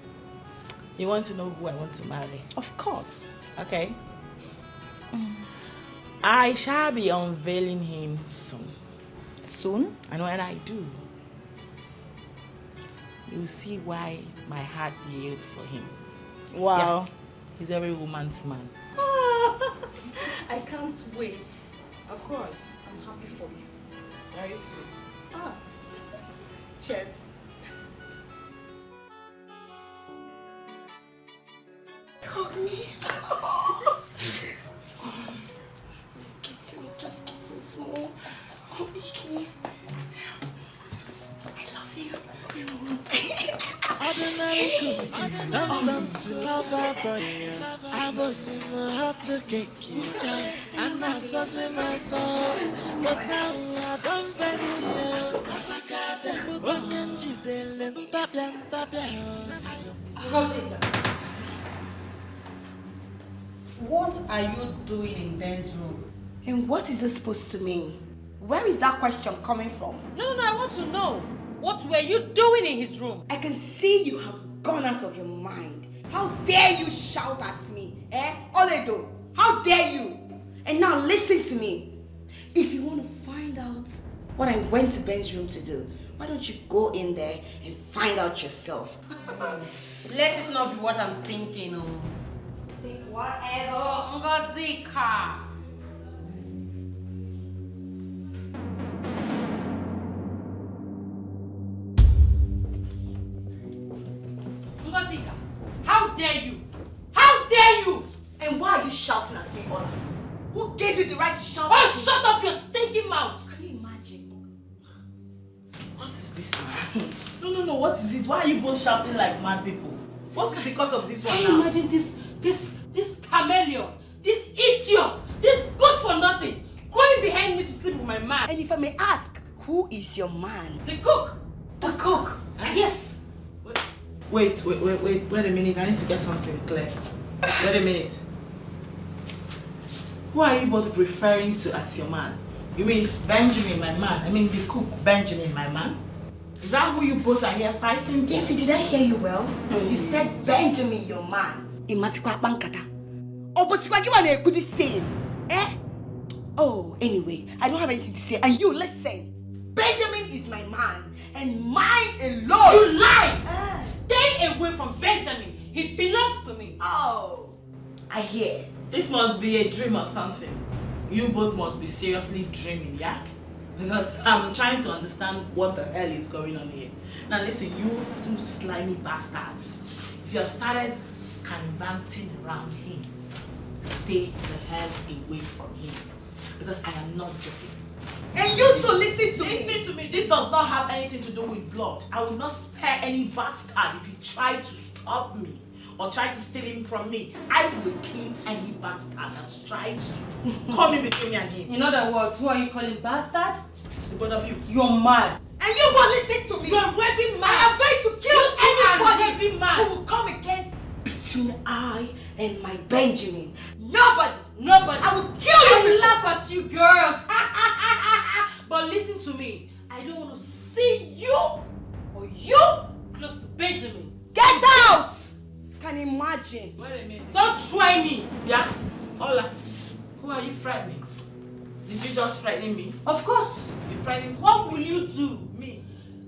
You want to know who I want to marry? Of course. Okay. I shall be unveiling him soon. Soon? And when I do, you'll see why my heart yields for him. Wow. Yeah, he's every woman's man. I can't wait. Of course. I'm happy for you. Very soon. Cheers. Hug me. Kiss me. Just kiss me small. Okay. I love you. Ordinary could be done to love our body. I was in my heart to kick you, and I saw in my soul. But now I don't face you. What are you doing in Ben's room? And what is this supposed to mean? Where is that question coming from? No, I want to know. What were you doing in his room? I can see you have gone out of your mind. How dare you shout at me? Oledo, how dare you? And now listen to me. If you want to find out what I went to Ben's room to do, why don't you go in there and find out yourself? Let it not be what I'm thinking. Think whatever. Ngozika. dare you? How dare you? And why are you shouting at me, Ola? Who gave you the right to shout Oh, at me? shut up your stinking mouth! Can you imagine? What is this, man? No, what is it? Why are you both shouting like mad people? What is because of this one Can now? you imagine this chameleon, this idiot, this good for nothing, going behind me to sleep with my man? And if I may ask, who is your man? The cook. The cook? Yes. Wait a minute. I need to get something clear. Wait a minute. Who are you both referring to as your man? You mean Benjamin, my man? I mean the cook, Benjamin, my man? Is that who you both are here fighting for? If he didn't hear you well, you said Benjamin, your man. Imasikwa bankata. Obosikwa give an a good stay. Eh? Oh, anyway, I don't have anything to say. And you listen. Benjamin is my man. And mine alone. You lie! Stay away from Benjamin. He belongs to me. Oh, I hear. This must be a dream or something. You both must be seriously dreaming, yeah? Because I'm trying to understand what the hell is going on here. Now listen, you two slimy bastards. If you have started scanvanting around him, stay the hell away from him. Because I am not joking. And you two listen to me. Listen to me. This does not have anything to do with blood. I will not spare any bastard if he tried to stop me or try to steal him from me. I will kill any bastard that tries to come in between me and him. In other words, who are you calling bastard? The both of you. You're mad. And you won't listen to me. You're raving mad. I am going to kill anybody mad. who will come against between I and my Benjamin. Nobody. Nobody. I will kill you. I will laugh at you girls. But listen to me. I don't want to see you or you close to Benjamin. Get out! Can you imagine? Wait a minute. Don't try me. Yeah? Hola. Who are you frightening? Did you just frighten me? Of course. You frightened me. What will you do? Me.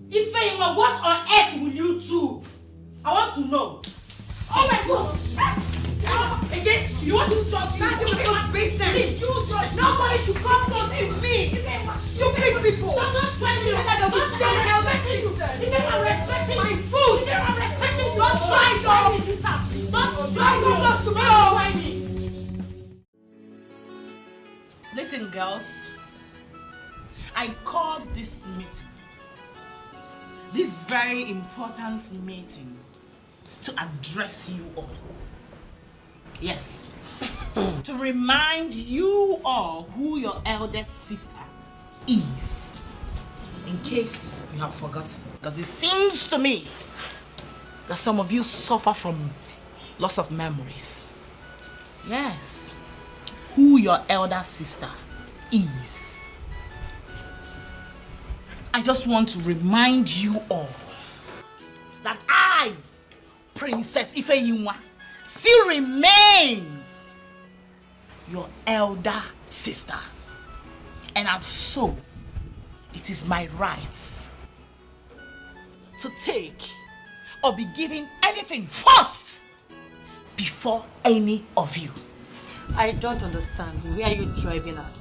Ifeima, what on earth will you do? I want to know. Oh my God! Again, you want to judge me? That's your business. You judge. Nobody should come close to me. Stupid people. Don't try me. And I will stay elder sisters. I'm respecting my food. I'm respecting you. Don't try though. Don't come close to me. Don't try me. Listen, girls. I called this meeting. This very important meeting to address you all. Yes. To remind you all who your eldest sister is. In case you have forgotten. Because it seems to me that some of you suffer from loss of memories. Yes. Who your elder sister is. I just want to remind you all that I, Princess Ifeyinwa, still remains your elder sister. And so, it is my rights to take or be given anything first before any of you. I don't understand. Where are you driving at?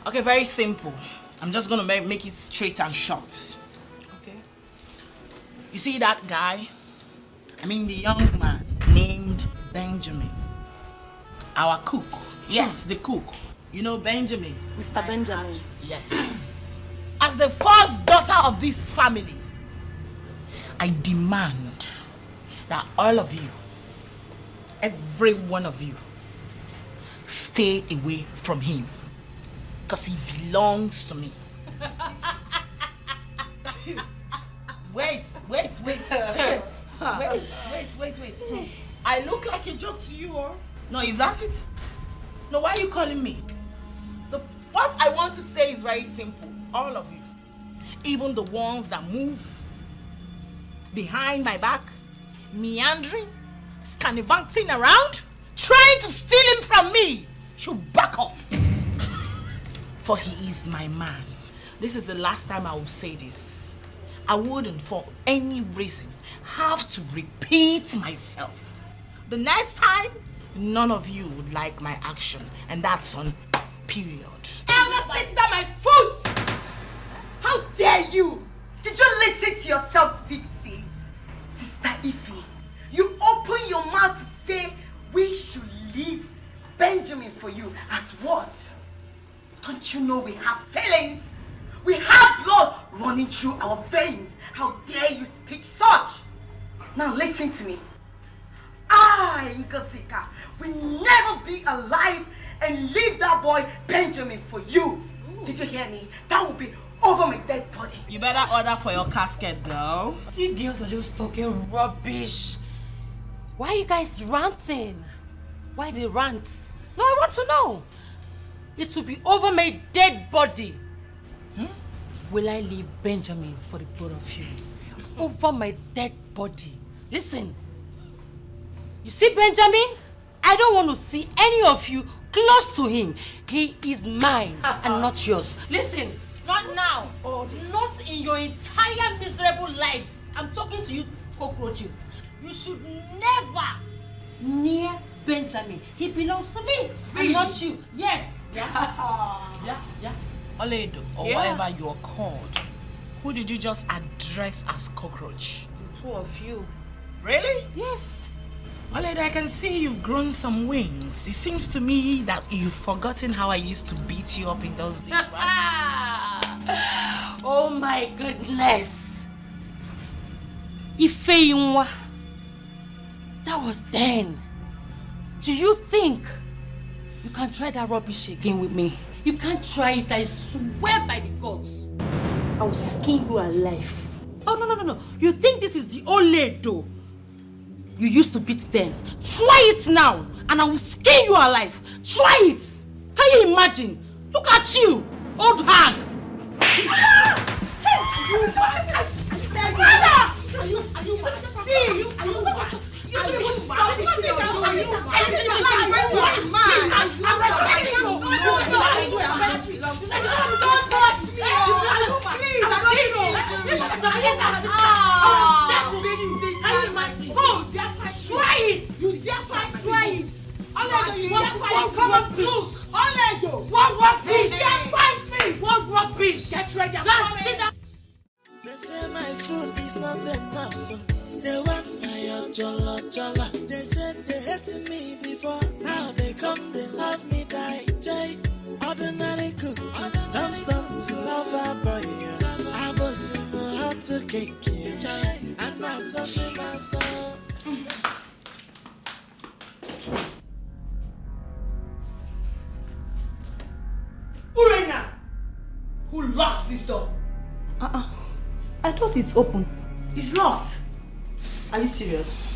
Okay, very simple. I'm just gonna make it straight and short. Okay. You see that guy? I mean the young man named Benjamin. Our cook. Yes, the cook. You know Benjamin? Mr. Benjamin. Yes. As the first daughter of this family, I demand that all of you, every one of you, stay away from him. Because he belongs to me. Wait. I look like a joke to you, or? No, is that it? No, why are you calling me? What I want to say is very simple. All of you. Even the ones that move behind my back, meandering, scannivanting around, trying to steal him from me, should back off. For he is my man. This is the last time I will say this. I wouldn't for any reason have to repeat myself. The next time, none of you would like my action, and that's on period. Elder sister, my foot! How dare you? Did you listen to yourself speak, sis? Sister Ify, you open your mouth Don't you know we have feelings? We have blood running through our veins. How dare you speak such? Now listen to me. I, Ngazika, will never be alive and leave that boy Benjamin for you. Did you hear me? That will be over my dead body. You better order for your casket, girl. You girls are just talking rubbish. Why are you guys ranting? Why they rant? No, I want to know. It will be over my dead body. Will I leave Benjamin for the both of you? Over my dead body. Listen. You see Benjamin? I don't want to see any of you close to him. He is mine and not yours. Listen, not now. Not in your entire miserable lives. I'm talking to you cockroaches. You should never near Benjamin. He belongs to me and not you. Yes. Yeah. Oledo, or whatever you're called. Who did you just address as cockroach? The two of you. Really? Yes. Oledo, I can see you've grown some wings. It seems to me that you've forgotten how I used to beat you up in those days, right? Oh my goodness. Ifeyinwa. That was then. Do you think you can try that rubbish again with me? You can't try it, I swear by the gods. I will skin you alive. Oh, no. You think this is the Oledo you used to beat then? Try it now, and I will skin you alive. Try it. Can you imagine? Look at you, old hag. Try it! You dare fight! Try it! Oledo, you dare fight! Come on, please! Oledo! What rubbish! You dare fight me! What rubbish! Get ready! Let's sit down! They say my food is not enough. They want my ojolo. They said they hated me before. Now they come, they love me, die. Jay, ordinary cook. Don't turn to lover boy. I was in my heart to cake. And I saw myself. Urena! Who locked this door? I thought it's open. It's locked. Are you serious?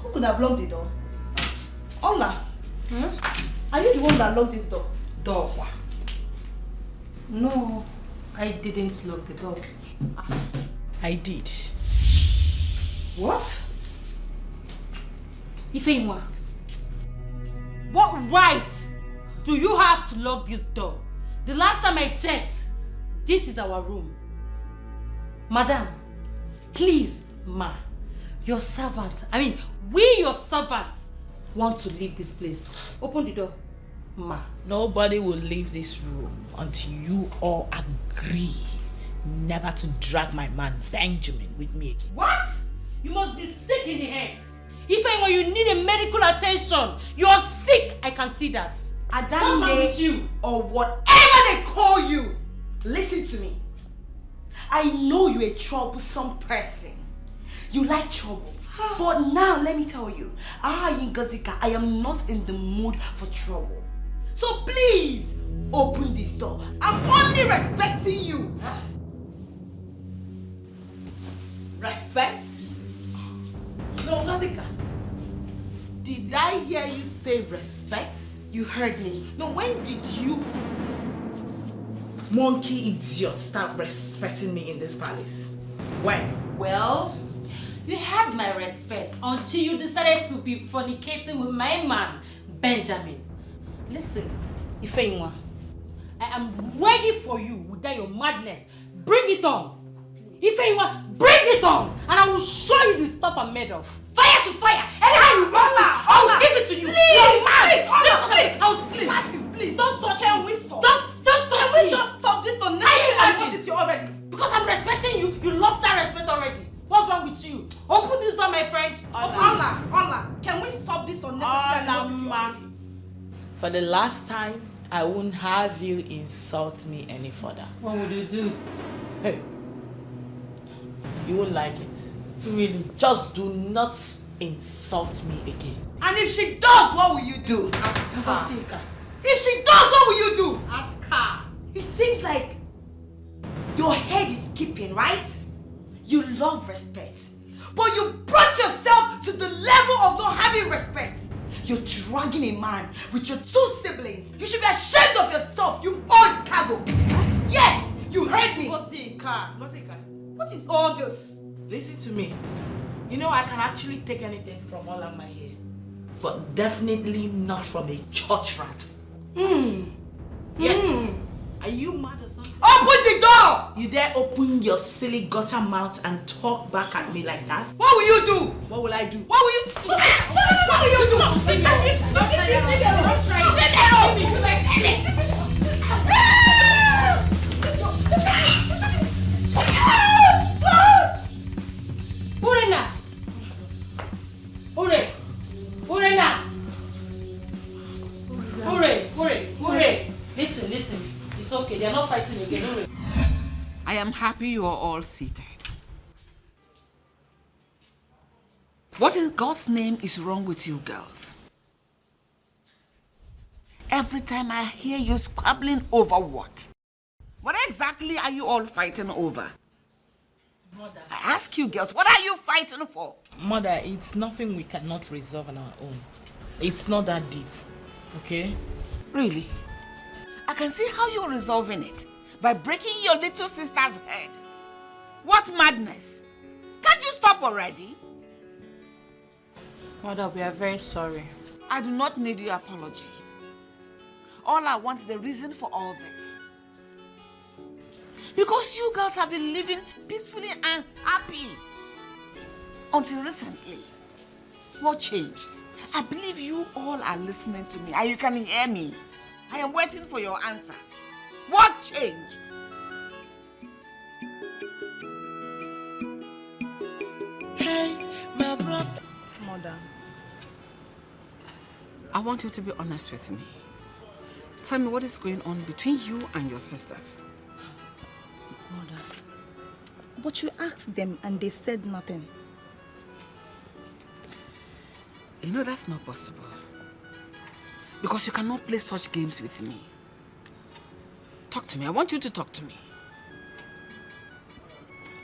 Who could have locked the door? Ola, are you the one that locked this door? Door. No, I didn't lock the door. I did. What? Ifeyinwa, what right do you have to lock this door? The last time I checked, this is our room. Madam, please, ma, your servant, we your servants want to leave this place. Open the door, ma. Nobody will leave this room until you all agree never to drag my man Benjamin with me again. What? You must be sick in the head. Ifeyinwa, you need a medical attention. You're sick, I can see that. What's wrong with you? Or whatever they call you, listen to me. I know you're a troublesome person. You like trouble. But now let me tell you, Ngazika, I am not in the mood for trouble. So please, open this door. I'm only respecting you. Respect? No, Ngazika. Did I hear you say respect? You heard me. No, when did you monkey idiot start respecting me in this palace? When? Well, you had my respect until you decided to be fornicating with my man, Benjamin. Listen, Ifeyinwa, I am ready for you without your madness. Bring it on. Ifeyinwa, bring it on, and I will show you the stuff I'm made of. Fire to fire. Anyhow you want it, I'll give it to you. Please, I'll slap you. Please, don't touch me. Can we stop? Don't touch me. Can we just stop this for now? I lost it already. Because I'm respecting you, you lost that respect already. What's wrong with you? Open this door, my friend. Ola, can we stop this unnecessary Olama, for the last time, I won't have you insult me any further. What would you do? You won't like it. Really. Just do not insult me again. And if she does, what will you do? Ask her. If she does, what will you do? Ask her. It seems like your head is skipping, right? You love respect, but you brought yourself to the level of not having respect. You're dragging a man with your 2 siblings. You should be ashamed of yourself, you old cargo. Yes, you heard me. Wazico. What is all this? Listen to me. You know I can actually take anything from all of my hair, but definitely not from a church rat. Yes. Are you mad or something? Open the door! You dare open your silly gutter mouth and talk back at me like that? What will you do? What will I do? What will you do? What will you do? Don't try Urena! Ure! Listen. It's okay. They're not fighting again. Ure. I am happy you are all seated. What in God's name is wrong with you girls? Every time I hear you squabbling over what? What exactly are you all fighting over? Mother. I ask you girls, what are you fighting for? Mother, it's nothing we cannot resolve on our own. It's not that deep, okay? Really? I can see how you're resolving it. By breaking your little sister's head. What madness? Can't you stop already? Mother, we are very sorry. I do not need your apology. All I want is the reason for all this. Because you girls have been living peacefully and happy. Until recently. What changed? I believe you all are listening to me and you can hear me. I am waiting for your answers. What changed? Hey, my brother. Mother, I want you to be honest with me. Tell me what is going on between you and your sisters. Mother, but you asked them and they said nothing. You know that's not possible. Because you cannot play such games with me. Talk to me. I want you to talk to me.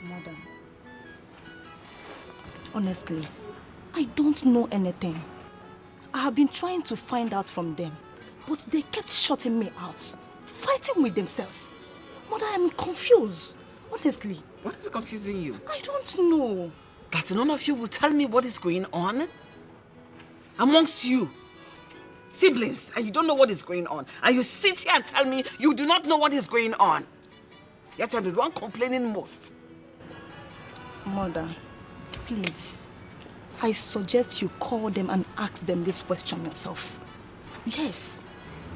Mother, honestly, I don't know anything. I have been trying to find out from them, but they kept shutting me out, fighting with themselves. Mother, I'm confused, honestly. What is confusing you? I don't know. That none of you will tell me what is going on? Amongst you, siblings, and you don't know what is going on. And you sit here and tell me you do not know what is going on. Yet you're the one complaining most. Mother, please, I suggest you call them and ask them this question yourself. Yes,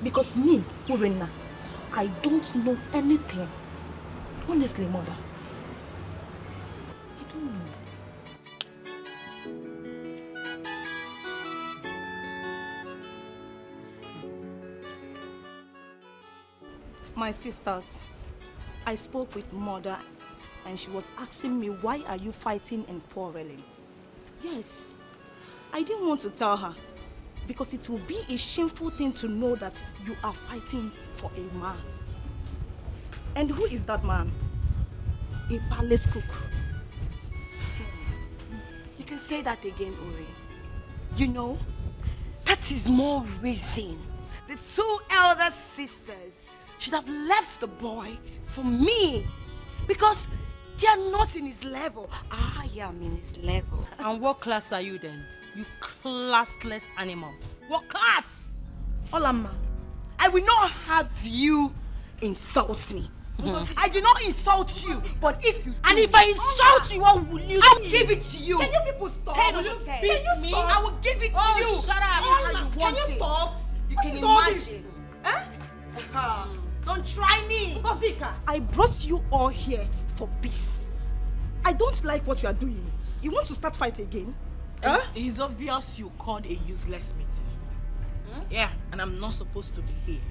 because me, Urena, I don't know anything. Honestly, Mother. I don't know. My sisters, I spoke with Mother and she was asking me, why are you fighting and quarreling? Yes, I didn't want to tell her because it will be a shameful thing to know that you are fighting for a man. And who is that man? A palace cook. You can say that again, Uri. You know, that is more reason the 2 elder sisters should have left the boy for me. Because they are not in his level. I am in his level. And what class are you then? You classless animal. What class? Olama, I will not have you insult me. I do not insult you, but if you do, and if I insult you, what will you do? I will give it to you. Can you people stop? 10 Will over you 10. beat me? I will give it to Oh, you. shut up. How you want Can you it. stop? You What can is all imagine. this? Eh? Don't try me. Wazico. I brought you all here for peace. I don't like what you are doing. You want to start fight again? Huh? It's obvious you called a useless meeting. Yeah, and I'm not supposed to be here.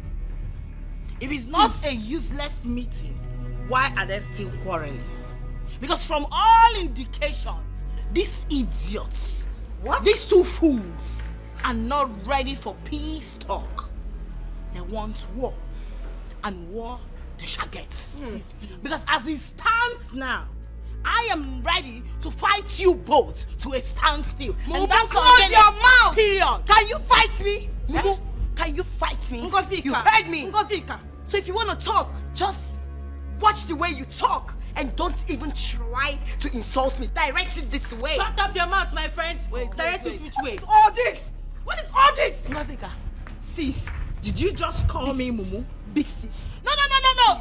If it's not a useless meeting, why are they still quarreling? Because from all indications, these idiots, these two fools, are not ready for peace talk. They want war, and war they shall get. Because as it stands now, I am ready to fight you both to a standstill. And that's close your mouth! Period. Can you fight me? Mumu, can you fight me? Ngozika. You heard me. Ngozika. So if you want to talk, just watch the way you talk and don't even try to insult me. Direct it this way. Shut up your mouth, my friend. Direct it which way? What's all this? What is all this? Ngozika, sis, did you just call me Mumu? Big sis. No.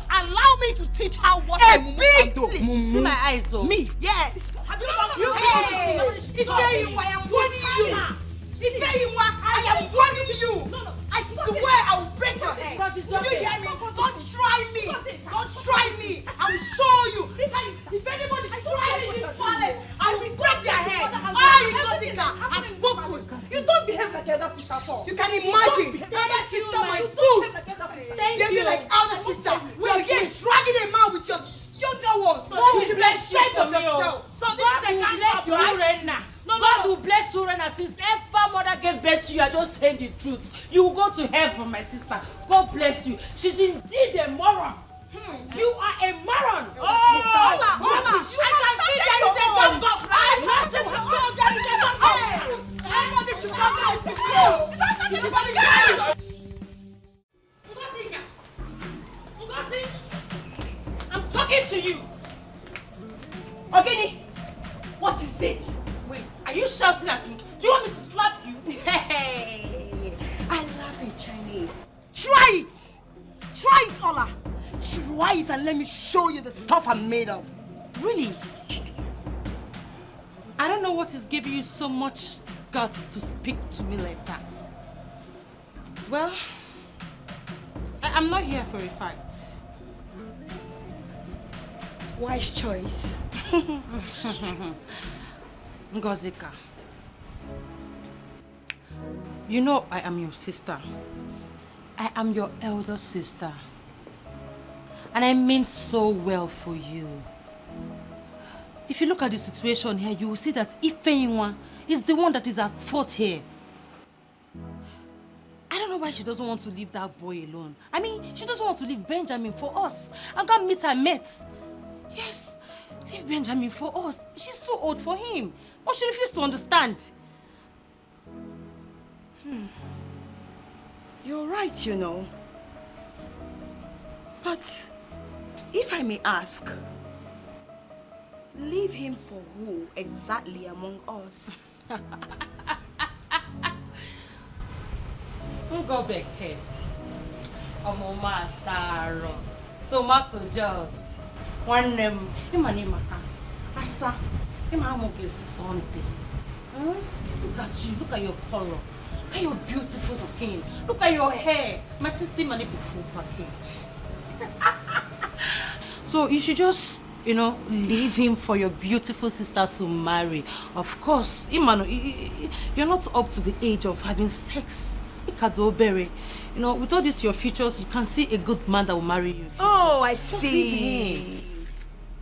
Allow me to teach her what a Mumu can do. See my eyes, oh. Me? Yes. Have you ever Hey, Ifeyinwa, I am warning you. Ifeyinwa, I am warning you. I swear I will break your head. Did you hear me? Don't try me. Don't try me. I will show you. If anybody tries me in this palace, I will break their head. Ngozika has spoken. You don't behave like your elder sister at all. You can imagine. Elder sister, my fool. You're like elder sister. You're here dragging a man with your younger ones. You should be ashamed of yourself. So this is a bless you, Rena. God will bless you, Rena. Since ever mother gave birth to you, I just saying the truth. You will go to heaven, my sister. God bless you. She's indeed a moron. You are a moron. Oh, Hola. I can see there is a dog, right? There is a dog. Everybody should come out to show. Ngozi, I'm talking to you. Ogini, what is it? Wait, are you shouting at me? Do you want me to slap you? Hey, I love in Chinese. Try it. Try it, Ola. Try it and let me show you the stuff I'm made of. Really? I don't know what is giving you so much guts to speak to me like that. Well, I'm not here for a fight. Wise choice. Ngozika, you know I am your sister. I am your elder sister. And I mean so well for you. If you look at the situation here, you will see that Ifeyinwa is the one that is at fault here. I don't know why she doesn't want to leave that boy alone. I mean, she doesn't want to leave Benjamin for us. I'm gonna meet her mates. Yes, leave Benjamin for us. She's too old for him. But she refused to understand. You're right, you know. But if I may ask, leave him for who exactly among us? Go back here. Omoma Saro. Tomato juice. One name. Imanimaka. Asa. Imamoge Sunday. Look at you. Look at your color. Look at your beautiful skin. Look at your hair. My sister money be full package. So you should just, leave him for your beautiful sister to marry. Of course, Imano, you're not up to the age of having sex. Ikadobere. With all this your futures, you can see a good man that will marry you. Oh, I see.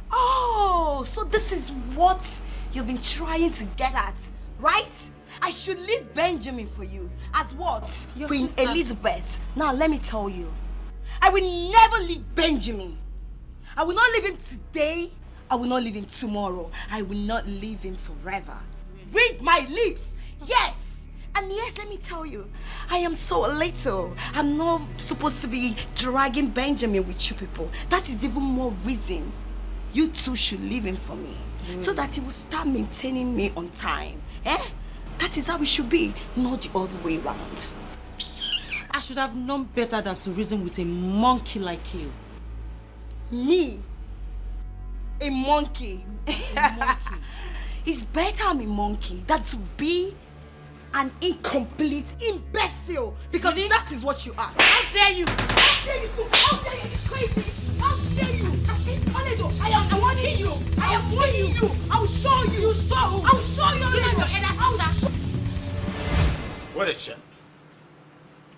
Oh, so this is what you've been trying to get at, right? I should leave Benjamin for you. As what? Your Queen sister. Elizabeth. Now let me tell you, I will never leave Benjamin. I will not leave him today. I will not leave him tomorrow. I will not leave him forever. Read my lips. Yes. And yes, let me tell you, I am so little. I'm not supposed to be dragging Benjamin with you people. That is even more reason you two should leave him for me. So that he will start maintaining me on time. That is how it should be, not the other way around. I should have known better than to reason with a monkey like you. Me? A monkey? It's better I'm a monkey than to be an incomplete imbecile, because that is what you are. How dare you? How dare you? How dare you? It's crazy. How dare you? Oledo, I am warning you. I am warning you. I will show you. You show. I will show you. You and your elder sister. What a shame.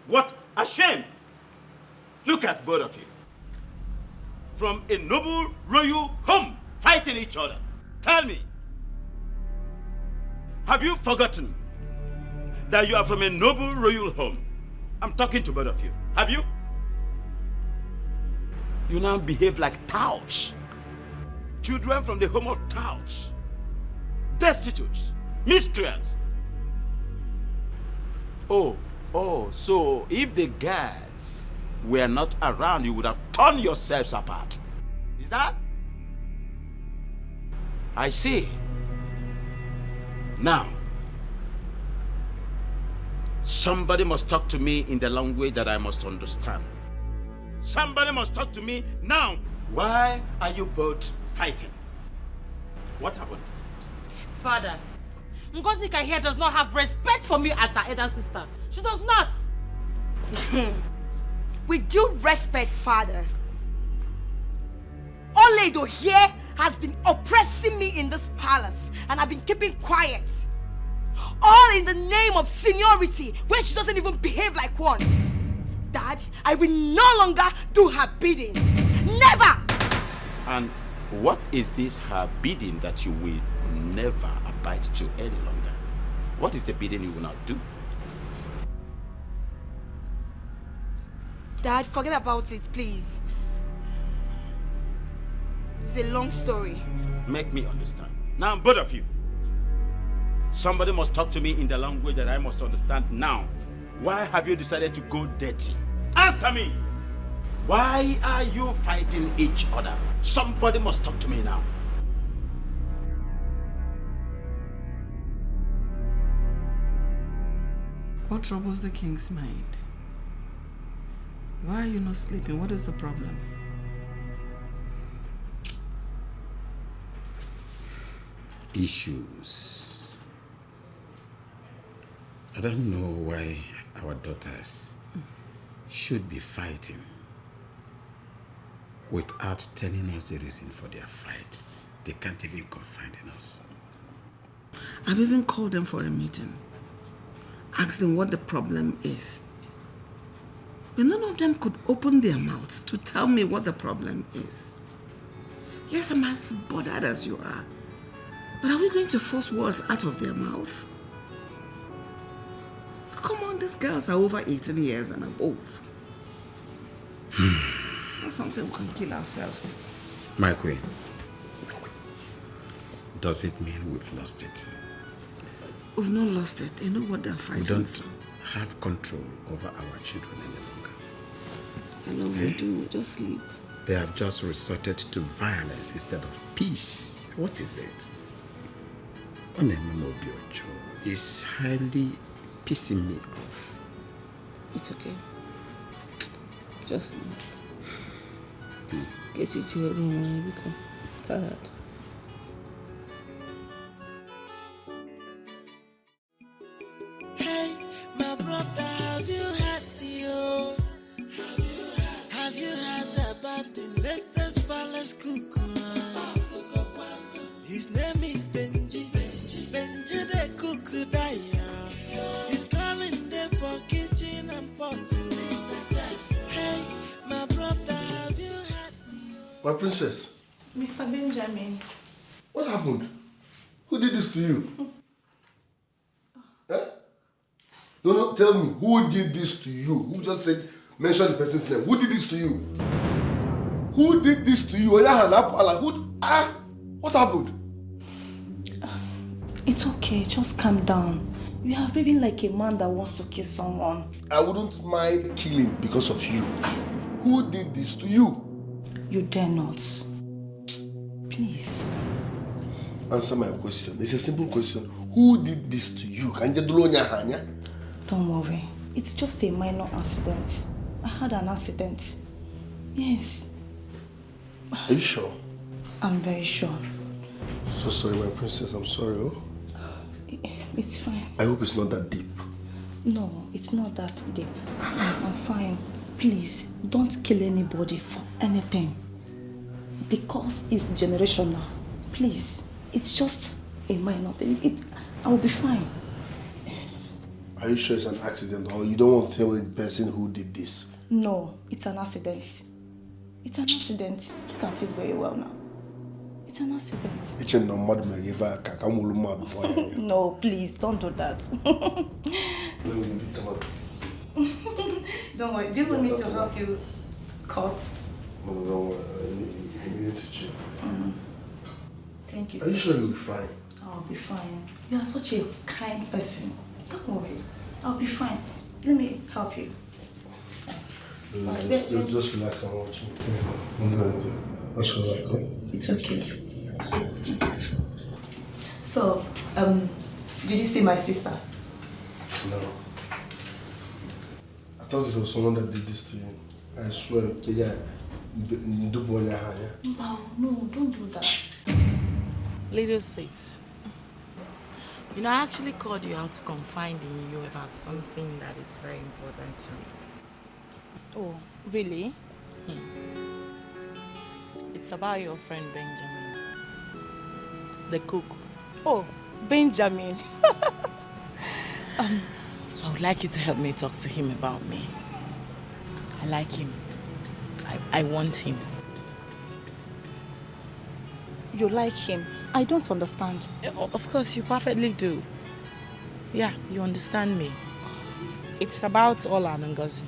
What a shame. Look at both of you. From a noble royal home, fighting each other. Tell me, have you forgotten that you are from a noble royal home? I'm talking to both of you. Have you? You now behave like touts. Children from the home of touts. Destitutes. Miscreants. Oh, so if the guards were not around, you would have torn yourselves apart. Is that? I see. Now, somebody must talk to me in the language that I must understand. Somebody must talk to me now. Why are you both fighting? What happened? Father, Ngozika here does not have respect for me as her elder sister. She does not. With due respect, Father, Oledo here has been oppressing me in this palace, and I've been keeping quiet. All in the name of seniority, where she doesn't even behave like one. Dad, I will no longer do her bidding. Never! And what is this her bidding that you will never abide to any longer? What is the bidding you will not do? Dad, forget about it, please. It's a long story. Make me understand. Now, both of you. Somebody must talk to me in the language that I must understand now. Why have you decided to go dirty? Answer me! Why are you fighting each other? Somebody must talk to me now. What troubles the king's mind? Why are you not sleeping? What is the problem? Issues. I don't know why our daughters should be fighting without telling us the reason for their fight. They can't even confide in us. I've even called them for a meeting. Asked them what the problem is. But none of them could open their mouths to tell me what the problem is. Yes, I'm as bothered as you are. But are we going to force words out of their mouth? Come on, these girls are over 18 years and above. It's not something we can kill ourselves. My queen, does it mean we've lost it? We've not lost it. They know what they're fighting. We don't have control over our children any longer. I love you too. Just sleep. They have just resorted to violence instead of peace. What is it? Onemomobiocho is highly pissing me off. It's okay. Just sleep. Get you to your room when you become tired. Hey, my brother, have you heard the Have you heard about the latest palace cuckoo? His name is Benji. Benji the cuckoo daya. He's calling there for kitchen and pot. Hey, my brother, have you heard? My princess. Mr. Benjamin. What happened? Who did this to you? No, tell me. Who did this to you? Who just said, mention the person's name? Who did this to you? Who did this to you? What happened? It's okay, just calm down. You are living like a man that wants to kill someone. I wouldn't mind killing because of you. Who did this to you? You dare not. Please. Answer my question. It's a simple question. Who did this to you? Don't worry. It's just a minor accident. I had an accident. Yes. Are you sure? I'm very sure. So sorry, my princess. I'm sorry. Oh? It's fine. I hope it's not that deep. No, it's not that deep. I'm fine. Please, don't kill anybody for anything. The cause is generational. Please, it's just a minor thing. I will be fine. Are you sure it's an accident or you don't want to tell the person who did this? No, it's an accident. It's an accident. Look at it very well now. It's an accident. No, please, don't do that. Don't worry. Do you want me to help you cut? No, don't worry. You need to check. Thank you. Are you sure you'll be fine? I'll be fine. You are such a kind person. Don't worry. I'll be fine. Let me help you. Just relax and watch me. Just relax. It's okay. So, did you see my sister? No. I thought it was someone that did this to you. I swear. No, don't do that. Little sis, you know, I actually called you out to confide in you about something that is very important to me. Oh, really? It's about your friend Benjamin, the cook. Oh, Benjamin. I would like you to help me talk to him about me. I like him. I want him. You like him? I don't understand. Of course, you perfectly do. Yeah, you understand me. It's about Ola and Ngozi.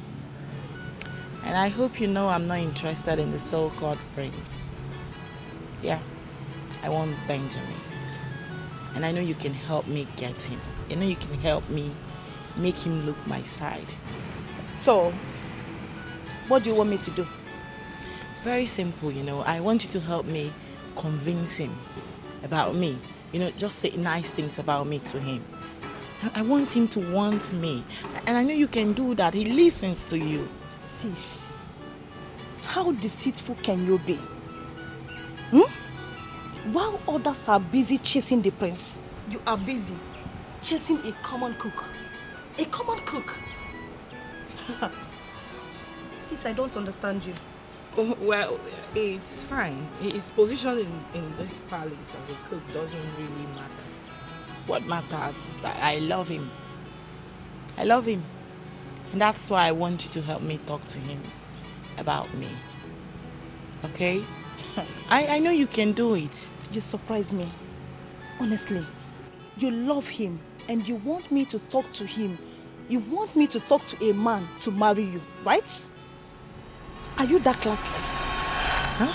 And I hope you know I'm not interested in the so-called prince. Yeah, I want Benjamin. And I know you can help me get him. I know you can help me make him look my side. So, what do you want me to do? Very simple, you know. I want you to help me convince him about me. You know, just say nice things about me to him. I want him to want me. And I know you can do that. He listens to you. Sis, how deceitful can you be? While others are busy chasing the prince, you are busy chasing a common cook. A common cook. Sis, I don't understand you. Well, it's fine. His position in this palace as a cook doesn't really matter. What matters is that I love him. I love him. And that's why I want you to help me talk to him about me. Okay? I know you can do it. You surprise me. Honestly, you love him and you want me to talk to him. You want me to talk to a man to marry you, right? Are you that classless? Huh?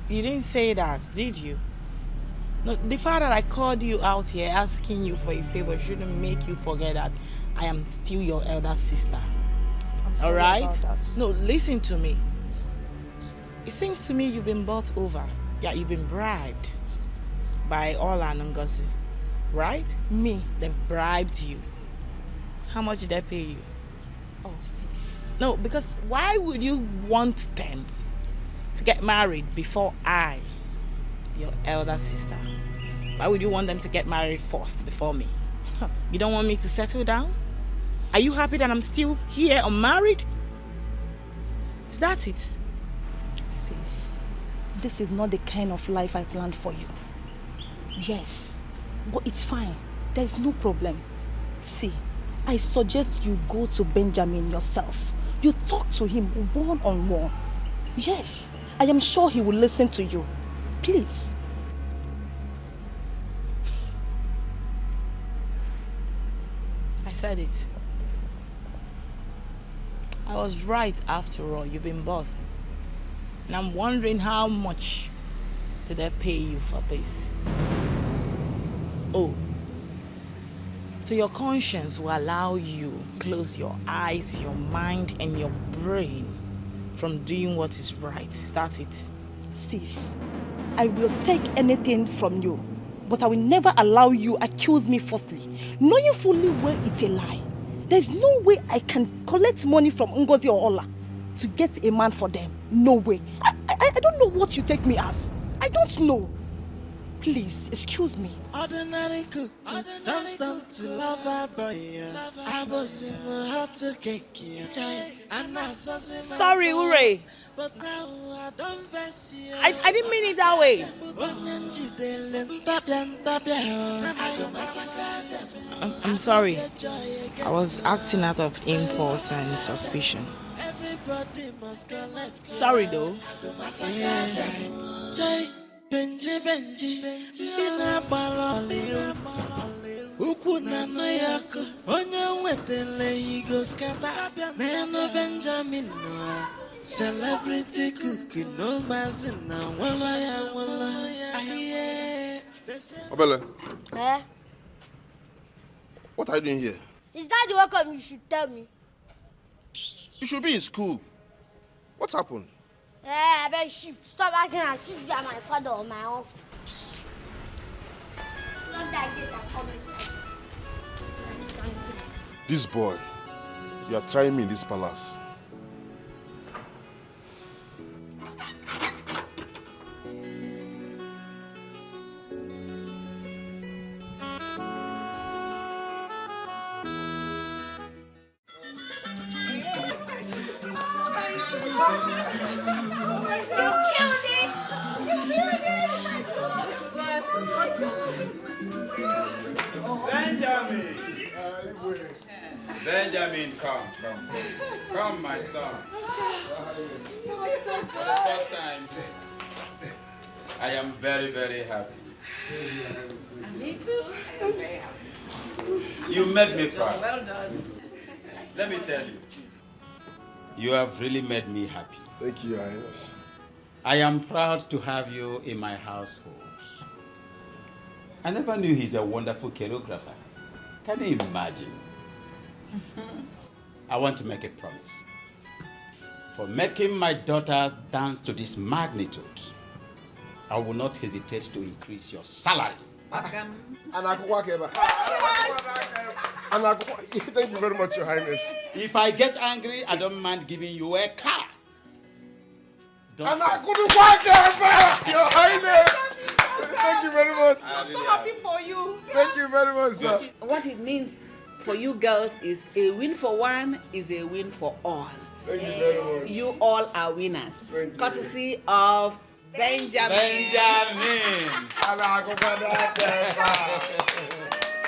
You didn't say that, did you? No, the fact that I called you out here asking you for a favor shouldn't make you forget that I am still your elder sister. I'm sorry all right? about that. No, listen to me. It seems to me you've been bought over. Yeah, you've been bribed by Ola and Ngozi, right? Me? They've bribed you. How much did they pay you? Oh, sis. No, because why would you want them to get married before I, your elder sister? Why would you want them to get married first before me? You don't want me to settle down? Are you happy that I'm still here unmarried? Is that it? Sis, this is not the kind of life I planned for you. Yes, but it's fine. There is no problem. See, I suggest you go to Benjamin yourself. You talk to him one-on-one. Yes, I am sure he will listen to you. Please. I said it. I was right after all. You've been both. And I'm wondering how much did they pay you for this? Oh. So your conscience will allow you close your eyes, your mind, and your brain from doing what is right. Is that it? Sis, I will take anything from you, but I will never allow you accuse me falsely, knowing fully well it's a lie. There's no way I can collect money from Ngozi or Ola to get a man for them. No way. I don't know what you take me as. I don't know. Please, excuse me. Ordinary cook, don't turn to lover boy. I was in my heart to cake. Sorry, Ure. But now I don't vex you. I didn't mean it that way. I'm sorry. I was acting out of impulse and suspicion. Sorry though. Benji, ina baloli ukwu na noyako onye nwetele higo skata neno Benjamin no celebrity cook no bazina wala ya aye. Obele, Eh? what are you doing here? Is that the welcome you should tell me? You should be in school. What happened? I better shift. Stop acting as if you are my father or my uncle. Not that get that come inside. This boy, you are trying me in this palace. Benjamin, come, my son. First time. I am very, very happy. Me too. I'm very happy. You made me proud. Well done. Let me tell you, you have really made me happy. Thank you, Your Highness. I am proud to have you in my household. I never knew he's a wonderful choreographer. Can you imagine? I want to make a promise. For making my daughters dance to this magnitude, I will not hesitate to increase your salary. Thank you very much, Your Highness. If I get angry, I don't mind giving you a car. Your Highness. Thank you very much. I'm so happy for you. Thank you very much, sir. What it means for you girls is a win for one is a win for all. Thank you very much. You all are winners. Courtesy of Benjamin.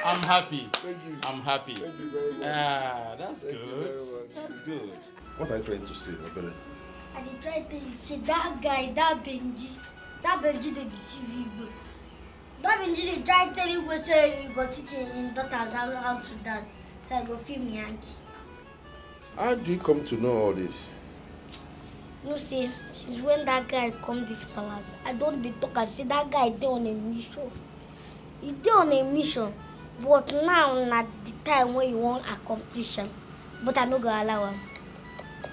I'm happy. Thank you. I'm happy. Thank you very much. That's Thank good. you very much. That's good. What are you trying to say, Obele? I dey try to tell you, say that guy, that Benji, they deceive you. That Benji, they try to tell you, go say you go teaching in daughters how to dance. So I go film Yankee. How do you come to know all this? You see, since when that guy come this palace, I don't dey talk. I say that guy dey on a mission. He dey on a mission, but now not the time when you want accomplish him. But I no go allow him.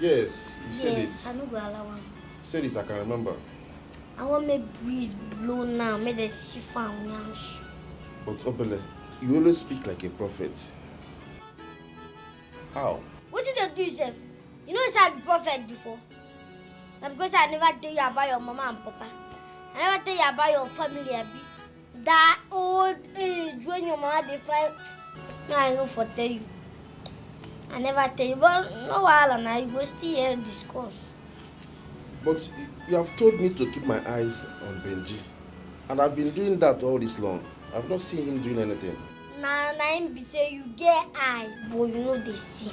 Yes, you said Yes, it. I no go allow him. Said it, I can remember. I want make breeze blow now, make the sea fan yash. But Obele, you always speak like a prophet. How? What did you do, yourself? You know I be prophet before. Now because I never tell you about your mama and papa. I never tell you about your family, Abi. That old age when your mama they fight. No, I know for tell you. I never tell you, but no while now you go still hear discourse. But you have told me to keep my eyes on Benji. And I've been doing that all this long. I've not seen him doing anything. Now him be say you get eye, but you know they see.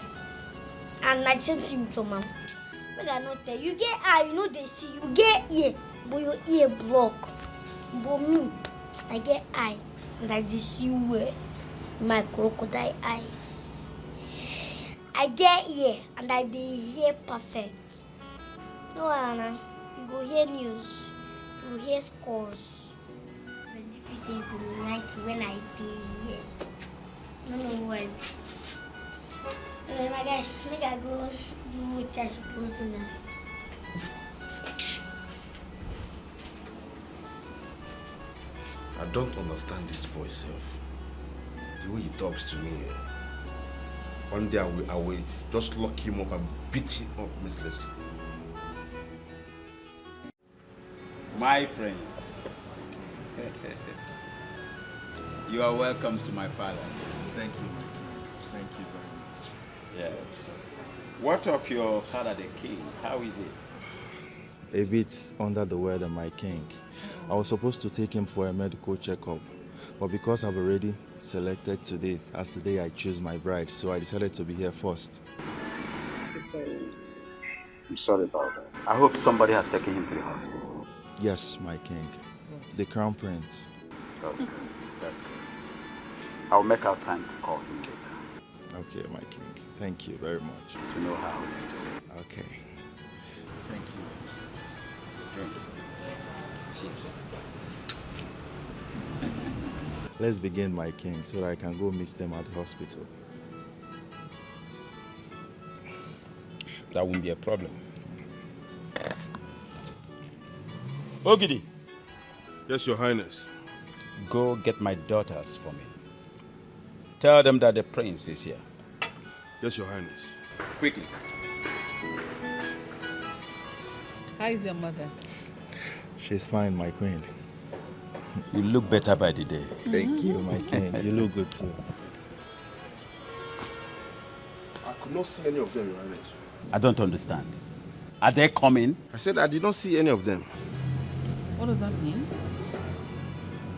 And like same thing with your mom. But I not tell you get eye, you know they see. You get ear, but your ear block. But me, I get eye, and I just see where my crocodile eyes. I get ear, and I dey hear perfect. No, Anna, you go hear news, you go hear scores. But if you say you go like it when I dey here, no what. My guy, make I go do what I supposed to now. I don't understand this boy self. The way he talks to me. One day I will just lock him up and beat him up mercilessly. My prince, You are welcome to my palace. Thank you, my king. Thank you very much. Yes. What of your father, the king? How is he? A bit under the weather, my king. I was supposed to take him for a medical checkup, but because I've already selected today as the day I choose my bride, so I decided to be here first. So sorry. I'm sorry about that. I hope somebody has taken him to the hospital. Yes, my king. The crown prince. That's good. That's good. I'll make out time to call him later. Okay, my king. Thank you very much. To know how he's doing. Okay. Thank you. Drink. Let's begin, my king, so that I can go meet them at the hospital. That won't be a problem. Ogidi. Yes, Your Highness. Go get my daughters for me. Tell them that the prince is here. Yes, Your Highness. Quickly. How is your mother? She's fine, my queen. You look better by the day. Thank you, my king. You look good too. I could not see any of them, Your Highness. I don't understand. Are they coming? I said I did not see any of them. What does that mean?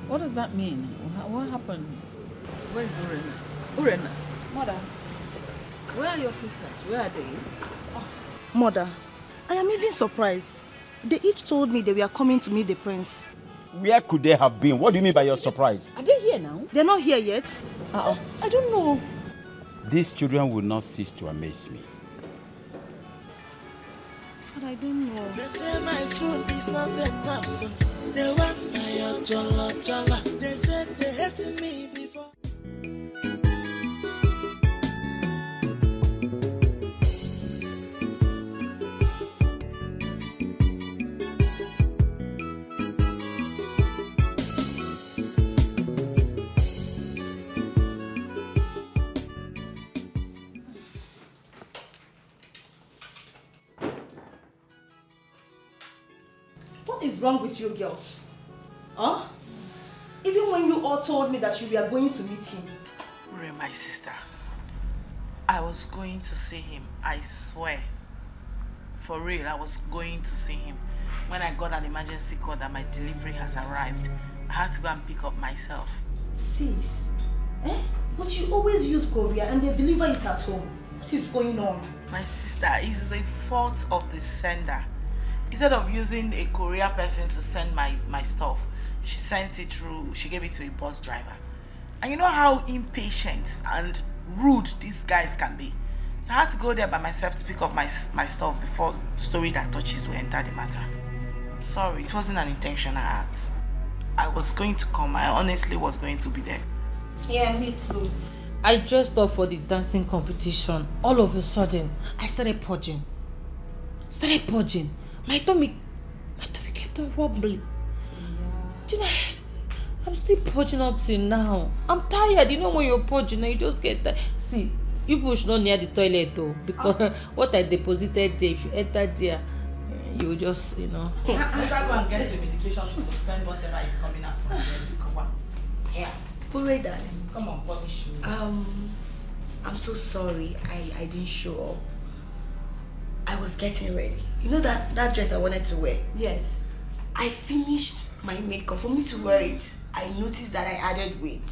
What does that mean? What happened? Where is Urena? Urena, Mother, where are your sisters? Where are they? Mother, I am even surprised. They each told me they were coming to meet the prince. Where could they have been? What do you mean by your surprise? Are they here now? They're not here yet. I don't know. These children will not cease to amaze me. But I don't know. They say my food is not enough. They want my jollo. They said they hated me before. What is wrong with you girls? Huh? Even when you all told me that you were going to meet him. Ray, my sister, I was going to see him, I swear. For real, I was going to see him. When I got an emergency call that my delivery has arrived, I had to go and pick up myself. Sis, but you always use courier and they deliver it at home. What is going on? My sister, it's the fault of the sender. Instead of using a courier person to send my stuff, she sent it through, she gave it to a bus driver. And you know how impatient and rude these guys can be. So I had to go there by myself to pick up my stuff before story that touches will enter the matter. I'm sorry, it wasn't an intentional act. I was going to come, I honestly was going to be there. Yeah, me too. I dressed up for the dancing competition. All of a sudden, I started purging. My tummy kept on wobbling. Do you know, I'm still purging up till now. I'm tired. You know when you're purging, you just get tired. See, you push not near the toilet though, because what I deposited there, if you enter there, you will just, Better go and get your medication to suspend whatever is coming up from there. Come on. Here. Hooray, darling. Come on, punish me. I'm so sorry I didn't show up. I was getting ready. You know that dress I wanted to wear? Yes. I finished my makeup. For me to wear it, I noticed that I added weight.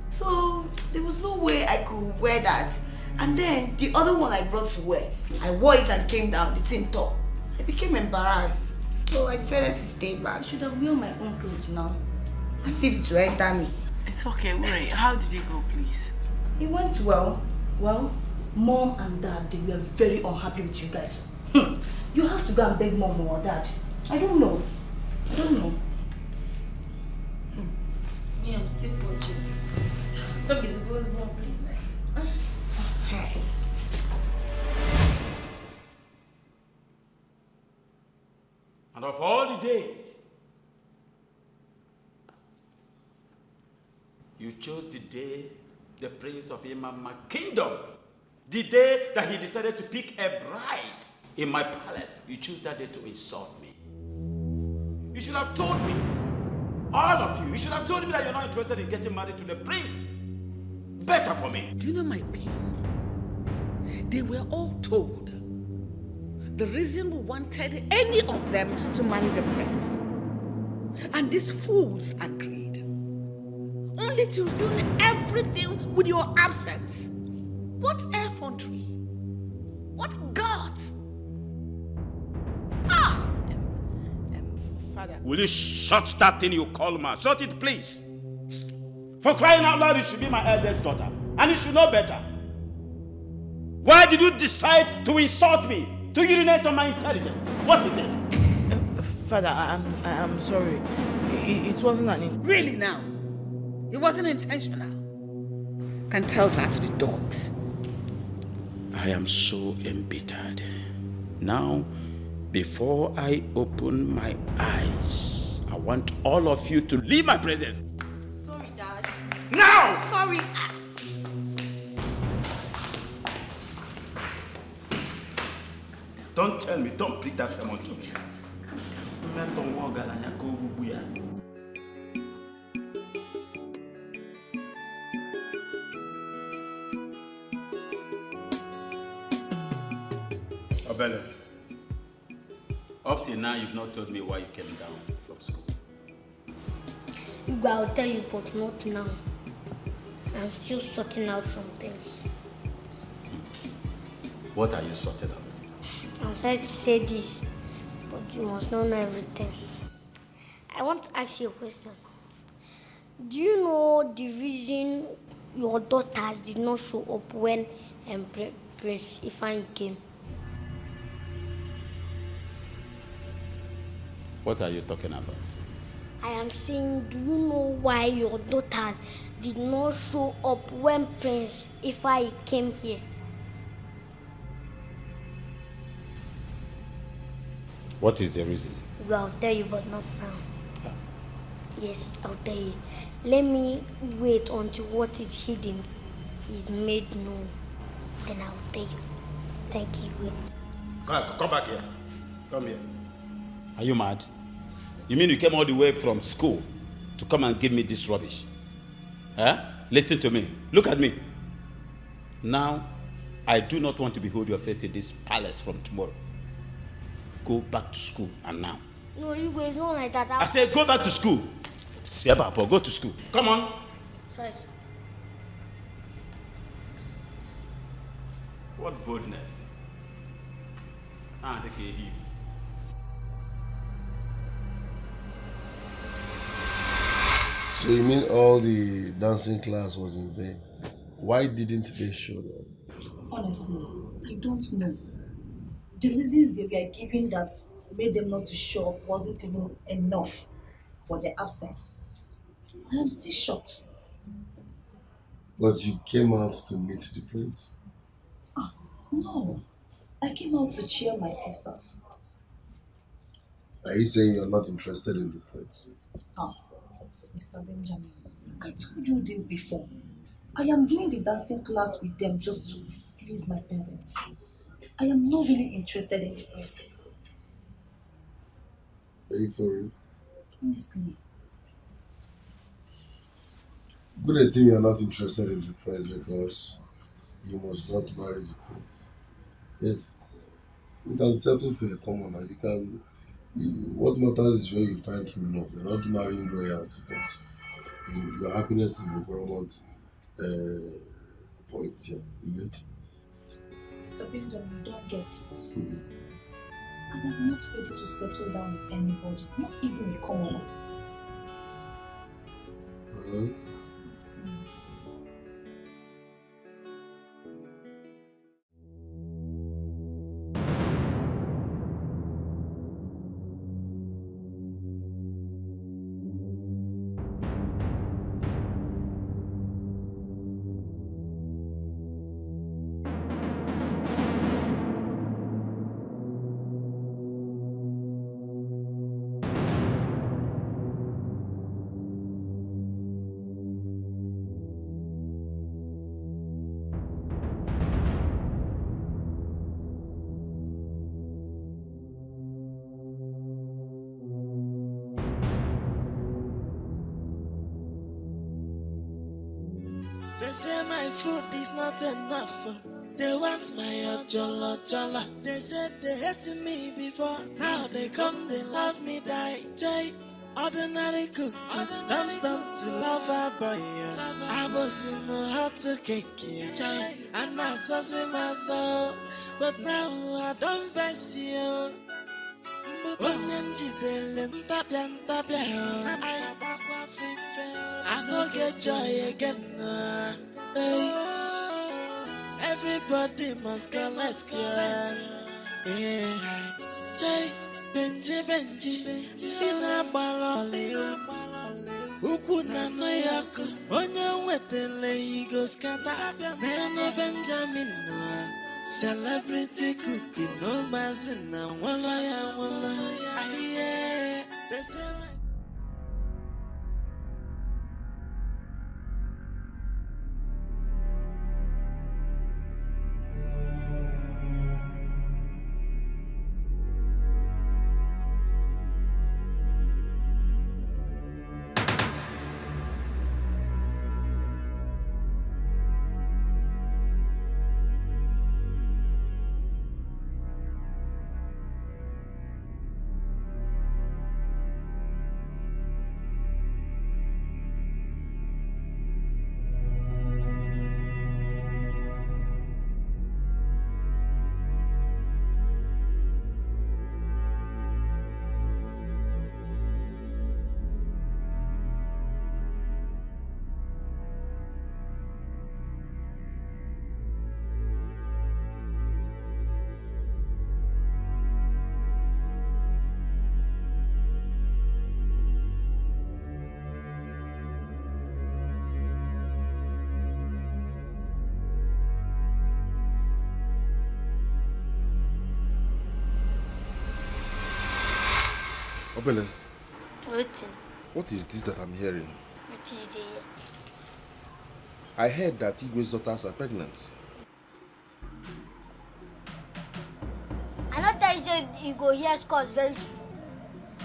So there was no way I could wear that. And then the other one I brought to wear, I wore it and came down, the same top. I became embarrassed. So I decided to stay back. I should have worn my own clothes now. As if it will enter me. It's okay, Uri. How did it go, please? It went well. Well, Mom and Dad, they were very unhappy with you guys. You have to go and beg Mom or Dad. I don't know. Yeah, I'm still purging. Don't be going wrong, please. And of all the days, you chose the day the prince of Imama Kingdom, the day that he decided to pick a bride in my palace. You choose that day to insult me. You should have told me. All of you. You should have told me that you're not interested in getting married to the prince. Better for me. Do you know my pain? They were all told the reason we wanted any of them to marry the prince. And these fools agreed. Only to ruin everything with your absence. What effrontery? What guts? Father. Will you shut that thing you call ma? Shut it, please. For crying out loud, you should be my eldest daughter. And you should know better. Why did you decide to insult me? To urinate on my intelligence? What is it? Father, I'm sorry. It wasn't an... Really now? It wasn't intentional. Can tell that to the dogs. I am so embittered. Now, before I open my eyes, I want all of you to leave my presence. Sorry, Dad. Now! Sorry. Don't tell me, don't plead that sermon to me. Obele, up till now you've not told me why you came down from school. I'll tell you, but not now. I'm still sorting out some things. What are you sorting out? I'm sorry to say this, but you must not know everything. I want to ask you a question. Do you know the reason your daughters did not show up when Prince Ifeanyi came? What are you talking about? I am saying, do you know why your daughters did not show up when Prince Ifeanyi came here? What is the reason? Well, I'll tell you, but not now. Yes, I'll tell you. Let me wait until what is hidden is made known. Then I'll tell you. Thank you. Come back here. Come here. Are you mad? You mean you came all the way from school to come and give me this rubbish? Huh? Listen to me. Look at me. Now, I do not want to behold your face in this palace from tomorrow. Go back to school and now. No, you guys, not like that. I said go back to school. Siabapo, go to school. Come on. Sorry. What boldness. Take a heap. So you mean all the dancing class was in vain? Why didn't they show up? Honestly, I don't know. The reasons they were given that made them not to show up wasn't even enough for their absence. I am still shocked. But you came out to meet the prince? No, I came out to cheer my sisters. Are you saying you're not interested in the prince? Mr. Benjamin, I told you this before. I am doing the dancing class with them just to please my parents. I am not really interested in the prince. Are you for real? Honestly. But I think you're not interested in the prince because you must not marry the prince. Yes. You can settle for a commoner. You can. What matters is where you find true love. You're not marrying royalty because your happiness is the paramount point here. You get? Mr. Benjamin, you don't get it. And I'm not ready to settle down with anybody, not even a commoner. say my food is not enough. They want my jollo jollo. They said they hated me before. Now they come, they love me, die. Jay, ordinary cook, don't turn to lover boy. I was in my heart to cake, and I saw my soul. But now I don't vex you. I don't get joy again. Hey. Everybody must get let's go. Yeah. Jay, Benji, in a barrel. Ukuna no yako, onye wetele igo skata. Neno Benjamin no. Celebrity cookie, no mazina, walla. Aye, they say like. Obele, Waiting. what is this that I'm hearing? What is there? I heard that Igwe's daughters are pregnant. I not tell you say you go hear scores very soon.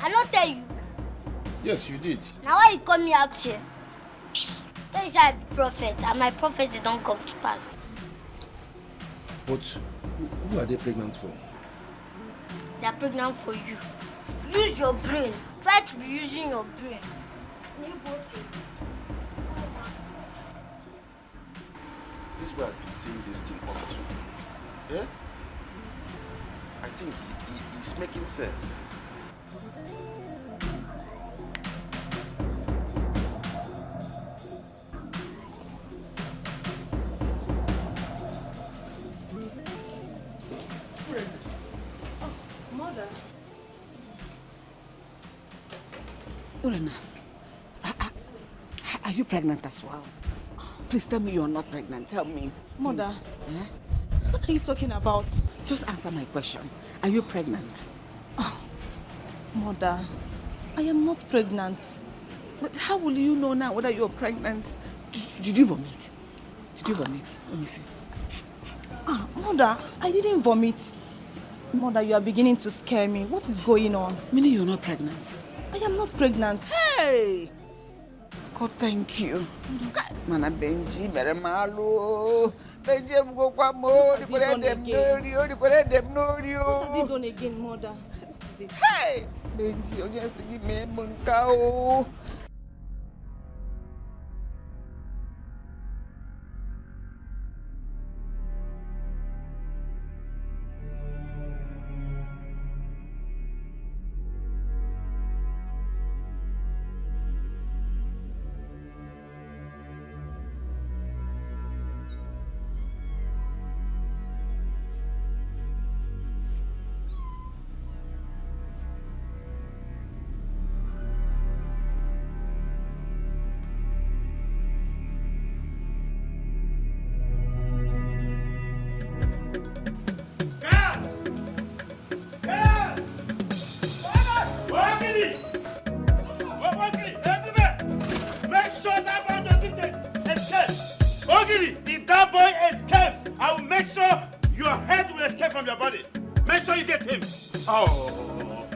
I not tell you. Yes, you did. Now why you call me out here? Tell you say I be prophet and my prophecy don't come to pass. But who are they pregnant for? They are pregnant for you. Use your brain. Try to be using your brain. This is why I've been saying this thing often. Yeah? I think it's making sense. Mother. Urena, are you pregnant as well? Please tell me you're not pregnant. Tell me. Mother. Yeah? What are you talking about? Just answer my question. Are you pregnant? Mother, I am not pregnant. But how will you know now whether you're pregnant? Did you vomit? Did you vomit? Let me see. Mother, I didn't vomit. Mother, you are beginning to scare me. What is going on? Meaning you're not pregnant? I am not pregnant. Hey! God, thank you. Mana Benji, mere malu. Benji, go kwa mo. What has he done again, Mother? What is it? Hey! Benji, you just give me a munkao. If that boy escapes, I will make sure your head will escape from your body. Make sure you get him. Oh.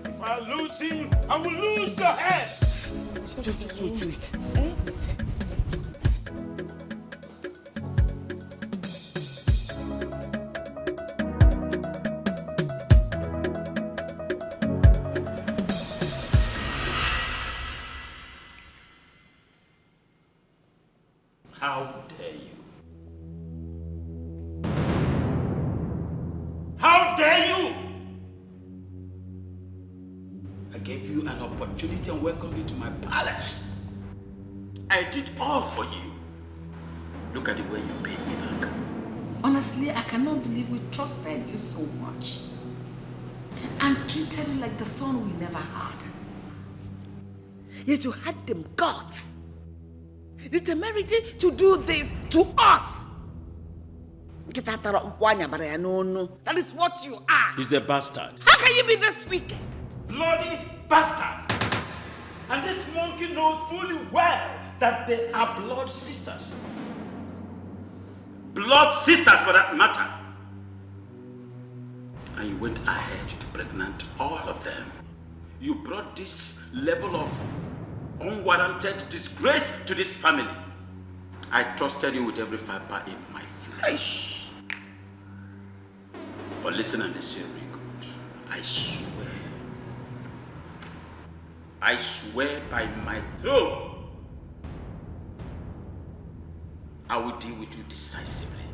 If I lose him, I will lose your head. Just wait. How dare you? How dare you? I gave you an opportunity and welcomed you to my palace. I did all for you. Look at the way you paid me back. Honestly, I cannot believe we trusted you so much and treated you like the son we never had. Yet you had them guts, the temerity to do this to us. That is what you are. He's a bastard. How can you be this wicked? Bloody bastard. And this monkey knows fully well that they are blood sisters. Blood sisters for that matter. And you went ahead to pregnant all of them. You brought this level of unwarranted disgrace to this family. I trusted you with every fiber in my flesh. But listen and listen very good. I swear by my throne, I will deal with you decisively.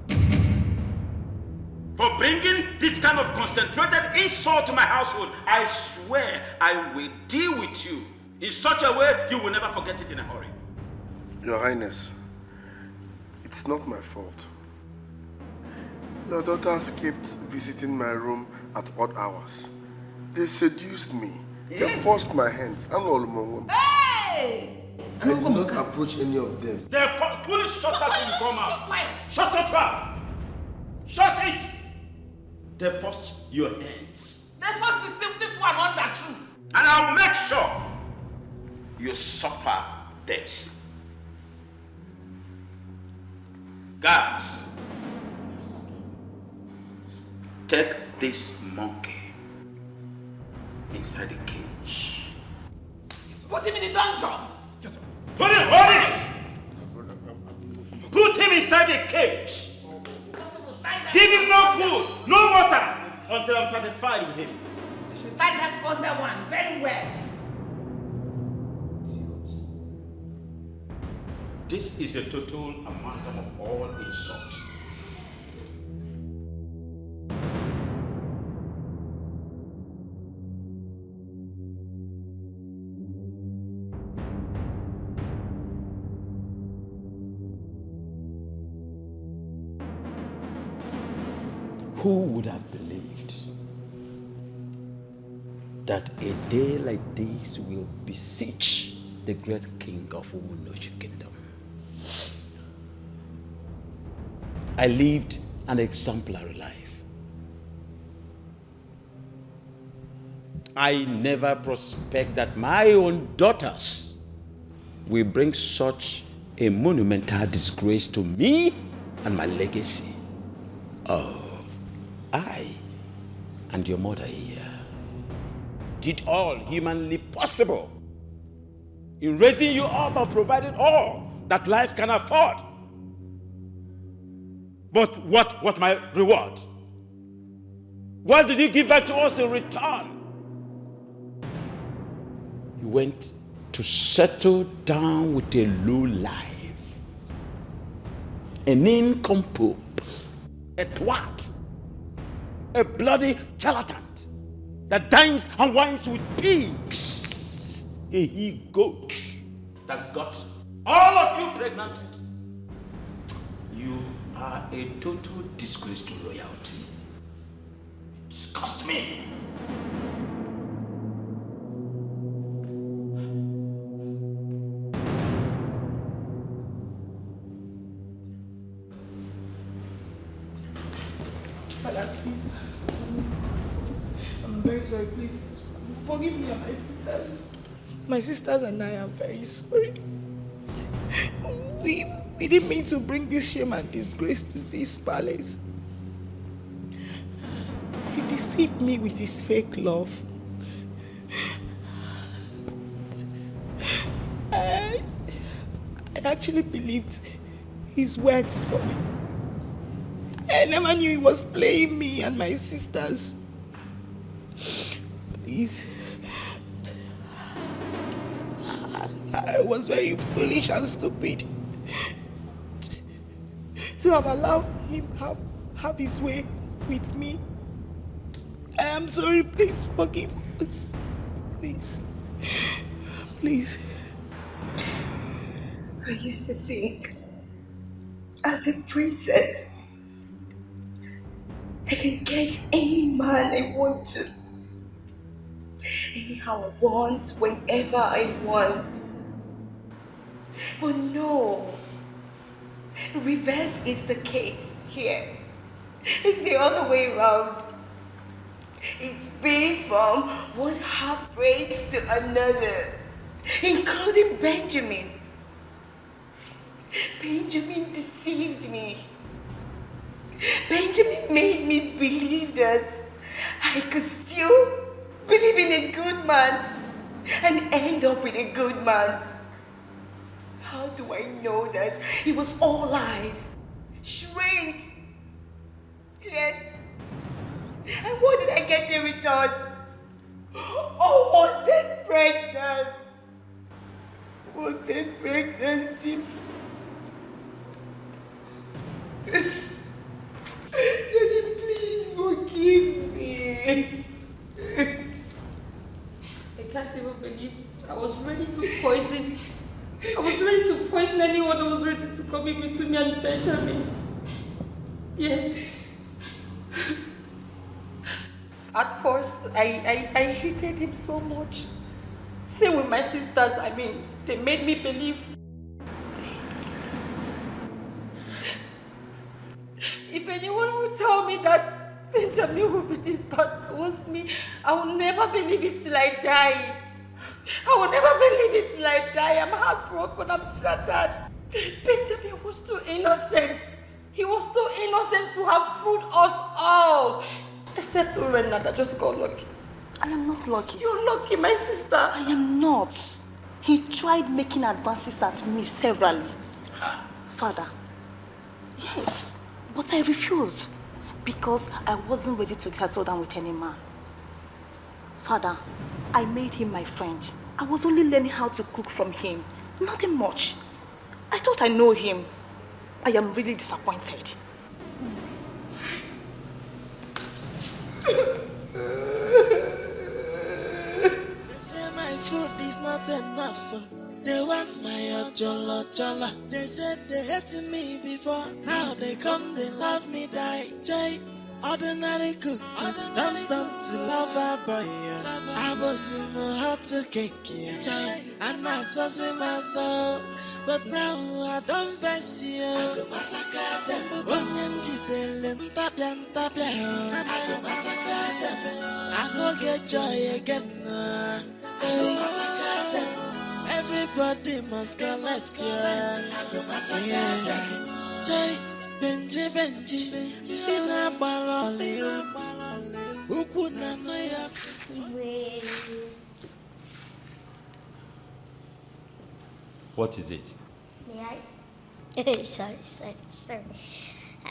For bringing this kind of concentrated insult to my household, I swear I will deal with you in such a way you will never forget it in a hurry. Your Highness, it's not my fault. Your daughters kept visiting my room at odd hours. They seduced me. They forced my hands. Hey! I did not approach any of them. Therefore, police shut that thing come out. Shut the trap. Shut it. They forced your hands. They forced this one under too. And I'll make sure you suffer this. Guards, take this monkey inside the cage. Put him in the dungeon. Put him, hold it! Put him inside the cage. Give him no food, no water, until I'm satisfied with him. You should tie that under one very well. This is a total amalgam of all insults. Who would have believed that a day like this will beseech the great king of Umunochi Kingdom? I lived an exemplary life. I never prospect that my own daughters will bring such a monumental disgrace to me and my legacy. Oh, I and your mother here did all humanly possible in raising you up and providing all that life can afford. But what my reward? What did you give back to us in return? You went to settle down with a low life, an nincompoop, a twat, a bloody charlatan that dines and wines with pigs, a he-goat that got all of you pregnanted. You are a total disgrace to royalty. It disgusts me. Father, please. I'm very sorry, please. Forgive me and my sisters. My sisters and I am very sorry. We didn't mean to bring this shame and disgrace to this palace. He deceived me with his fake love. actually believed his words for me. I never knew he was playing me and my sisters. Please. I was very foolish and stupid to have allowed him have his way with me. I am sorry, please forgive us. Please. Please. I used to think, as a princess, I can get any man I want to. Anyhow I want, whenever I want. But no. Reverse is the case here. It's the other way around. It's been from one heartbreak to another, including Benjamin. Benjamin deceived me. Benjamin made me believe that I could still believe in a good man and end up with a good man. How do I know that it was all lies? Charade. Yes. And what did I get in return? Oh, was that pregnant? Was that pregnancy? Daddy, please forgive me. I can't even believe I was ready to poison. I was ready to poison anyone that was ready to come in between me and Benjamin. Yes. At first, I hated him so much. Same with my sisters. I mean, they made me believe. If anyone would tell me that Benjamin would be this bad towards me, I will never believe it till I die. I will never believe it till I die. I'm heartbroken. I'm shattered. Benjamin was too innocent. He was too innocent to have fooled us all. Except Urena that just got lucky. I am not lucky. You're lucky, my sister. I am not. He tried making advances at me severally. Father. Yes, but I refused because I wasn't ready to settle down with any man. Father, I made him my friend. I was only learning how to cook from him. Nothing much. I thought I know him. I am really disappointed. They say my food is not enough. They want my ojolo. They said they hated me before. Now they come, they love me, die. Jay, ordinary cook, don't to lover boy. I was in my heart to cake, and I saw my soul. But now I don't vex you. I go massacre them. Onyenji delen tapia. I go massacre them. I go get joy again. I go massacre them. Everybody must go let's go. I go massacre them. Joy, Benji. Ina balole. Ukuna no ya. What is it? May I? Sorry.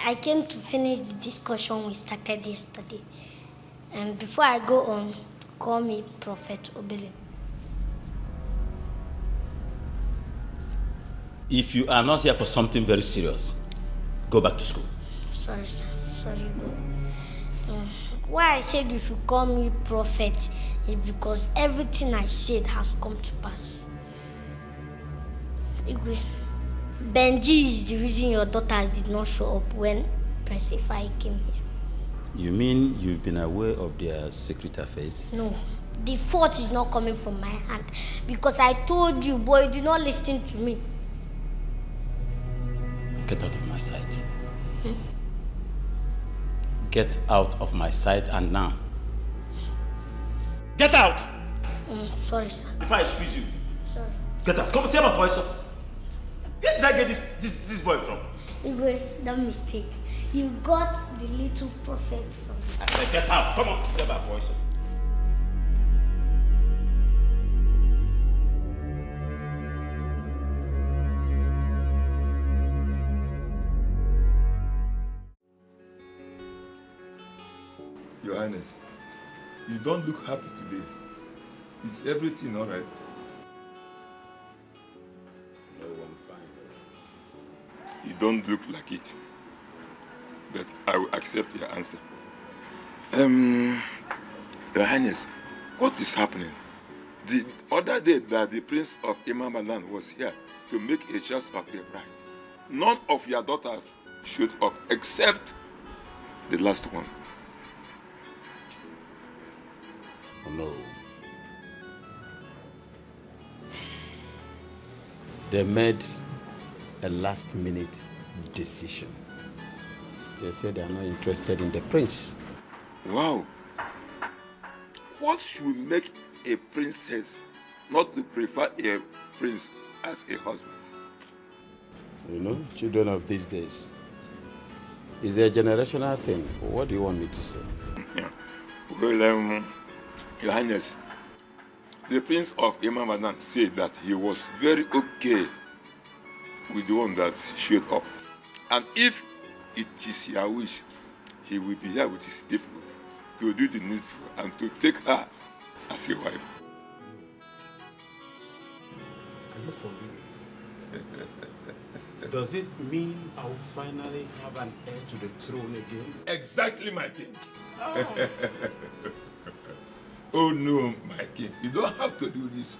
I came to finish the discussion we started yesterday. And before I go on, call me Prophet Obele. If you are not here for something very serious, go back to school. Sorry, sir. Sorry, God. Why I said you should call me Prophet is because everything I said has come to pass. Igwe, Benji is the reason your daughters did not show up when Prince Ifai came here. You mean you've been aware of their secret affairs? No, the fault is not coming from my hand because I told you, boy, do not listen to me. Get out of my sight. Get out of my sight and now. Get out! Sorry, sir. If I squeeze you. Sorry. Get out. Come see my boy, sir. Where did I get this boy from? Igwe, that mistake. You got the little prophet from I said get out. Come on. See my boy, sir. Your Highness, you don't look happy today. Is everything all right? No one fine. You don't look like it. But I will accept your answer. Your Highness, what is happening? The other day that the Prince of Imamalan was here to make a choice of a bride, none of your daughters showed up except the last one. Oh, no. They made a last-minute decision. They said they are not interested in the prince. Wow. What should make a princess not to prefer a prince as a husband? You know, children of these days. It's a generational thing. What do you want me to say? Well, Your Highness, the Prince of Imamadan said that he was very okay with the one that showed up. And if it is your wish, he will be here with his people to do the needful and to take her as a wife. Are you for real? Does it mean I'll finally have an heir to the throne again? Exactly, my king. Oh. Oh no, my king, you don't have to do this.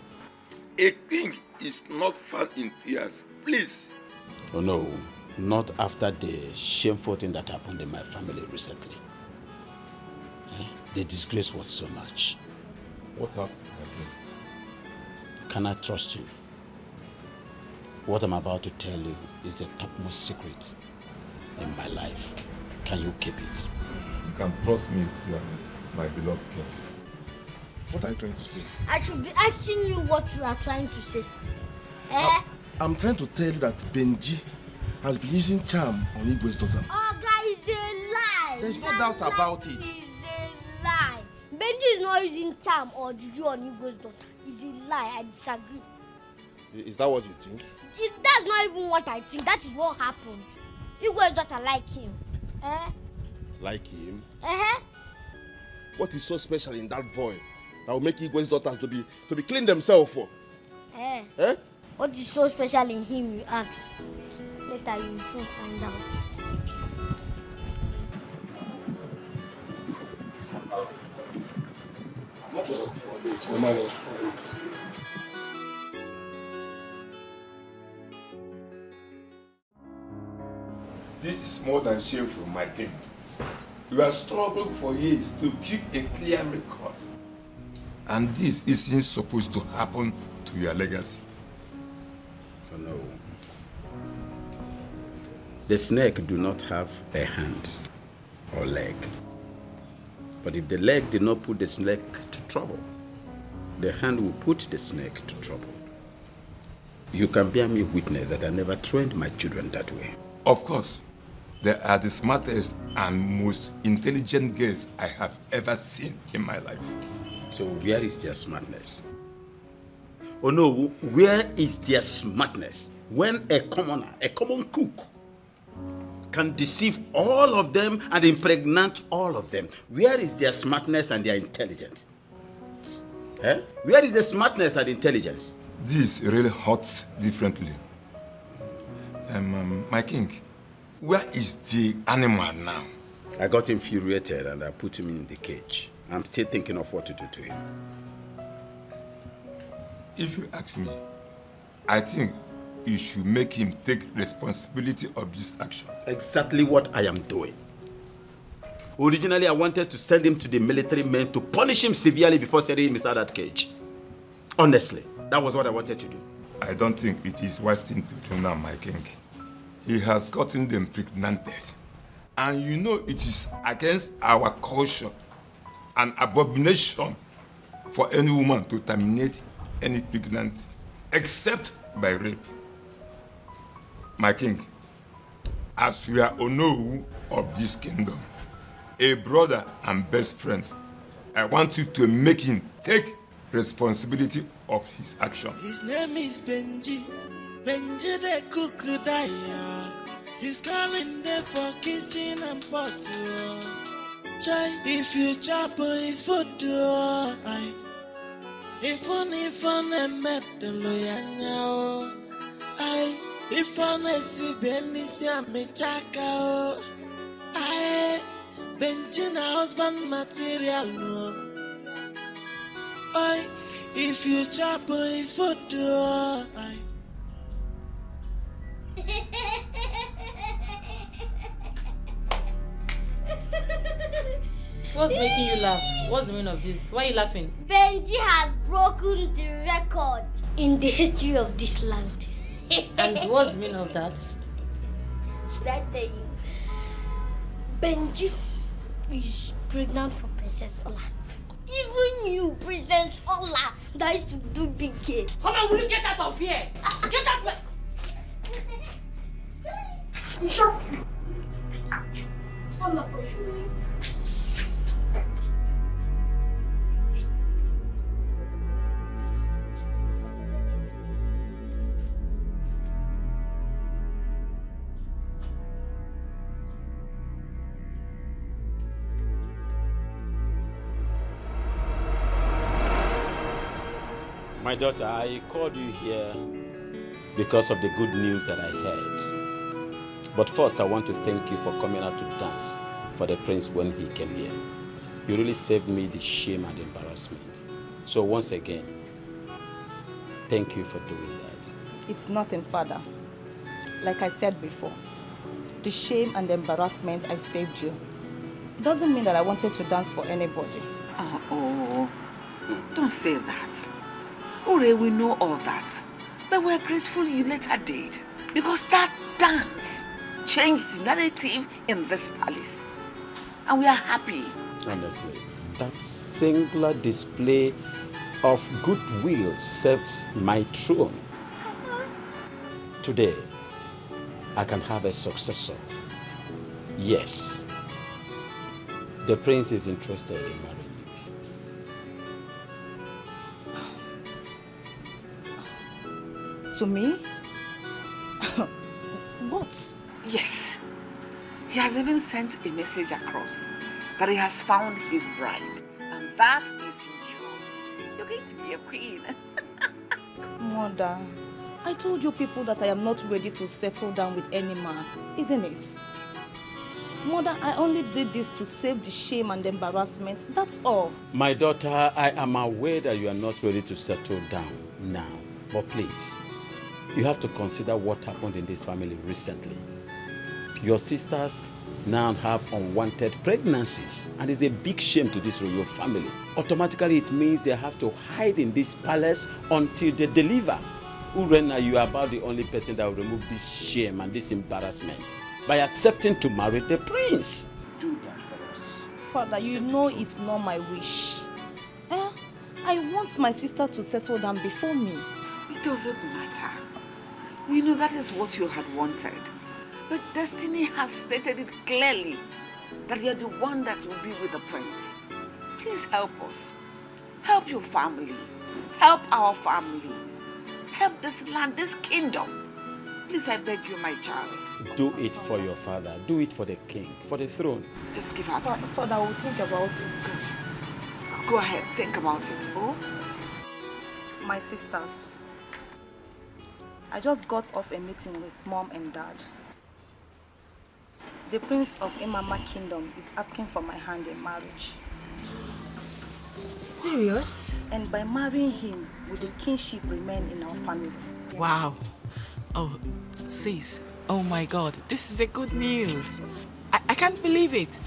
A king is not found in tears, please. Oh no, not after the shameful thing that happened in my family recently. The disgrace was so much. What happened, my king? Can I trust you? What I'm about to tell you is the topmost secret in my life. Can you keep it? You can trust me, my beloved king. What are you trying to say? I should be asking you what you are trying to say. I'm trying to tell you that Benji has been using charm on Igwe's daughter. Oh, guy, it's a lie. There's no doubt about it. It's a lie. Benji is not using charm or juju on Igwe's daughter. It's a lie. I disagree. Is that what you think? That's not even what I think. That is what happened. Igwe's daughter like him. Like him? Uh-huh. What is so special in that boy that will make Igwe's daughters to be clean themselves for? What is so special in him, you ask? Later you will soon find out. This is more than shameful, my king. You have struggled for years to keep a clear record. And this isn't supposed to happen to your legacy. Oh no. The snake do not have a hand or leg. But if the leg did not put the snake to trouble, the hand will put the snake to trouble. You can bear me witness that I never trained my children that way. Of course, they are the smartest and most intelligent girls I have ever seen in my life. So where is their smartness? Oh no, where is their smartness when a commoner, a common cook, can deceive all of them and impregnate all of them? Where is their smartness and their intelligence? Where is the smartness and intelligence? This really hurts differently. My king, where is the animal now? I got infuriated and I put him in the cage. I'm still thinking of what to do to him. If you ask me, I think you should make him take responsibility of this action. Exactly what I am doing. Originally, I wanted to send him to the military men to punish him severely before sending him inside that cage. Honestly, that was what I wanted to do. I don't think it is wise thing to do now, my king. He has gotten them impregnated. And you know it is against our culture an abomination for any woman to terminate any pregnancy, except by rape. My king, as you are Onowu of this kingdom, a brother and best friend, I want you to make him take responsibility of his action. His name is Benji. Benji the crocodile. He's calling there for kitchen and bottle. Chai, if you chop is food, I. If on a medal, I. If on a si Benicia me chaka, I. Benjina husband material, no. I. If you chop is food, I. What's making you laugh? What's the meaning of this? Why are you laughing? Benji has broken the record in the history of this land. And what's the meaning of that? Should I tell you? Benji is pregnant for Princess Ola. Even you, Princess Ola, that used to do big game. Come on, will you get out of here? Get out my... Shut up. My daughter, I called you here because of the good news that I heard. But first, I want to thank you for coming out to dance for the prince when he came here. You really saved me the shame and embarrassment. So once again, thank you for doing that. It's nothing, Father. Like I said before, the shame and the embarrassment I saved you doesn't mean that I wanted to dance for anybody. Oh, don't say that. Ore, we know all that. But we're grateful you later did. Because that dance changed the narrative in this palace. And we are happy. Honestly, that singular display of goodwill served my throne. Today, I can have a successor. Yes, the prince is interested in marrying you. To me? What? Yes. He has even sent a message across that he has found his bride. And that is you. You're going to be a queen. Mother, I told you people that I am not ready to settle down with any man, isn't it? Mother, I only did this to save the shame and embarrassment, that's all. My daughter, I am aware that you are not ready to settle down now. But please, you have to consider what happened in this family recently. Your sisters now have unwanted pregnancies, and it's a big shame to this royal family. Automatically, it means they have to hide in this palace until they deliver. Urena, you are about the only person that will remove this shame and this embarrassment by accepting to marry the prince. Do that for us. Father, you know it's not my wish. I want my sister to settle down before me. It doesn't matter. We know that is what you had wanted. But destiny has stated it clearly that you're the one that will be with the prince. Please help us. Help your family. Help our family. Help this land, this kingdom. Please, I beg you, my child. Do it for your father. Do it for the king, for the throne. Just give her time. Father, I will think about it. Good. Go ahead, think about it. Oh? My sisters, I just got off a meeting with Mom and Dad. The Prince of Imama Kingdom is asking for my hand in marriage. Serious? And by marrying him, will the kingship remain in our family? Wow. Oh, sis. Oh my God. This is a good news. I can't believe it.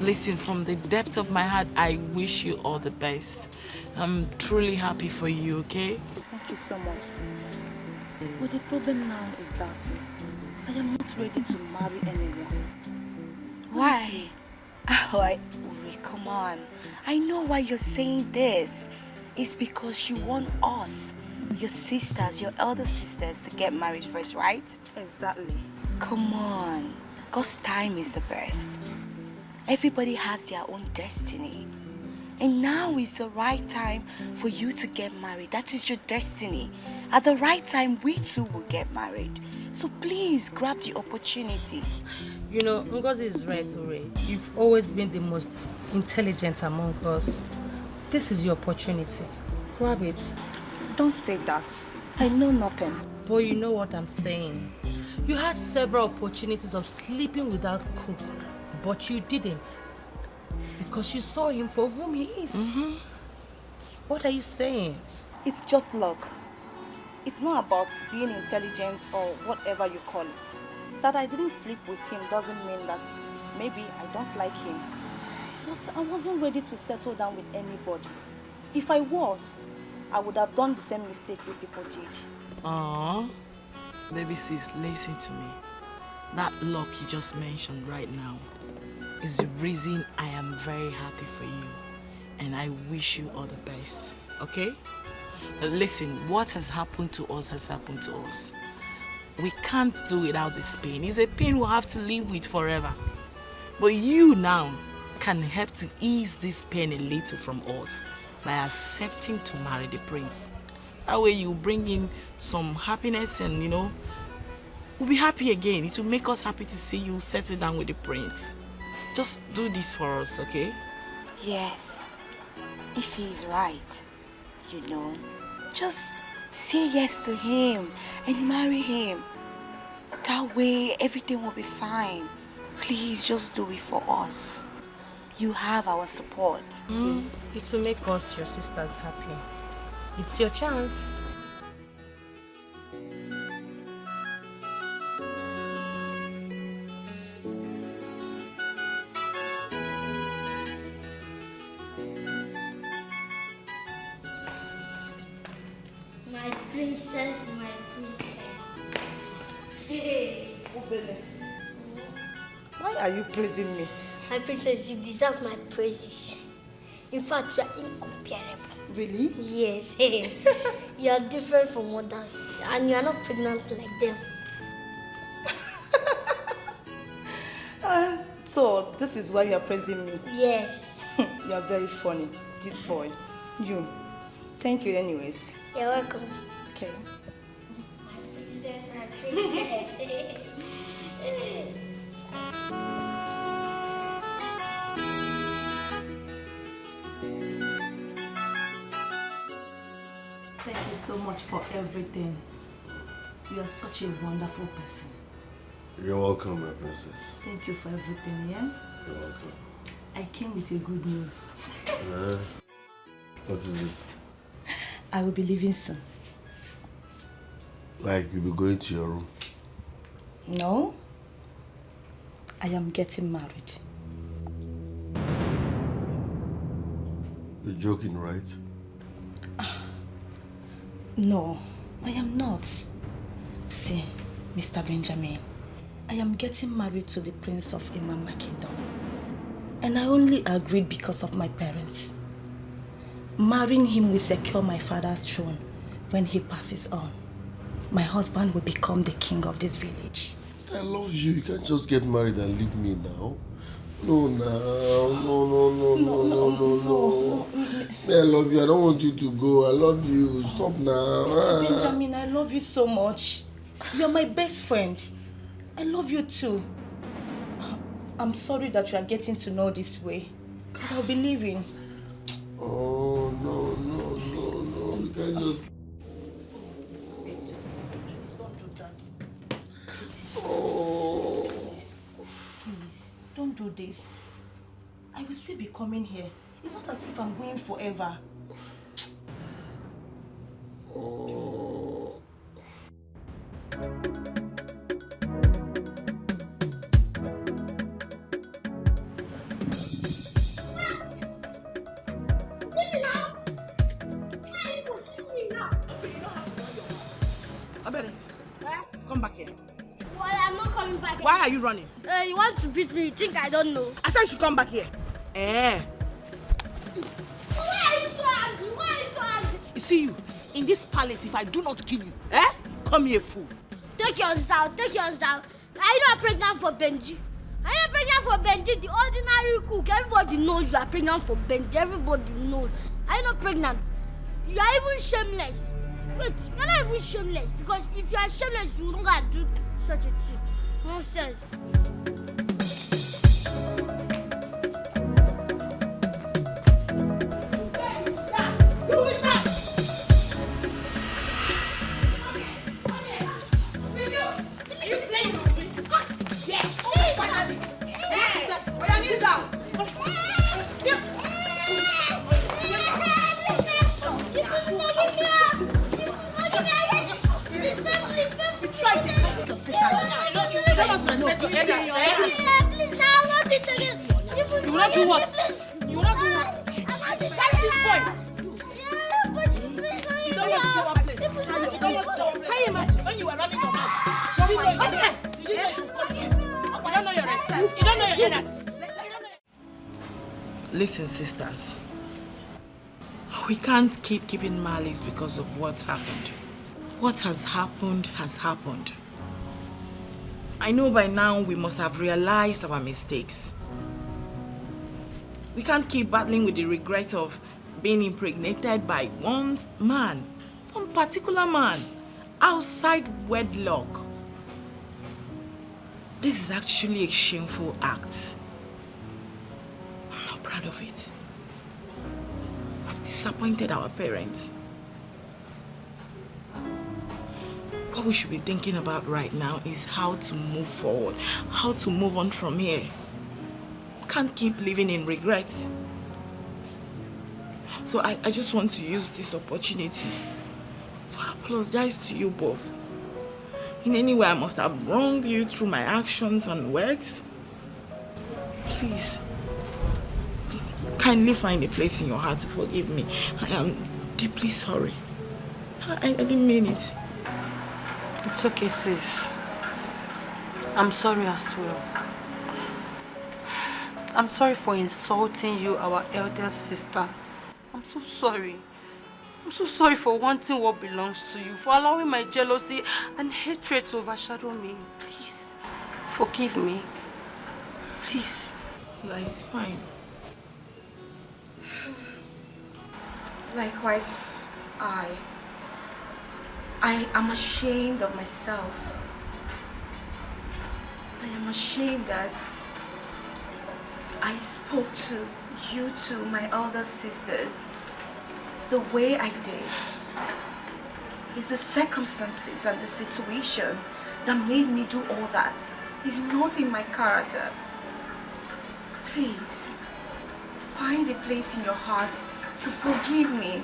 Listen, from the depth of my heart, I wish you all the best. I'm truly happy for you, okay? Thank you so much, sis. But the problem now is that I am not ready to marry anyone. Why? Uri, come on. I know why you're saying this. It's because you want us, your sisters, your elder sisters, to get married first, right? Exactly. Come on. God's time is the best. Everybody has their own destiny. And now is the right time for you to get married. That is your destiny. At the right time, we too will get married. So please grab the opportunity. You know, Ngozi is right, Ure. You've always been the most intelligent among us. This is your opportunity. Grab it. Don't say that. I know nothing. But you know what I'm saying. You had several opportunities of sleeping without Cook, but you didn't. Because you saw him for whom he is. What are you saying? It's just luck. It's not about being intelligent or whatever you call it. That I didn't sleep with him doesn't mean that maybe I don't like him. I wasn't ready to settle down with anybody. If I was, I would have done the same mistake you people did. Aww. Baby sis, listen to me. That luck you just mentioned right now is the reason I am very happy for you. And I wish you all the best, okay? But listen, what has happened to us has happened to us. We can't do without this pain. It's a pain we'll have to live with forever. But you now can help to ease this pain a little from us by accepting to marry the prince. That way you bring in some happiness and, you know, we'll be happy again. It will make us happy to see you settle down with the prince. Just do this for us, okay? Yes, if he's right, you know, just say yes to him and marry him. That way everything will be fine. Please just do it for us. You have our support. It will make us, your sisters, happy. It's your chance. My princess, my princess. Hey. Why are you praising me? My princess, you deserve my praises. In fact, you are incomparable. Really? Yes. You are different from others. And you are not pregnant like them. So, this is why you are praising me? Yes. You are very funny. This boy. You. Thank you anyways. You're welcome. Okay. My princess, my princess. Thank you so much for everything. You are such a wonderful person. You're welcome, my princess. Thank you for everything, yeah? You're welcome. I came with a good news. What is it? I will be leaving soon. Like you'll be going to your room? No. I am getting married. You're joking, right? No, I am not. See, Mr. Benjamin, I am getting married to the Prince of Imama Kingdom. And I only agreed because of my parents. Marrying him will secure my father's throne when he passes on. My husband will become the king of this village. I love you. You can't just get married and leave me now. No. I love you. I don't want you to go. I love you. Stop now. Mr. Benjamin, I love you so much. You're my best friend. I love you too. I'm sorry that you are getting to know this way. But I'll be leaving. Oh, no. You can't just... Oh. Please, don't do this. I will still be coming here. It's not as if I'm going forever. Oh. Come back here. Well, I'm not coming back. Why are you running? You want to beat me? You think I don't know? I said you should come back here. Why are you so angry? Why are you so angry? You see you, in this palace, if I do not kill you, come here, fool. Take yours out. Are you not pregnant for Benji? Are you pregnant for Benji, the ordinary cook? Everybody knows you are pregnant for Benji. Everybody knows. Are you not pregnant? You are even shameless. Wait, you're not even shameless. Because if you are shameless, you wouldn't have do such a thing. Nonsense. You will not do what? You will not do what? This boy. You don't want to stay one place. You don't want to stay one place. Can you imagine when you were running your mouth? Did you know you got this? You don't know your respect. You don't know your elders. Listen, sisters. We can't keep keeping malice because of what happened. What has happened has happened. I know by now we must have realized our mistakes. We can't keep battling with the regret of being impregnated by one particular man, outside wedlock. This is actually a shameful act. I'm not proud of it. We've disappointed our parents. What we should be thinking about right now is how to move forward, how to move on from here. We can't keep living in regret. So I just want to use this opportunity to apologize to you both. In any way I must have wronged you through my actions and words. Please, kindly find a place in your heart to forgive me. I am deeply sorry. I didn't mean it. It's okay, sis. I'm sorry as well. I'm sorry for insulting you, our elder sister. I'm so sorry. I'm so sorry for wanting what belongs to you, for allowing my jealousy and hatred to overshadow me. Please, forgive me. Please. It's fine. Likewise, I am ashamed of myself. I am ashamed that I spoke to you two, my elder sisters, the way I did. It's the circumstances and the situation that made me do all that. It's not in my character. Please, find a place in your heart to forgive me.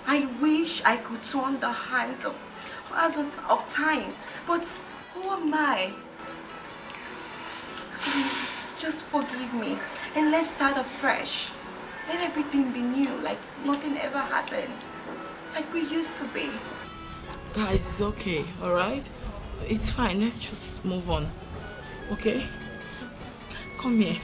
I wish I could turn the hands of time, but who am I? Please, just forgive me and let's start afresh. Let everything be new, like nothing ever happened, like we used to be. Guys, it's okay, alright? It's fine, let's just move on, okay? Come here.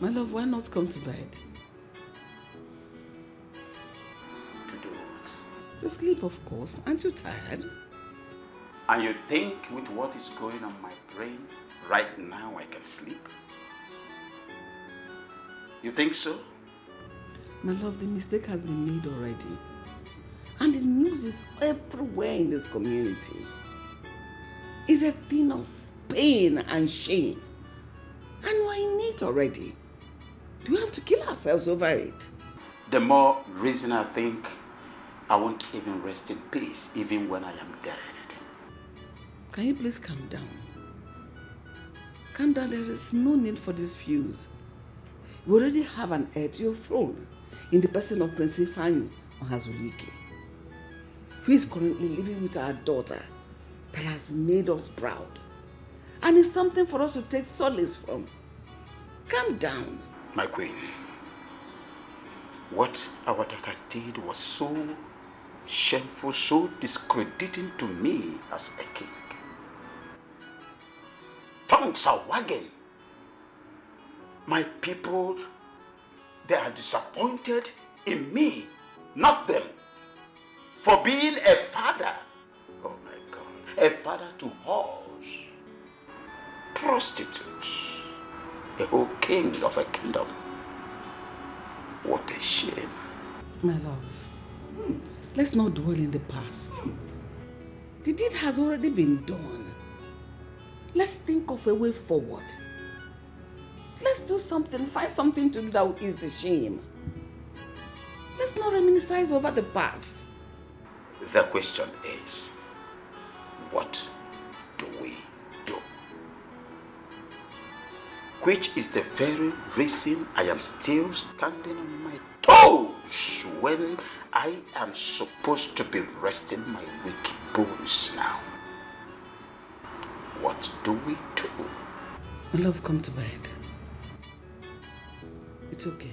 My love, why not come to bed? To do what? To sleep, of course. Aren't you tired? And you think with what is going on my brain right now I can sleep? You think so? My love, the mistake has been made already. And the news is everywhere in this community. It's a thing of pain and shame. And we're in it already. Do we have to kill ourselves over it? The more reason I think I won't even rest in peace, even when I am dead. Can you please calm down? Calm down, there is no need for this fuse. We already have an heir to your throne in the person of Prince Ifeanyi Ohazulike, who is currently living with our daughter that has made us proud. And it's something for us to take solace from. Calm down. My queen, what our daughters did was so shameful, so discrediting to me as a king. tongues are wagging. My people, they are disappointed in me, not them, for being a father. Oh my God, a father to whores, prostitutes, a whole king of a kingdom. What a shame. My love, let's not dwell in the past. The deed has already been done. Let's think of a way forward. Let's do something, find something to do that will ease the shame. Let's not reminisce over the past. The question is, what do we do? Which is the very reason I am still standing on my toes when I am supposed to be resting my weak bones now. What do we do? My love, come to bed. It's okay.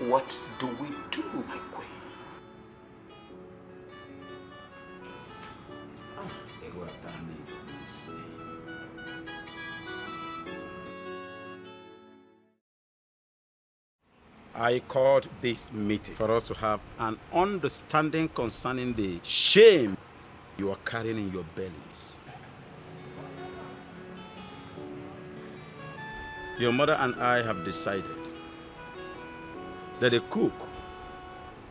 What do we do, my queen? I called this meeting for us to have an understanding concerning the shame you are carrying in your bellies. Your mother and I have decided that the cook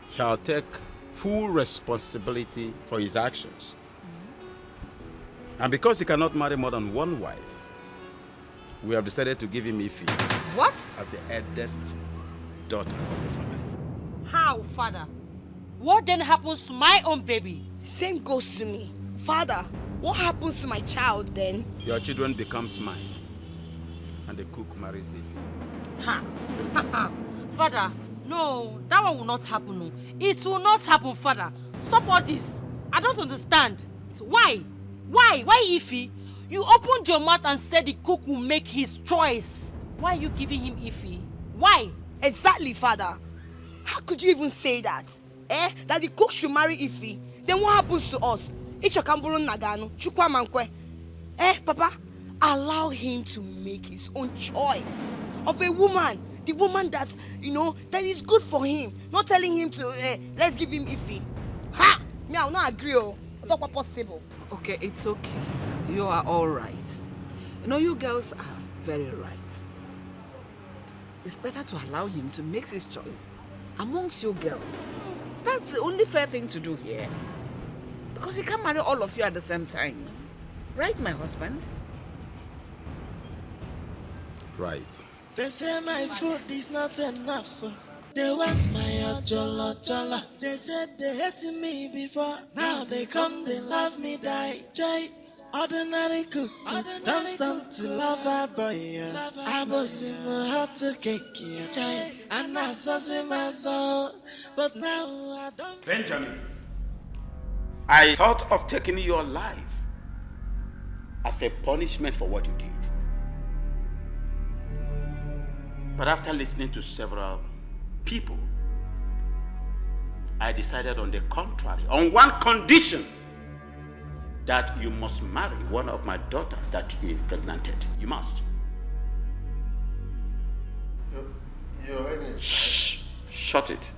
shall take full responsibility for his actions. And because he cannot marry more than one wife, we have decided to give him Ife. What? As the eldest daughter of the family. How, father? What then happens to my own baby? Same goes to me. Father, what happens to my child then? Your children becomes mine, and the cook marries Ife. Ha! Father, no, that one will not happen. No. It will not happen, father. Stop all this. I don't understand. Why? Why? Why, Ife? You opened your mouth and said the cook will make his choice. Why are you giving him Ife? Why? Exactly, father. How could you even say that? That the cook should marry Ife? Then what happens to us? Ichokamburu Nagano, Chukwamankwe. Papa, allow him to make his own choice of a woman. The woman that, that is good for him. Not telling him to, let's give him Ife. Ha! Me, I will not agree. It's not possible. Okay, it's okay. You are all right. You girls are very right. It's better to allow him to make his choice amongst you girls. That's the only fair thing to do here. Because he can't marry all of you at the same time. Right, my husband? Right. They say my food is not enough. They want my ojolo. They said they hated me before. Now they come, they love me, die. Joy. Ordinary cook, don't turn to lover boy. I was in my heart to cake, and I saw in my soul. But now I don't. Benjamin, I thought of taking your life as a punishment for what you did. But after listening to several people, I decided on the contrary, on one condition: that you must marry one of my daughters that you impregnated. You must. Your Highness. Shh! Shut it.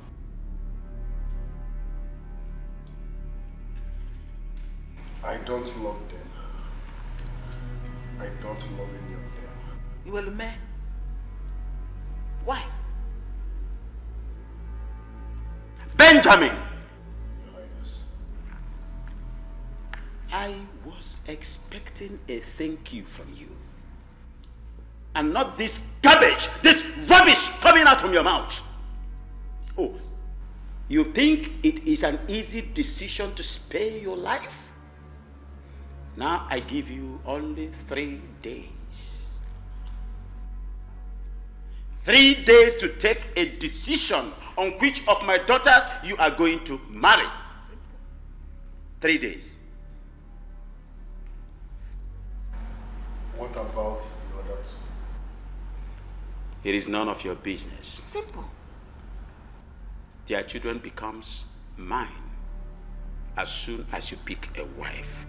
I don't love them. I don't love any of them. You will marry? Why? Benjamin! I was expecting a thank you from you. And not this garbage, this rubbish coming out from your mouth. Oh, you think it is an easy decision to spare your life? Now I give you only 3 days. 3 days to take a decision on which of my daughters you are going to marry. 3 days. What about the other two? It is none of your business. Simple. Their children becomes mine as soon as you pick a wife.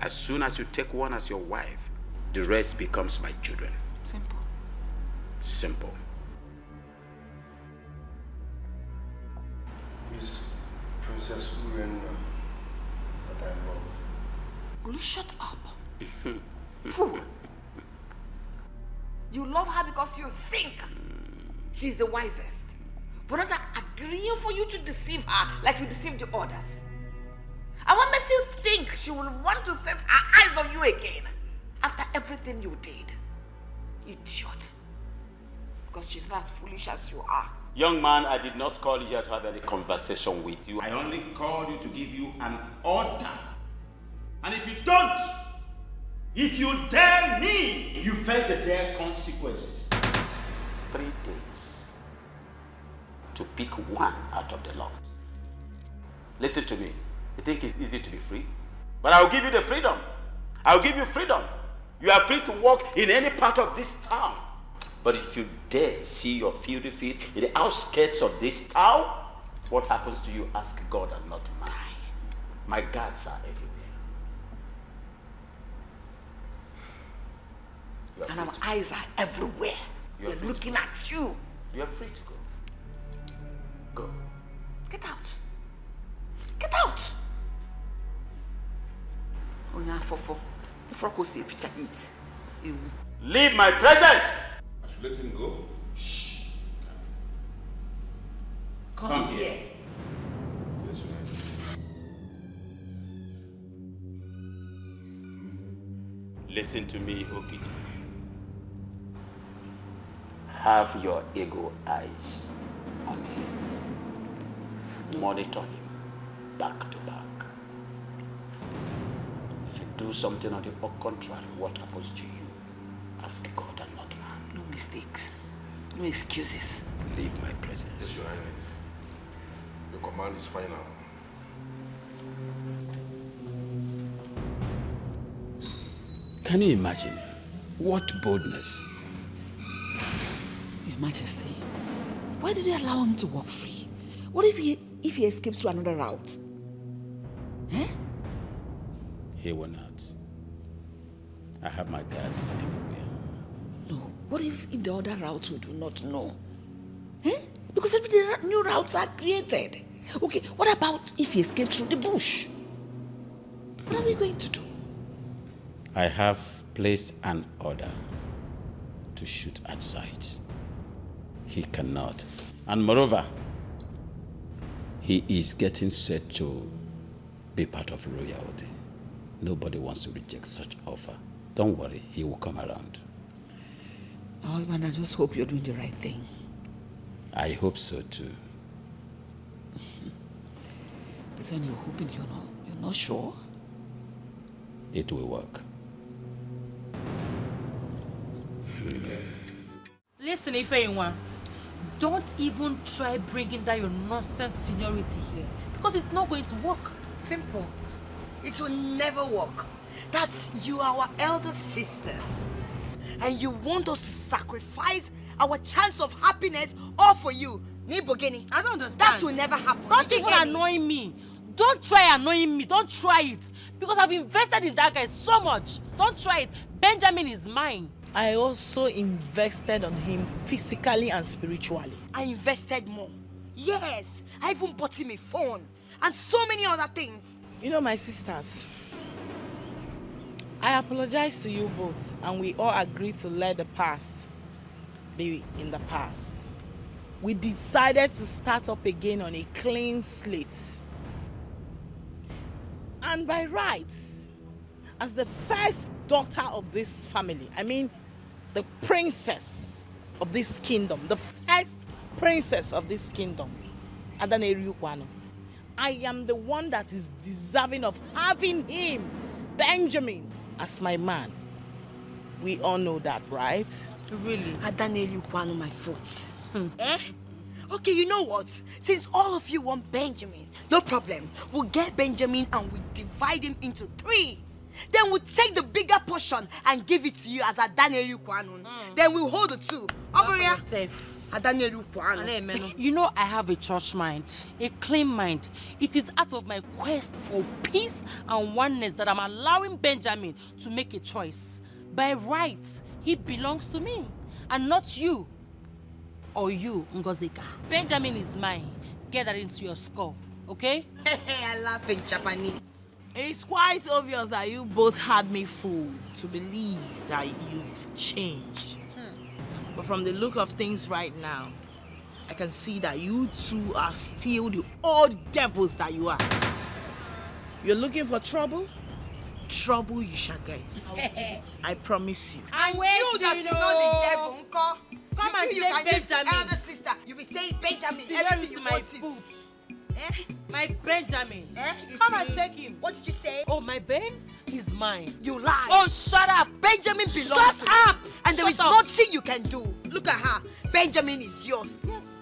As soon as you take one as your wife, The rest becomes my children. Simple. Simple. Is Princess Uren that I love? Will you shut up? Fool. You love her because you think she's the wisest. For not agreeing for you to deceive her like you deceived the others. And what makes you think she will want to set her eyes on you again after everything you did? Idiot. Because she's not as foolish as you are. Young man, I did not call you here to have any conversation with you. I only called you to give you an order. And if you don't, if you dare me, you face the dire consequences. 3 days to pick one out of the lot. Listen to me. You think it's easy to be free? But I'll give you the freedom. I'll give you freedom. You are free to walk in any part of this town. But if you dare see your filthy feet in the outskirts of this town, what happens to you, ask God and not mine. My guards are everywhere. And our eyes are everywhere. We're looking at you. You are free to go. Go. Get out. Get out. Onya fofo. If I go see if you eat. Leave my presence. I should let him go. Shh. Come here. Yes, Listen to me, Okiti. Have your ego eyes on him. Monitor him back to back. If you do something on the contrary, what happens to you? Ask God and not man. No mistakes. No excuses. Leave my presence. Yes, Your Highness. Your command is final. Can you imagine? What boldness. Your Majesty, why did you allow him to walk free? What if he escapes to another route? Eh? He will not. I have my guards everywhere. No. What if the other routes we do not know? Eh? Because every day new routes are created. Okay, what about if he escapes through the bush? What are we going to do? I have placed an order to shoot at sight. He cannot. And moreover, he is getting set to be part of royalty. Nobody wants to reject such offer. Don't worry, he will come around. My husband, I just hope you're doing the right thing. I hope so too. This one you're hoping you're not sure? It will work. Listen, Ifeanyi, don't even try bringing down your nonsense seniority here, because it's not going to work. Simple. It will never work. That's you, our elder sister. And you want us to sacrifice our chance of happiness all for you. Nibogeni. I don't understand. That will never happen. Don't even annoy me. Don't try annoying me. Don't try it. Because I've invested in that guy so much. Don't try it. Benjamin is mine. I also invested on him physically and spiritually. I invested more. Yes, I even bought him a phone and so many other things. You know, my sisters, I apologize to you both, and we all agreed to let the past be in the past. We decided to start up again on a clean slate. And by rights, as the first daughter of this family, I mean the princess of this kingdom, the first princess of this kingdom, Adaneriukwano, I am the one that is deserving of having him, Benjamin, as my man. We all know that, right? Really? Adaneriukwano, my foot. Eh? Okay, you know what? Since all of you want Benjamin, no problem. We'll get Benjamin and we'll divide him into 3. Then we'll take the bigger portion and give it to you as Adaneriukwano. Then we'll hold the 2. Adaneriukwano. You know I have a church mind, a clean mind. It is out of my quest for peace and oneness that I'm allowing Benjamin to make a choice. By rights, he belongs to me, and not you. Or you, Ngozika. Benjamin is mine. Get that into your skull, okay? I laugh in Japanese. It's quite obvious that you both had me fooled to believe that you've changed. But from the look of things right now, I can see that you two are still the old devils that you are. You're looking for trouble? Trouble you shall get. I promise you. And you that is not the devil, Uncle. Come and you take can Benjamin. Elder sister, you be saying Benjamin everything you my want foot. it. My Benjamin. You Come and see? take him. What did you say? Oh, my Ben is mine. You lie. Oh, shut up. Benjamin belongs Shut to you. up. And there Shut is up. nothing you can do. Look at her. Benjamin is yours. Yes.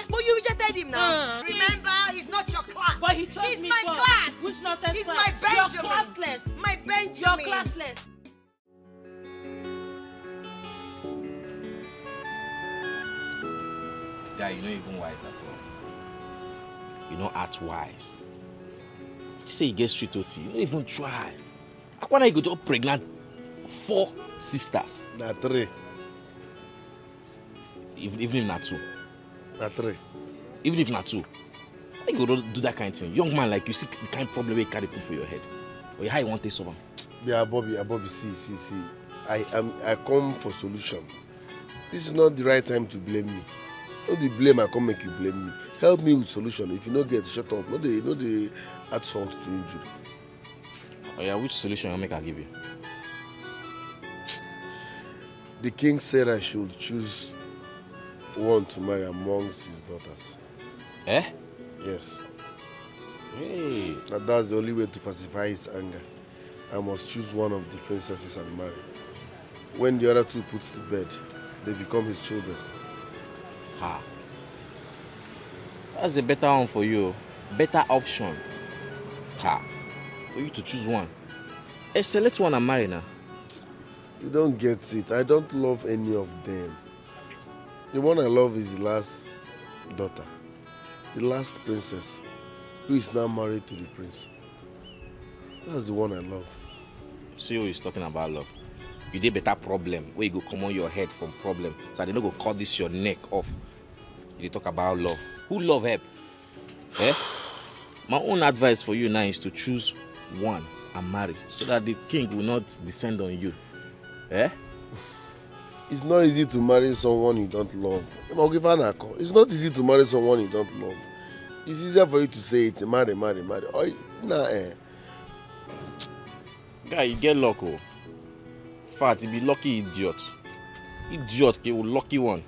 But you rejected him now. Remember, he's not your class. But he chose he's me my first. class. Which nonsense He's class? my Benjamin. You're classless. My Benjamin. You're classless. Guy, you're not even wise at all. You not act wise. You say you get street OT, you don't even try. Akwana, you go just pregnant 4 sisters. Na 3. Even if not 2. Na 3. Even if not 2. Why you go do that kind of thing? Young man like you see the kind of problem you carry put for your head. Or how you want to solve them? Yeah, Bobby, see. I come for solution. This is not the right time to blame me. No be blame, I come make you blame me. Help me with solution. If you no get, shut up. No dey add salt to injury. Oh yeah, which solution you make I give you? The king said I should choose one to marry amongst his daughters. Eh? Yes. Hey. And that's the only way to pacify his anger. I must choose one of the princesses and marry. When the other 2 puts to bed, they become his children. Ha. That's a better one for you. Better option. Ha. For you to choose one. Select one and marry now. You don't get it. I don't love any of them. The one I love is the last daughter. The last princess. Who is now married to the prince. That's the one I love. See who is talking about love. You did better problem where you go come on your head from problem. So they don't go cut this your neck off. You talk about love. Who love help? Eh? My own advice for you now is to choose one and marry so that the king will not descend on you. Eh? It's not easy to marry someone you don't love. It's not easy to marry someone you don't love. It's easier for you to say it, marry. Oh, nah, eh. Guy, you get luck, oh. In fact, you be lucky idiot. Idiot, okay, lucky one.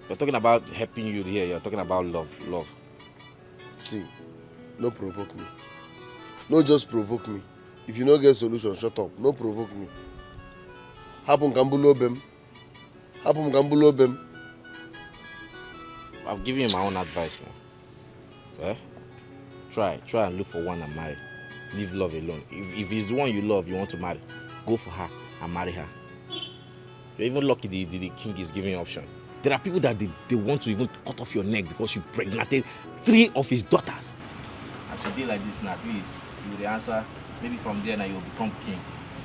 You're talking about helping you here. You're talking about love. See, no provoke me. No just provoke me. If you don't get solution, shut up. No provoke me. Happen Gambulobem. I've given you my own advice now. Eh? Try and look for one and marry. Leave love alone. If it's the one you love, you want to marry, go for her and marry her. You're even lucky the king is giving you an option. There are people that they want to even cut off your neck because you pregnated 3 of his daughters. As you did like this now, at least you will answer. Maybe from there now you'll become king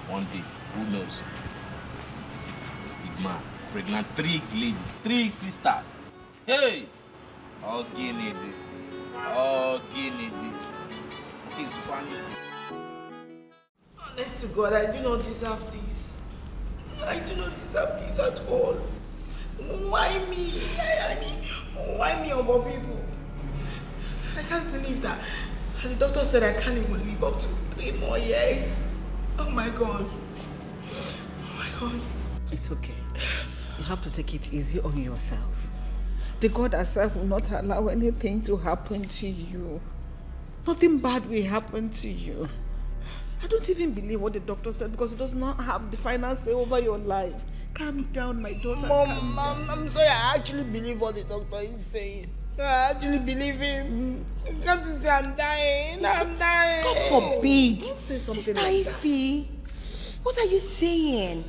one day. Who knows? Big man, pregnant 3 ladies, 3 sisters. Hey! All Guinea. It's funny. Honest to God, I do not deserve this. I do not deserve this at all. Why me? I mean, why me of all people? I can't believe that. The doctor said I can't even live up to 3 more years. Oh my God. Oh my God. It's okay. You have to take it easy on yourself. The God herself will not allow anything to happen to you. Nothing bad will happen to you. I don't even believe what the doctor said because he does not have the final say over your life. Calm down, my daughter. Mom, I'm sorry. I actually believe what the doctor is saying. I actually believe him. You can't say I'm dying. I'm dying. God forbid. Say something Sister like that. Ify, what are you saying?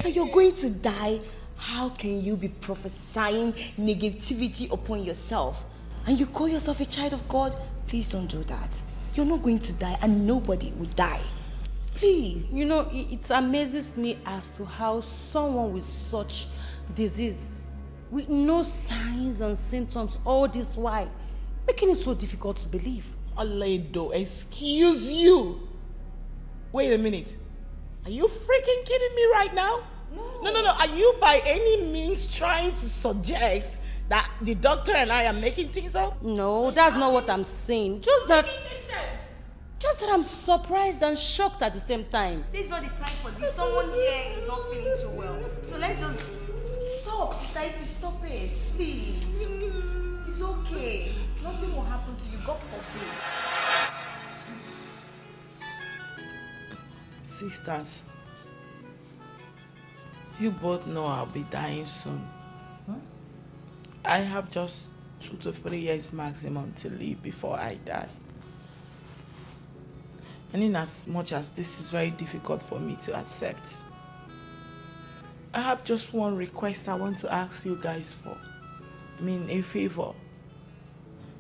That you're going to die? How can you be prophesying negativity upon yourself? And you call yourself a child of God? Please don't do that. You're not going to die and nobody will die. Please. You know, it amazes me as to how someone with such disease, with no signs and symptoms all this while, making it so difficult to believe. Aledo, excuse you. Wait a minute. Are you freaking kidding me right now? No. Are you by any means trying to suggest that the doctor and I are making things up? No, that's not what I'm saying. Just that I'm surprised and shocked at the same time. This is not the time for this. Someone here is not feeling too well. So let's just stop. Sister, if you stop it, please. It's okay. Nothing will happen to you. God forbid. Sisters, you both know I'll be dying soon. I have just 2 to 3 years maximum to live before I die. And in as much as this is very difficult for me to accept, I have just one request I want to ask you guys for. I mean, a favor.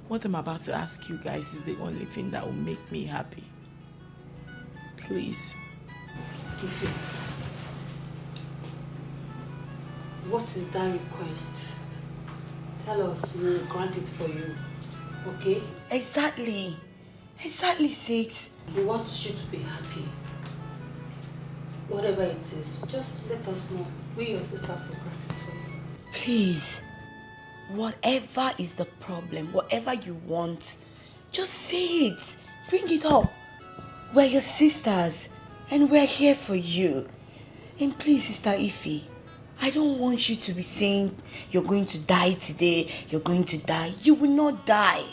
What I'm about to ask you guys is the only thing that will make me happy. Please. Ife, what is that request? Tell us, we will grant it for you. Okay? Exactly. Exactly, Six. We want you to be happy. Whatever it is, just let us know. We, your sisters, will grant it for you. Please. Whatever is the problem, whatever you want, just say it. Bring it up. We're your sisters, and we're here for you. And please, Sister Ife, I don't want you to be saying you're going to die today, you're going to die. You will not die.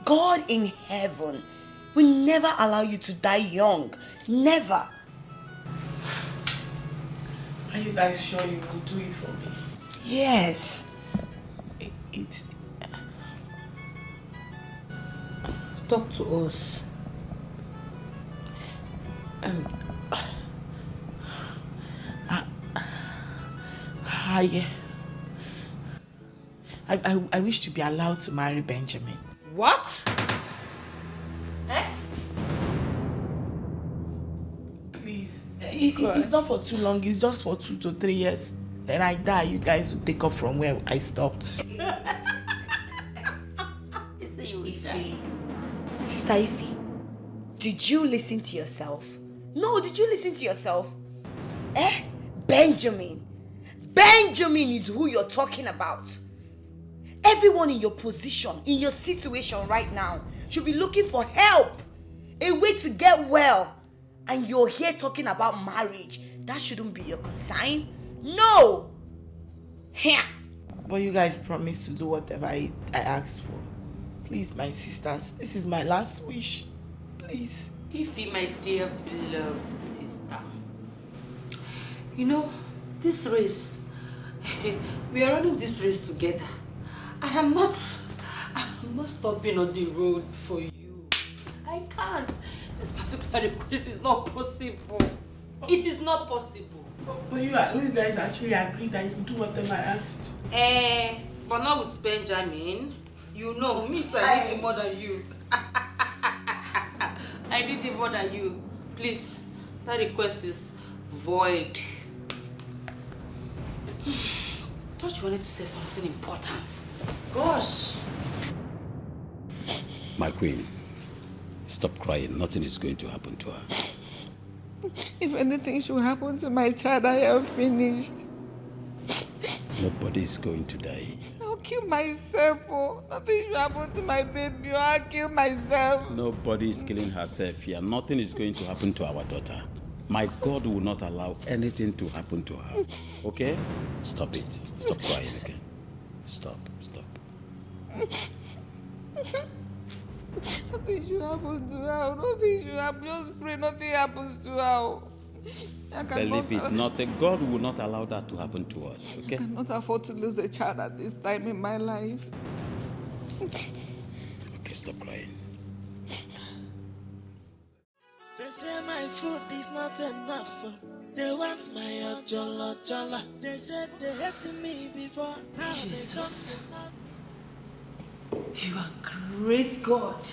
God in heaven will never allow you to die young. Never. Are you guys sure you will do it for me? Yes. It's... Talk to us. I wish to be allowed to marry Benjamin. What? Please. It's not for too long. It's just for 2 to 3 years. Then I die. You guys will take up from where I stopped. Sister Ife, did you listen to yourself? No, did you listen to yourself? Benjamin. Benjamin is who you're talking about. Everyone in your position, in your situation right now, should be looking for help, a way to get well. And you're here talking about marriage. That shouldn't be your concern. No! Here. But you guys promised to do whatever I asked for. Please, my sisters, this is my last wish. Please. Ife, my dear beloved sister. You know, this race, we are running this race together. And I'm not stopping on the road for you. I can't. This particular request is not possible. It is not possible. But you guys actually agreed that you can do whatever I asked you to. But not with Benjamin. You know, me too, I need it more than you. I need it more than you. Please, that request is void. Thought you wanted to say something important. Gosh. My queen, stop crying. Nothing is going to happen to her. If anything should happen to my child, I am finished. Nobody is going to die. I'll kill myself. Oh. Nothing should happen to my baby. I'll kill myself. Nobody is killing herself here. Nothing is going to happen to our daughter. My God will not allow anything to happen to her. Okay? Stop it. Stop crying again. Stop. Nothing should happen to her. Nothing should happen. Just pray nothing happens to her. Believe it, nothing. God will not allow that to happen to us. Okay? I cannot afford to lose a child at this time in my life. Okay, stop crying. They say my food is not enough. They want my ojolo. They said they hated me before. Now Jesus. You are great God.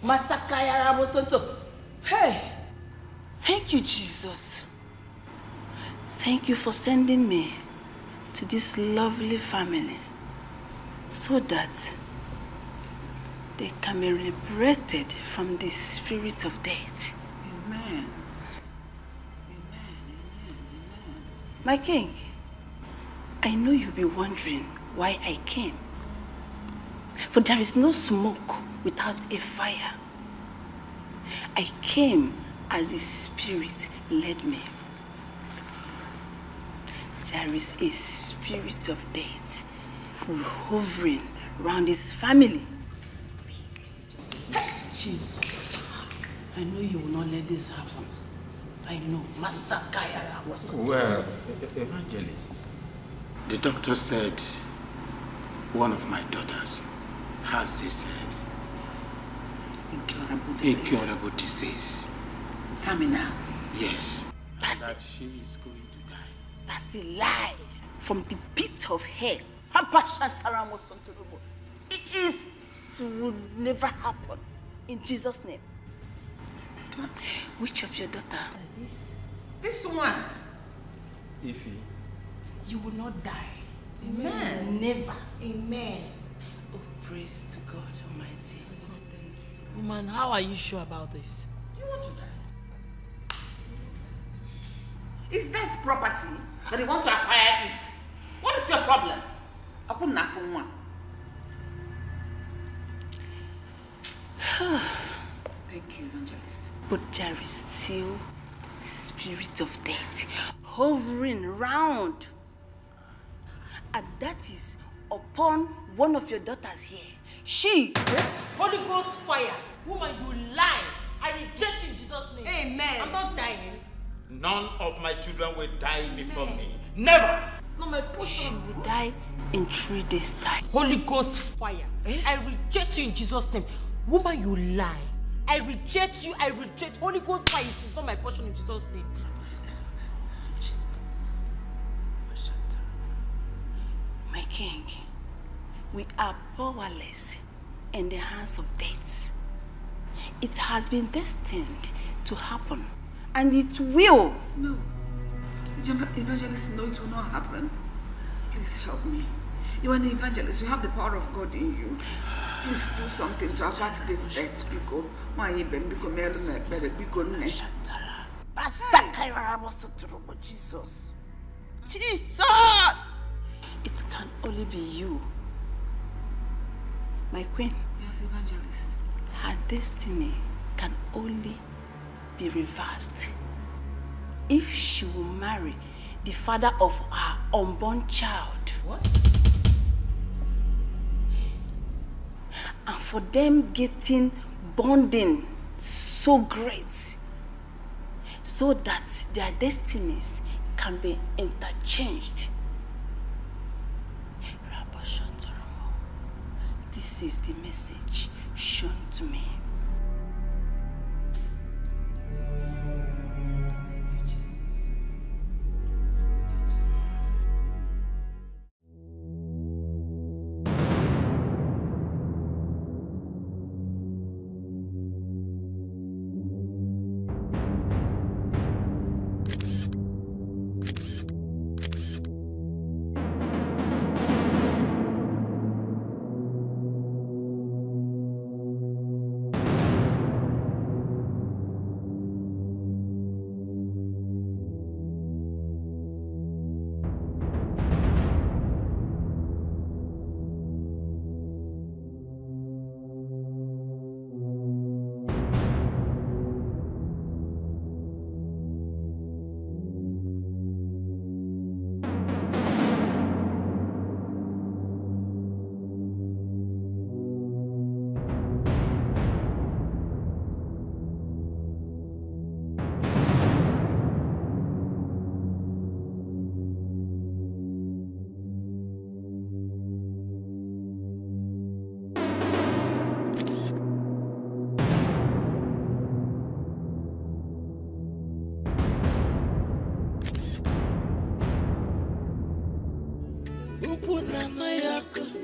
Masakaya Ramosonto. Hey! Thank you, Jesus. Thank you for sending me to this lovely family so that they can be liberated from the spirit of death. Amen. My king, I know you'll be wondering why I came. For there is no smoke without a fire. I came as the Spirit led me. There is a spirit of death hovering around this family. Jesus, I know you will not let this happen. I know. Masakaya was. Well, evangelist, the doctor said one of my daughters has this incurable disease. Terminal. Yes. That's that she is going to die. That's a lie from the pit of hell. It will never happen. In Jesus' name. Which of your daughter? This one. Ify. You will not die. Amen. Never. Amen. Oh, praise to God Almighty. God, thank you. Woman, how are you sure about this? You want to die? Is that property that you want to acquire it? What is your problem? I put enough for one. Thank you, evangelist. But there is still spirit of death hovering around. And that is upon one of your daughters here. She. Holy Ghost fire. Woman, you lie. I reject you in Jesus' name. Amen. I'm not dying. None of my children will die before me. Never! It's not my portion. She will die in 3 days' time. Holy Ghost fire. I reject you in Jesus' name. Woman, you lie. I reject you. I reject Holy Ghost fire. It is not my portion in Jesus' name. My king, we are powerless in the hands of death. It has been destined to happen, and it will. No. Evangelist, no, it will not happen. Please help me. You are an evangelist. You have the power of God in you. Please do something to avert this death. Jesus. Jesus! It can only be you. My queen. Yes, evangelist. Her destiny can only be reversed if she will marry the father of her unborn child. What? And for them getting bonding so great so that their destinies can be interchanged. This is the message shown to me. Thank you, Jesus.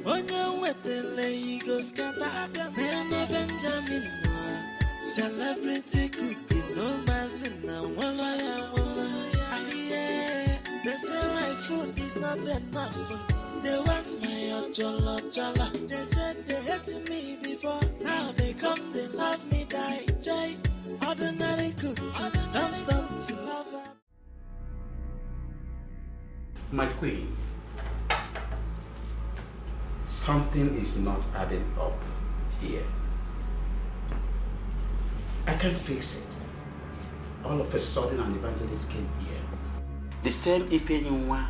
Onye nwetele igos kata aka na Benjamin Celebrity cook, no mazin now. They say my food is not enough. They want my ojolo. They said they hated me before. Now they come, they love me, die. Jay, ordinary cook, don't to love her. My queen, something is not adding up here. I can't fix it. All of a sudden, an evangelist came here. The same Ifenyinwa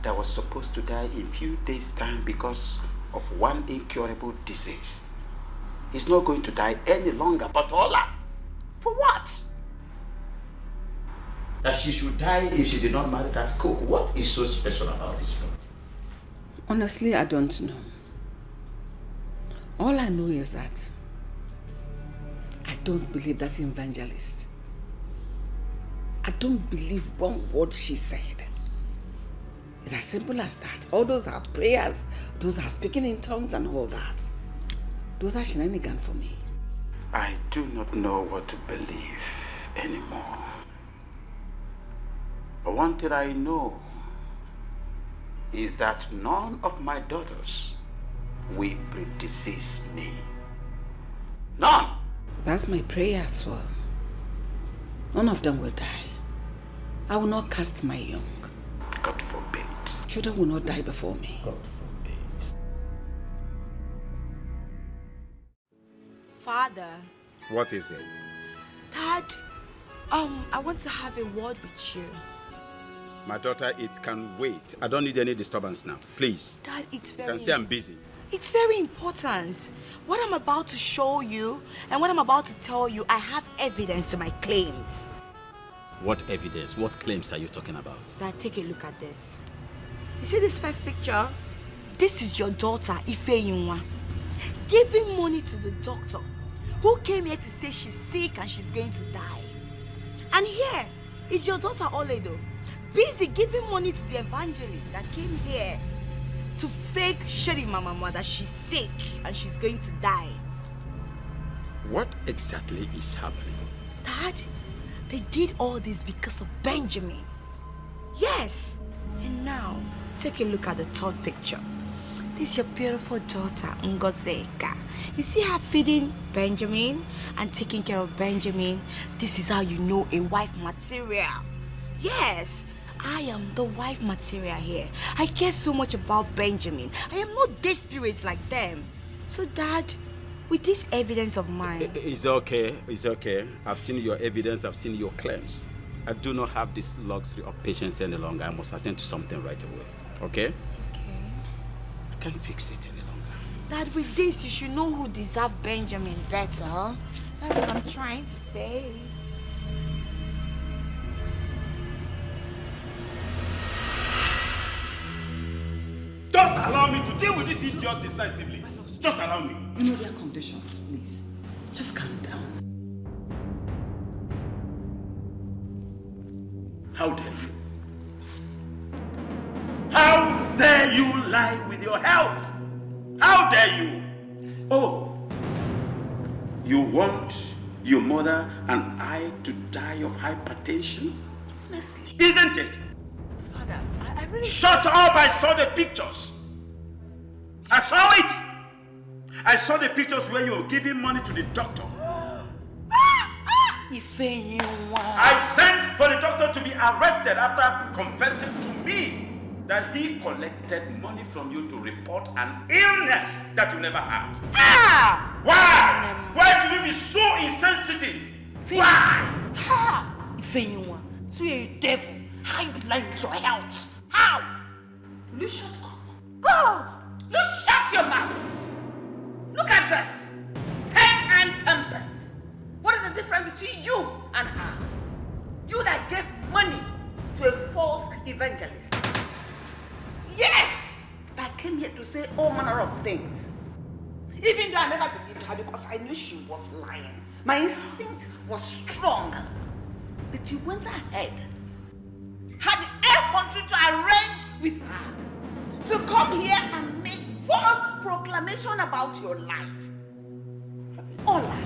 that was supposed to die in a few days' time because of one incurable disease. He's not going to die any longer, but Ola, for what? That she should die if she did not marry that cook. What is so special about this one? Honestly, I don't know. All I know is that I don't believe that evangelist. I don't believe one word she said. It's as simple as that. All those are prayers, those are speaking in tongues and all that. Those are shenanigans for me. I do not know what to believe anymore. But one thing I know is that none of my daughters will predecease me. None! That's my prayer as well. None of them will die. I will not cast my young. God forbid. Children will not die before me. God forbid. Father. What is it? Dad, I want to have a word with you. My daughter, it can wait. I don't need any disturbance now. Please. Dad, it's You very... can say I'm busy. It's very important. What I'm about to show you and what I'm about to tell you, I have evidence to my claims. What evidence? What claims are you talking about? Dad, take a look at this. You see this first picture? This is your daughter, Ifeyinwa, giving money to the doctor who came here to say she's sick and she's going to die. And here is your daughter, Oledo, busy giving money to the evangelist that came here to fake Sherry Mama that she's sick and she's going to die. What exactly is happening? Dad, they did all this because of Benjamin. Yes. And now, take a look at the third picture. This is your beautiful daughter, Ngozeka. You see her feeding Benjamin and taking care of Benjamin. This is how you know a wife material. Yes, I am the wife material here. I care so much about Benjamin. I am not desperate like them. So, Dad, with this evidence of mine... It's okay. It's okay. I've seen your evidence. I've seen your claims. I do not have this luxury of patience any longer. I must attend to something right away. Okay? Okay. I can't fix it any longer. Dad, with this, you should know who deserves Benjamin better. That's what I'm trying to say. Just allow me to deal with this idiot decisively. Just allow me. You know their conditions, please. Just calm down. How dare you? How dare you lie with your health? How dare you? Oh, you want your mother and I to die of hypertension? Honestly. Isn't it? Father, I really... Shut up! I saw the pictures. I saw it. I saw the pictures where you were giving money to the doctor. I sent for the doctor to be arrested after confessing to me that he collected money from you to report an illness that you never had. Why? Why should you be so insensitive? Why? So you're a devil. How you lying to your health? How? Will you shut up? God! You shut your mouth! Look at this. 10 and 10 pence. What is the difference between you and her? You that gave money to a false evangelist. Yes! That came here to say all manner of things. Even though I never believed her because I knew she was lying. My instinct was strong. But you went ahead. Had the effrontery to arrange with her to come here and make false proclamation about your life. Ola,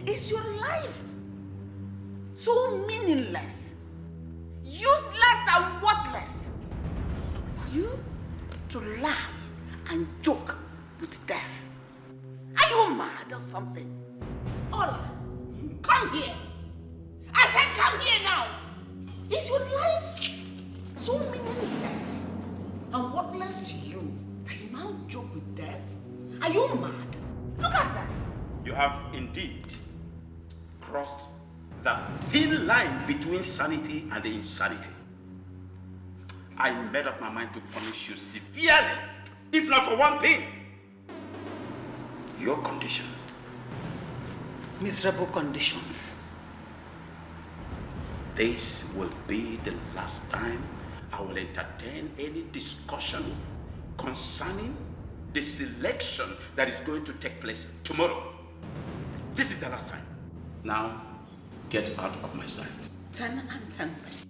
Is your life so meaningless, useless and worthless for you to lie and joke with death? Are you mad or something? Ola, come here. I said come here now. Is your life so meaningless and worthless to you that you now joke with death? Are you mad? Look at that. You have indeed crossed that thin line between sanity and insanity. I made up my mind to punish you severely, if not for one thing. Your condition. Miserable conditions. This will be the last time I will entertain any discussion concerning the selection that is going to take place tomorrow. This is the last time. Now, get out of my sight. 10 and 10 pence.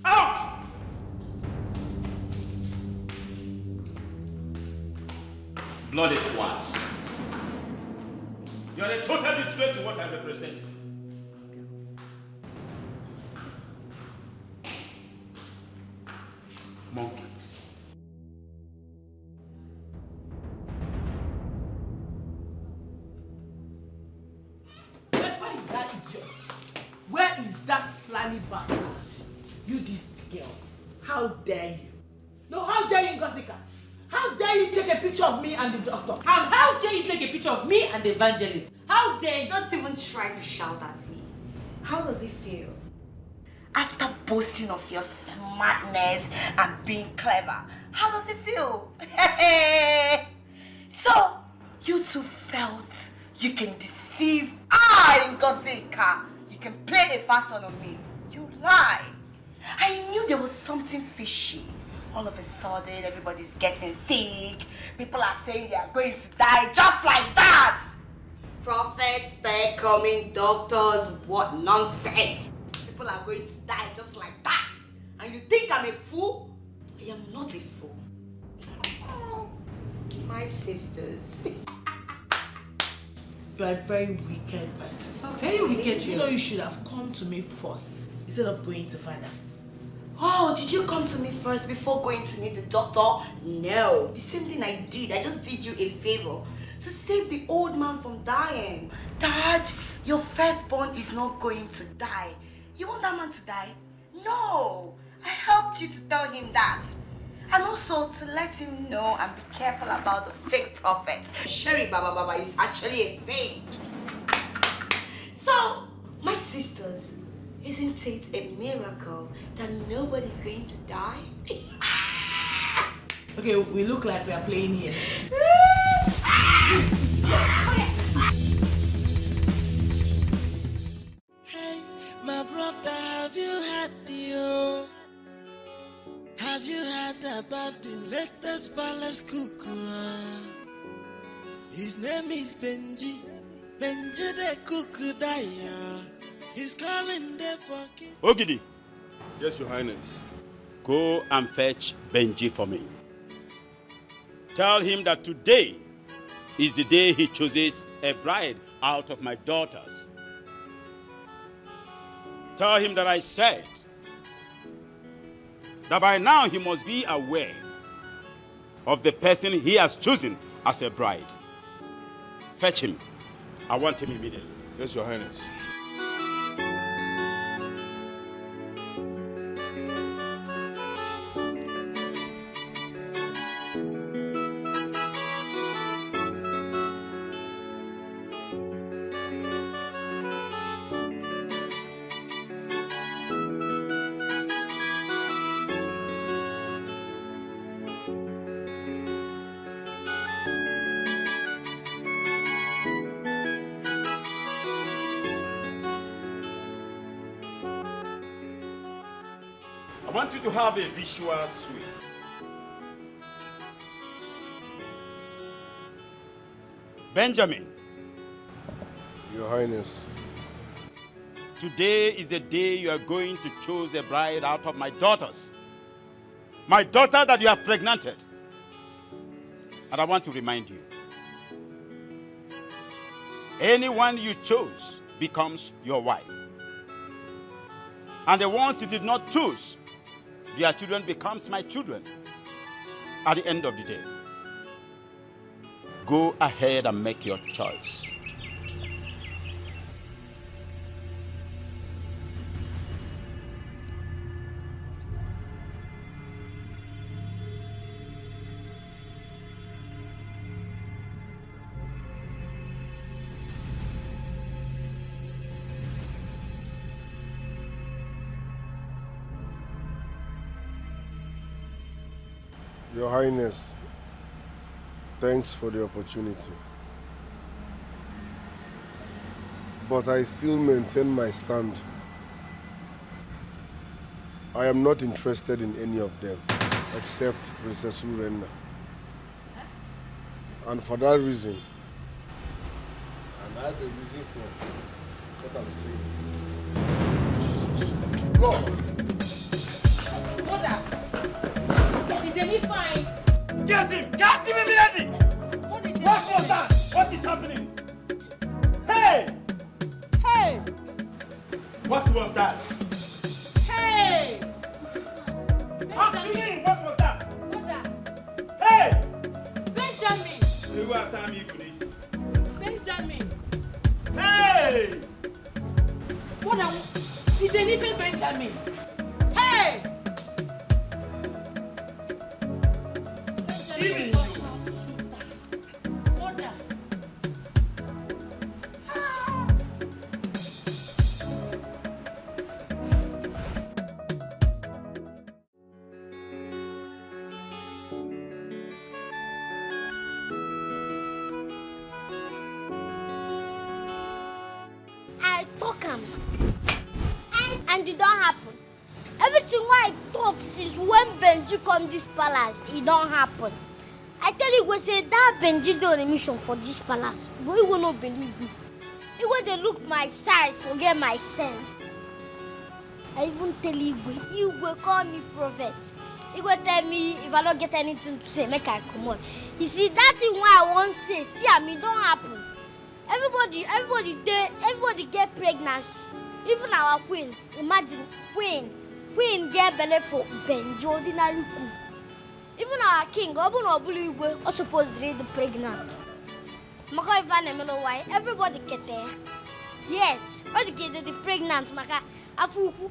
Out! Bloody twats. You are a total disgrace to what I represent. Monkeys. Where is that idiot? Where is that slimy bastard? You this girl. How dare you? No, how dare you, Wazico? How dare you take a picture of me and the doctor? And how dare you take a picture of me and the evangelist? How dare you? Don't even try to shout at me. How does it feel? After boasting of your smartness and being clever, how does it feel? So, you two felt you can deceive Wazico. You can play a fast one on me. You lie. I knew there was something fishy. All of a sudden, everybody's getting sick. People are saying they are going to die just like that. Prophets, they're coming, doctors, what nonsense. People are going to die just like that. And you think I'm a fool? I am not a fool. My sisters. You are a very wicked person. Okay. Very wicked. You know you should have come to me first instead of going to father. Oh, did you come to me first before going to meet the doctor? No. The same thing I did. I just did you a favor to save the old man from dying. Dad, your firstborn is not going to die. You want that man to die? No. I helped you to tell him that. And also to let him know and be careful about the fake prophet. Sherry Baba is actually a fake. So, my sisters, isn't it a miracle that nobody's going to die? Okay, we look like we are playing here. Hey, my brother, have you had the Have you heard about the latest palace cuckoo? His name is Benji. Benji the cuckoo daya. He's calling there for kids. Ogidi, Yes, Your Highness. go and fetch Benji for me. Tell him that today is the day he chooses a bride out of my daughters. Tell him that I said that by now he must be aware of the person he has chosen as a bride. Fetch him. I want him immediately. Yes, Your Highness. I want you to have a visual swing. Benjamin, Your Highness. today is the day you are going to choose a bride out of my daughters. My daughter that you have pregnanted. And I want to remind you anyone you chose becomes your wife. And the ones you did not choose, their children becomes my children at the end of the day. Go ahead and make your choice. Your Highness, thanks for the opportunity. But I still maintain my stand. I am not interested in any of them, except Princess Urenna. And for that reason, and I have a reason for what I'm saying. Jesus. Lord! Mother! Is Jenny fine? Get him! Get him immediately! What was that? What is happening? Hey! Hey! What was that? Hey! Talk to me! What was that? Mother! Hey! Benjamin! You are telling me this. Benjamin! Hey! Mother! Is Jenny Benjamin? Hey! Even Mother! I talk am. And it don't happen. Everything I talk since when Benji come this palace, it don't happen. I tell you, go say that Benji done a mission for this palace, but you will not believe me. You go they look my size, forget my sense. I even tell you, you will call me prophet. You go tell me if I don't get anything to say, make I come out. You see that thing what I want say, see I mean don't happen. Everybody get pregnancy. Even our queen. Imagine queen get belly for Benji ordinary cook. Even our king, Obulu are supposed to be pregnant. Maka if I know why everybody get there. Yes, all the kids the pregnant. Maka afuku.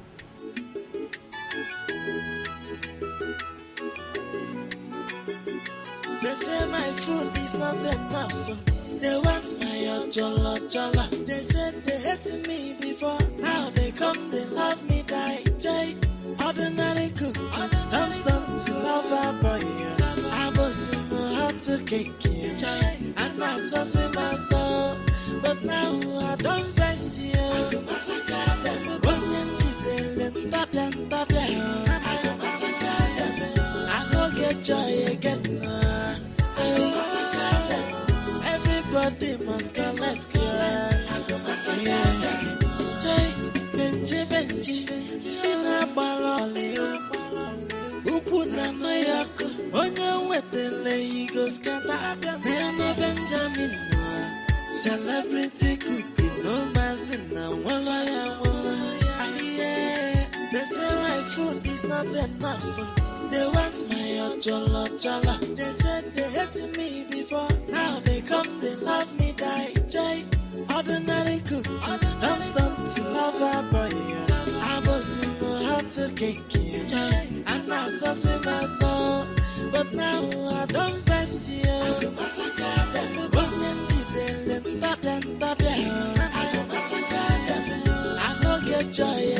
They say my food is not enough. They want my jolla. They said they hated me before. Now they come, they love me, die. Jay, ordinary cook. Don't to lover boy. I was in my heart to cake. And I saw my soul. But now I don't bless you. I go massacre them. I go massacre them. I don't get joy again. I go massacre them. Everybody must go, let's go. I go massacre them. Joy, Benji, in a barrel. Ukuna no yako, onye wetele he go scatter. Nene Benjamin, celebrity cookie, no mazina, walla. They say my food is not enough. They want my jolla. They said they hated me before. Now they come, they love me, die. Jay, ordinary cook. Don't to lover boy. I was in my heart to cake. And I saw my soul. But now I don't bless you. I go massacre them. I go massacre them. I don't get joy